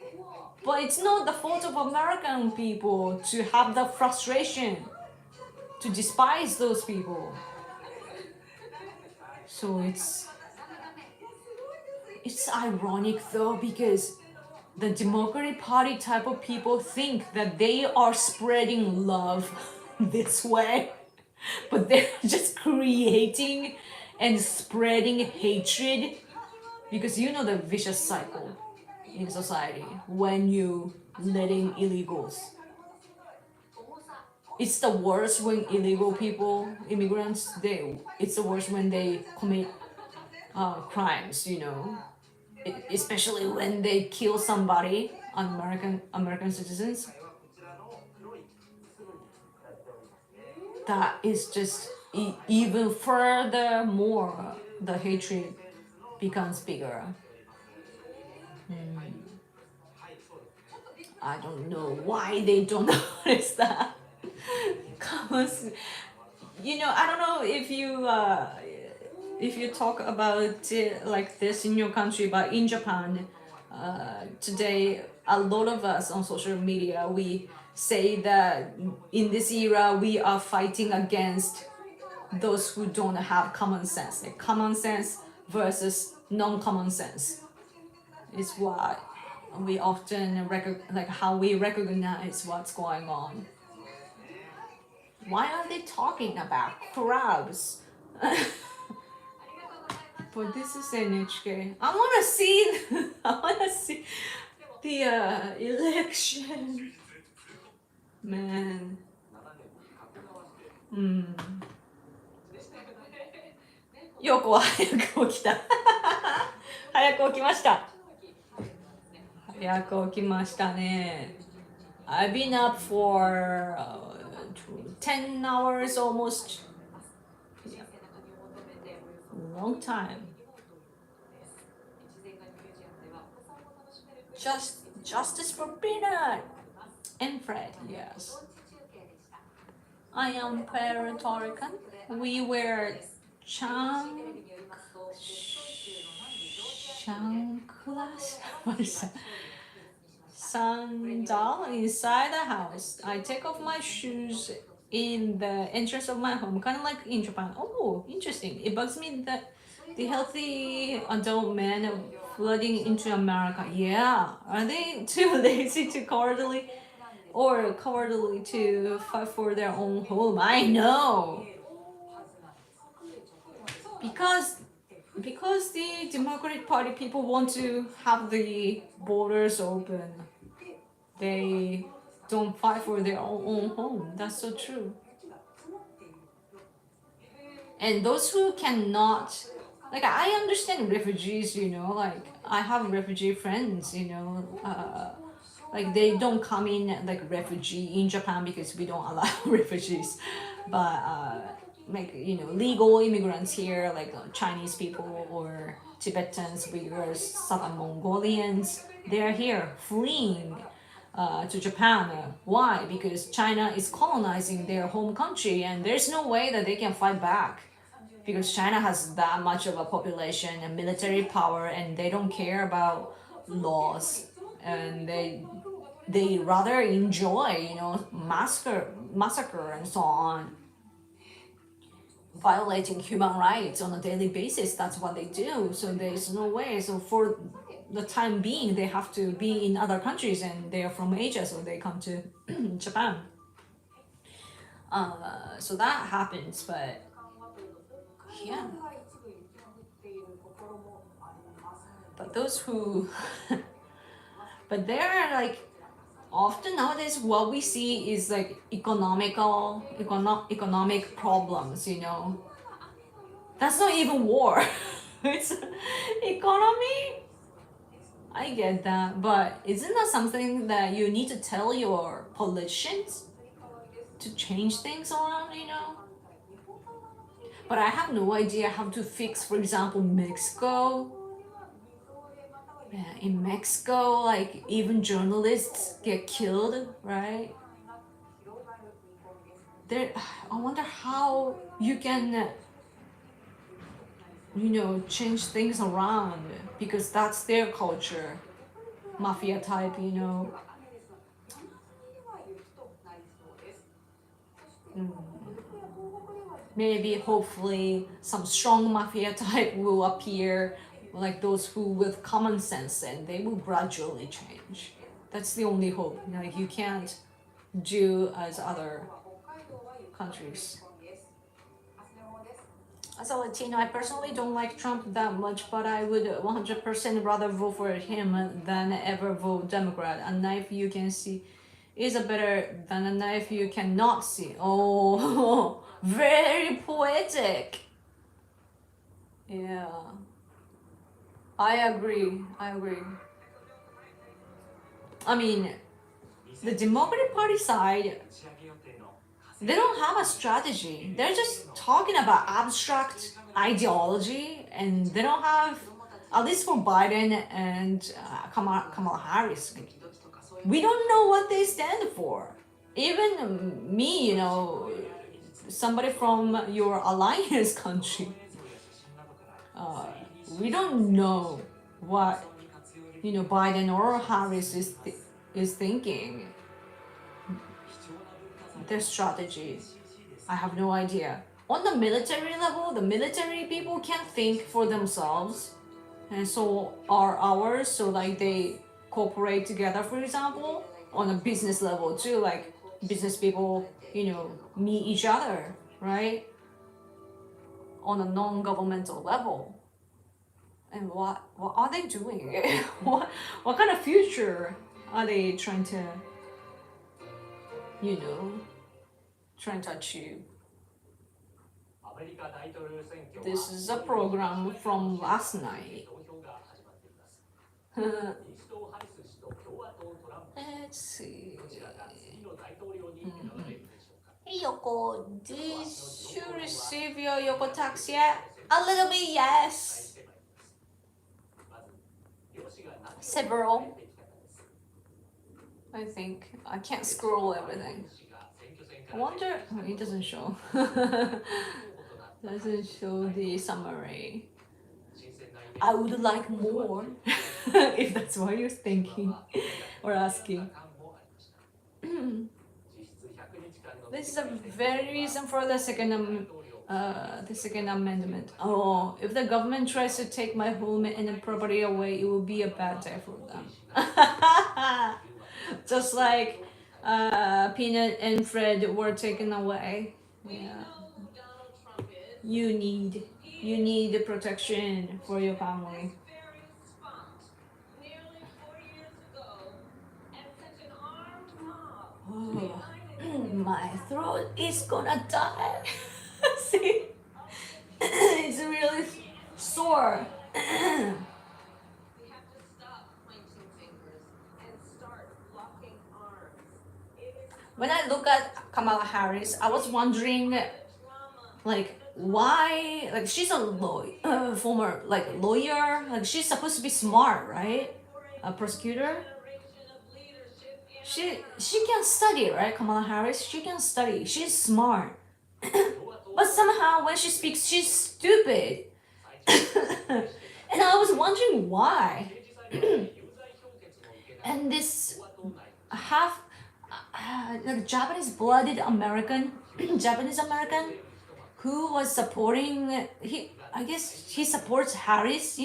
But it's not the fault of American people to have the frustration to despise those people. So it's ironic though, because the Democratic Party type of people think that they are spreading love this way, but they're just creating and spreading hatred, because the vicious cycle in society when you let in illegals. It's the worst when immigrants, it's the worst when they commit crimes, especially when they kill somebody, American citizens. That is just even furthermore, the hatred becomes bigger. I don't know why they don't notice that. I don't know if you talk about it like this in your country, but in Japan, today a lot of us on social media, we say that in this era we are fighting against those who don't have common sense. Like common sense versus non-common sense is what we often how we recognize what's going on. Why are they talking about crabs? But this is NHK. I wanna see the election. Man. よくは早く起きた。早く起きました。早く起きましたね。I've been up for 10 hours almost. Yeah. Long time. Justice for Peanut and Fred, yes. I am Puerto Rican. We wear chanclas? What is that? Sandal inside the house. I take off my shoes in the entrance of my home, kind of like in Japan. Oh, interesting. It bugs me that the healthy adult men are flooding into America. Yeah, are they too lazy to cowardly or cowardly to fight for their own home? I know. Because the Democratic Party people want to have the borders open. They don't fight for their own home. That's so true. And those who cannot, like, I understand refugees, you know, like I have refugee friends, you know, like they don't come in like refugee in Japan because we don't allow refugees, but like, you know, legal immigrants here, like Chinese people or Tibetans, Uyghurs, Southern Mongolians, they're here fleeing to Japan. Why? Because China is colonizing their home country and there's no way that they can fight back because China has that much of a population and military power and they don't care about laws and they rather enjoy, you know, massacre and so on, violating human rights on a daily basis. That's what they do. So there's no way. So for the time being, they have to be in other countries and they are from Asia, so they come to Japan. So that happens, but yeah. But those who, but they're like, often nowadays what we see is like economic problems, you know. That's not even war. It's economy. I get that, but isn't that something that you need to tell your politicians to change things around, you know? But I have no idea how to fix, for example, Mexico. Yeah, in Mexico, like even journalists get killed, right? There, I wonder how you can, you know, change things around because that's their culture, mafia type, you know. Maybe, hopefully, some strong mafia type will appear, like those who with common sense, and they will gradually change. That's the only hope. Like you can't do as other countries. As a Latino, I personally don't like Trump that much, but I would 100% rather vote for him than ever vote Democrat. A knife you can see is a better than a knife you cannot see. Oh, very poetic. Yeah. I agree. I mean, the Democratic Party side, they don't have a strategy. They're just talking about abstract ideology, and they don't have, at least for Biden and Kamala Harris, we don't know what they stand for. Even me, you know, somebody from your alliance country, we don't know what, you know, Biden or Harris is thinking. Their strategy, I have no idea. On the military level, the military people can think for themselves, and so are ours. So like they cooperate together, for example. On a business level too, like business people, you know, meet each other, right? On a non-governmental level. And what are they doing? what kind of future are they trying to, you know, trying to achieve? This is a program from last night. Let's see. Hey Yoko, did you receive your Yoko tax yet? A little bit, yes. Several. I think I can't scroll everything. I wonder. Oh, it doesn't show. Doesn't show the summary. I would like more, if that's what you're thinking or asking. This is a very reason for the second amendment. Oh, if the government tries to take my home and property away, it will be a bad day for them. Just like Peanut and Fred were taken away. Yeah. You need the protection for your family. Oh, my throat is gonna die. See, it's really sore. When I look at Kamala Harris, I was wondering, like, why? Like, she's a former lawyer. Like, she's supposed to be smart, right? A prosecutor. She can study, right? Kamala Harris. She can study. She's smart. But somehow when she speaks, she's stupid. And I was wondering why. And this half like Japanese blooded American, Japanese American, who was supporting I guess he supports Harris,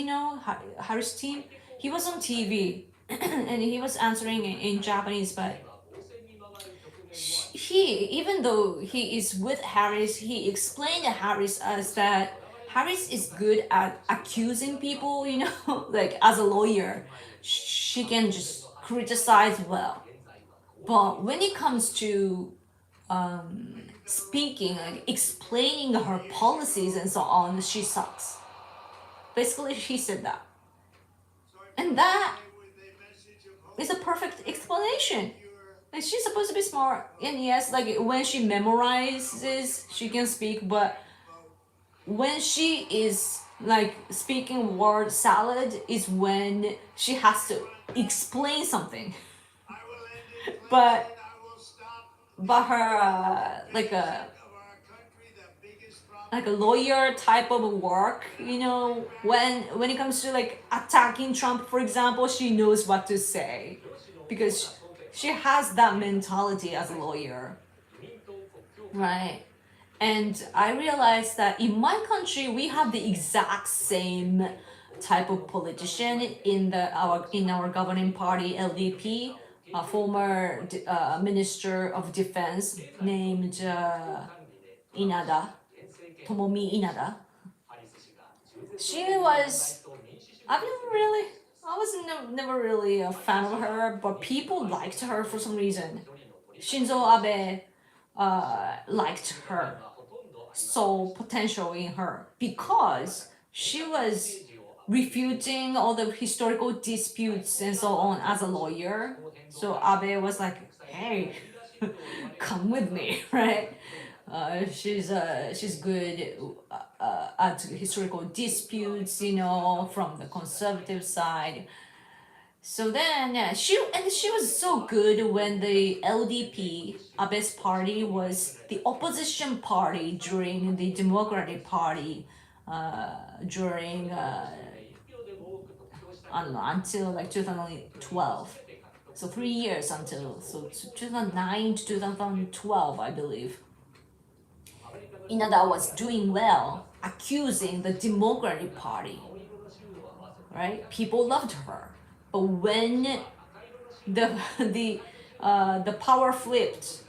Harris team. He was on TV and he was answering in Japanese, but even though he is with Harris, he explained to Harris as that Harris is good at accusing people, like as a lawyer, she can just criticize well. But when it comes to speaking, like explaining her policies and so on, she sucks. Basically, she said that. And that is a perfect explanation. Like, she's supposed to be smart. And yes, like when she memorizes, she can speak, but when she is like speaking word salad is when she has to explain something. But her like a lawyer type of work, when it comes to like attacking Trump, for example, she knows what to say because she has that mentality as a lawyer, right? And I realized that in my country we have the exact same type of politician in our governing party, LDP. A former Minister of Defense named Inada, Tomomi Inada. I was never really a fan of her, but people liked her for some reason. Shinzo Abe liked her, saw potential in her because she was refuting all the historical disputes and so on as a lawyer. So Abe was like, hey, come with me, right? She's good at historical disputes, from the conservative side. So then she was so good when the LDP, Abe's party, was the opposition party during the Democratic Party during I don't know, until like 2012. So 3 years until 2009 to 2012, I believe. Inada was doing well, accusing the Democratic Party, right? People loved her, but when the power flipped,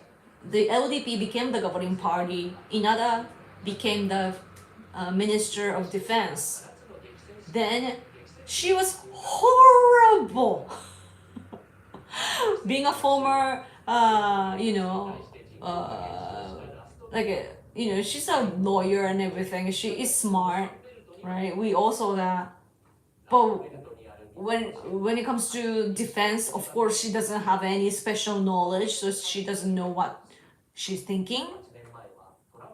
the LDP became the governing party. Inada became the Minister of Defense. Then she was horrible. Being a former, you know, she's a lawyer and everything. She is smart, right? We all saw that. But when it comes to defense, of course, she doesn't have any special knowledge, so she doesn't know what she's thinking.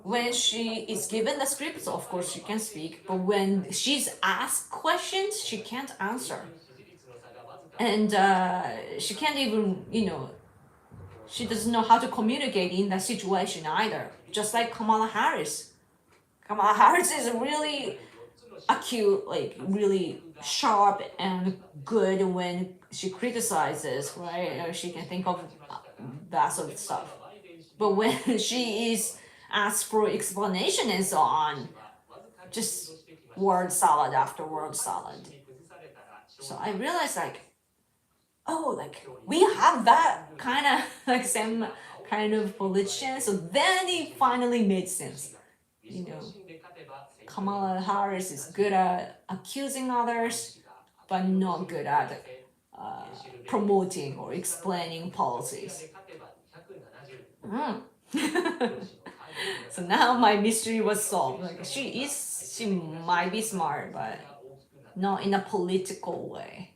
When she is given the scripts, of course, she can speak. But when she's asked questions, she can't answer. And she can't even, you know, she doesn't know how to communicate in that situation either. Just like Kamala Harris. Kamala Harris is really acute, like really sharp and good when she criticizes, right? Or she can think of that sort of stuff. But when she is asked for explanation and so on, just word salad after word salad. So I realized like, oh, like we have that kind of like same kind of politician. So then it finally made sense. You know, Kamala Harris is good at accusing others, but not good at promoting or explaining policies. So now my mystery was solved. Like she might be smart, but not in a political way.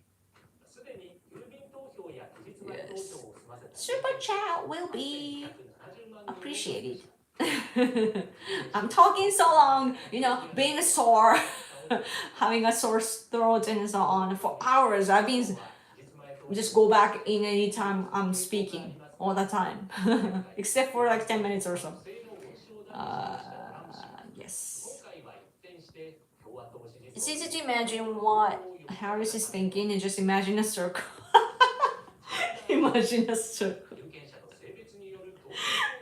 Yes. Super chat will be appreciated. I'm talking so long, you know, being sore, having a sore throat and so on for hours. I've been just go back in any time I'm speaking all the time, except for like 10 minutes or so. Yes. It's easy to imagine what Harris is thinking and just imagine a circle. Imagine a circle.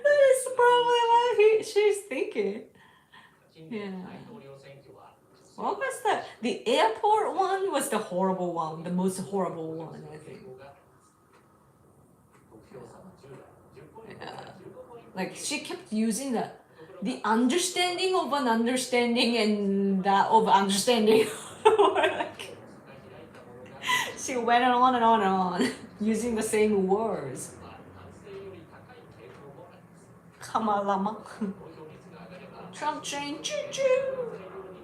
That is probably what she's thinking. Yeah. What was that? The airport one was the horrible one, the most horrible one, I think. Yeah. Like she kept using the understanding of an understanding and that of understanding. Like, she went on and on and on using the same words. Kamalama. Trump train, choo choo.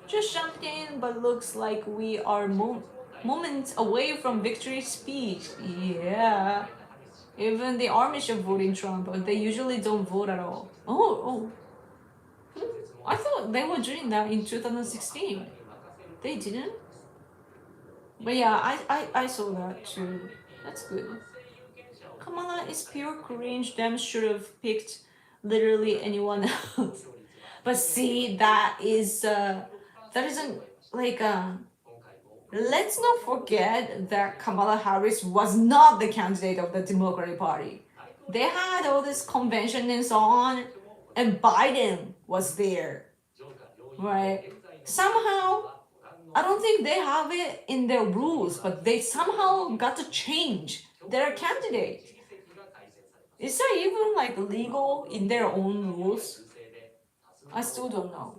Just jumped in, but looks like we are moments away from victory speech. Yeah. Even the army should vote in Trump, but they usually don't vote at all. Oh. I thought they were doing that in 2016. They didn't? But yeah, I saw that too. That's good. Kamala is pure cringe. Them should have picked literally anyone else. But see, that isn't like let's not forget that Kamala Harris was not the candidate of the Democratic Party. They had all this convention and so on, and Biden was there, right? Somehow, I don't think they have it in their rules, but they somehow got to change their candidate. Is that even like legal in their own rules? I still don't know.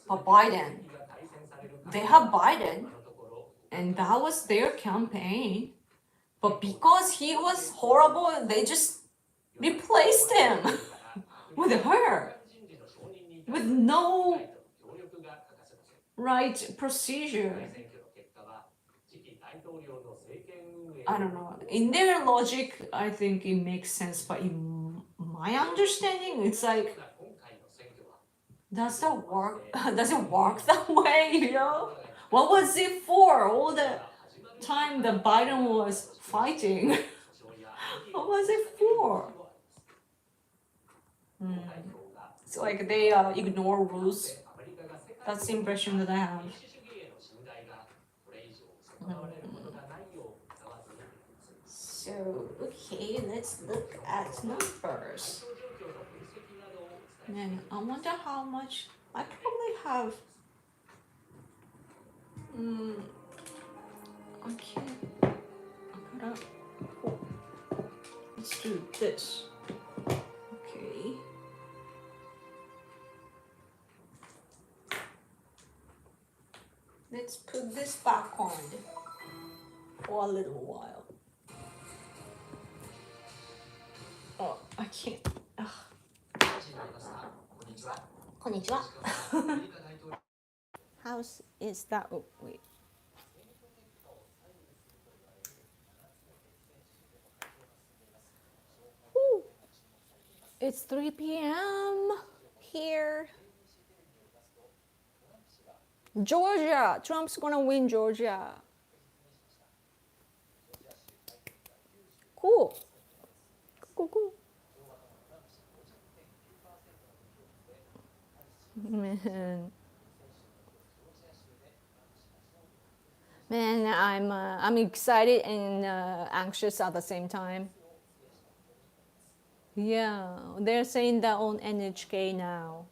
But Biden, they have Biden, and that was their campaign. But because he was horrible, they just replaced him with her, with no right procedure. I don't know. In their logic, I think it makes sense, but in my understanding, it's like, does that work? Does it work that way? You know, what was it for? All the time that Biden was fighting, what was it for? It's like they ignore rules. That's the impression that I have. So, okay, let's look at numbers. And I wonder how much I probably have. Okay. Let's do this. Okay. Let's put this back on for a little while. Oh, I can't. Ugh. こんにちは。House is that? Oh, wait. Whew. It's 3 p.m. here. Georgia. Trump's gonna win Georgia. Cool. Cool. Man, I'm excited and anxious at the same time. Yeah, they're saying that on NHK now,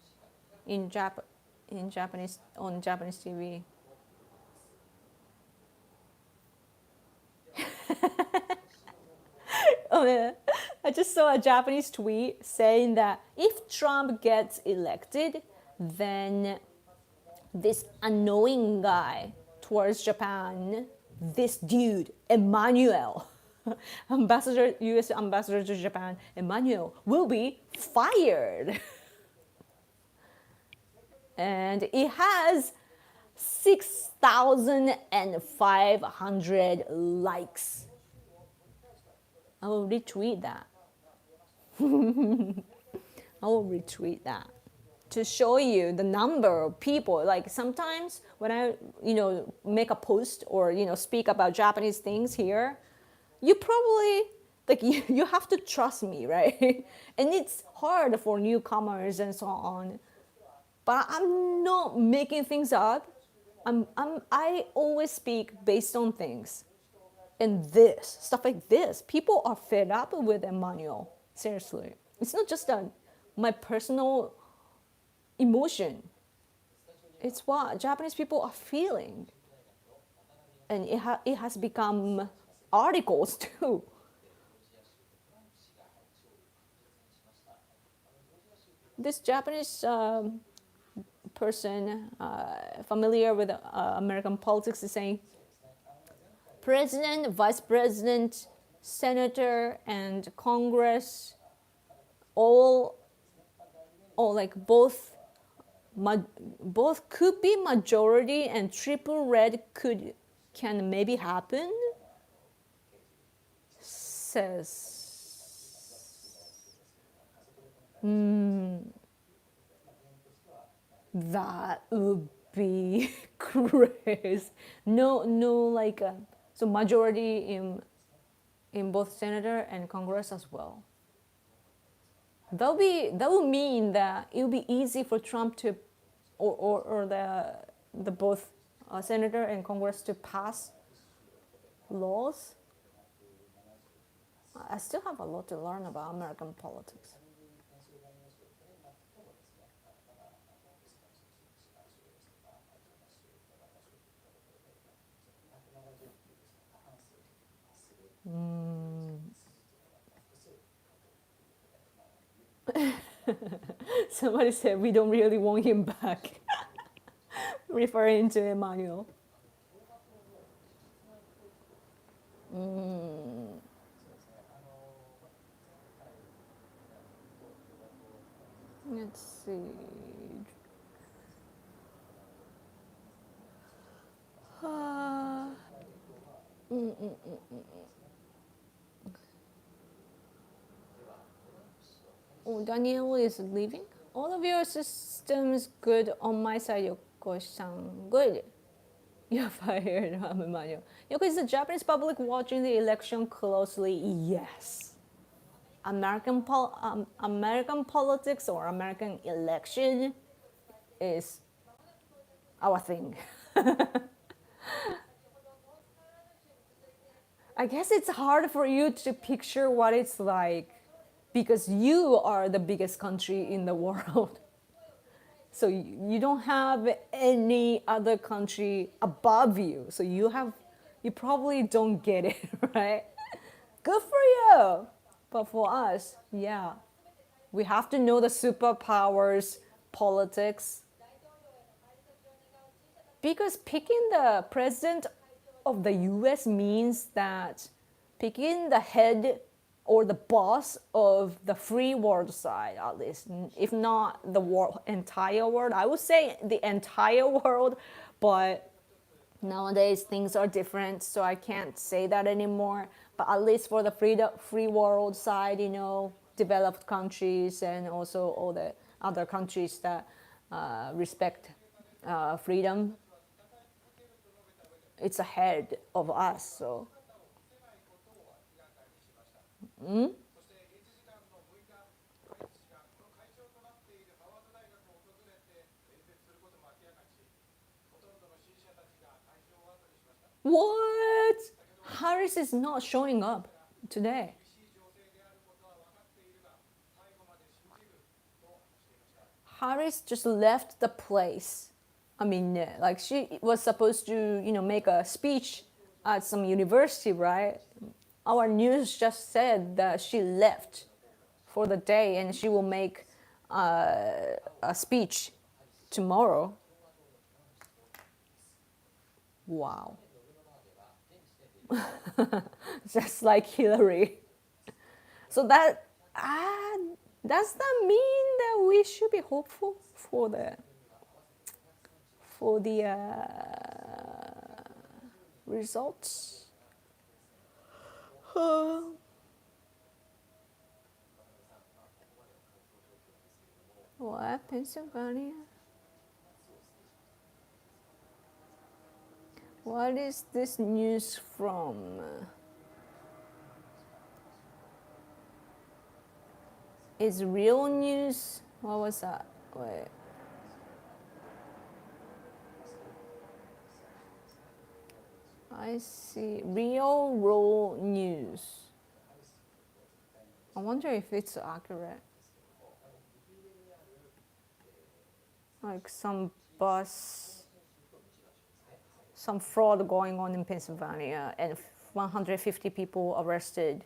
in Japanese on Japanese TV. Oh, yeah. I just saw a Japanese tweet saying that if Trump gets elected, then this annoying guy towards Japan, this dude, Emmanuel, U.S. ambassador to Japan, Emmanuel, will be fired. And it has 6,500 likes. I will retweet that. I will retweet that to show you the number of people. Like sometimes when I, make a post or, speak about Japanese things here, you probably, like, you have to trust me, right? And it's hard for newcomers and so on. But I'm not making things up. I always speak based on things. And this, stuff like this, people are fed up with Emmanuel. Seriously. It's not just my personal emotion. It's what Japanese people are feeling. And it has become articles too. This Japanese person familiar with American politics is saying, President, Vice President, Senator, and Congress, all like both could be majority, and triple red can maybe happen. Says. That would be crazy. No, like so majority in both Senator and Congress as well. That will mean that it will be easy for Trump to, or the both Senator and Congress to pass laws. I still have a lot to learn about American politics. Somebody said we don't really want him back, referring to Emmanuel. Let's see. Oh, Daniel is leaving. All of your systems good on my side, Yoko-san. Good. You're fired, Emmanuel. Yoko, is the Japanese public watching the election closely? Yes. American politics or American election is our thing. I guess it's hard for you to picture what it's like because you are the biggest country in the world. So you don't have any other country above you. So you probably don't get it, right? Good for you. But for us, yeah, we have to know the superpowers politics. Because picking the president of the US means that picking the head or the boss of the free world side, at least, if not the entire world. I would say the entire world, but nowadays things are different, so I can't say that anymore. But at least for the free world side, developed countries and also all the other countries that respect freedom, it's ahead of us. So. What? Harris is not showing up today. Harris just left the place. I mean, like she was supposed to, make a speech at some university, right? Our news just said that she left for the day and she will make a speech tomorrow. Wow. Just like Hillary. So that does that mean that we should be hopeful for the results? What, Pennsylvania? What is this news from? Is real news? What was that? Wait. I see. Real world news. I wonder if it's accurate. Like some fraud going on in Pennsylvania and 150 people arrested.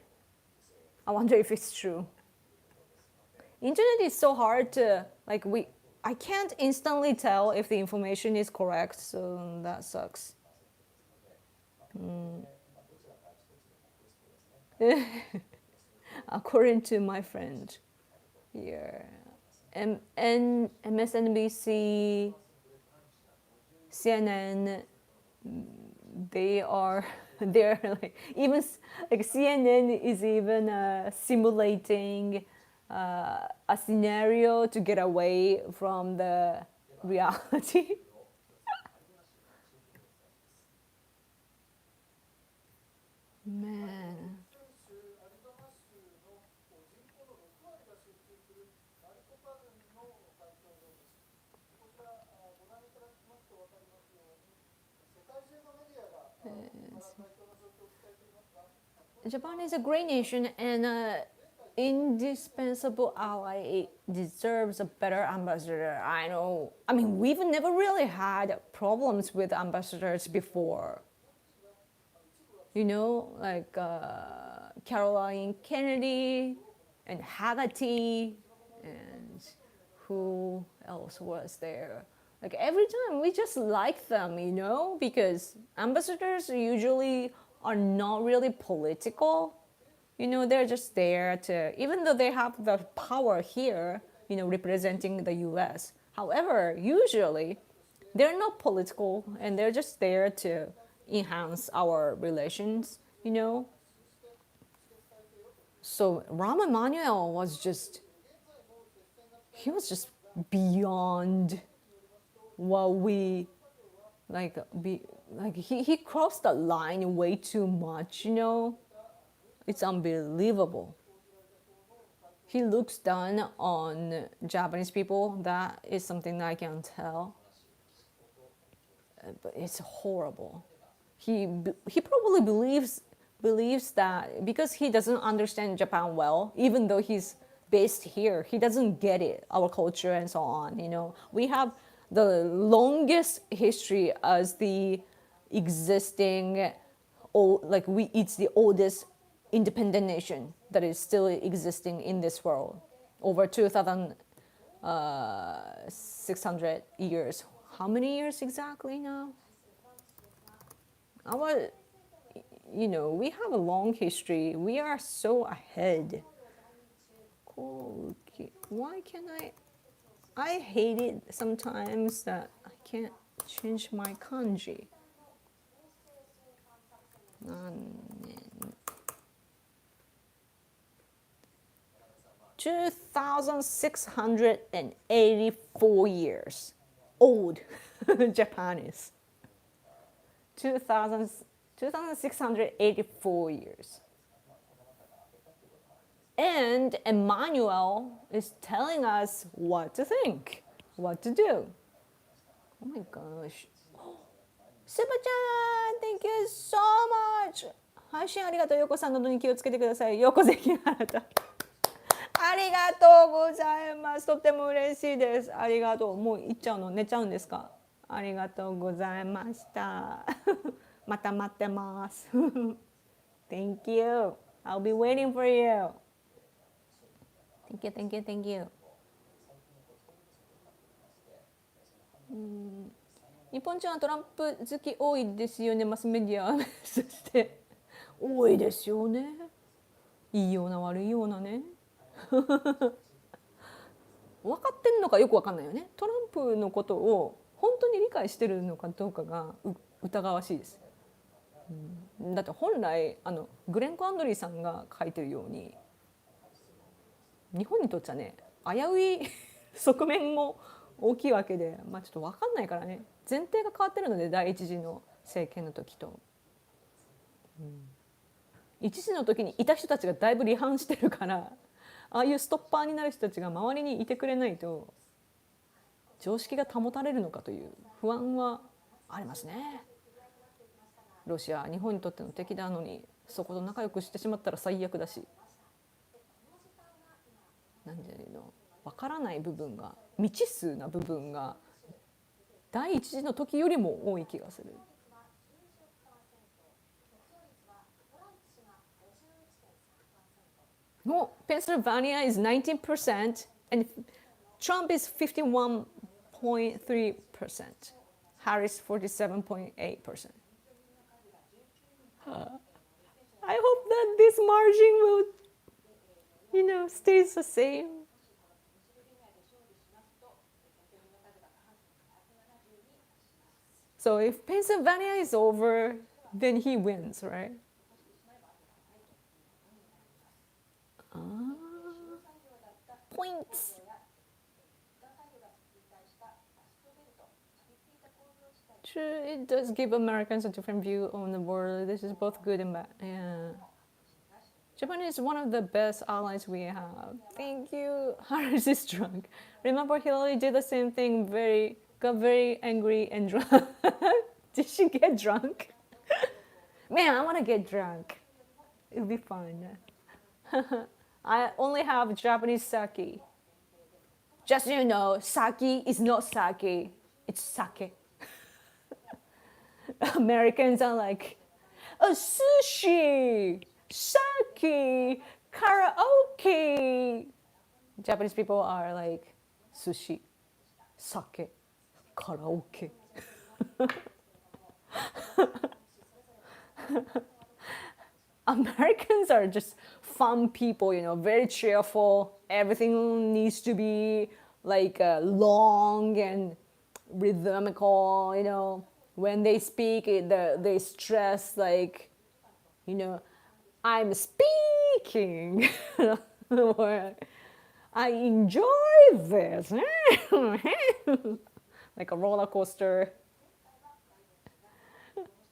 I wonder if it's true. Internet is so hard to, I can't instantly tell if the information is correct, so that sucks. According to my friend here, MSNBC, CNN, they're like, even like CNN is even simulating a scenario to get away from the reality. Man. Japan is a great nation and indispensable ally. It deserves a better ambassador. I know. I mean, we've never really had problems with ambassadors before. Like Caroline Kennedy and Haggerty, and who else was there? Like every time we just like them, because ambassadors usually are not really political. They're just there to, even though they have the power here, representing the US. However, usually they're not political and they're just there to enhance our relations, So Rahm Emanuel was just beyond what we he crossed the line way too much, It's unbelievable. He looks down on Japanese people. That is something I can tell. But it's horrible. He probably believes that because he doesn't understand Japan well, even though he's based here, he doesn't get it, our culture and so on. We have the longest history as the existing, it's the oldest independent nation that is still existing in this world, over 2,600 years. How many years exactly now? you know, we have a long history. We are so ahead. Why can't I hate it sometimes that I can't change my kanji. 2,684 years old Japan is. 2,684 years. And Emmanuel is telling us what to think, what to do. Oh my gosh.スバちゃん Thank you so much! 配信ありがとう。ヨコさん喉に気をつけてください。ヨコ関あなた。ありがとうございます。とっても嬉しいです。ありがとう。もう行っちゃうの？寝ちゃうんですか？ありがとうございました。また待ってます。Thank you. I'll be waiting for you. Thank you, thank you, thank you. 日本人はトランプ好き多いですよね、マスメディア。そして多いですよね。いいような悪いようなね。分かってんのかよく分かんないよね。トランプのことを本当に理解してるのかどうかが疑わしいです。だって本来グレンコ・アンドリーさんが書いてるように日本にとっちゃね危うい側面も大きいわけで、まあちょっと分かんないからね。前提が変わってるので第一次の政権の時と、一次の時にいた人たちがだいぶ離反してるからああいうストッパーになる人たちが周りにいてくれないと常識が保たれるのかという不安はありますね。ロシア日本にとっての敵なのにそこと仲良くしてしまったら最悪だし、なんていうの分からない部分が未知数な部分が第一次の時よりも多い気がする。No, Pennsylvania is 19% and Trump is 51.3%. Harris 47.8%. I hope that this margin will, stays the same. So if Pennsylvania is over, then he wins, right? Points. True, it does give Americans a different view on the world. This is both good and bad. Yeah. Japan is one of the best allies we have. Thank you. Harris is drunk. Remember Hillary did the same thing, got very angry and drunk. Did she get drunk? Man, I want to get drunk. It'll be fun. I only have Japanese sake. Just so you know, sake is not sake. It's sake. Americans are like, oh, sushi, sake, karaoke. Japanese people are like, sushi, sake, karaoke. Americans are just fun people, very cheerful. Everything needs to be like long and rhythmical, When they speak, they stress like, I'm speaking. Or I enjoy this. Like a roller coaster.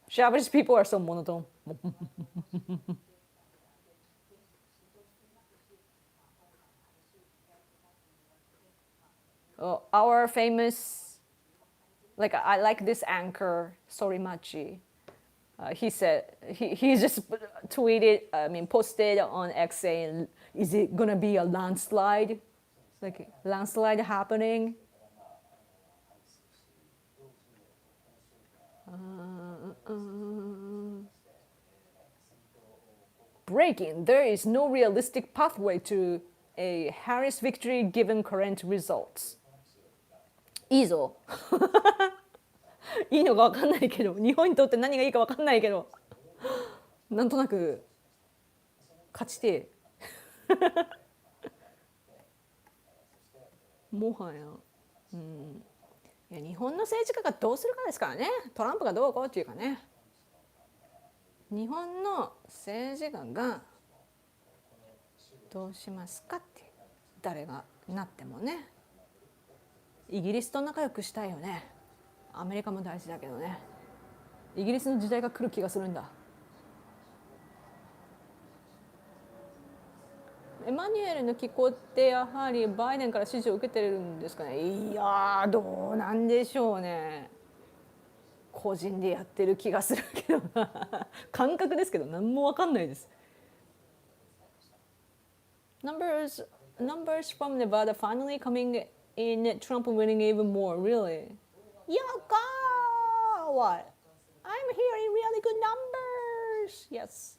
Japanese people are so monotone. Our famous, I like this anchor, Sorimachi. He said, he just posted on X saying, is it gonna be a landslide? Like landslide happening? Breaking, there is no realistic pathway to a Harris victory given current results. いいぞ。いいのか分かんないけど、日本にとって何がいいか分かんないけど。なんとなく勝ちてもはや、いや日本の政治家がどうするかですからね。トランプがどうこうっていうかね、日本の政治家がどうしますかって、誰がなってもね。イギリスと仲良くしたいよね。アメリカも大事だけどね。イギリスの時代が来る気がするんだ。エマニュエルの気候ってやはりバイデンから支持を受けてるんですかね。いやーどうなんでしょうね。個人でやってる気がするけどな感覚ですけど何も分かんないです。Numbers from Nevada finally coming in, Trump winning even more. Really? Yaka! What? I'm hearing really good numbers. Yes.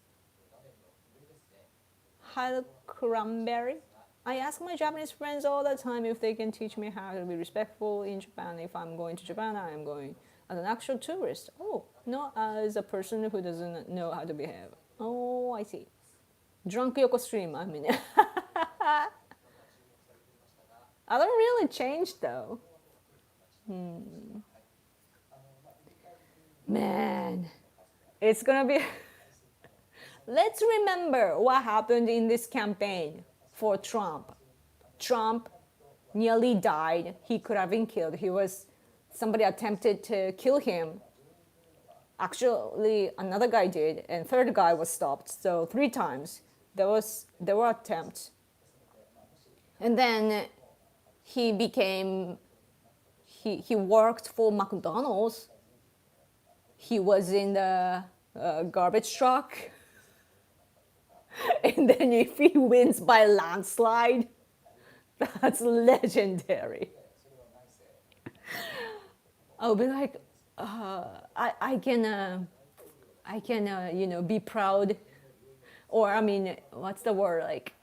Hal Cranberry. I ask my Japanese friends all the time if they can teach me how to be respectful in Japan. If I'm going to Japan, I am going as an actual tourist. Oh, not as a person who doesn't know how to behave. Oh, I see. Drunk Yoko stream, I mean. I don't really change though. Man, it's gonna be. Let's remember what happened in this campaign for Trump. Trump nearly died. He could have been killed. Somebody attempted to kill him. Actually, another guy did, and third guy was stopped. So 3 times there were attempts. And then he worked for McDonald's. He was in the garbage truck. And then if he wins by landslide, that's legendary. I'll be like, I can be proud, or I mean, what's the word, like,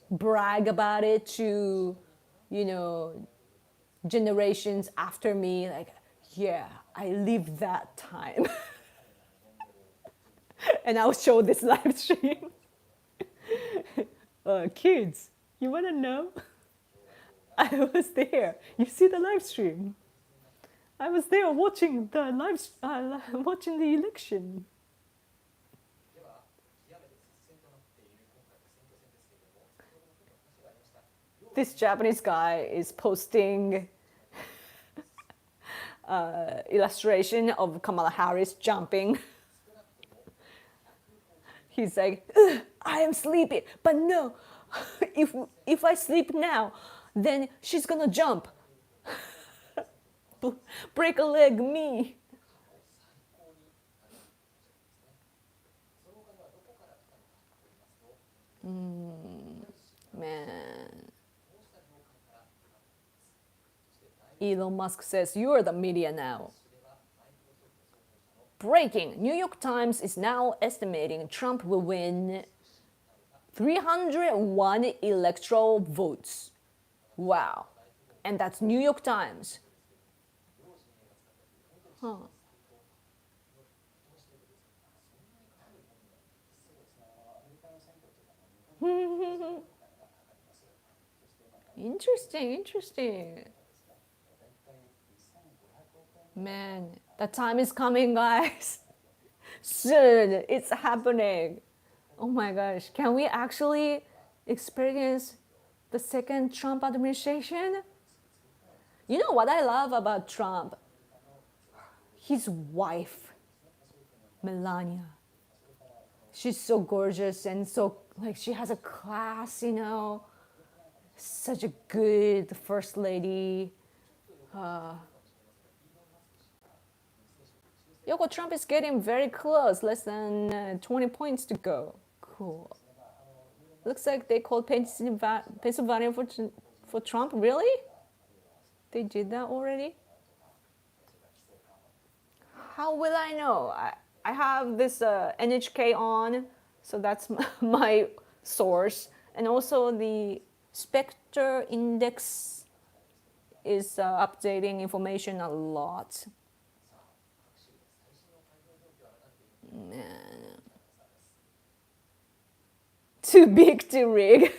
brag about it to, generations after me, like, yeah, I lived that time. And I'll show this live stream. Kids, you wanna know? I was there. You see the live stream? I was there watching the election. This Japanese guy is posting illustration of Kamala Harris jumping. He's like, I am sleepy, but no, if I sleep now, then she's gonna jump. Break a leg, me. Man. Elon Musk says, you are the media now. Breaking. New York Times is now estimating Trump will win 301 electoral votes. Wow. And that's New York Times. Huh. Interesting. Man, the time is coming, guys. Soon, it's happening. Oh my gosh, can we actually experience the second Trump administration? You know what I love about Trump? His wife, Melania. She's so gorgeous and so, like, she has a class, such a good first lady. Yoko, Trump is getting very close, less than 20 points to go. Cool. Looks like they called Pennsylvania for Trump. Really? They did that already? How will I know? I have this NHK on, so that's my source. And also the Spectre Index is updating information a lot. Too big to rig.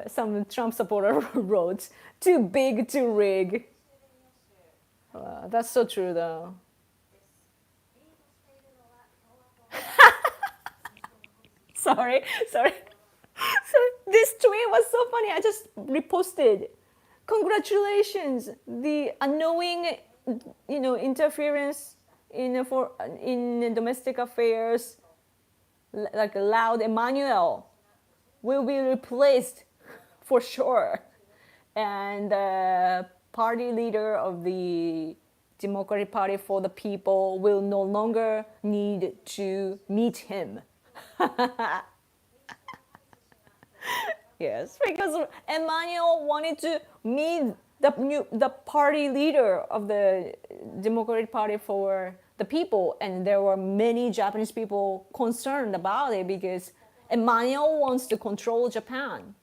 Some Trump supporter wrote, too big to rig. That's so true though. Sorry. So this tweet was so funny. I just reposted. Congratulations, the annoying, interference in domestic affairs, like loud Emmanuel, will be replaced for sure, and the party leader of the Democratic Party for the People will no longer need to meet him. Yes, because Emmanuel wanted to meet the party leader of the Democratic Party for the People, and there were many Japanese people concerned about it because Emmanuel wants to control Japan.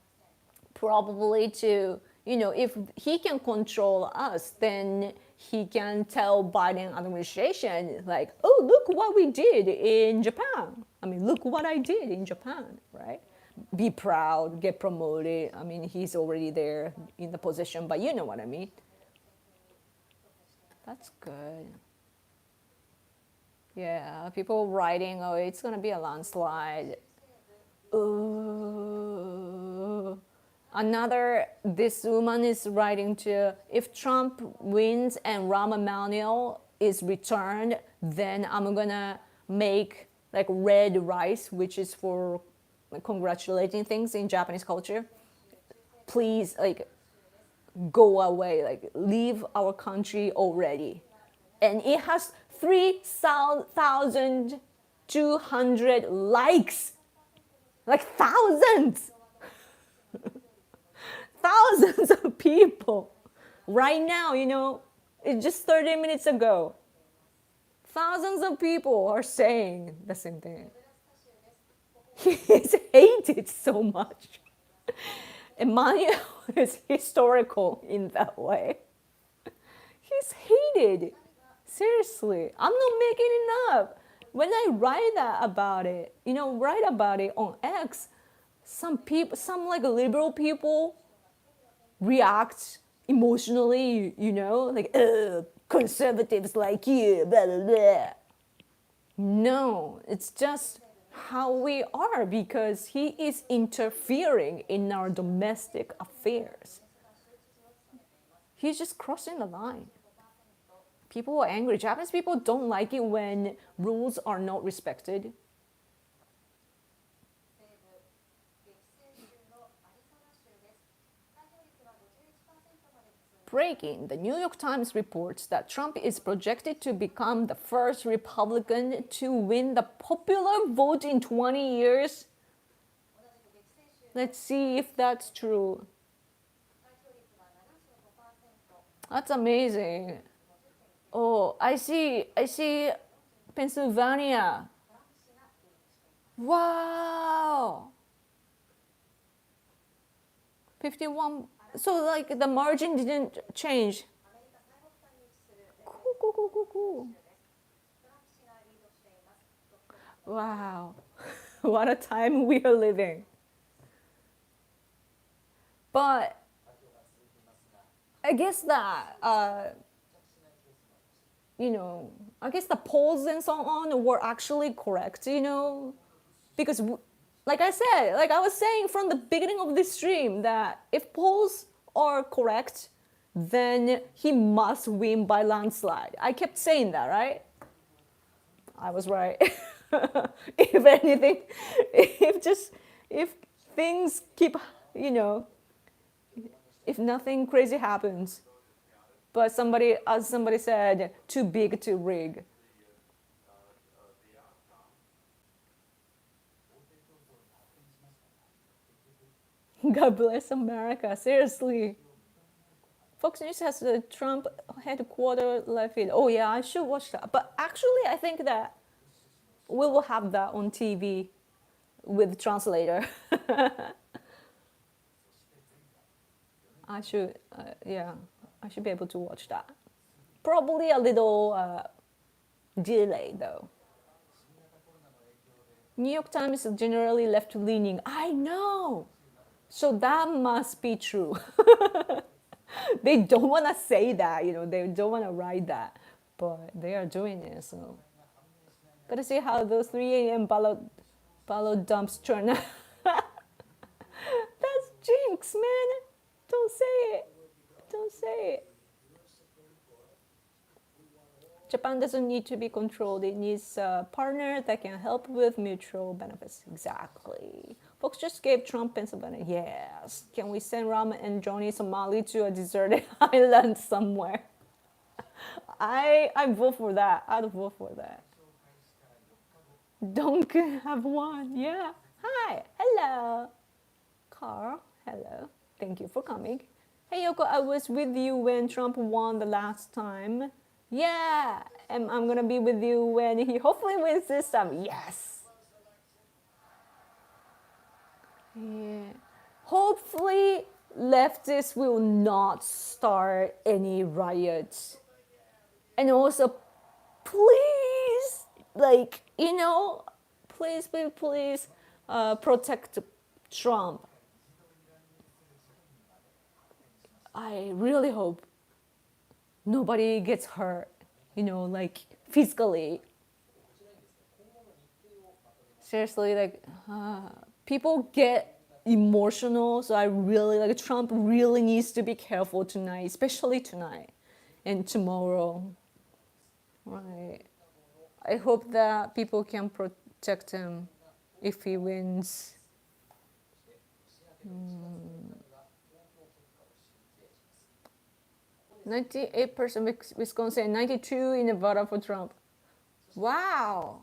Probably to, if he can control us, then he can tell Biden administration like, oh, look what we did in Japan. I mean, look what I did in Japan, right? Be proud, get promoted. I mean, he's already there in the position, but you know what I mean. That's good. Yeah, people writing, oh, it's gonna be a landslide. This woman is writing to, if Trump wins and Rahm Emanuel is returned, then I'm gonna make like red rice, which is for congratulating things in Japanese culture. Please, like, go away, like, leave our country already. And it has 3,200 likes. Like thousands. Thousands of people. Right now, it's just 30 minutes ago. Thousands of people are saying the same thing. He's hated so much. Emmanuel is historical in that way. He's hated. Seriously, I'm not making it up. When I write about it on X, some people, some like liberal people react emotionally, like, conservatives like you, blah, blah, blah. No, it's just how we are because he is interfering in our domestic affairs. He's just crossing the line. People are angry. Japanese people don't like it when rules are not respected. Breaking, the New York Times reports that Trump is projected to become the first Republican to win the popular vote in 20 years. Let's see if that's true. That's amazing. Oh, I see Pennsylvania. Wow. 51. So like the margin didn't change. Cool. Wow. What a time we are living. But I guess that, I guess the polls and so on were actually correct, because like I said, like I was saying from the beginning of this stream, that if polls are correct, then he must win by landslide. I kept saying that, right? I was right. If anything, if things keep, if nothing crazy happens, but as somebody said, too big to rig. God bless America, seriously. Fox News has the Trump headquarters live feed. Oh yeah, I should watch that. But actually, I think that we will have that on TV with translator. I should be able to watch that. Probably a little delay though. New York Times is generally left-leaning. I know. So that must be true. They don't want to say that, they don't want to write that, but they are doing it. So, gotta see how those 3 a.m. ballot dumps turn out. That's jinx, man. Don't say it. Don't say it. Japan doesn't need to be controlled. It needs a partner that can help with mutual benefits. Exactly. Folks just gave Trump Pennsylvania. Yes. Can we send Ram and Johnny Somali to a deserted island somewhere? I vote for that. I'd vote for that. Don't have one. Yeah. Hi. Hello. Carl. Hello. Thank you for coming. Hey, Yoko, I was with you when Trump won the last time. Yeah, and I'm gonna be with you when he hopefully wins this time. Yes. Yeah. Hopefully, leftists will not start any riots. And also, please, please, protect Trump. I really hope nobody gets hurt, physically. Seriously, people get emotional, so I really, Trump really needs to be careful tonight, especially tonight and tomorrow. Right. I hope that people can protect him if he wins. 98% Wisconsin, 92 in Nevada for Trump. Wow.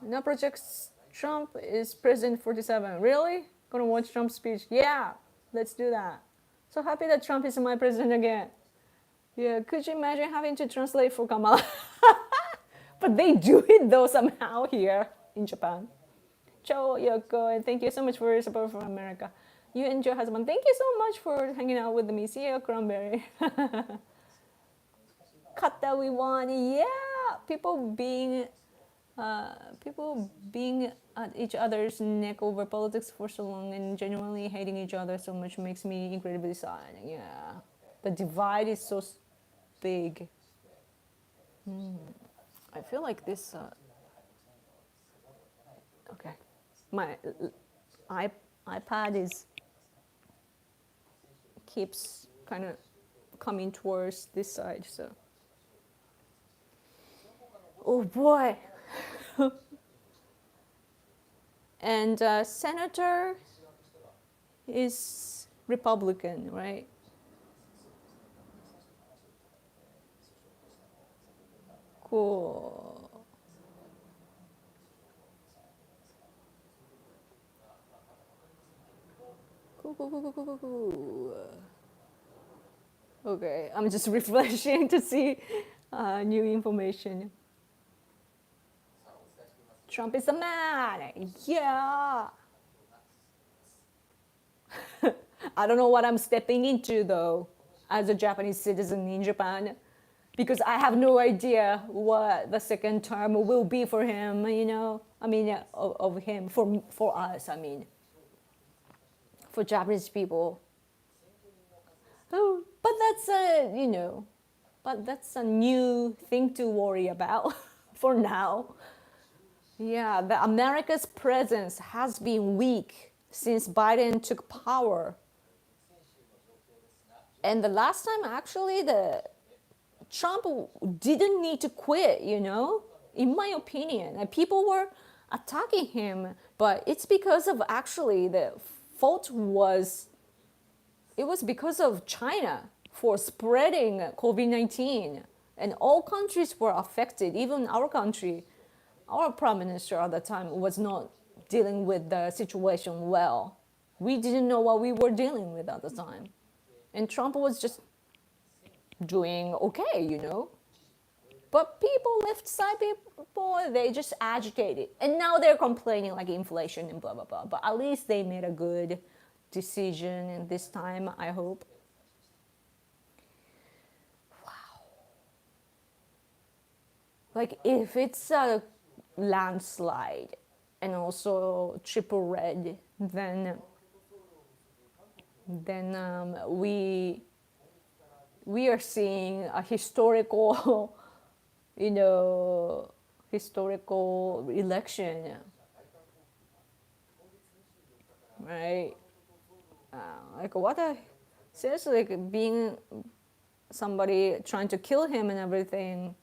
Now projects Trump is president 47. Really? Gonna watch Trump's speech? Yeah, let's do that. So happy that Trump is my president again. Yeah, could you imagine having to translate for Kamala? But they do it though somehow here in Japan. Ciao, Yoko, and thank you so much for your support for America. You and your husband, thank you so much for hanging out with me. See you, Cranberry. Cut that we won. Yeah, people being at each other's neck over politics for so long and genuinely hating each other so much makes me incredibly sad. Yeah, the divide is so big. I feel like this. Okay, my iPad keeps kind of coming towards this side, so. Oh boy. And senator is Republican, right? Cool. Cool. Okay, I'm just refreshing to see new information. Trump is the man. Yeah. I don't know what I'm stepping into though, as a Japanese citizen in Japan, because I have no idea what the second term will be for him. Of him for us. For Japanese people. Oh, but that's a new thing to worry about for now. Yeah, the America's presence has been weak since Biden took power. And the last time, actually, Trump didn't need to quit, in my opinion. And people were attacking him, but it's because of actually the fault was because of China for spreading COVID-19. And all countries were affected, even our country. Our prime minister at the time was not dealing with the situation well. We didn't know what we were dealing with at the time. And Trump was just doing okay, But left side people, they just agitated. And now they're complaining like inflation and blah, blah, blah. But at least they made a good decision and this time, I hope. like if it's a landslide and also triple red, then we are seeing a historical, historical election, right? Like what a seriously, like being somebody trying to kill him and everything.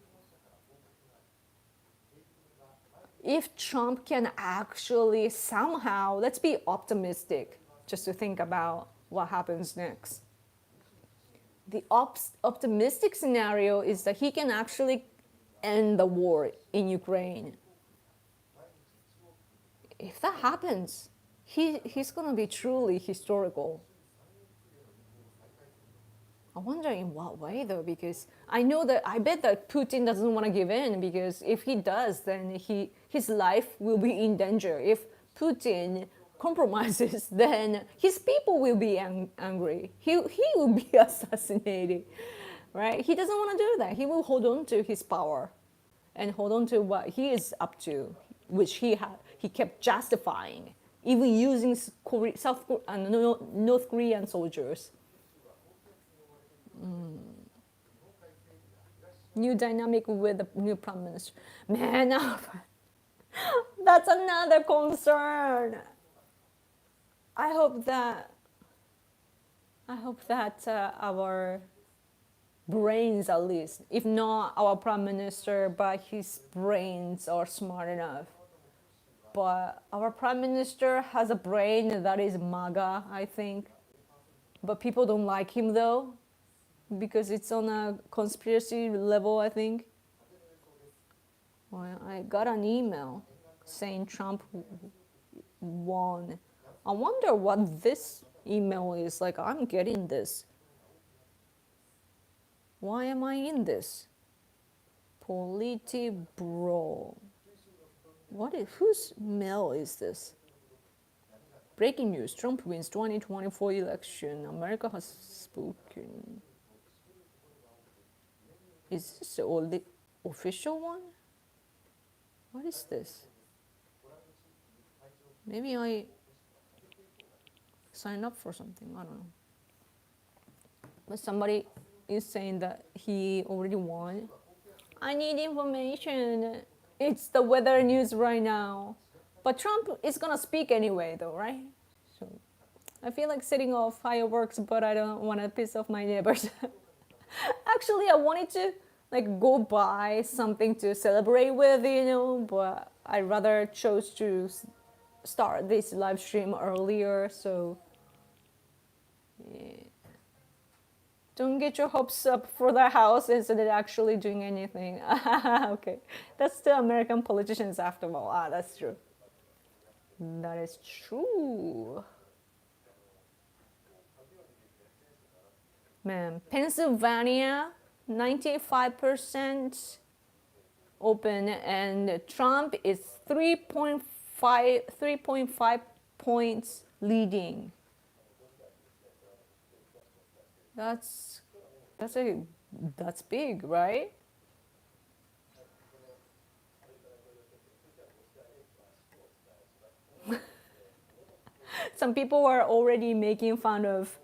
If Trump can actually somehow, let's be optimistic, just to think about what happens next. The optimistic scenario is that he can actually end the war in Ukraine. If that happens, he's going to be truly historical. I wonder in what way though, because I bet that Putin doesn't want to give in, because if he does, then his life will be in danger. If Putin compromises, then his people will be angry. He will be assassinated, right? He doesn't want to do that. He will hold on to his power and hold on to what he is up to, which he kept justifying, even using North Korean soldiers. New dynamic with the new prime minister. Man, that's another concern. I hope that our brains, at least, if not our prime minister, but his brains are smart enough. But our prime minister has a brain that is MAGA, I think. But people don't like him though, because it's on a conspiracy level, I think. Well, I got an email saying Trump won. I wonder what this email is. Like, I'm getting this. Why am I in this? Politburo. Whose mail is this? Breaking news, Trump wins 2024 election. America has spoken. Is this the official one? What is this? Maybe I signed up for something, I don't know. But somebody is saying that he already won. I need information. It's the weather news right now. But Trump is gonna speak anyway though, right? So I feel like setting off fireworks, but I don't want to piss off my neighbors. Actually, I wanted to go buy something to celebrate with, but I rather chose to start this live stream earlier, so yeah. Don't get your hopes up for the house instead of actually doing anything. Okay, that's the American politicians after all. That's true. That is true. Man, Pennsylvania, 95% open, and Trump is 3.5 points leading. That's big, right? Some people are already making fun of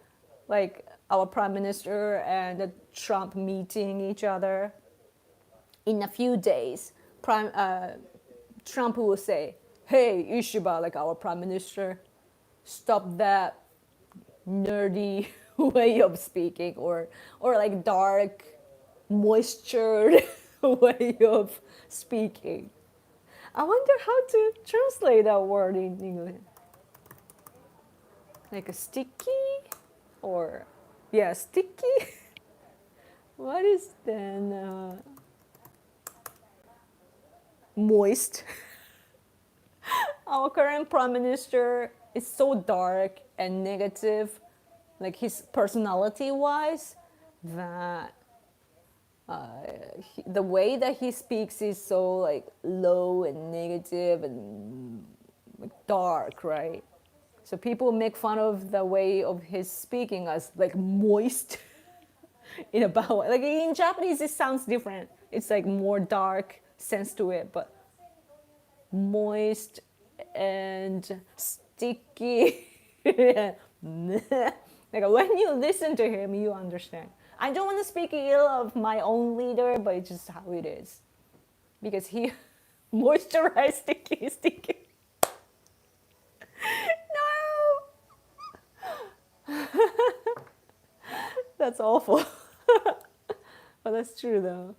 our prime minister and Trump meeting each other. In a few days, Trump will say, "Hey, Ishiba, our prime minister, stop that nerdy way of speaking," or dark, moistured way of speaking. I wonder how to translate that word in English. Like a sticky, or sticky. What is then moist? Our current prime minister is so dark and negative, his personality-wise, that the way that he speaks is so low and negative and dark, right? So people make fun of the way of his speaking as moist in a bad way. In Japanese, it sounds different. It's more dark, sense to it, but moist and sticky. Like when you listen to him, you understand. I don't want to speak ill of my own leader, but it's just how it is. Because he moisturized sticky. No! That's awful. But that's true though.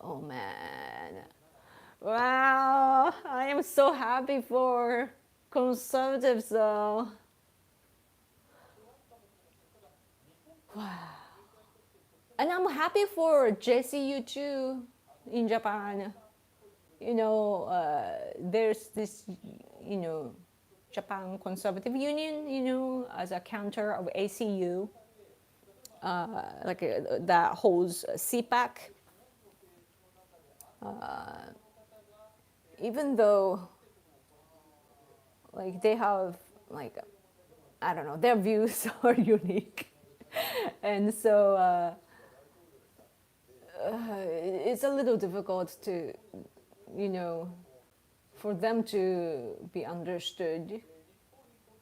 Oh man. Wow. I am so happy for conservatives though. Wow. And I'm happy for JCU too in Japan. You know, there's this, you know, Japan Conservative Union, you know, as a counter of ACU, that holds CPAC. Even though, like, they have, like, I don't know, their views are unique. And so it's a little difficult to, you know, for them to be understood.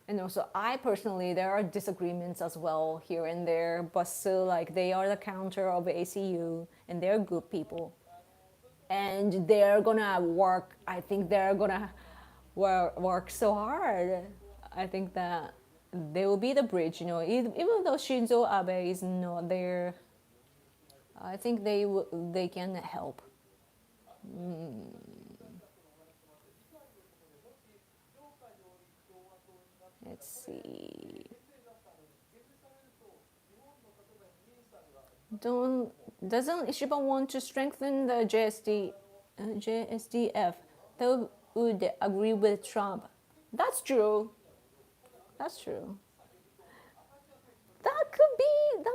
And also, I personally, there are disagreements as well here and there, but still, like, they are the counter of ACU, and they're good people. And they're gonna work, I think they're gonna work so hard. I think that they will be the bridge, you know, even though Shinzo Abe is not there, I think they can help. Let's see. Doesn't Ishiba want to strengthen the JSDF? They would agree with Trump. That's true. That's true. That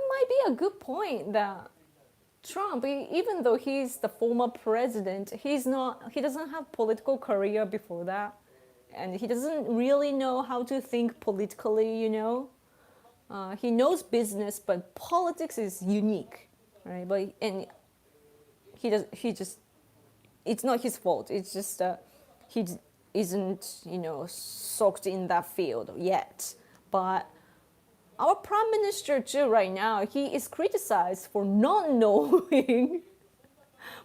might be a good point that Trump, even though he's the former president, he doesn't have political career before that. And he doesn't really know how to think politically, you know. He knows business, but politics is unique, right? But it's not his fault. It's just he isn't, you know, soaked in that field yet. But our prime minister too, right now, he is criticized for not knowing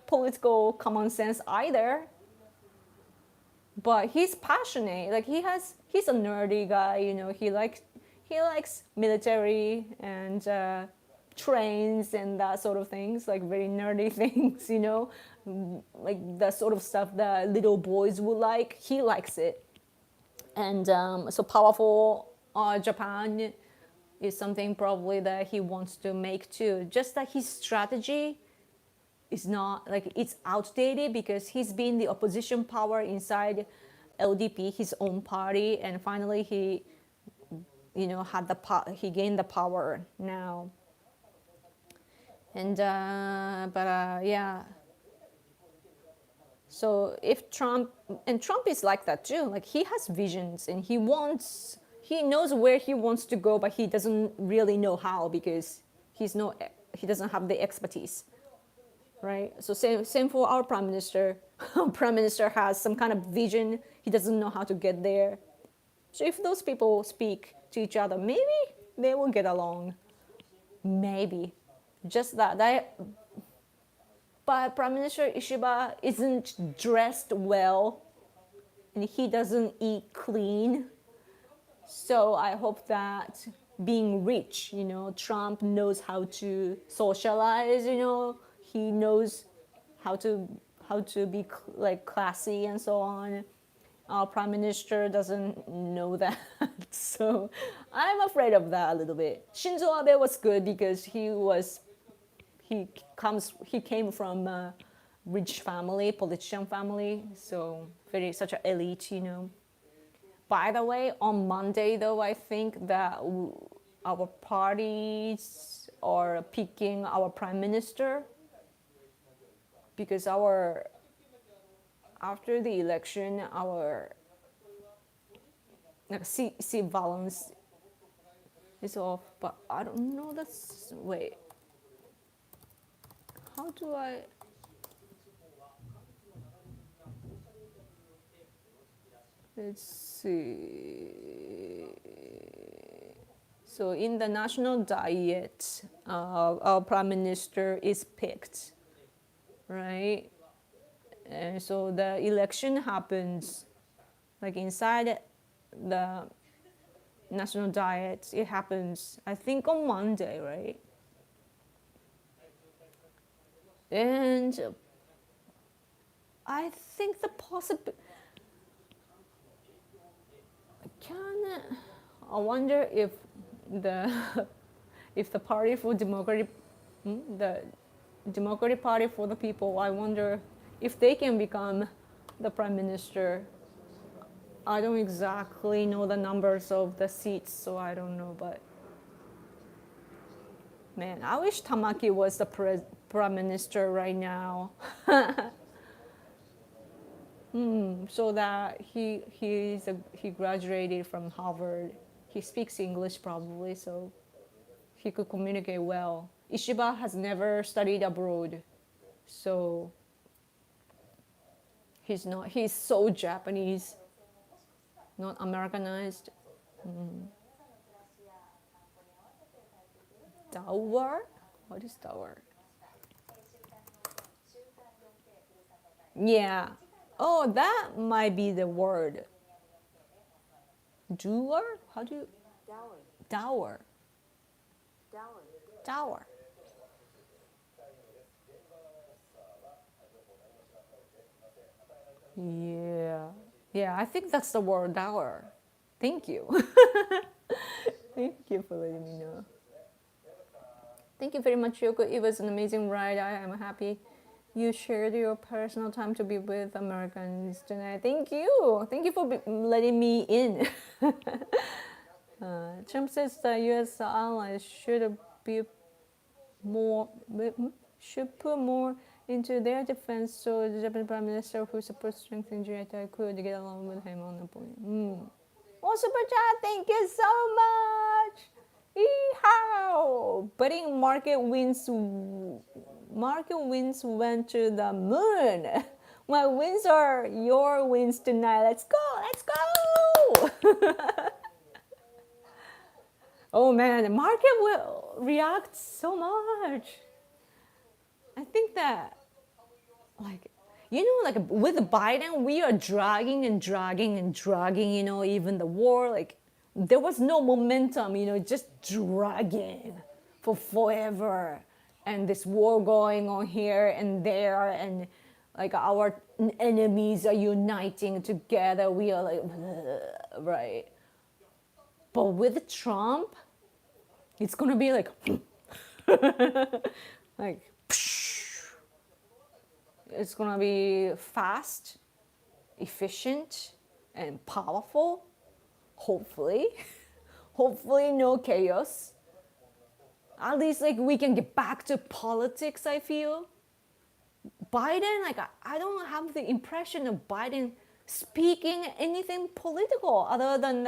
political common sense either. But he's passionate. Like he's a nerdy guy, you know. He likes military and trains and that sort of things, like very nerdy things, you know, like that sort of stuff that little boys would like. He likes it. And so powerful Japan is something probably that he wants to make too. Just that his strategy is not, like, it's outdated because he's been the opposition power inside LDP, his own party, and finally he, you know, he gained the power now. And yeah. So if Trump is like that too, like he has visions and he knows where he wants to go, but he doesn't really know how because he doesn't have the expertise. Right? So same for our prime minister. Our prime minister has some kind of vision. He doesn't know how to get there. So if those people speak to each other, maybe they will get along. Maybe. Just that. But Prime Minister Ishiba isn't dressed well, and he doesn't eat clean. So I hope that being rich, you know, Trump knows how to socialize, you know. He knows how to be like classy and so on. Our prime minister doesn't know that, so I'm afraid of that a little bit. Shinzo Abe was good because he came from a rich family, politician family, so such an elite, you know. By the way, on Monday though, I think that our parties are picking our prime minister. Because after the election, our seat balance is off, but I don't know. Wait. how do I? Let's see. So in the national diet, our prime minister is picked, right? And so the election happens, like inside the national diet. It happens, I think, on Monday, right? And I think the possible. I wonder if the if the party for democratic, the Democratic Party for the People, I wonder if they can become the prime minister. I don't exactly know the numbers of the seats, so I don't know, but man, I wish Tamaki was the prime minister right now. So that he graduated from Harvard. He speaks English probably, so he could communicate well. Ishiba has never studied abroad, so he's so Japanese, not Americanized. Dower? What is dower? Yeah. Oh, that might be the word. Doer? How do you? Dower. Dower. Yeah. Yeah, I think that's the word dower. Thank you. Thank you for letting me know. Thank you very much, Yoko. It was an amazing ride. I am happy you shared your personal time to be with Americans tonight. Thank you. Thank you for letting me in. Trump says the U.S. allies should put more into their defense, so the Japanese Prime Minister who supports strengthening JIT could get along with him on the point. Oh, Super Chat, thank you so much. Yeehaw! Betting market wins went to the moon. My wins are your wins tonight. Let's go! Let's go! Oh man, the market will react so much. I think that, like, with Biden, we are dragging, even the war, like, there was no momentum, just dragging for forever. And this war going on here and there, and like our enemies are uniting together. We are like, right. But with Trump, it's gonna be like, like, it's gonna be fast, efficient, and powerful. Hopefully, hopefully no chaos. At least like we can get back to politics. I feel Biden, like I don't have the impression of Biden speaking anything political other than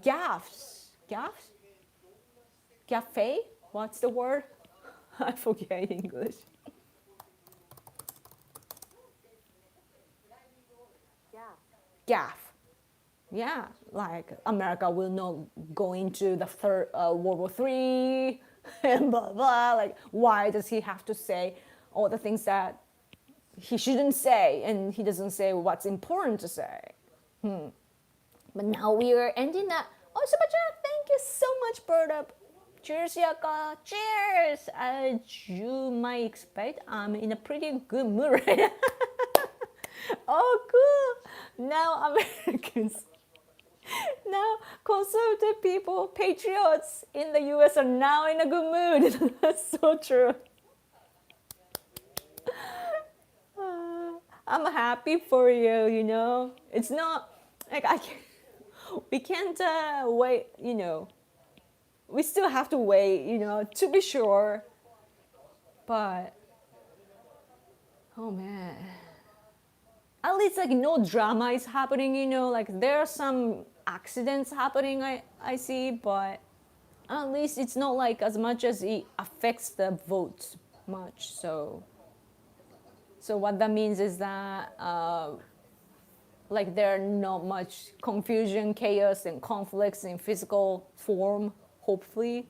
gaffes. Gaffe? What's the word? I forget English. Gaff. Yeah, like America will not go into the third World War III and blah blah. Like, why does he have to say all the things that he shouldn't say, and he doesn't say what's important to say? But now we are ending that. Oh, Super Chat, thank you so much, Bird Up. Cheers, Yaka. Cheers. As you might expect, I'm in a pretty good mood right now. Oh, cool. Now Americans, now conservative people, patriots in the US are now in a good mood. That's so true. I'm happy for you, It's not like we can't wait, We still have to wait, to be sure. But, oh man. At least like no drama is happening, like there are some accidents happening I see, but At least it's not like as much as it affects the votes much. So what that means is that like there are not much confusion, chaos, and conflicts in physical form, hopefully.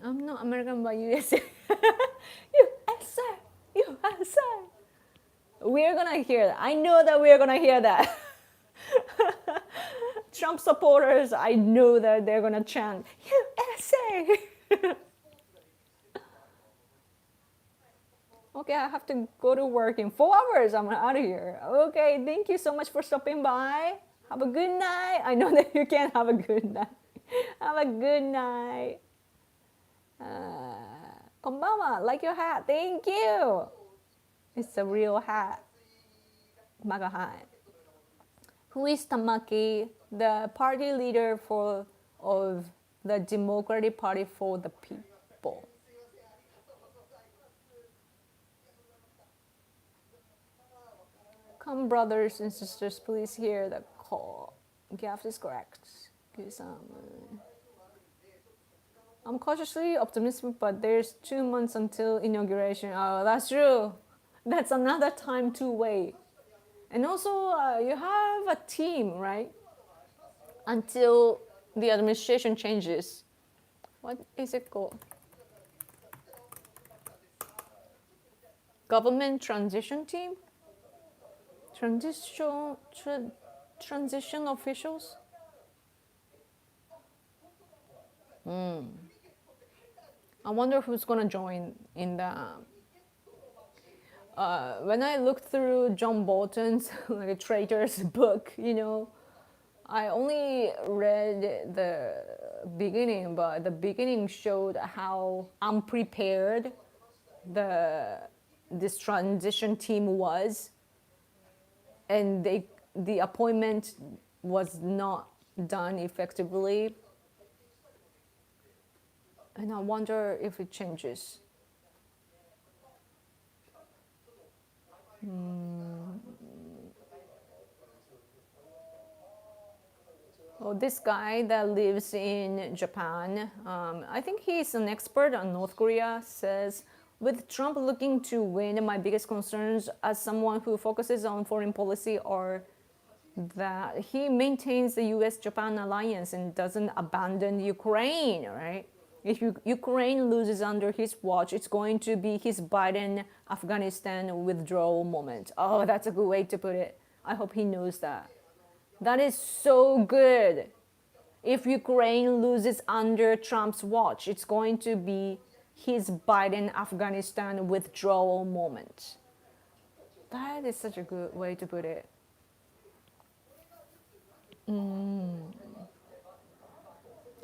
I'm not American, but USA. USA, USA. We're gonna hear that. I know that we're gonna hear that. Trump supporters, I know that they're gonna chant USA. Okay, I have to go to work in 4 hours. I'm out of here. Okay, thank you so much for stopping by. Have a good night. I know that you can't have a good night. Have a good night. こんばんは. Like your hat. Thank you. It's a real hat. MAGA hat. Who is Tamaki, the party leader of the Democratic Party for the People? Come, brothers and sisters, please hear the call. Gaff is correct. I'm cautiously optimistic, but there's 2 months until inauguration. Oh, that's true. That's another time to wait. And also, you have a team, right? Until the administration changes. What is it called? Government transition team? Transition officials? I wonder who's gonna join in the. When I looked through John Bolton's like Traitor's book, I only read the beginning, but the beginning showed how unprepared this transition team was, and the appointment was not done effectively. And I wonder if it changes. Well, this guy that lives in Japan, I think he's an expert on North Korea, says, with Trump looking to win, my biggest concerns as someone who focuses on foreign policy are that he maintains the US-Japan alliance and doesn't abandon Ukraine, right? If Ukraine loses under his watch, it's going to be his Biden-Afghanistan withdrawal moment. Oh, that's a good way to put it. I hope he knows that. That is so good. If Ukraine loses under Trump's watch, it's going to be his Biden-Afghanistan withdrawal moment. That is such a good way to put it.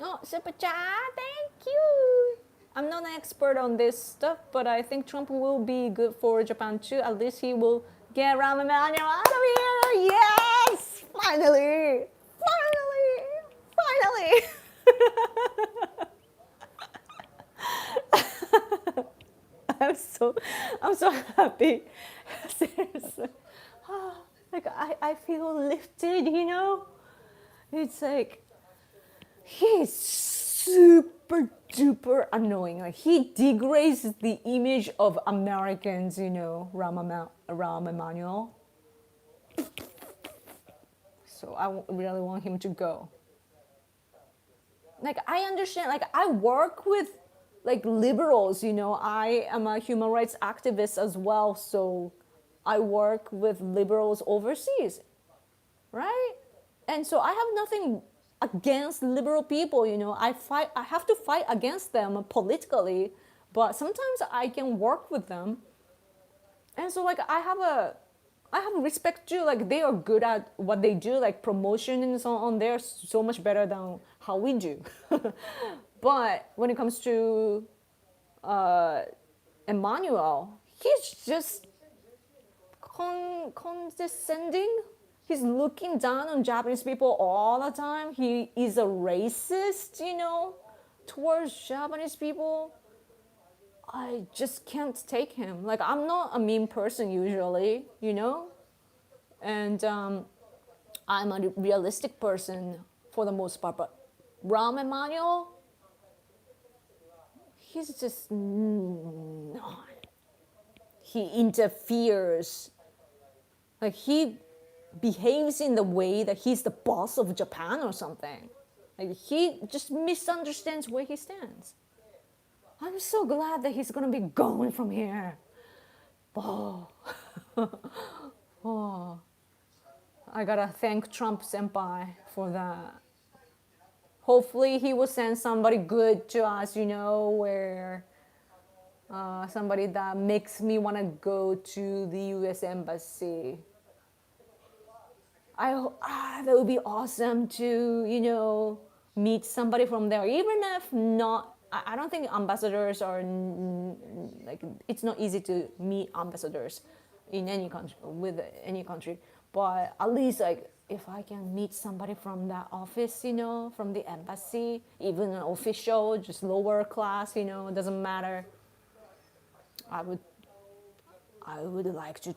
Oh, super chat, thank you. I'm not an expert on this stuff, but I think Trump will be good for Japan too. At least he will get Rahm Emanuel out of here. Yes, finally. I'm so happy. Seriously. Like I feel lifted, It's like he's super duper annoying. Like he degrades the image of Americans, Rahm Emanuel. So I really want him to go. Like I understand, like I work with like liberals, I am a human rights activist as well, so I work with liberals overseas, right? And so I have nothing against liberal people, I have to fight against them politically, but sometimes I can work with them. And so like I have respect too, like they are good at what they do, like promotion and so on, they're so much better than how we do. But when it comes to Emmanuel, he's just condescending. He's looking down on Japanese people all the time. He is a racist, towards Japanese people, I just can't take him. Like, I'm not a mean person usually, you know? And I'm a realistic person for the most part. But Rahm Emanuel, he's just not. He interferes. Like, he behaves in the way that he's the boss of Japan or something. Like, he just misunderstands where he stands. I'm so glad that he's gonna be going from here. Oh, oh. I gotta thank Trump senpai for that. Hopefully he will send somebody good to us, you know, where somebody that makes me want to go to the U.S. Embassy. That would be awesome to, you know, meet somebody from there, even if not. I don't think ambassadors are like, it's not easy to meet ambassadors in any country, with any country, but at least like if I can meet somebody from that office, you know, from the embassy, even an official, just lower class, you know, it doesn't matter. I would like to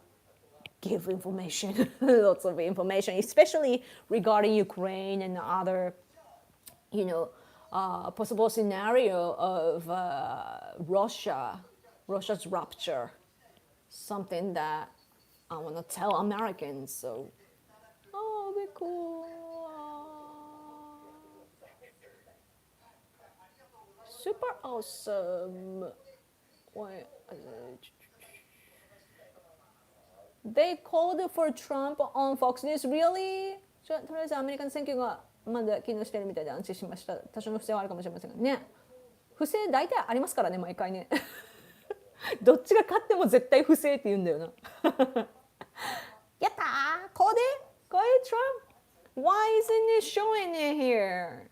give information, lots of information, especially regarding Ukraine and other, you know, possible scenario of Russia's rupture, something that I want to tell Americans. So, oh, be cool. Super awesome. Wait. They called for Trump on Fox News. Really? とりあえずアメリカの選挙がまだ機能してるみたいで安心しました。多少の不正はあるかもしれませんがね。不正大体ありますからね、毎回ね。どっちが勝っても絶対不正って言うんだよな。やったー、こうでTrump. Why isn't it showing it here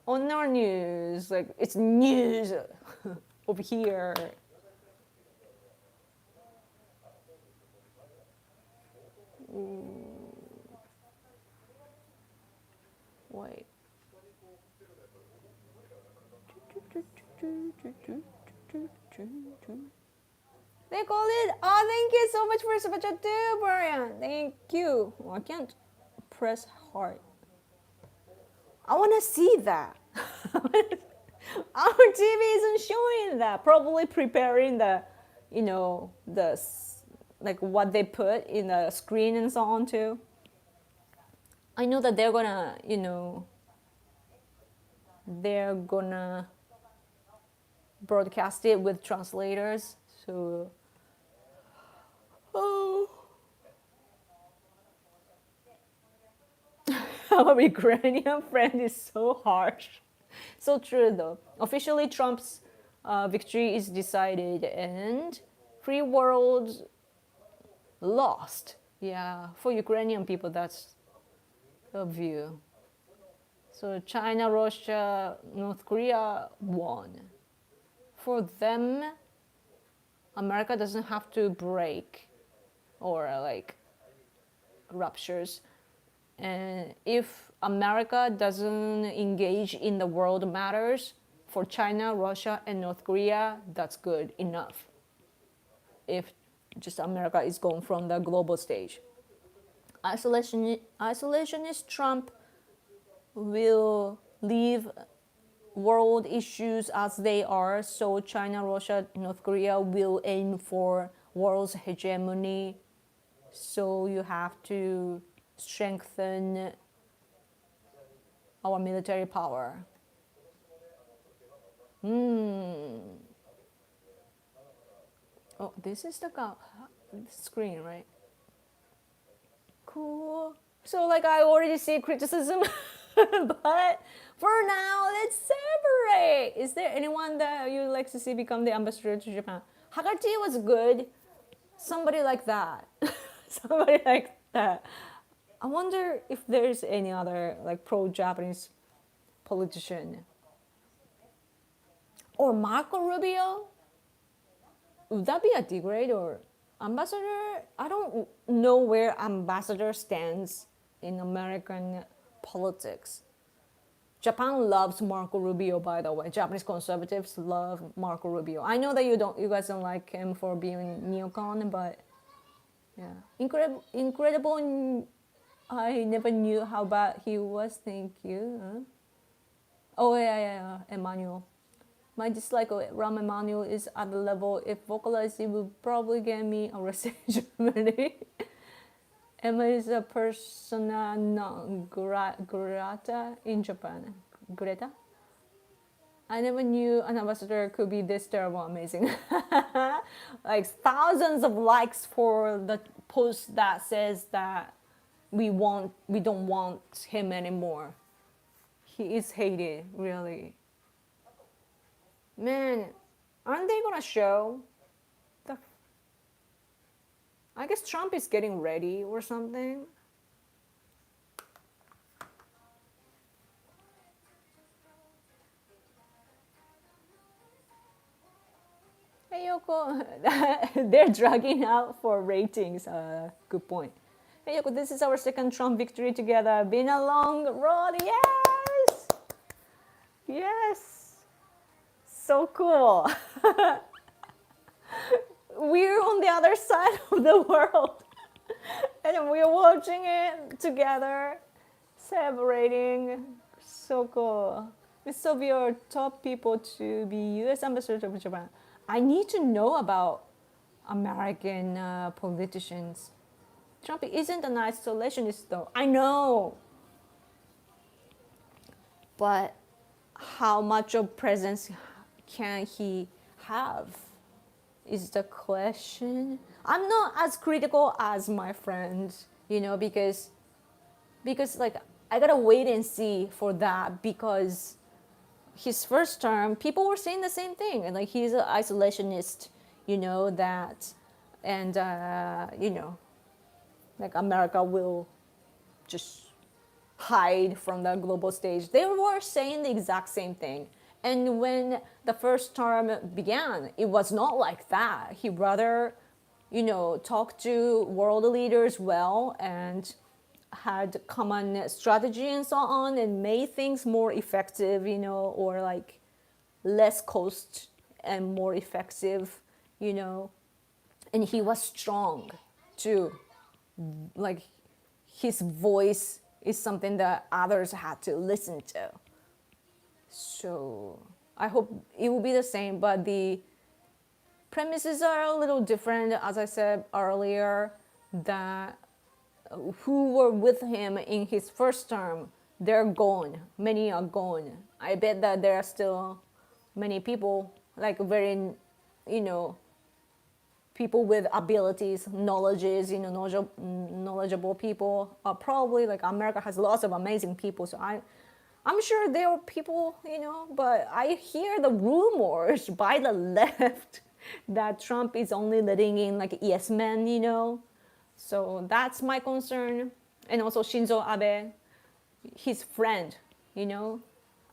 on our news? Like, it's news over here. Wait. They called it. Oh, thank you so much for super chat too, Brian. Thank you. Oh, I can't press heart. I want to see that. Our TV isn't showing that. Probably preparing the, you know, the like what they put in the screen and so on too. I know that they're gonna, you know, they're gonna broadcast it with translators. So, oh, our Ukrainian friend is so harsh. So true though. Officially, Trump's victory is decided and free world lost. Yeah, for Ukrainian people, that's a view. So China, Russia, North Korea won. For them, America doesn't have to break or like ruptures. And if America doesn't engage in the world matters, for China, Russia, and North Korea, that's good enough. If just America is going from the global stage. Isolationist Trump will leave world issues as they are, so China, Russia, North Korea will aim for world's hegemony. So you have to strengthen our military power. Oh, this is the screen, right? Cool. So like I already see criticism, but for now, let's celebrate. Is there anyone that you'd like to see become the ambassador to Japan? Hagati was good. Somebody like that. Somebody like that. I wonder if there's any other like pro-Japanese politician. Or Marco Rubio? Would that be a degrade or ambassador? I don't know where ambassador stands in American politics. Japan loves Marco Rubio, by the way. Japanese conservatives love Marco Rubio. I know that you guys don't like him for being neocon, but yeah, incredible. I never knew how bad he was. Thank you. Huh? Oh yeah, Emmanuel. My dislike of Rahm Emanuel is at the level if vocalized, it would probably get me arrested in Germany. Emma is a persona non grata in Japan. Greta? I never knew an ambassador could be this terrible amazing. Like thousands of likes for the post that says that we don't want him anymore. He is hated, really. Man, aren't they gonna show the... I guess Trump is getting ready or something. Hey Yoko, they're dragging out for ratings. Good point. Hey Yoko, this is our second Trump victory together. Been a long road, yes! Yes! So cool. We're on the other side of the world and we're watching it together, celebrating. So cool. It's of your top people to be U.S. ambassador to Japan. I need to know about American politicians. Trump isn't an isolationist though. I know. But how much of presence can he have is the question. I'm not as critical as my friends, because like I gotta wait and see for that, because his first term people were saying the same thing, and like he's an isolationist, that, and like America will just hide from the global stage. They were saying the exact same thing. And when the first term began, it was not like that. He rather, talked to world leaders well and had common strategy and so on, and made things more effective, or like less cost and more effective, And he was strong too. Like his voice is something that others had to listen to. So I hope it will be the same, but the premises are a little different. As I said earlier, that who were with him in his first term, they're gone. Many are gone. I bet that there are still many people, like very, people with abilities, knowledges, knowledgeable people. Probably like America has lots of amazing people. So I'm sure there are people, but I hear the rumors by the left that Trump is only letting in like yes men, So that's my concern. And also Shinzo Abe, his friend,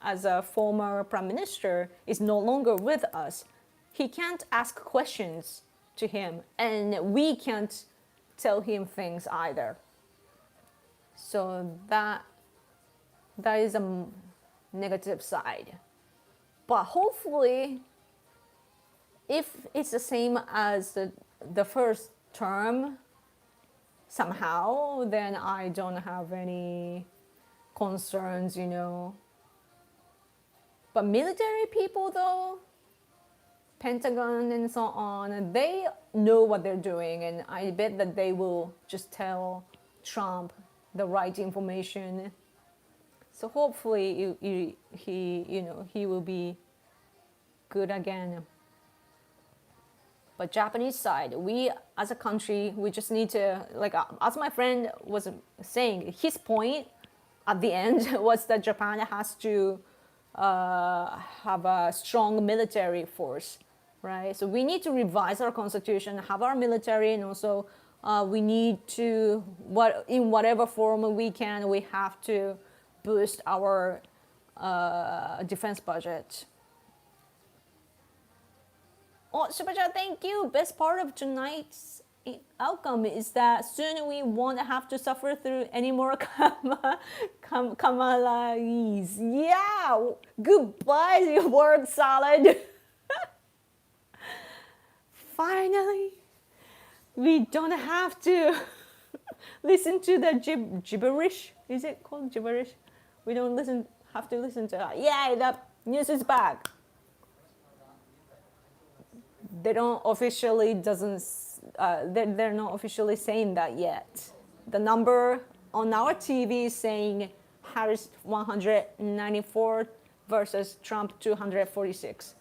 as a former prime minister, is no longer with us. He can't ask questions to him, and we can't tell him things either. So that is a negative side. But hopefully, if it's the same as the first term, somehow, then I don't have any concerns, But military people, though, Pentagon and so on, they know what they're doing, and I bet that they will just tell Trump the right information. So hopefully he will be good again. But Japanese side, we as a country, we just need to, like, as my friend was saying, his point at the end was that Japan has to have a strong military force, right? So we need to revise our constitution, have our military, and also we need to, in whatever form we can, we have to boost our defense budget. Oh, Super Chat, thank you. Best part of tonight's outcome is that soon we won't have to suffer through any more Kamalais. Yeah, goodbye, word salad. Finally, we don't have to listen to the gibberish. Is it called gibberish? We don't have to listen to that. Yay, the news is back. They don't officially they're not officially saying that yet. The number on our TV is saying Harris 194 versus Trump 246.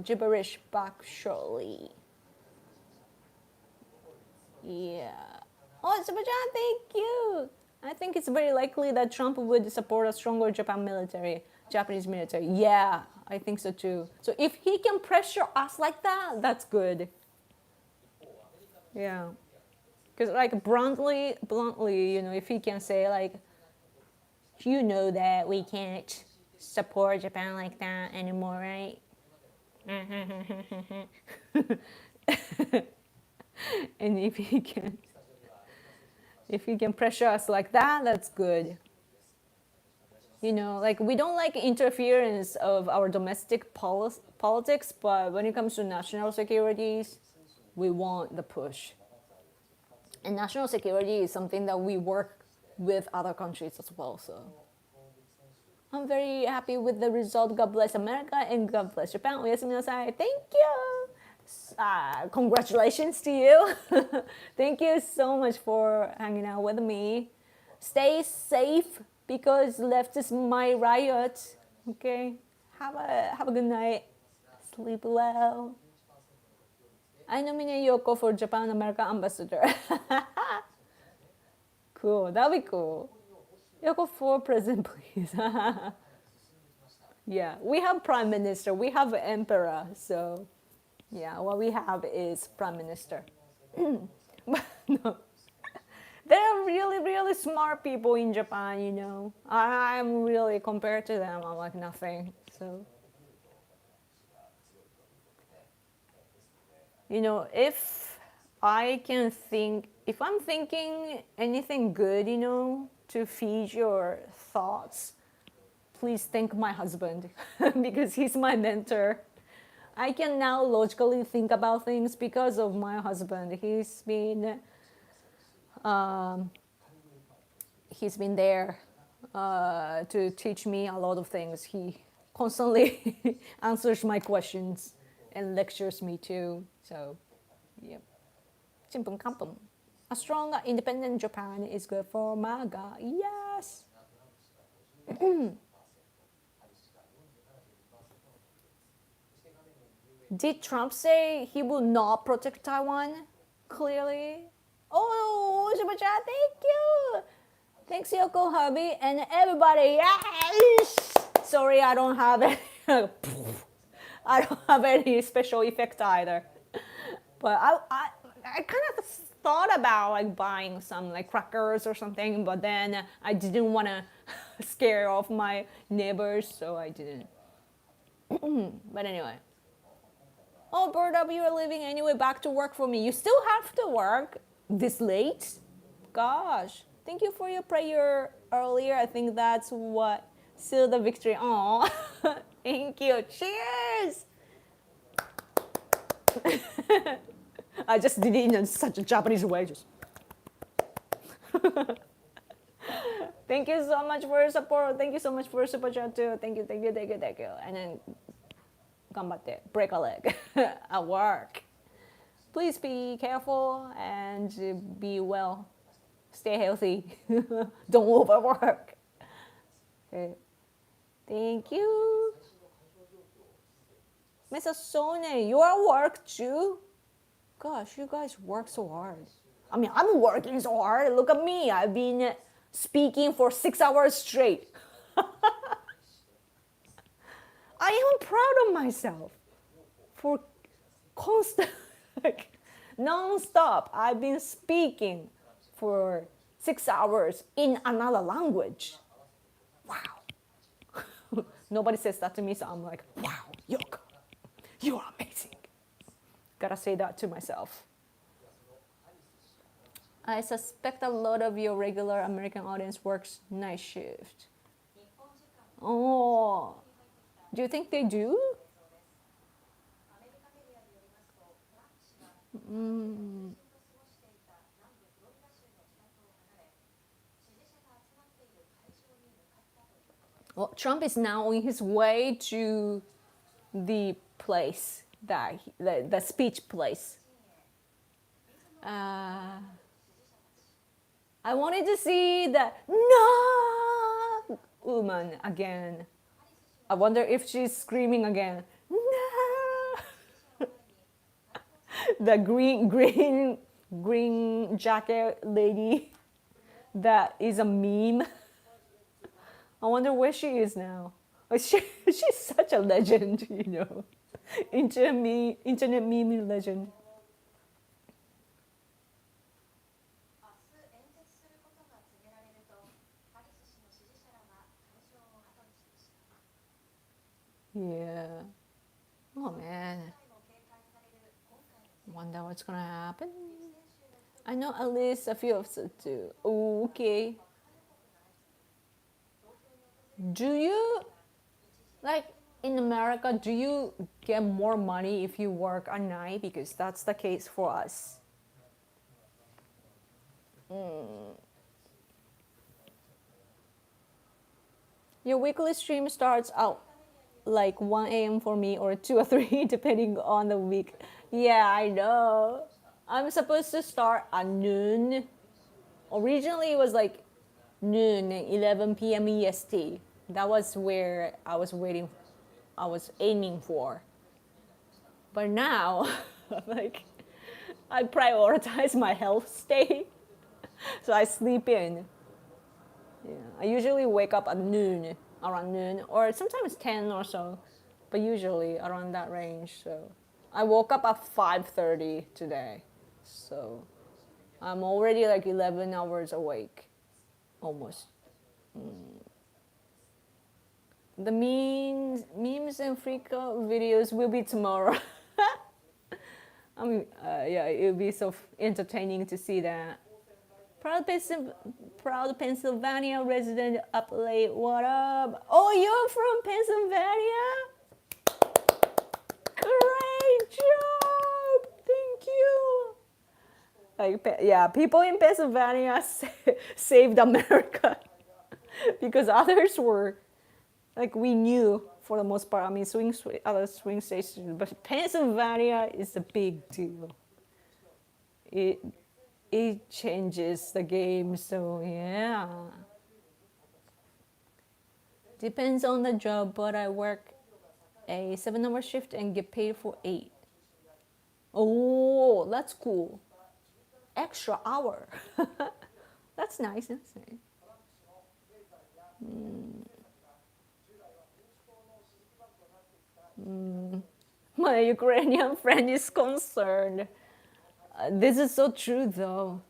Gibberish back shortly. Yeah. Oh, Super-chan, thank you. I think it's very likely that Trump would support a stronger Japanese military. Yeah, I think so too. So if he can pressure us like that, that's good. Yeah. Because like bluntly, if he can say like, you know that we can't support Japan like that anymore, right? And if he can pressure us like that, that's good. Like we don't like interference of our domestic politics, but when it comes to national securities, we want the push. And national security is something that we work with other countries as well. So I'm very happy with the result. God bless America and God bless Japan. Oyasumi nasai. Thank you. Congratulations to you. Thank you so much for hanging out with me. Stay safe because leftists might riot. Okay. Have a good night. Sleep well. I nominate Yoko for Japan America ambassador. Cool. That'll be cool. Yoko for president, please. Yeah, we have prime minister. We have emperor. So, yeah, what we have is prime minister. But no. There are really, really smart people in Japan, I'm really, compared to them, I'm like nothing. So, if I'm thinking anything good, to feed your thoughts, please thank my husband because he's my mentor. I can now logically think about things because of my husband. He's been there to teach me a lot of things. He constantly answers my questions and lectures me too. So, yep. Chimpum kampum. A strong, independent Japan is good for MAGA. Yes. Did Trump say he will not protect Taiwan? Clearly. Oh, Super-chan, thank you. Thanks, Yoko, Hubby, and everybody. Yes. Sorry, I don't have any special effect either. But I kind of thought about like buying some like crackers or something, but then I didn't want to scare off my neighbors, so I didn't. But anyway. Oh, Bird Up, you are leaving anyway. Back to work for me. You still have to work this late? Gosh. Thank you for your prayer earlier. I think that's what sealed the victory. Aw. Thank you. Cheers. I just did it in such a Japanese way. Just. Thank you so much for your support. Thank you so much for your super chat too. Thank you. And then, ganbatte, break a leg at work. Please be careful and be well. Stay healthy. Don't overwork. Okay. Thank you. Mr. Sone, you are at work too? Gosh, you guys work so hard. I mean, I'm working so hard. Look at me. I've been speaking for 6 hours straight. I am proud of myself for constant, non-stop. I've been speaking for 6 hours in another language. Wow. Nobody says that to me, so I'm like, wow, Yoko, You're amazing. Gotta say that to myself. I suspect a lot of your regular American audience works night shift. Oh, do you think they do? Mm. Well, Trump is now on his way to the place that the speech place. I wanted to see the no woman again. I wonder if she's screaming again. No. The green jacket lady that is a meme. I wonder where she is now. She's such a legend, you know. Internet meme legend. Yeah. Oh man. Wonder what's gonna happen. I know at least a few of them too. Okay. Do you, like in America, do you get more money if you work at night? Because that's the case for us. Your weekly stream starts out like 1 a.m. for me or 2 or 3 depending on the week. Yeah, I know. I'm supposed to start at noon. Originally it was like noon, 11 p.m. EST. That was where I was aiming for. But now, like, I prioritize my health state, so I sleep in. Yeah, I usually wake up at noon, around noon, or sometimes 10 or so, but usually around that range. So I woke up at 5:30 today, so I'm already like 11 hours awake, almost. The memes and freak out videos will be tomorrow. I mean, yeah, it'll be so entertaining to see that. Proud Pennsylvania resident up late. What up? Oh, you're from Pennsylvania? Great job! Thank you. Like, yeah, people in Pennsylvania saved America because others were, like, we knew for the most part. I mean, other swing states, but Pennsylvania is a big deal. It changes the game, so yeah. Depends on the job, but I work a 7-hour shift and get paid for 8. Oh, that's cool. Extra hour. That's nice. That's nice. My Ukrainian friend is concerned. This is so true, though.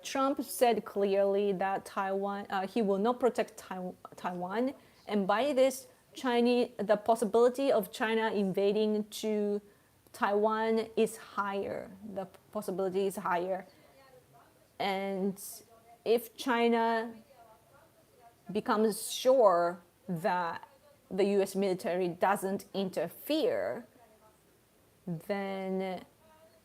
Trump said clearly that he will not protect Taiwan, and by this, the possibility of China invading to Taiwan is higher. The possibility is higher, and if China becomes sure that the U.S. military doesn't interfere, then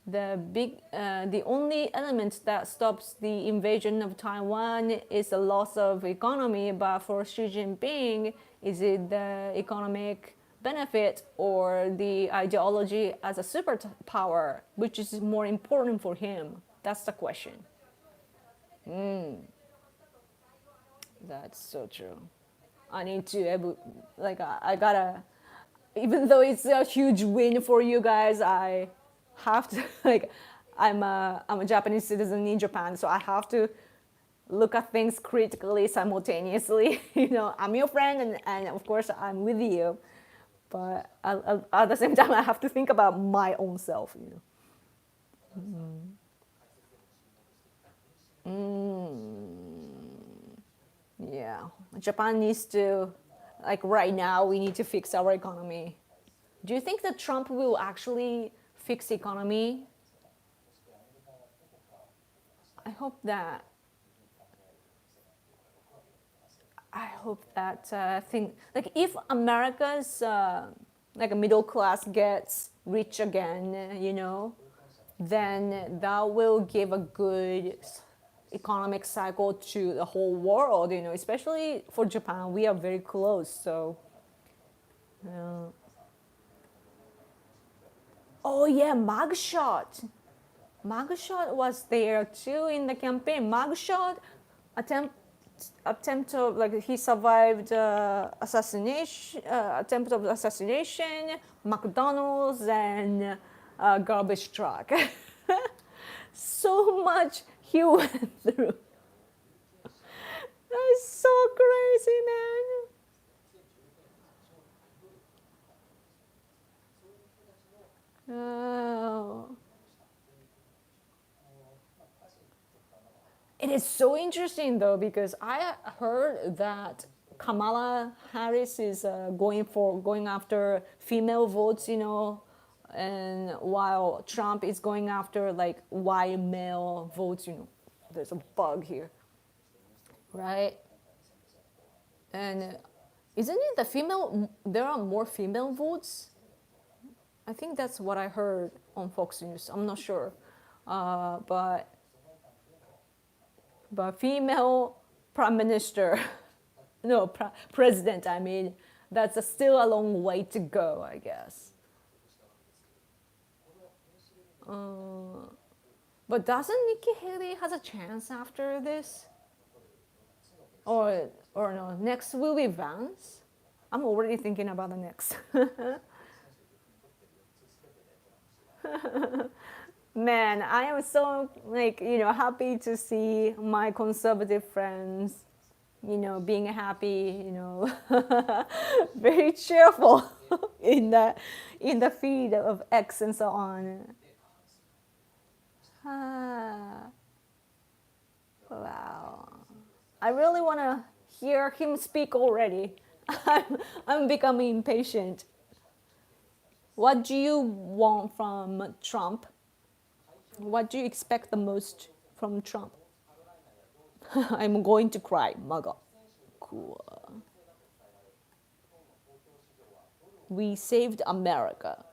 the only element that stops the invasion of Taiwan is the loss of economy. But for Xi Jinping, is it the economic benefit or the ideology as a superpower, which is more important for him? That's the question. That's so true. I need to, like, I gotta, even though it's a huge win for you guys, I have to, like, I'm a Japanese citizen in Japan, so I have to look at things critically simultaneously. You know, I'm your friend, and of course I'm with you, but at the same time I have to think about my own self, you know. Yeah, Japan needs to, like, right now we need to fix our economy. Do you think that Trump will actually fix the economy? I hope that. Thing like if America's like a middle class gets rich again, then that will give a good economic cycle to the whole world. Especially for Japan, we are very close. So, oh yeah, mugshot. Mugshot was there too in the campaign. Mugshot attempt of like he survived assassination, attempt of assassination, McDonald's and garbage truck. So much he went through. That's so crazy, man. Oh. It is so interesting though because I heard that Kamala Harris is going after female votes, and while Trump is going after like white male votes, there's a bug here, right? And isn't it the female? There are more female votes. I think that's what I heard on Fox News. I'm not sure, but female prime minister, no, president, I mean, that's still a long way to go, I guess. But doesn't Nikki Haley has a chance after this? Or no, next will be Vance? I'm already thinking about the next. Man, I am so happy to see my conservative friends, being happy, very cheerful in the feed of X and so on. Wow, I really want to hear him speak already. I'm becoming impatient. What do you want from Trump? What do you expect the most from Trump? I'm going to cry, MAGA. Cool. We saved America.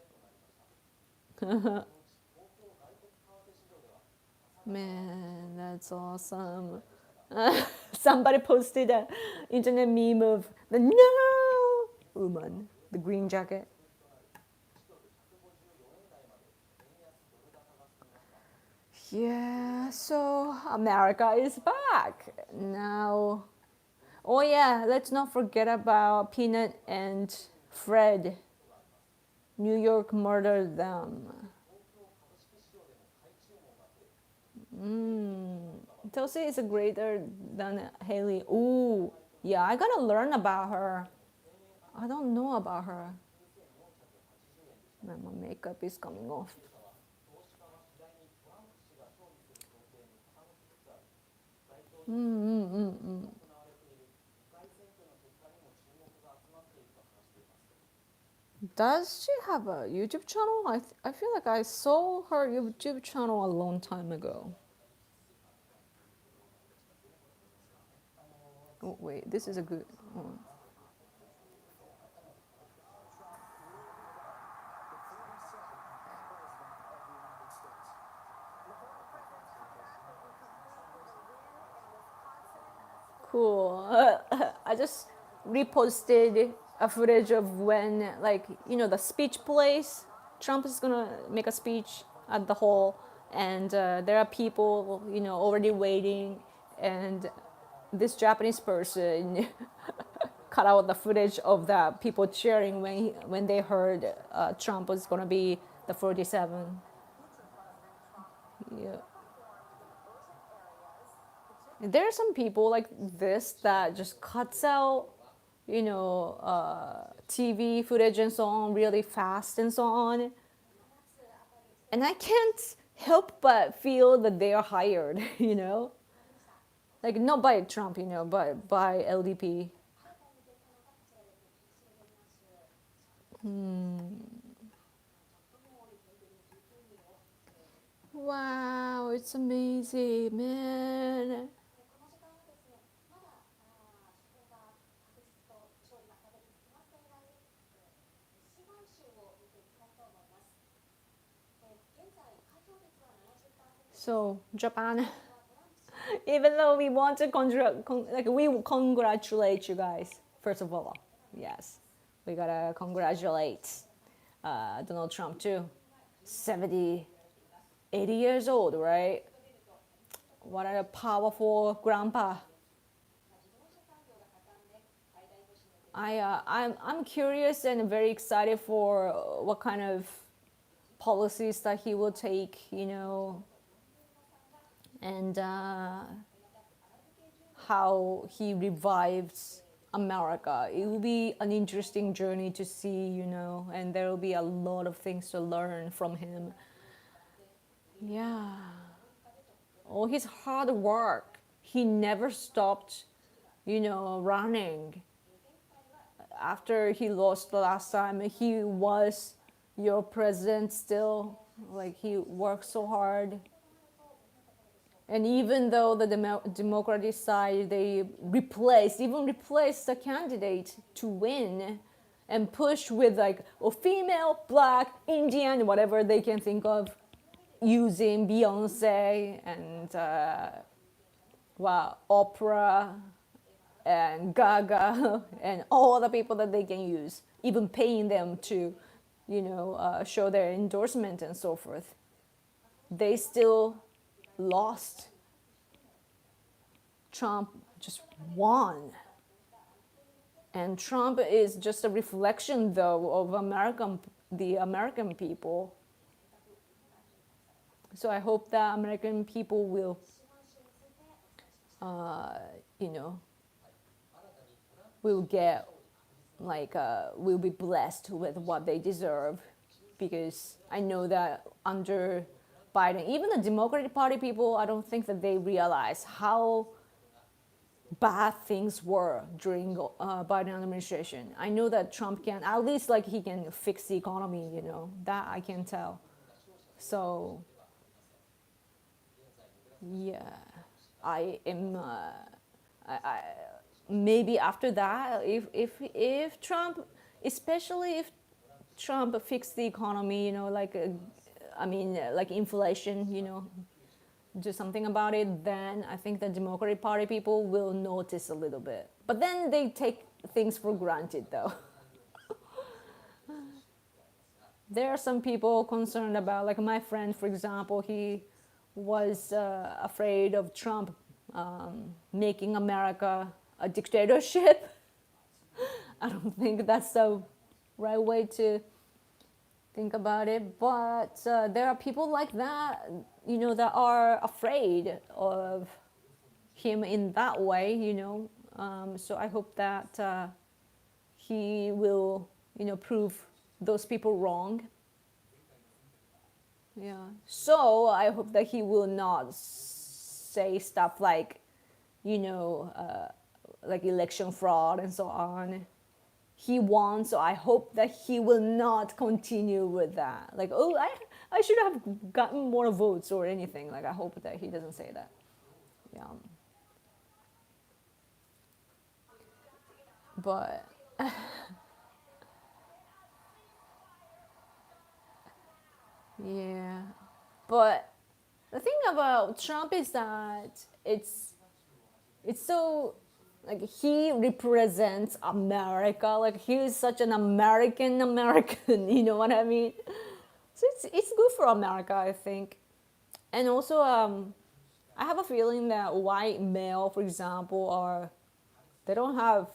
Man, that's awesome. Somebody posted an internet meme of the no woman, the green jacket. Yeah, so America is back now. Oh yeah, let's not forget about Peanut and Fred. New York murdered them. Tulsi is greater than Haley. Ooh, yeah, I gotta learn about her. I don't know about her. Man, my makeup is coming off. Does she have a YouTube channel? I feel like I saw her YouTube channel a long time ago. Oh wait, this is a good one. Cool. I just reposted a footage of when, the speech place. Trump is gonna make a speech at the hall, and there are people, already waiting, and this Japanese person cut out the footage of the people cheering when they heard Trump was gonna be the 47. Yeah. There are some people like this that just cuts out, TV footage and so on really fast and so on. And I can't help but feel that they are hired, Like not by Trump, but by LDP. Wow, it's amazing, man. この時間はですね、まだ勝負が確実と勝利が確実と決まっていない。しばん州を見ていただきたいと思います。現在開票率は70%。 So Japan, even though we want to like we congratulate you guys first of all, yes, we gotta congratulate Donald Trump too. 70, 80 years old, right? What a powerful grandpa. I'm curious and very excited for what kind of policies that he will take, and how he revives America. It will be an interesting journey to see, and there will be a lot of things to learn from him. Yeah. All his hard work, he never stopped, running. After he lost the last time, he was your president still. Like, he worked so hard. And even though the Democratic side, they replaced the candidate to win and push with like a female, black, Indian, whatever they can think of, using Beyonce and Oprah and Gaga and all the people that they can use, even paying them to, show their endorsement and so forth. They still lost. Trump just won. And Trump is just a reflection, though, of the American people. So I hope that American people will, will get, will be blessed with what they deserve. Because I know that under Biden, even the Democratic Party people, I don't think that they realize how bad things were during Biden administration. I know that Trump can, at least he can fix the economy, that I can tell. So, yeah, I am, maybe after that, if Trump, especially if Trump fixed the economy, like inflation, do something about it, then I think the Democratic Party people will notice a little bit. But then they take things for granted, though. There are some people concerned about, like my friend, for example, he was afraid of Trump making America a dictatorship. I don't think that's the right way to think about it, but there are people like that, that are afraid of him in that way, so I hope that he will, prove those people wrong. Yeah. So I hope that he will not say stuff like, like election fraud and so on. He won, so I hope that he will not continue with that. Like, oh, I should have gotten more votes or anything. Like, I hope that he doesn't say that. Yeah. But yeah. But the thing about Trump is that it's so, like, he represents America. Like, he is such an American, you know what I mean? So it's good for America, I think. And also, I have a feeling that white male, for example, they don't have,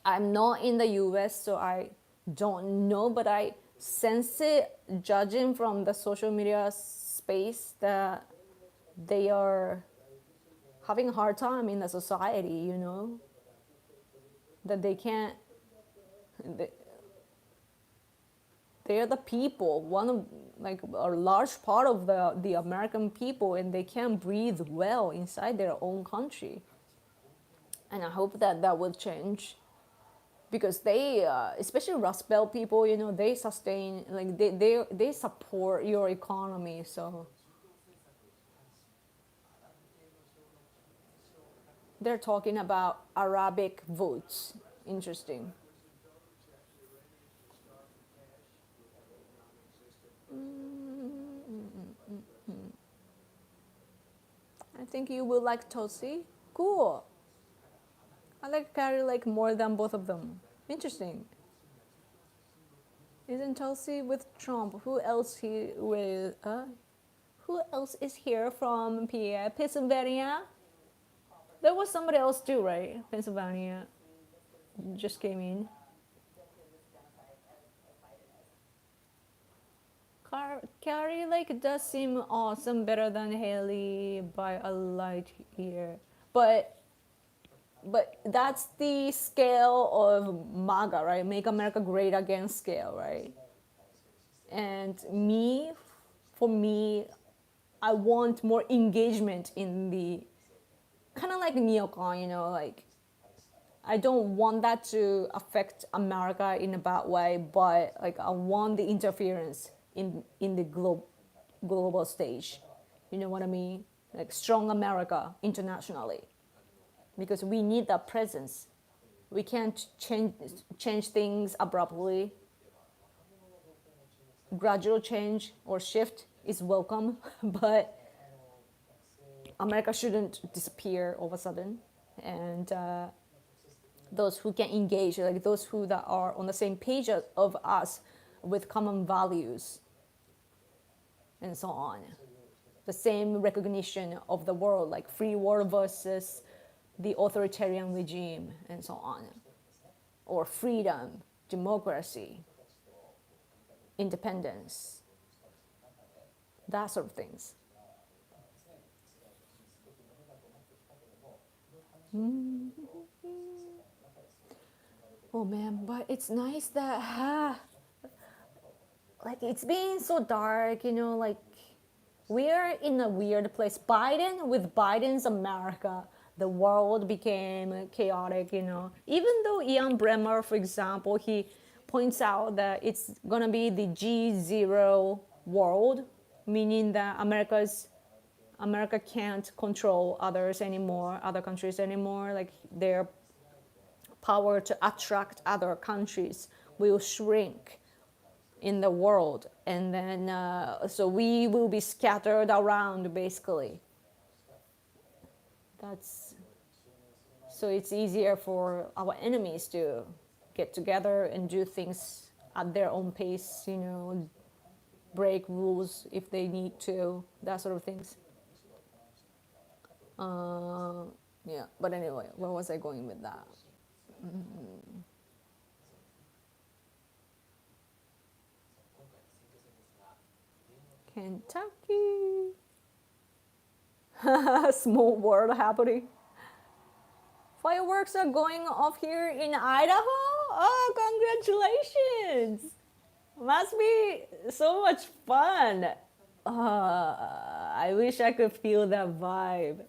I'm not in the US, so I don't know, but I sense it, judging from the social media space, that they are having a hard time in the society, that they can't, they are the people, one of, like, a large part of the American people, and they can't breathe well inside their own country. And I hope that will change. because they, especially Rust Belt people, you know, they sustain, like they support your economy. So they're talking about Arabic votes. Interesting. I think you will like Tulsi. Cool. I like Carrie Lake more than both of them. Interesting. Isn't Tulsi with Trump? Who else he with? Who else is here from PA? Pennsylvania? There was somebody else too, right? Pennsylvania just came in. Carrie Lake does seem awesome, better than Haley by a light year. But that's the scale of MAGA, right? Make America Great Again scale, right? And for me, I want more engagement in the kind of like neocon, you know, like I don't want that to affect America in a bad way, but like I want the interference in the global stage. You know what I mean? Like strong America internationally, because we need that presence. We can't change things abruptly. Gradual change or shift is welcome, but America shouldn't disappear all of a sudden. And those who can engage, like those who that are on the same page of us with common values and so on. The same recognition of the world, like free world versus the authoritarian regime and so on. Or freedom, democracy, independence, that sort of things. Oh man, but it's nice that like it's been so dark, you know, like we're in a weird place. With Biden's America, the world became chaotic, you know. Even though Ian Bremmer, for example, he points out that it's gonna be the G0 world, meaning that America can't control other countries anymore. Like their power to attract other countries will shrink in the world, and then so we will be scattered around basically. So it's easier for our enemies to get together and do things at their own pace, you know, break rules if they need to, that sort of things. Yeah, but anyway, where was I going with that? Kentucky. Small world happening. Fireworks are going off here in Idaho? Oh, congratulations! Must be so much fun. I wish I could feel that vibe.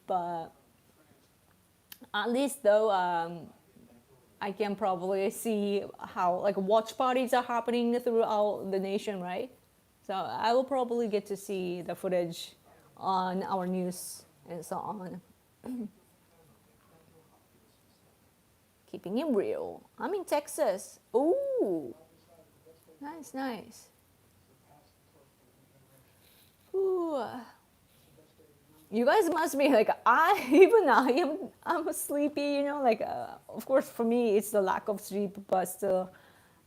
But at least though, I can probably see how like watch parties are happening throughout the nation, right? So I will probably get to see the footage on our news and so on. Keeping it real. I'm in Texas. Ooh, nice. Ooh. You guys must be like, I'm sleepy, you know, like, of course for me it's the lack of sleep, but still,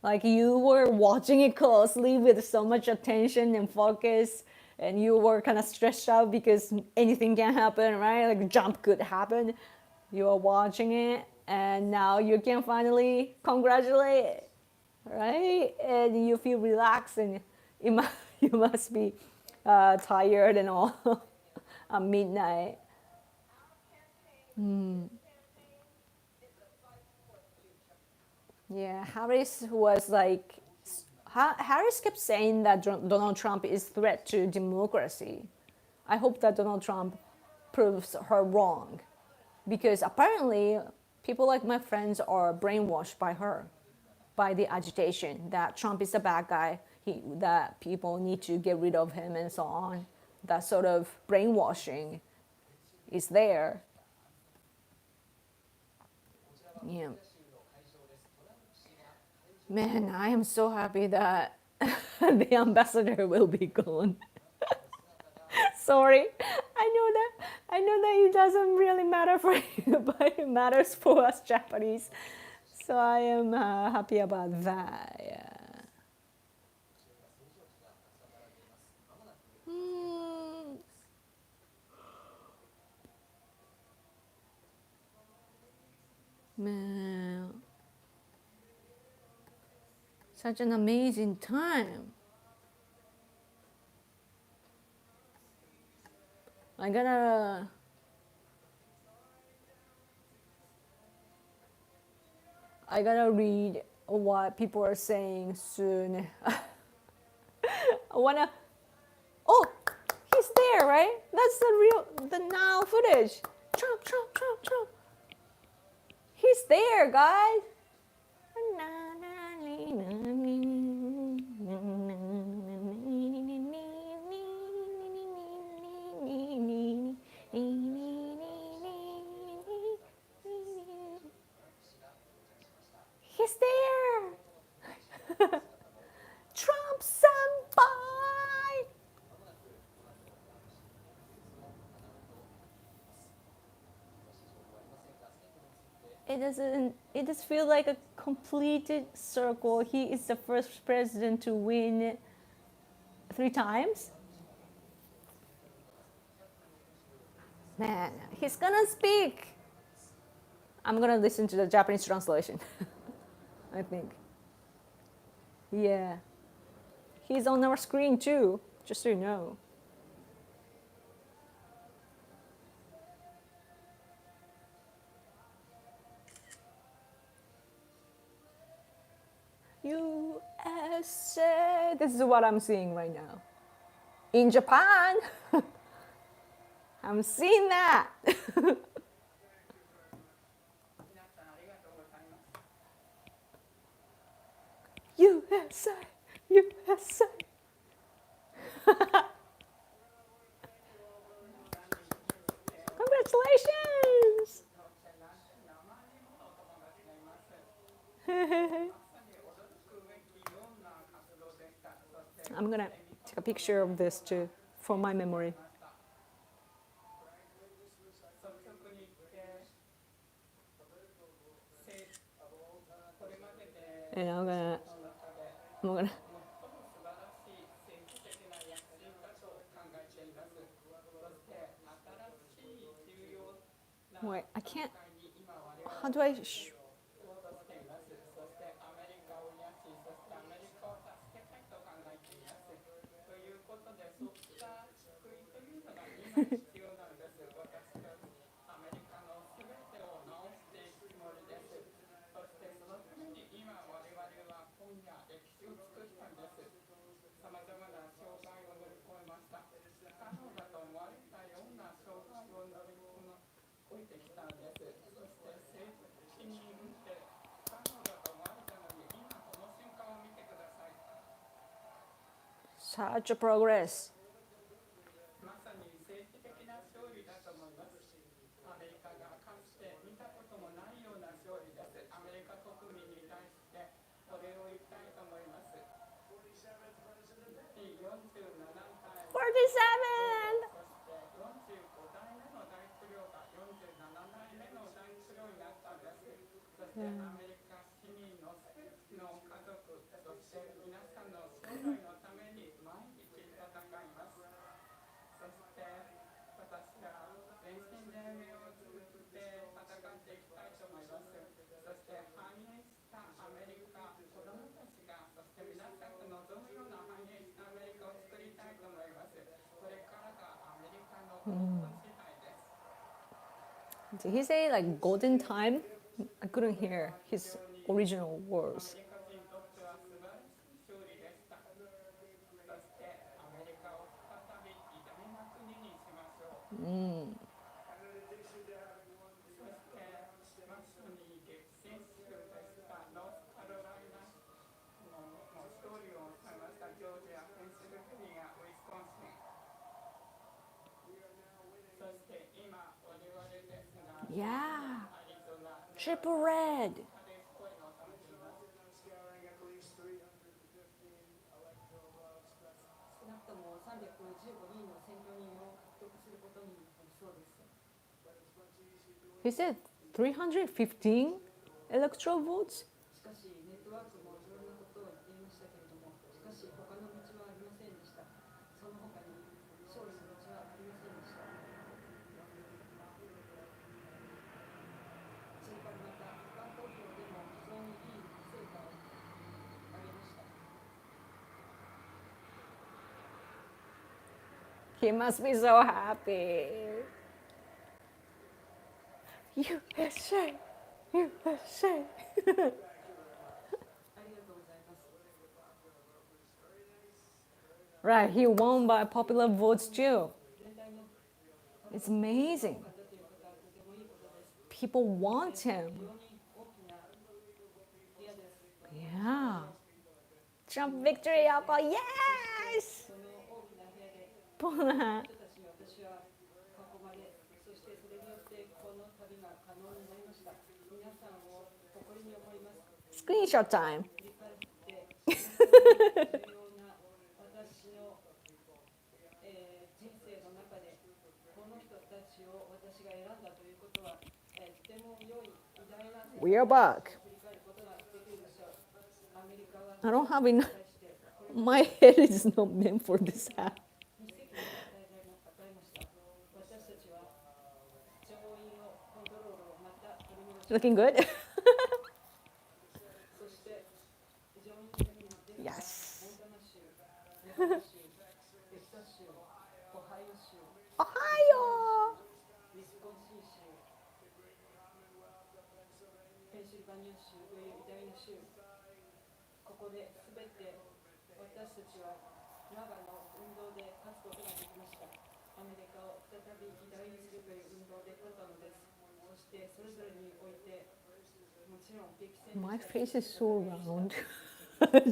like you were watching it closely with so much attention and focus, and you were kind of stressed out because anything can happen, right? Like jump could happen. You are watching it, and now you can finally congratulate, right? And you feel relaxed, and you must be tired and all. At midnight. Yeah, Harris kept saying that Donald Trump is a threat to democracy. I hope that Donald Trump proves her wrong, because apparently people like my friends are brainwashed by her, by the agitation that Trump is a bad guy, that people need to get rid of him and so on. That sort of brainwashing is there. Yeah. Man, I am so happy that the ambassador will be gone. Sorry, I know that it doesn't really matter for you, but it matters for us Japanese. So I am happy about that. Yeah. Hmm. Man, such an amazing time. I gotta read what people are saying soon. I wanna. Oh, he's there, right? That's the now footage. Trump, Trump, Trump, Trump. He's there, guys. He's there. Trump senpai. It doesn't. It just feels like a completed circle. He is the first president to win 3 times. Man, he's gonna speak. I'm gonna listen to the Japanese translation. I think. Yeah. He's on our screen too, just so you know. USA. This is what I'm seeing right now. In Japan. I'm seeing that. USA, USA. Congratulations. I'm gonna take a picture of this too for my memory. And I'm gonna wait, I can't. How do I? Such a progress. Did he say like golden time? I couldn't hear his original words. Yeah. Triple red. 少なくとも315人の選挙人を獲得することになりそうです。 He said 315 electoral votes. しかしネットワークもいろんなことを言っていましたけれども、しかし他の道はありませんでした。その他に勝利の道はありませんでした。それからまた一般投票でも非常にいい成果を上げました。 He must be so happy. USA! USA! ありがとうございます。 Right, he won by popular votes too. 全体の It's amazing. 方ということはとてもいいことです。 People want him. 非常に大きな部屋です。 Yeah. Trump victory, Apple. Yes! その大きな部屋で Puna. 人たちに私は囲まれ、そしてそれによってこの旅が可能になりました。皆さんを誇りに思います。 Screenshot time. 振り返って重要な私の、人生の中でこの人たちを私が選んだということは、とても良い偉大な選 We are back. 振り返ることができるでしょう。アメリカは I don't have enough. 対してこれ My head is not meant for this hat. に奇跡を与えました。私たちは上院をコントロールをまた取り戻し Looking good? そして上院に出た Yes. モンタナ州、ネバダ州、テキサス州、オハイオ州、 Ohio! ウィスコンシン州、ペンシルバニア州という偉大な州、ここで全て私たちは長の運動で勝つことができました。アメリカを再び偉大にするという運動で勝ったのです。そしてそれぞれにおいてもちろん激戦 My でした face is so round. I'm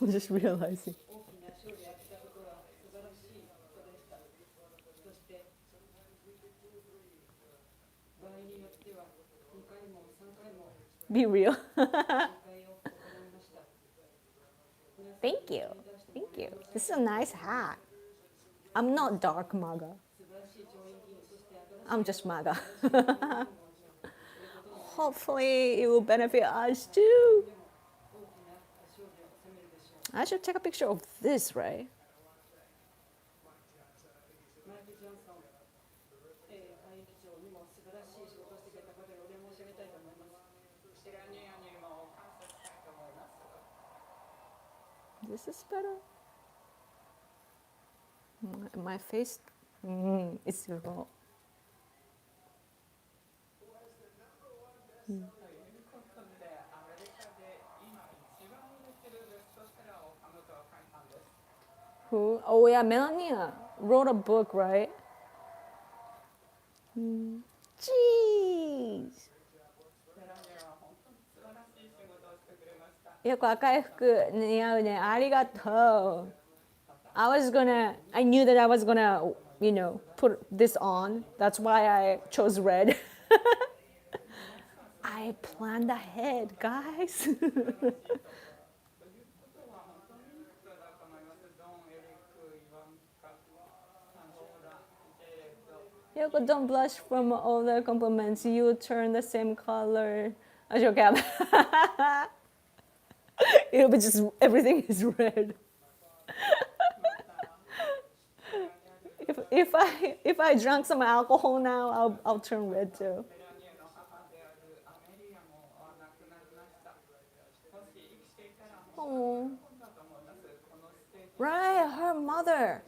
just realizing. 大きな勝利を挙げたことは素晴らしいことでした。そして場合によっては2回も3回も Be real. 集会を行いました。 Thank you. Thank you. This is a nice hat. I'm not dark MAGA. 素晴らしい上院議員、そして I'm just MAGA. 新しい上院議員をすることに Hopefully, it will benefit us too. 大きな勝利を収めるでしょう。 I should take a picture of this, right? マイク・ジョンソン、下院議長にも素晴らしい仕事をしてくれたことでお礼申し上げたいと思います。 This is better. My face, it's raw. ということで、アメリカで今一番売れてるベストセラーを彼女は書いたんです。Who? Oh yeah, Melania wrote a book, right? Jeez. メラニアは本当に素晴らしい仕事をしてくれました。よく赤い服似合うね。ありがとう。I knew that I was gonna, put this on. That's why I chose red. I planned ahead, guys. ということは本当にいいことだと思います。ジョン、エリック、イヴァンカ、ローラ、ジェレット。 Yoko, don't blush from all the compliments. You turn the same color as your cap. It'll be just everything is red. if I drank some alcohol now, I'll turn red too. メラニアの母であるアメリアも亡くなりました。もし生きていたら本当に喜んだと思います。このステージ Right, her mother,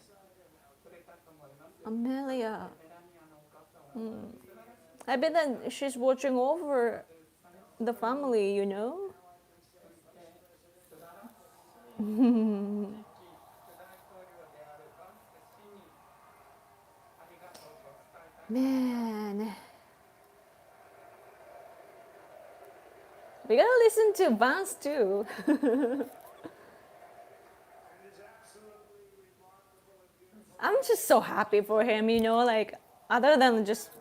くれたと思います。 Amelia. メラニアのお母さんは素晴らしい。 I bet that she's watching over the family, you know? 素晴らしい次期副大統領であるバンス氏にありがとうと伝えたい。 Man. We gotta listen to Vance too. I'm just so happy for him, like other than just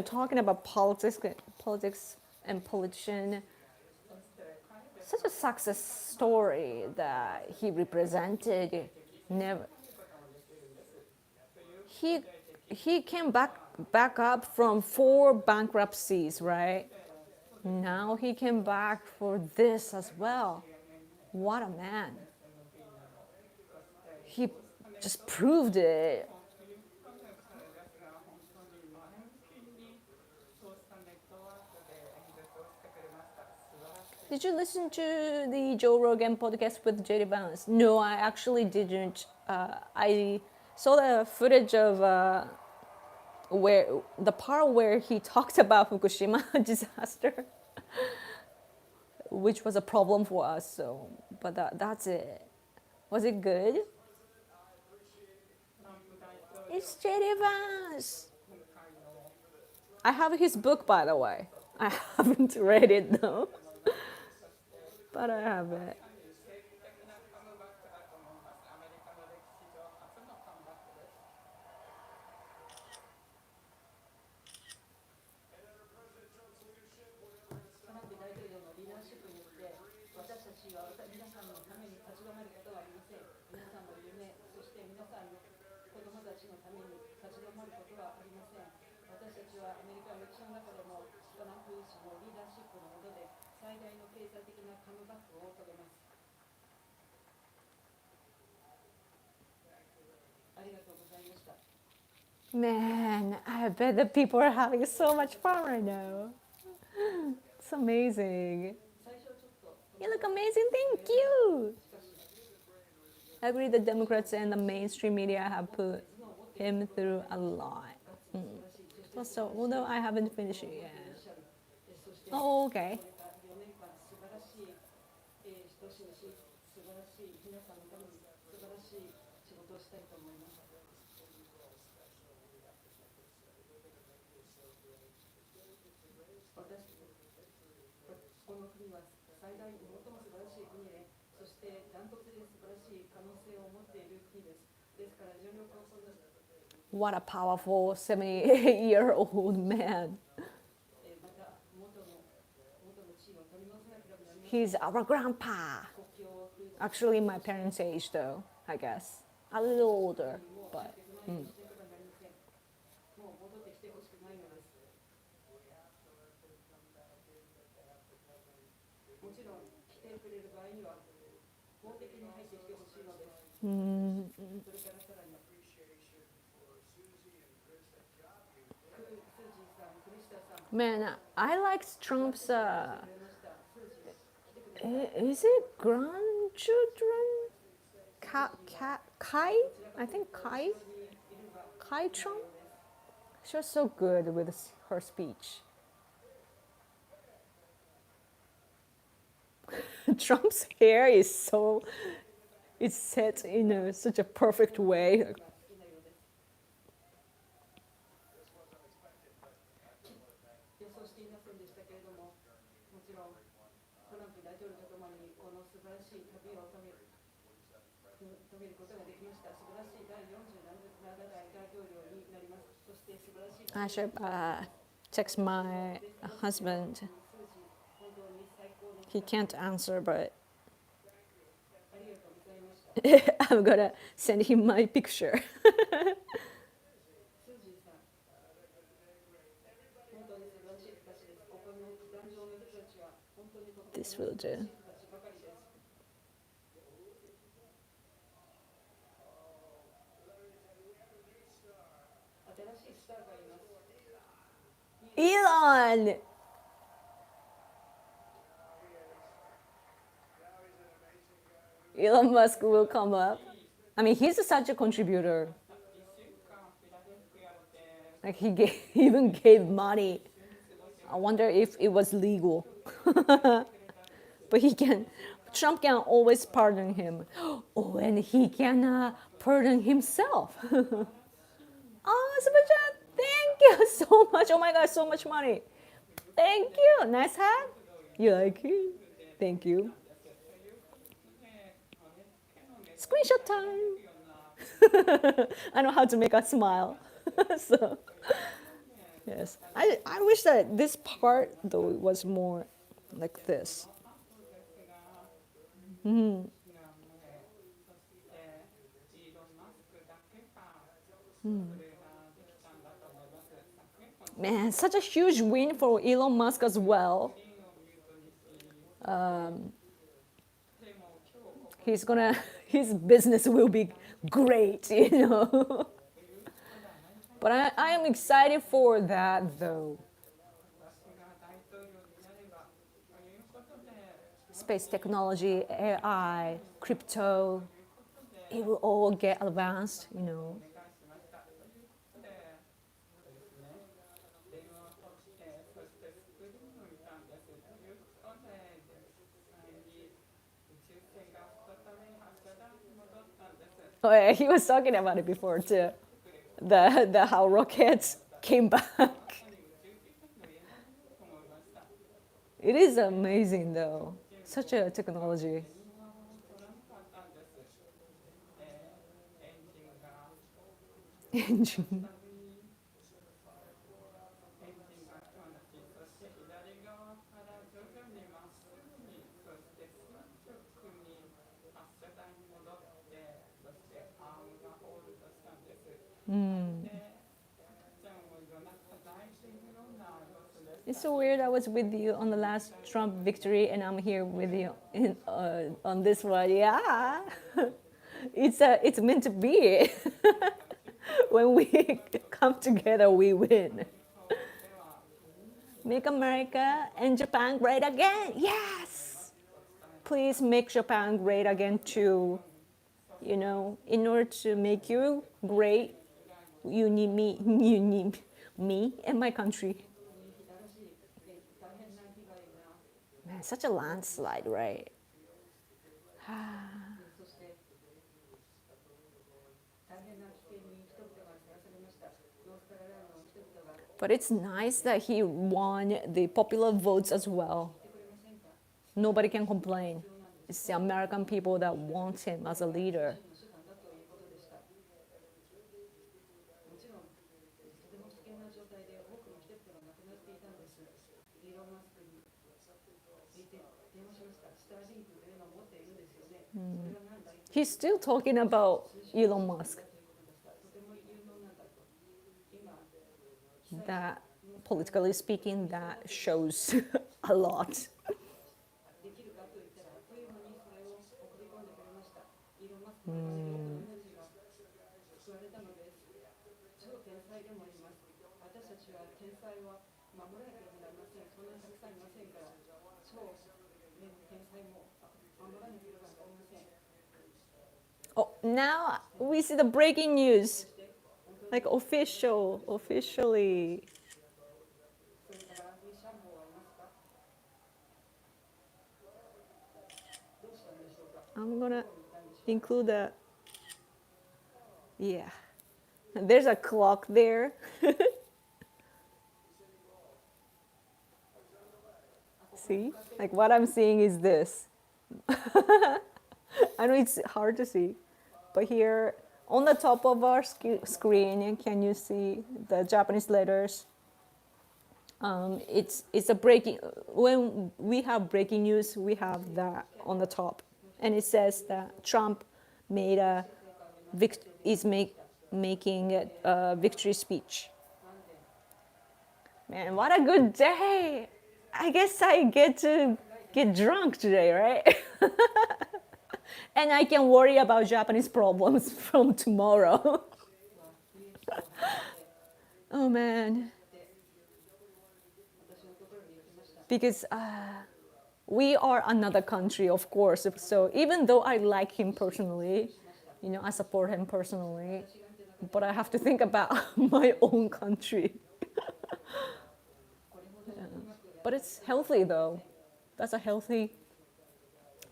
talking about politics and politician, such a success story that he represented. Never, he came back up from 4 bankruptcies, right? Now he came back for this as well. What a man! He just proved it. Did you listen to the Joe Rogan podcast with JD Vance? No, I actually didn't. I saw the footage of where the part where he talked about Fukushima disaster, which was a problem for us. So, but that's it. Was it good? It's JD Vance. I have his book, by the way. I haven't read it though, but I have it. トランプ大統領のリーダーシップによって私たちは皆さんのために立ち止まることはありません。皆さんの夢、そして皆さんの子供たちのために立ち止まることはありません。私たちはアメリカの歴史の中でもトランプ氏のリーダーシップの下で最大の経済的なカムバックを遂げます。ありがとうございました。Man, I bet the people are having so much fun right now. It's amazing. You look amazing, thank you. I agree the Democrats and the mainstream media have put him through a lot. So, although I haven't finished it yet. Oh, okay. この国は最大最も素晴らしい国で、そしてダントツで素晴らしい可能性を持っている国です。ですから全力をそんな What a powerful 78-year-old man. He's our grandpa. Actually, my parents' age, though, I guess. A little older, but. もう戻ってきてほしくないのです。もちろん来てくれる場合には法的に入ってきてほしいのです。それからさらに Man, I liked Trump's. Is it grandchildren? Kai? I think Kai? Kai Trump? She was so good with her speech. Trump's hair is so. It's set in such a perfect way. 予想していませんでしたけれども、もちろんトランプ大統領とともにこの素晴らしい旅を遂げることができました。素晴らしい第47代大統領になります。そして素晴らしい I should text my husband. He can't answer, but I'm gonna send him my picture. This will do. Elon! Elon Musk will come up. I mean, he's such a contributor. Like he even gave money. I wonder if it was legal. But Trump can always pardon him. Oh, and he can pardon himself. Oh, super chat. Thank you so much. Oh my God, so much money. Thank you. Nice hat. You like it? Thank you. Screenshot time. I know how to make us smile. So, Yes. I wish that this part though was more like this. ですが、Mm. が群れ、そしてイーロン・マスクだけがそれができたんだと思います。昨年この Man, such a huge win for Elon Musk as well. スクリーンをミュートにし、 Um, でも今日ここ he's gonna, his business will be great, you know. But I am excited for that though. 私が大統領になればということで、 Space technology, AI, crypto, it will all get advanced, you know. お願いしましたということでですね、電話を取って、そしてスクリーンを見たんですということで、実際に宇宙船が再び発射台に戻ったんです。 Oh yeah, he was talking about it before too. The how rockets came back. まさに宇宙基本の家なんだと思いました。 It is amazing though. Such a technology. 電話を取らなかったんです。エンジンが Engine. エンジンが今のし、そして左側から徐々にまっすぐに、そして垂直に発射台に戻って、そしてアームがホールドしたんです。 Mm. で、じゃあもう夜中泣いているような様子で It's した。 so weird. I was with you on the last Trump victory, and I'm here with you on this one. Yeah, it's meant to be. When we come together, we win. Make America and Japan great again. Yes. Please make Japan great again too. You know, in order to make you great, you need me. You need me and my country. 大変な被害が Man, such a landslide, right? そして大変な危険に人々がさらされました。オーストラリアの人々が But it's nice that he won the popular votes as well. 言ってくれませんか。 Nobody can complain. It's the American people that want him as a leader. 手段だということでした。もちろん、とても危険な状態で多くの人々が亡くなっていたんです。イーロン・マスクに電話しました。スターリンクというのを持っているんですよね。それは何だい He's still talking about Elon Musk. ということでした。とても有能なんだと。今、 That, politically speaking, that shows a lot. できるかと言ったら、あっという間にそれを送り込んでくれました。イーロン・マスクのおかげで命が救われたのです。超天才でもあります。私たちは天才は守らなければなりません。そんなにたくさんいませんから、超、ね、天才も守らなければなりません。 Oh, now we see the breaking news. Like officially. それから、ウィシャンボーはいますか。どうしたんでしょうか。 I'm gonna どこに行ったんでしょう include that. Yeah. There's a clock there. See? Like what I'm seeing is this. I know it's hard to see, but here on the top of our screen, can you see the Japanese letters? It's a breaking. When we have breaking news, we have that on the top, and it says that Trump made a making a victory speech. Man, what a good day! I guess I get to get drunk today, right? And I can worry about Japanese problems from tomorrow. Oh man. Because we are another country, of course. So even though I like him personally, you know, I support him personally, but I have to think about my own country. Yeah. But it's healthy though. That's a healthy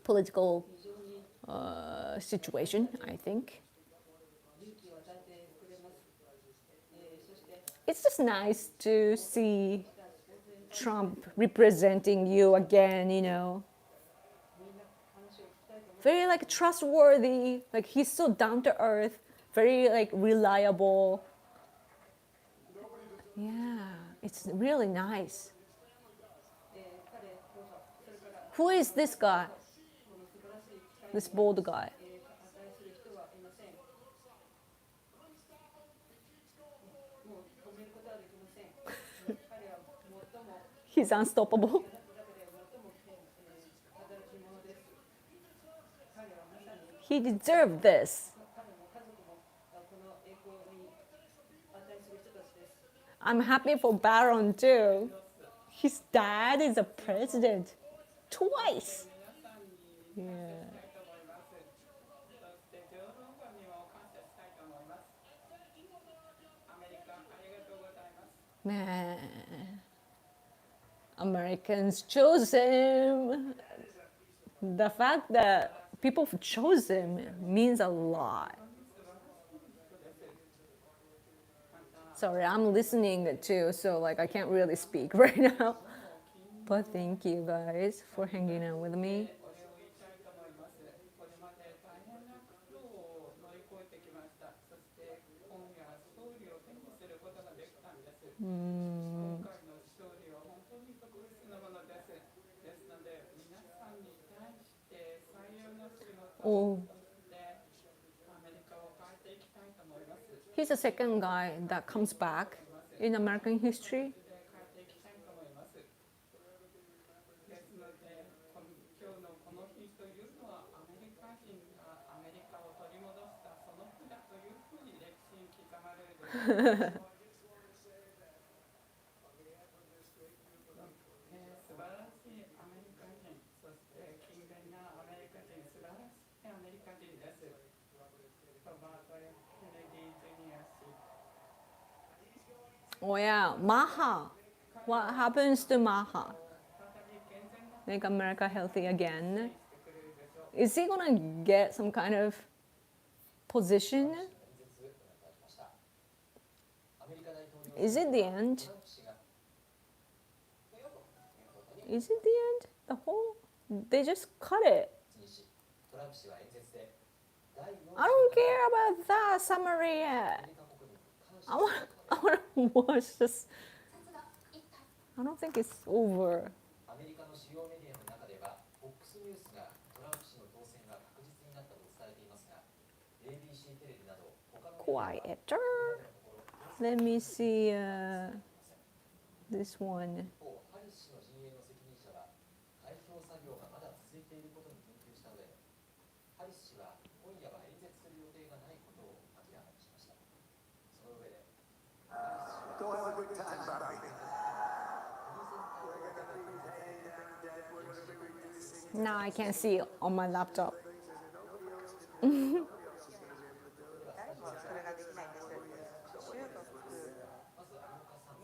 political situation, I think. It's just nice to see Trump representing you again, you know. Very like trustworthy, like he's so down to earth, very like reliable. Yeah. It's really nice. 彼どうぞそれから Who is this guy? この素晴らしい機会 This に bald guy. 値する人はいません。もう止めることはできません。彼は最も He's unstoppable. 中で最も働き者です。彼はまさに He deserved this. 彼も家族もこの栄光に値する人たちです。 I'm happy for Baron too. His dad is a president. Twice. 皆さんに Yeah. したいと思います。そしてジョー・ロンゴンにも感謝したいと思います。アメリカありがとうございます。 Man. Americans chose him. The fact that people chose him means a lot. Sorry, I'm listening too, so like I can't really speak right now. But thank you guys for hanging out with me. お礼を言いたいと思います。これまで大変なことを乗り越えてきました。そして今夜勝利を手にすることができたんです。今回の勝利は本当に特別なものです。ですので皆さんに対して最良の仕事をしてアメリカを変えていきたいと思います。 He's the second guy that comes back in American history. 変えていきたいと思います。ですので今日のこの日というのはアメリカ人がアメリカを取り戻したその日だというふうに歴史に刻まれるでしょう。素晴らしいアメリカ人、そして勤勉なアメリカ人、素晴らしいアメリカ人です。ロバート・F. ケネディ・ジュニア氏。 Oh yeah, Maha. What happens to Maha? Make America healthy again. Is he gonna get some kind of position? Is it the end? Is it the end? The whole? They just cut it. I don't care about that summary yet. I want to watch this. I don't think it's over. アメリカの主要メディアの中では FOX ニュースがトランプ氏の当選が確実になったと伝えていますが ABC テレビなど他の Quieter. Let me see this one. 一方ハリス氏の陣営の責任者は開票作業がまだ続いていることに言及した上でハリス氏は今夜は演説する予定がないことを明らかにしました。その上でハリス氏は Go have a good time, buddy. Now I can see on my laptop. 誰もそれができないんです。中国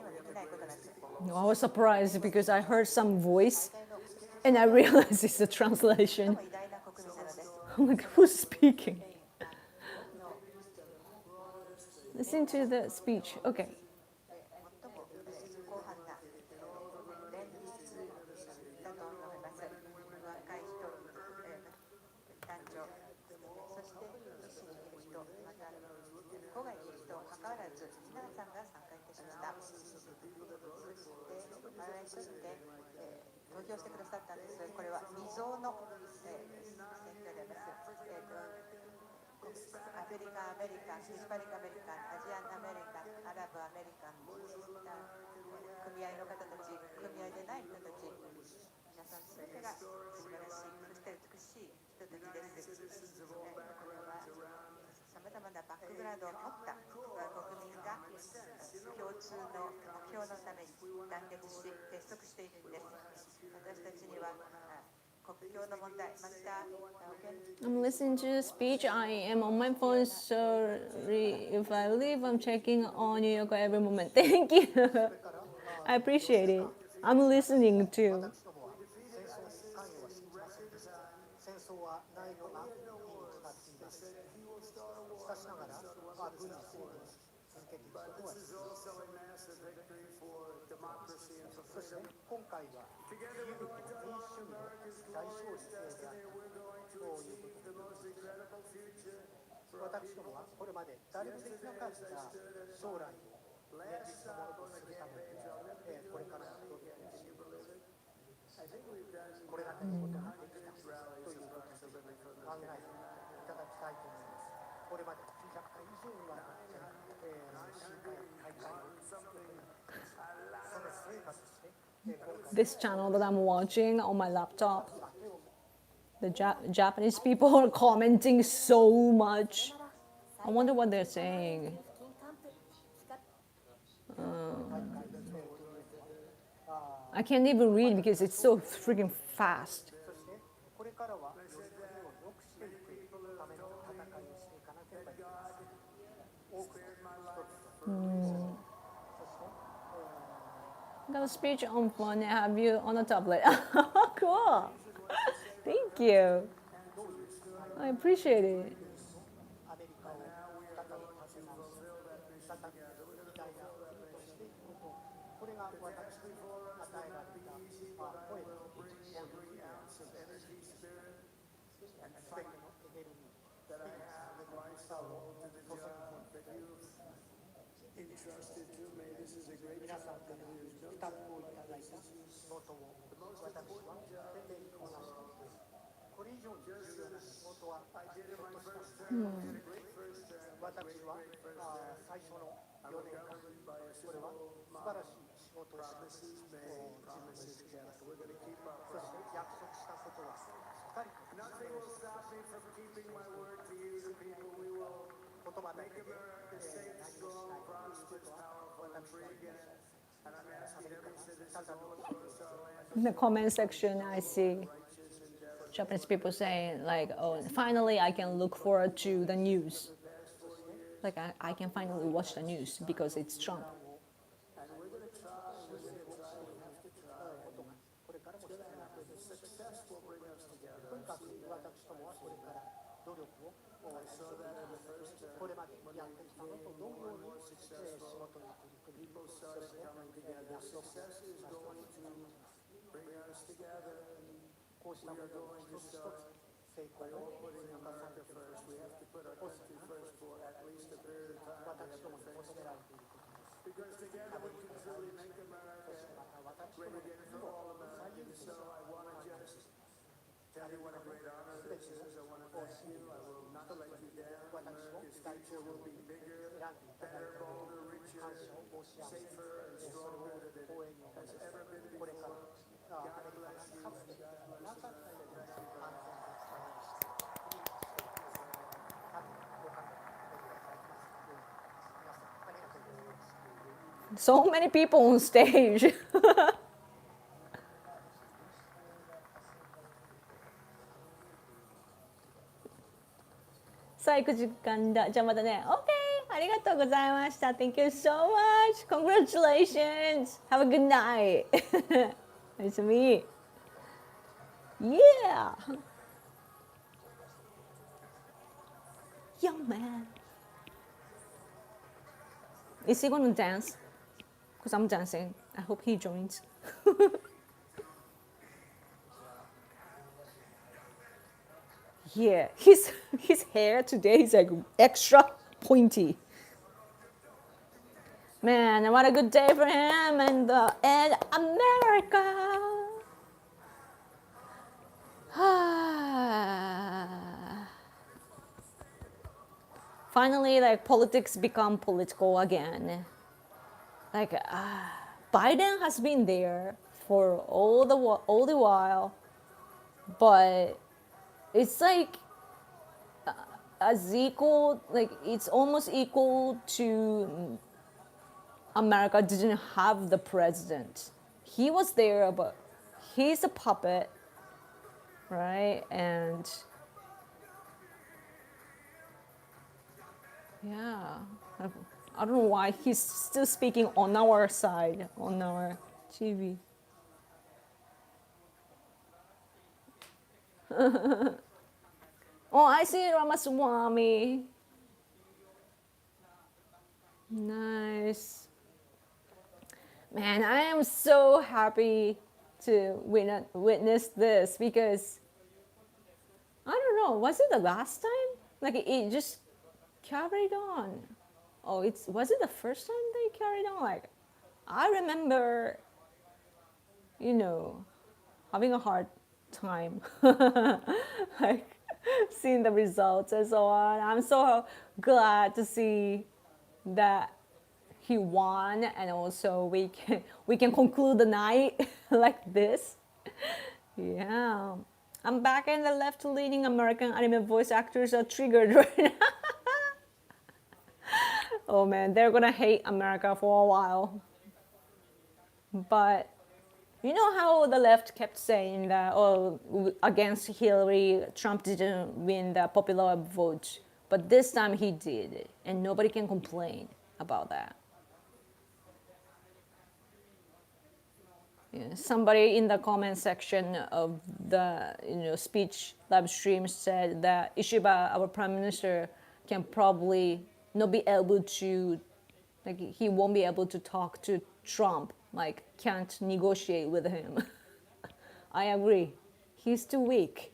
にはできないことなんです。 I was surprised because I heard some voice and I realized it's a と translation. も偉大な国民なのです。 I'm like, who's speaking? Listen to the speech. Okay. 最も広範な連立だと思います。若い人、男女、そして医師にいる人、また郊外にいる人、関わらず皆さんが参加いたしました。そして我々にとって投票してくださったんです。これは未曾有の選挙であります。アフリカンアメリカン、ヒスパニックアメリカン、アジアンアメリカン、アラブアメリカン、組合の方たち、組合でない人たち、皆さん全てが素晴らしい、そして美しい人たちです。これはさまざまなバックグラウンドを持った国民が共通の目標のために団結し結束しているんです。私たちには国境の問題、また I'm listening to the speech. I am on my phone. Sorry if I leave. I'm checking on New York every moment. Thank you. I appreciate it. I'm listening too. 戦争はないような認知がつきます。しかしながら、軍事行動を続けていくことは必要です。そして今回は中国の民主主義の大勝利であったということになります。私どもはこれまで誰もできなかった将来を現実のものとするためにこれだけのことができたということで考えていただきたいと思います。これまで900回以上にわたって、集会大会を行ってその成果として、今回 This channel that I'm watching on my laptop, the Japanese people are commenting so much. I wonder what they're saying. I can't even read because it's so freaking fast. そしてこれからは日本を良くしていくための戦いをしていかなければいけません。多くの人々、そして、Got a speech on phone. I have you on a tablet. Cool. Thank you. I appreciate it. アメリカを再び立て直し、再び偉大な国としていくこと、これが私に与えられた声と本にすべてのエネルギー、スピリッツを注ぎ込み皆さんから負担をいただいた仕事を私は懸命にこなしています。これ以上に重要な仕事はひょっとしたら私は最初の4年間、これは素晴らしい仕事をした自分です。そして約束したことはしっかりと実現しました。言葉だけで何もしないということは私は言いません。アメリカがただの In the comment section, I see Japanese people saying like, "Oh, finally, I can look forward to the news. Like, I can finally watch the news because it's Trump." これからも必要なことです。とにかく私どもはこれから努力をこれまでやってきたのと同様に仕事に取り組み、そして約束させていただきます。こうしたものを一つ一つ成功を積み重ねていくこうする私どもに求められていることです。アメリカの第一、そしてまた私どもの国を最優先に全てをし、私を大統領に選んでいただいたことに感謝を申し上げ、それを光栄に思います。これからアメリカがかつてなかったような安全で繁栄した国にしていきます。ご加盟お願いいたしますように、皆さんありがとうございます。So many people on stage. さあ行く時間だ。じゃあまたね。OK。ありがとうございました。Thank you so much. Congratulations. Have a good night. Nice to meet. Yeah. Young man. Is he gonna dance? Because I'm dancing. I hope he joins. Yeah, his hair today is like extra pointy. Man, what a good day for him and America. Finally, like politics become political again. Like Biden has been there for all the while, but it's like as equal, like it's almost equal to America didn't have the president. He was there, but he's a puppet, right? And yeah, I don't know why he's still speaking on our side, on our TV. Oh, I see Ramaswamy. Nice. Man, I am so happy to witness this because I don't know, was it the last time? Like it just carried on. Oh, was it the first time they carried on? Like I remember, having a hard time like seeing the results and so on. I'm so glad to see that he won, and also we can conclude the night like this. Yeah. I'm back, and the left-leaning American anime voice actors are triggered right now. Oh man, they're gonna hate America for a while. But you know how the left kept saying that, oh, against Hillary, Trump didn't win the popular vote, but this time he did, and nobody can complain about that. Yeah, somebody in the comment section of the speech live stream said that Ishiba, our prime minister, can probably not be able to, like he won't be able to talk to Trump, like can't negotiate with him. I agree. He's too weak.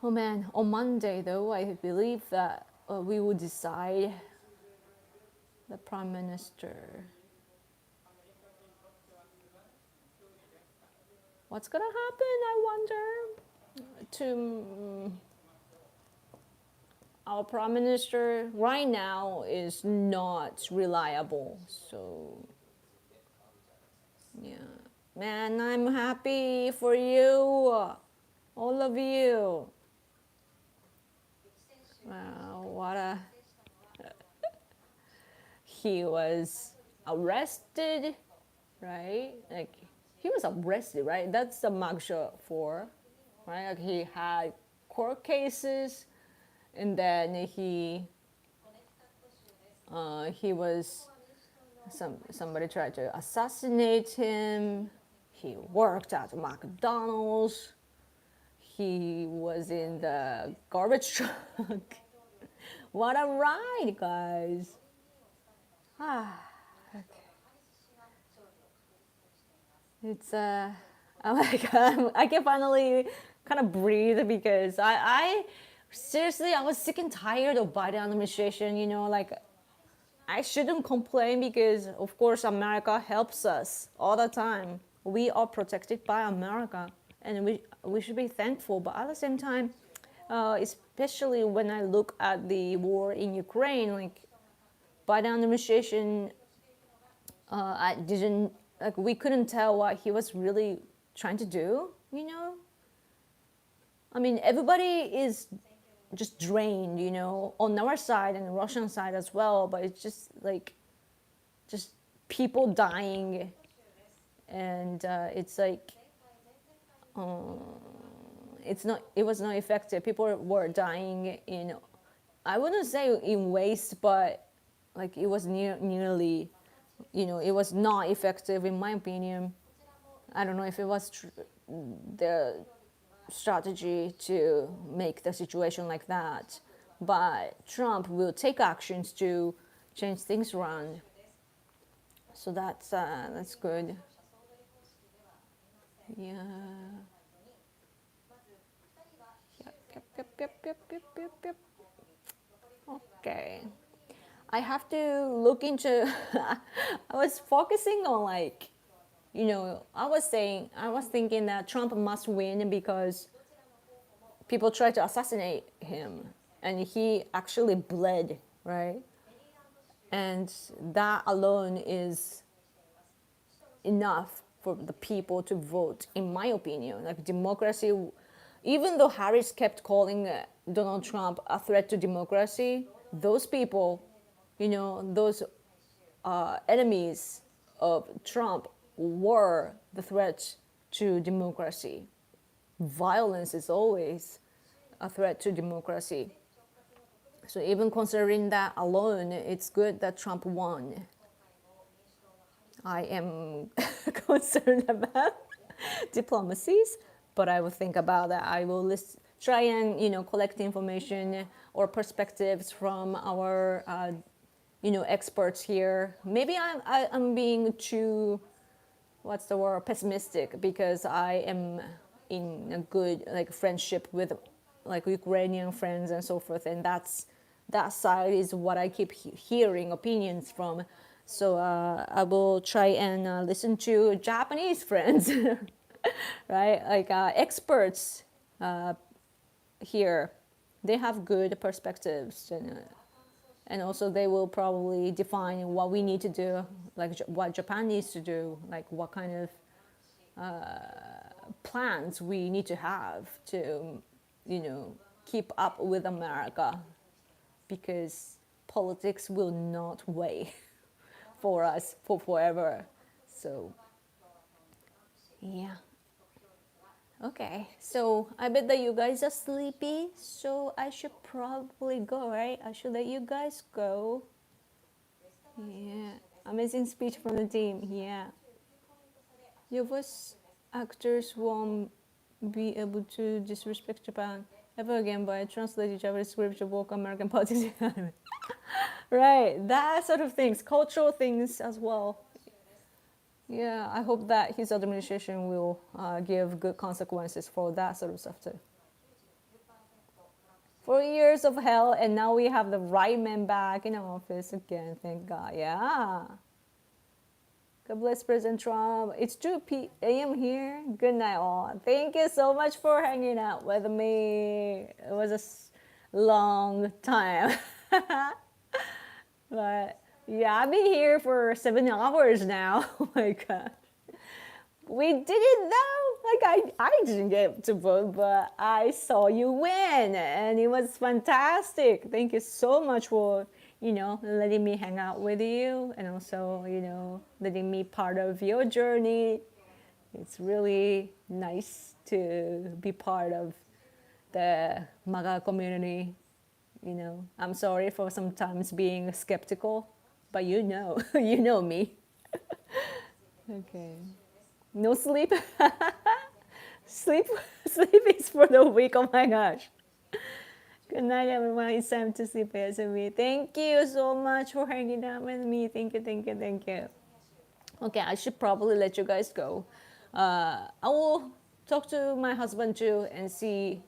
Oh man, on Monday though, I believe that we will decide the prime minister. What's gonna happen, I wonder, to our prime minister right now is not reliable. So, yeah. Man, I'm happy for you, all of you. Wow, what a... He was arrested, right? Like, he was arrested, right? That's the mugshot for, right? Like he had court cases, and then he was somebody tried to assassinate him. He worked at McDonald's. He was in the garbage truck. What a ride, guys! Okay. It's I can finally kind of breathe, because I seriously, I was sick and tired of Biden administration. Like I shouldn't complain, because of course America helps us all the time. We are protected by America, and we should be thankful. But at the same time, especially when I look at the war in Ukraine, like Biden administration, I didn't. Like we couldn't tell what he was really trying to do, I mean, everybody is just drained, on our side and the Russian side as well, but it's just like, just people dying, and it's like, it was not effective. People were dying in, I wouldn't say in waste, but like it was nearly, it was not effective in my opinion. I don't know if it was the strategy to make the situation like that, but Trump will take actions to change things around. So that's good. Yeah. Yep. Okay. I have to look into. I was focusing on like, I was thinking that Trump must win because people tried to assassinate him, and he actually bled, right? And that alone is enough for the people to vote, in my opinion. Like democracy, even though Harris kept calling Donald Trump a threat to democracy, those people, those enemies of Trump were the threat to democracy. Violence is always a threat to democracy. So even considering that alone, it's good that Trump won. I am concerned about diplomacies, but I will think about that. I will try and collect information or perspectives from our experts here. Maybe I'm being too, pessimistic, because I am in a good friendship with Ukrainian friends and so forth, and that side is what I keep hearing opinions from. So I will try and listen to Japanese friends, right? Like experts here. They have good perspectives, and also they will probably define what we need to do, like what Japan needs to do, like what kind of plans we need to have to, keep up with America, because politics will not wait for us for forever. So, yeah. Okay, so I bet that you guys are sleepy, so I should probably go, right? I should let you guys go. Yeah, amazing speech from the team. Yeah, your voice actors won't be able to disrespect Japan ever again by translating Japanese scripture book American politics. Right, that sort of things, cultural things as well. Yeah, I hope that his administration will give good consequences for that sort of stuff too. 4 years of hell, and now we have the right man back in office again. Thank God. Yeah. God bless President Trump. It's 2 a.m. here. Good night, all. Thank you so much for hanging out with me. It was a long time. But yeah, I've been here for 7 hours now. Oh my God. We didn't know. Like I didn't get to vote, but I saw you win, and it was fantastic. Thank you so much for letting me hang out with you, and also letting me part of your journey. It's really nice to be part of the MAGA community. I'm sorry for sometimes being skeptical, but you know me. Okay. No sleep? sleep is for the weak. Oh my gosh. Good night, everyone. It's time to sleep, ASME. Thank you so much for hanging out with me. Thank you. Okay, I should probably let you guys go. I will talk to my husband too and see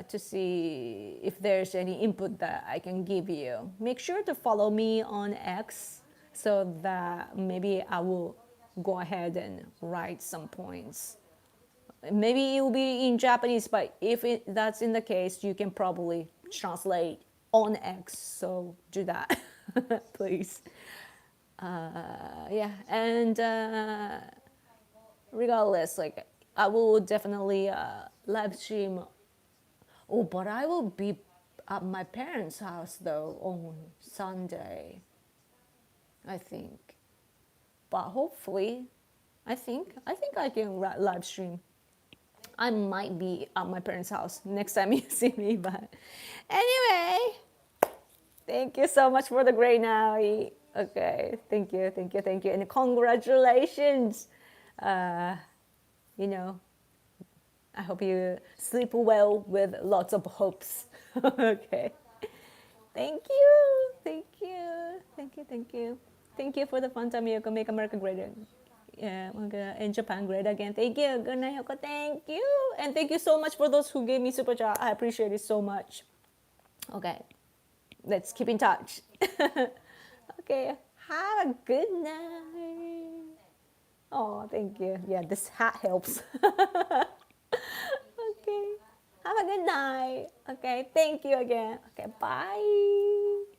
to see if there's any input that I can give you. Make sure to follow me on X, so that maybe I will go ahead and write some points. Maybe it will be in Japanese, but if that's in the case, you can probably translate on X. So do that, please. Yeah, and regardless, like I will definitely live stream. Oh, but I will be at my parents' house though on Sunday, I think. But hopefully, I think I can live stream. I might be at my parents' house next time you see me. But anyway, thank you so much for the great night. Okay, thank you, and congratulations. I hope you sleep well with lots of hopes. Okay. Thank you. Thank you for the fun time, Yoko. Make America great again. Yeah, and Japan great again. Thank you. Good night, Yoko. Thank you. And thank you so much for those who gave me super chat. I appreciate it so much. Okay. Let's keep in touch. Okay. Have a good night. Oh, thank you. Yeah, this hat helps. Okay. Have a good night. Okay. Thank you again. Okay. Bye.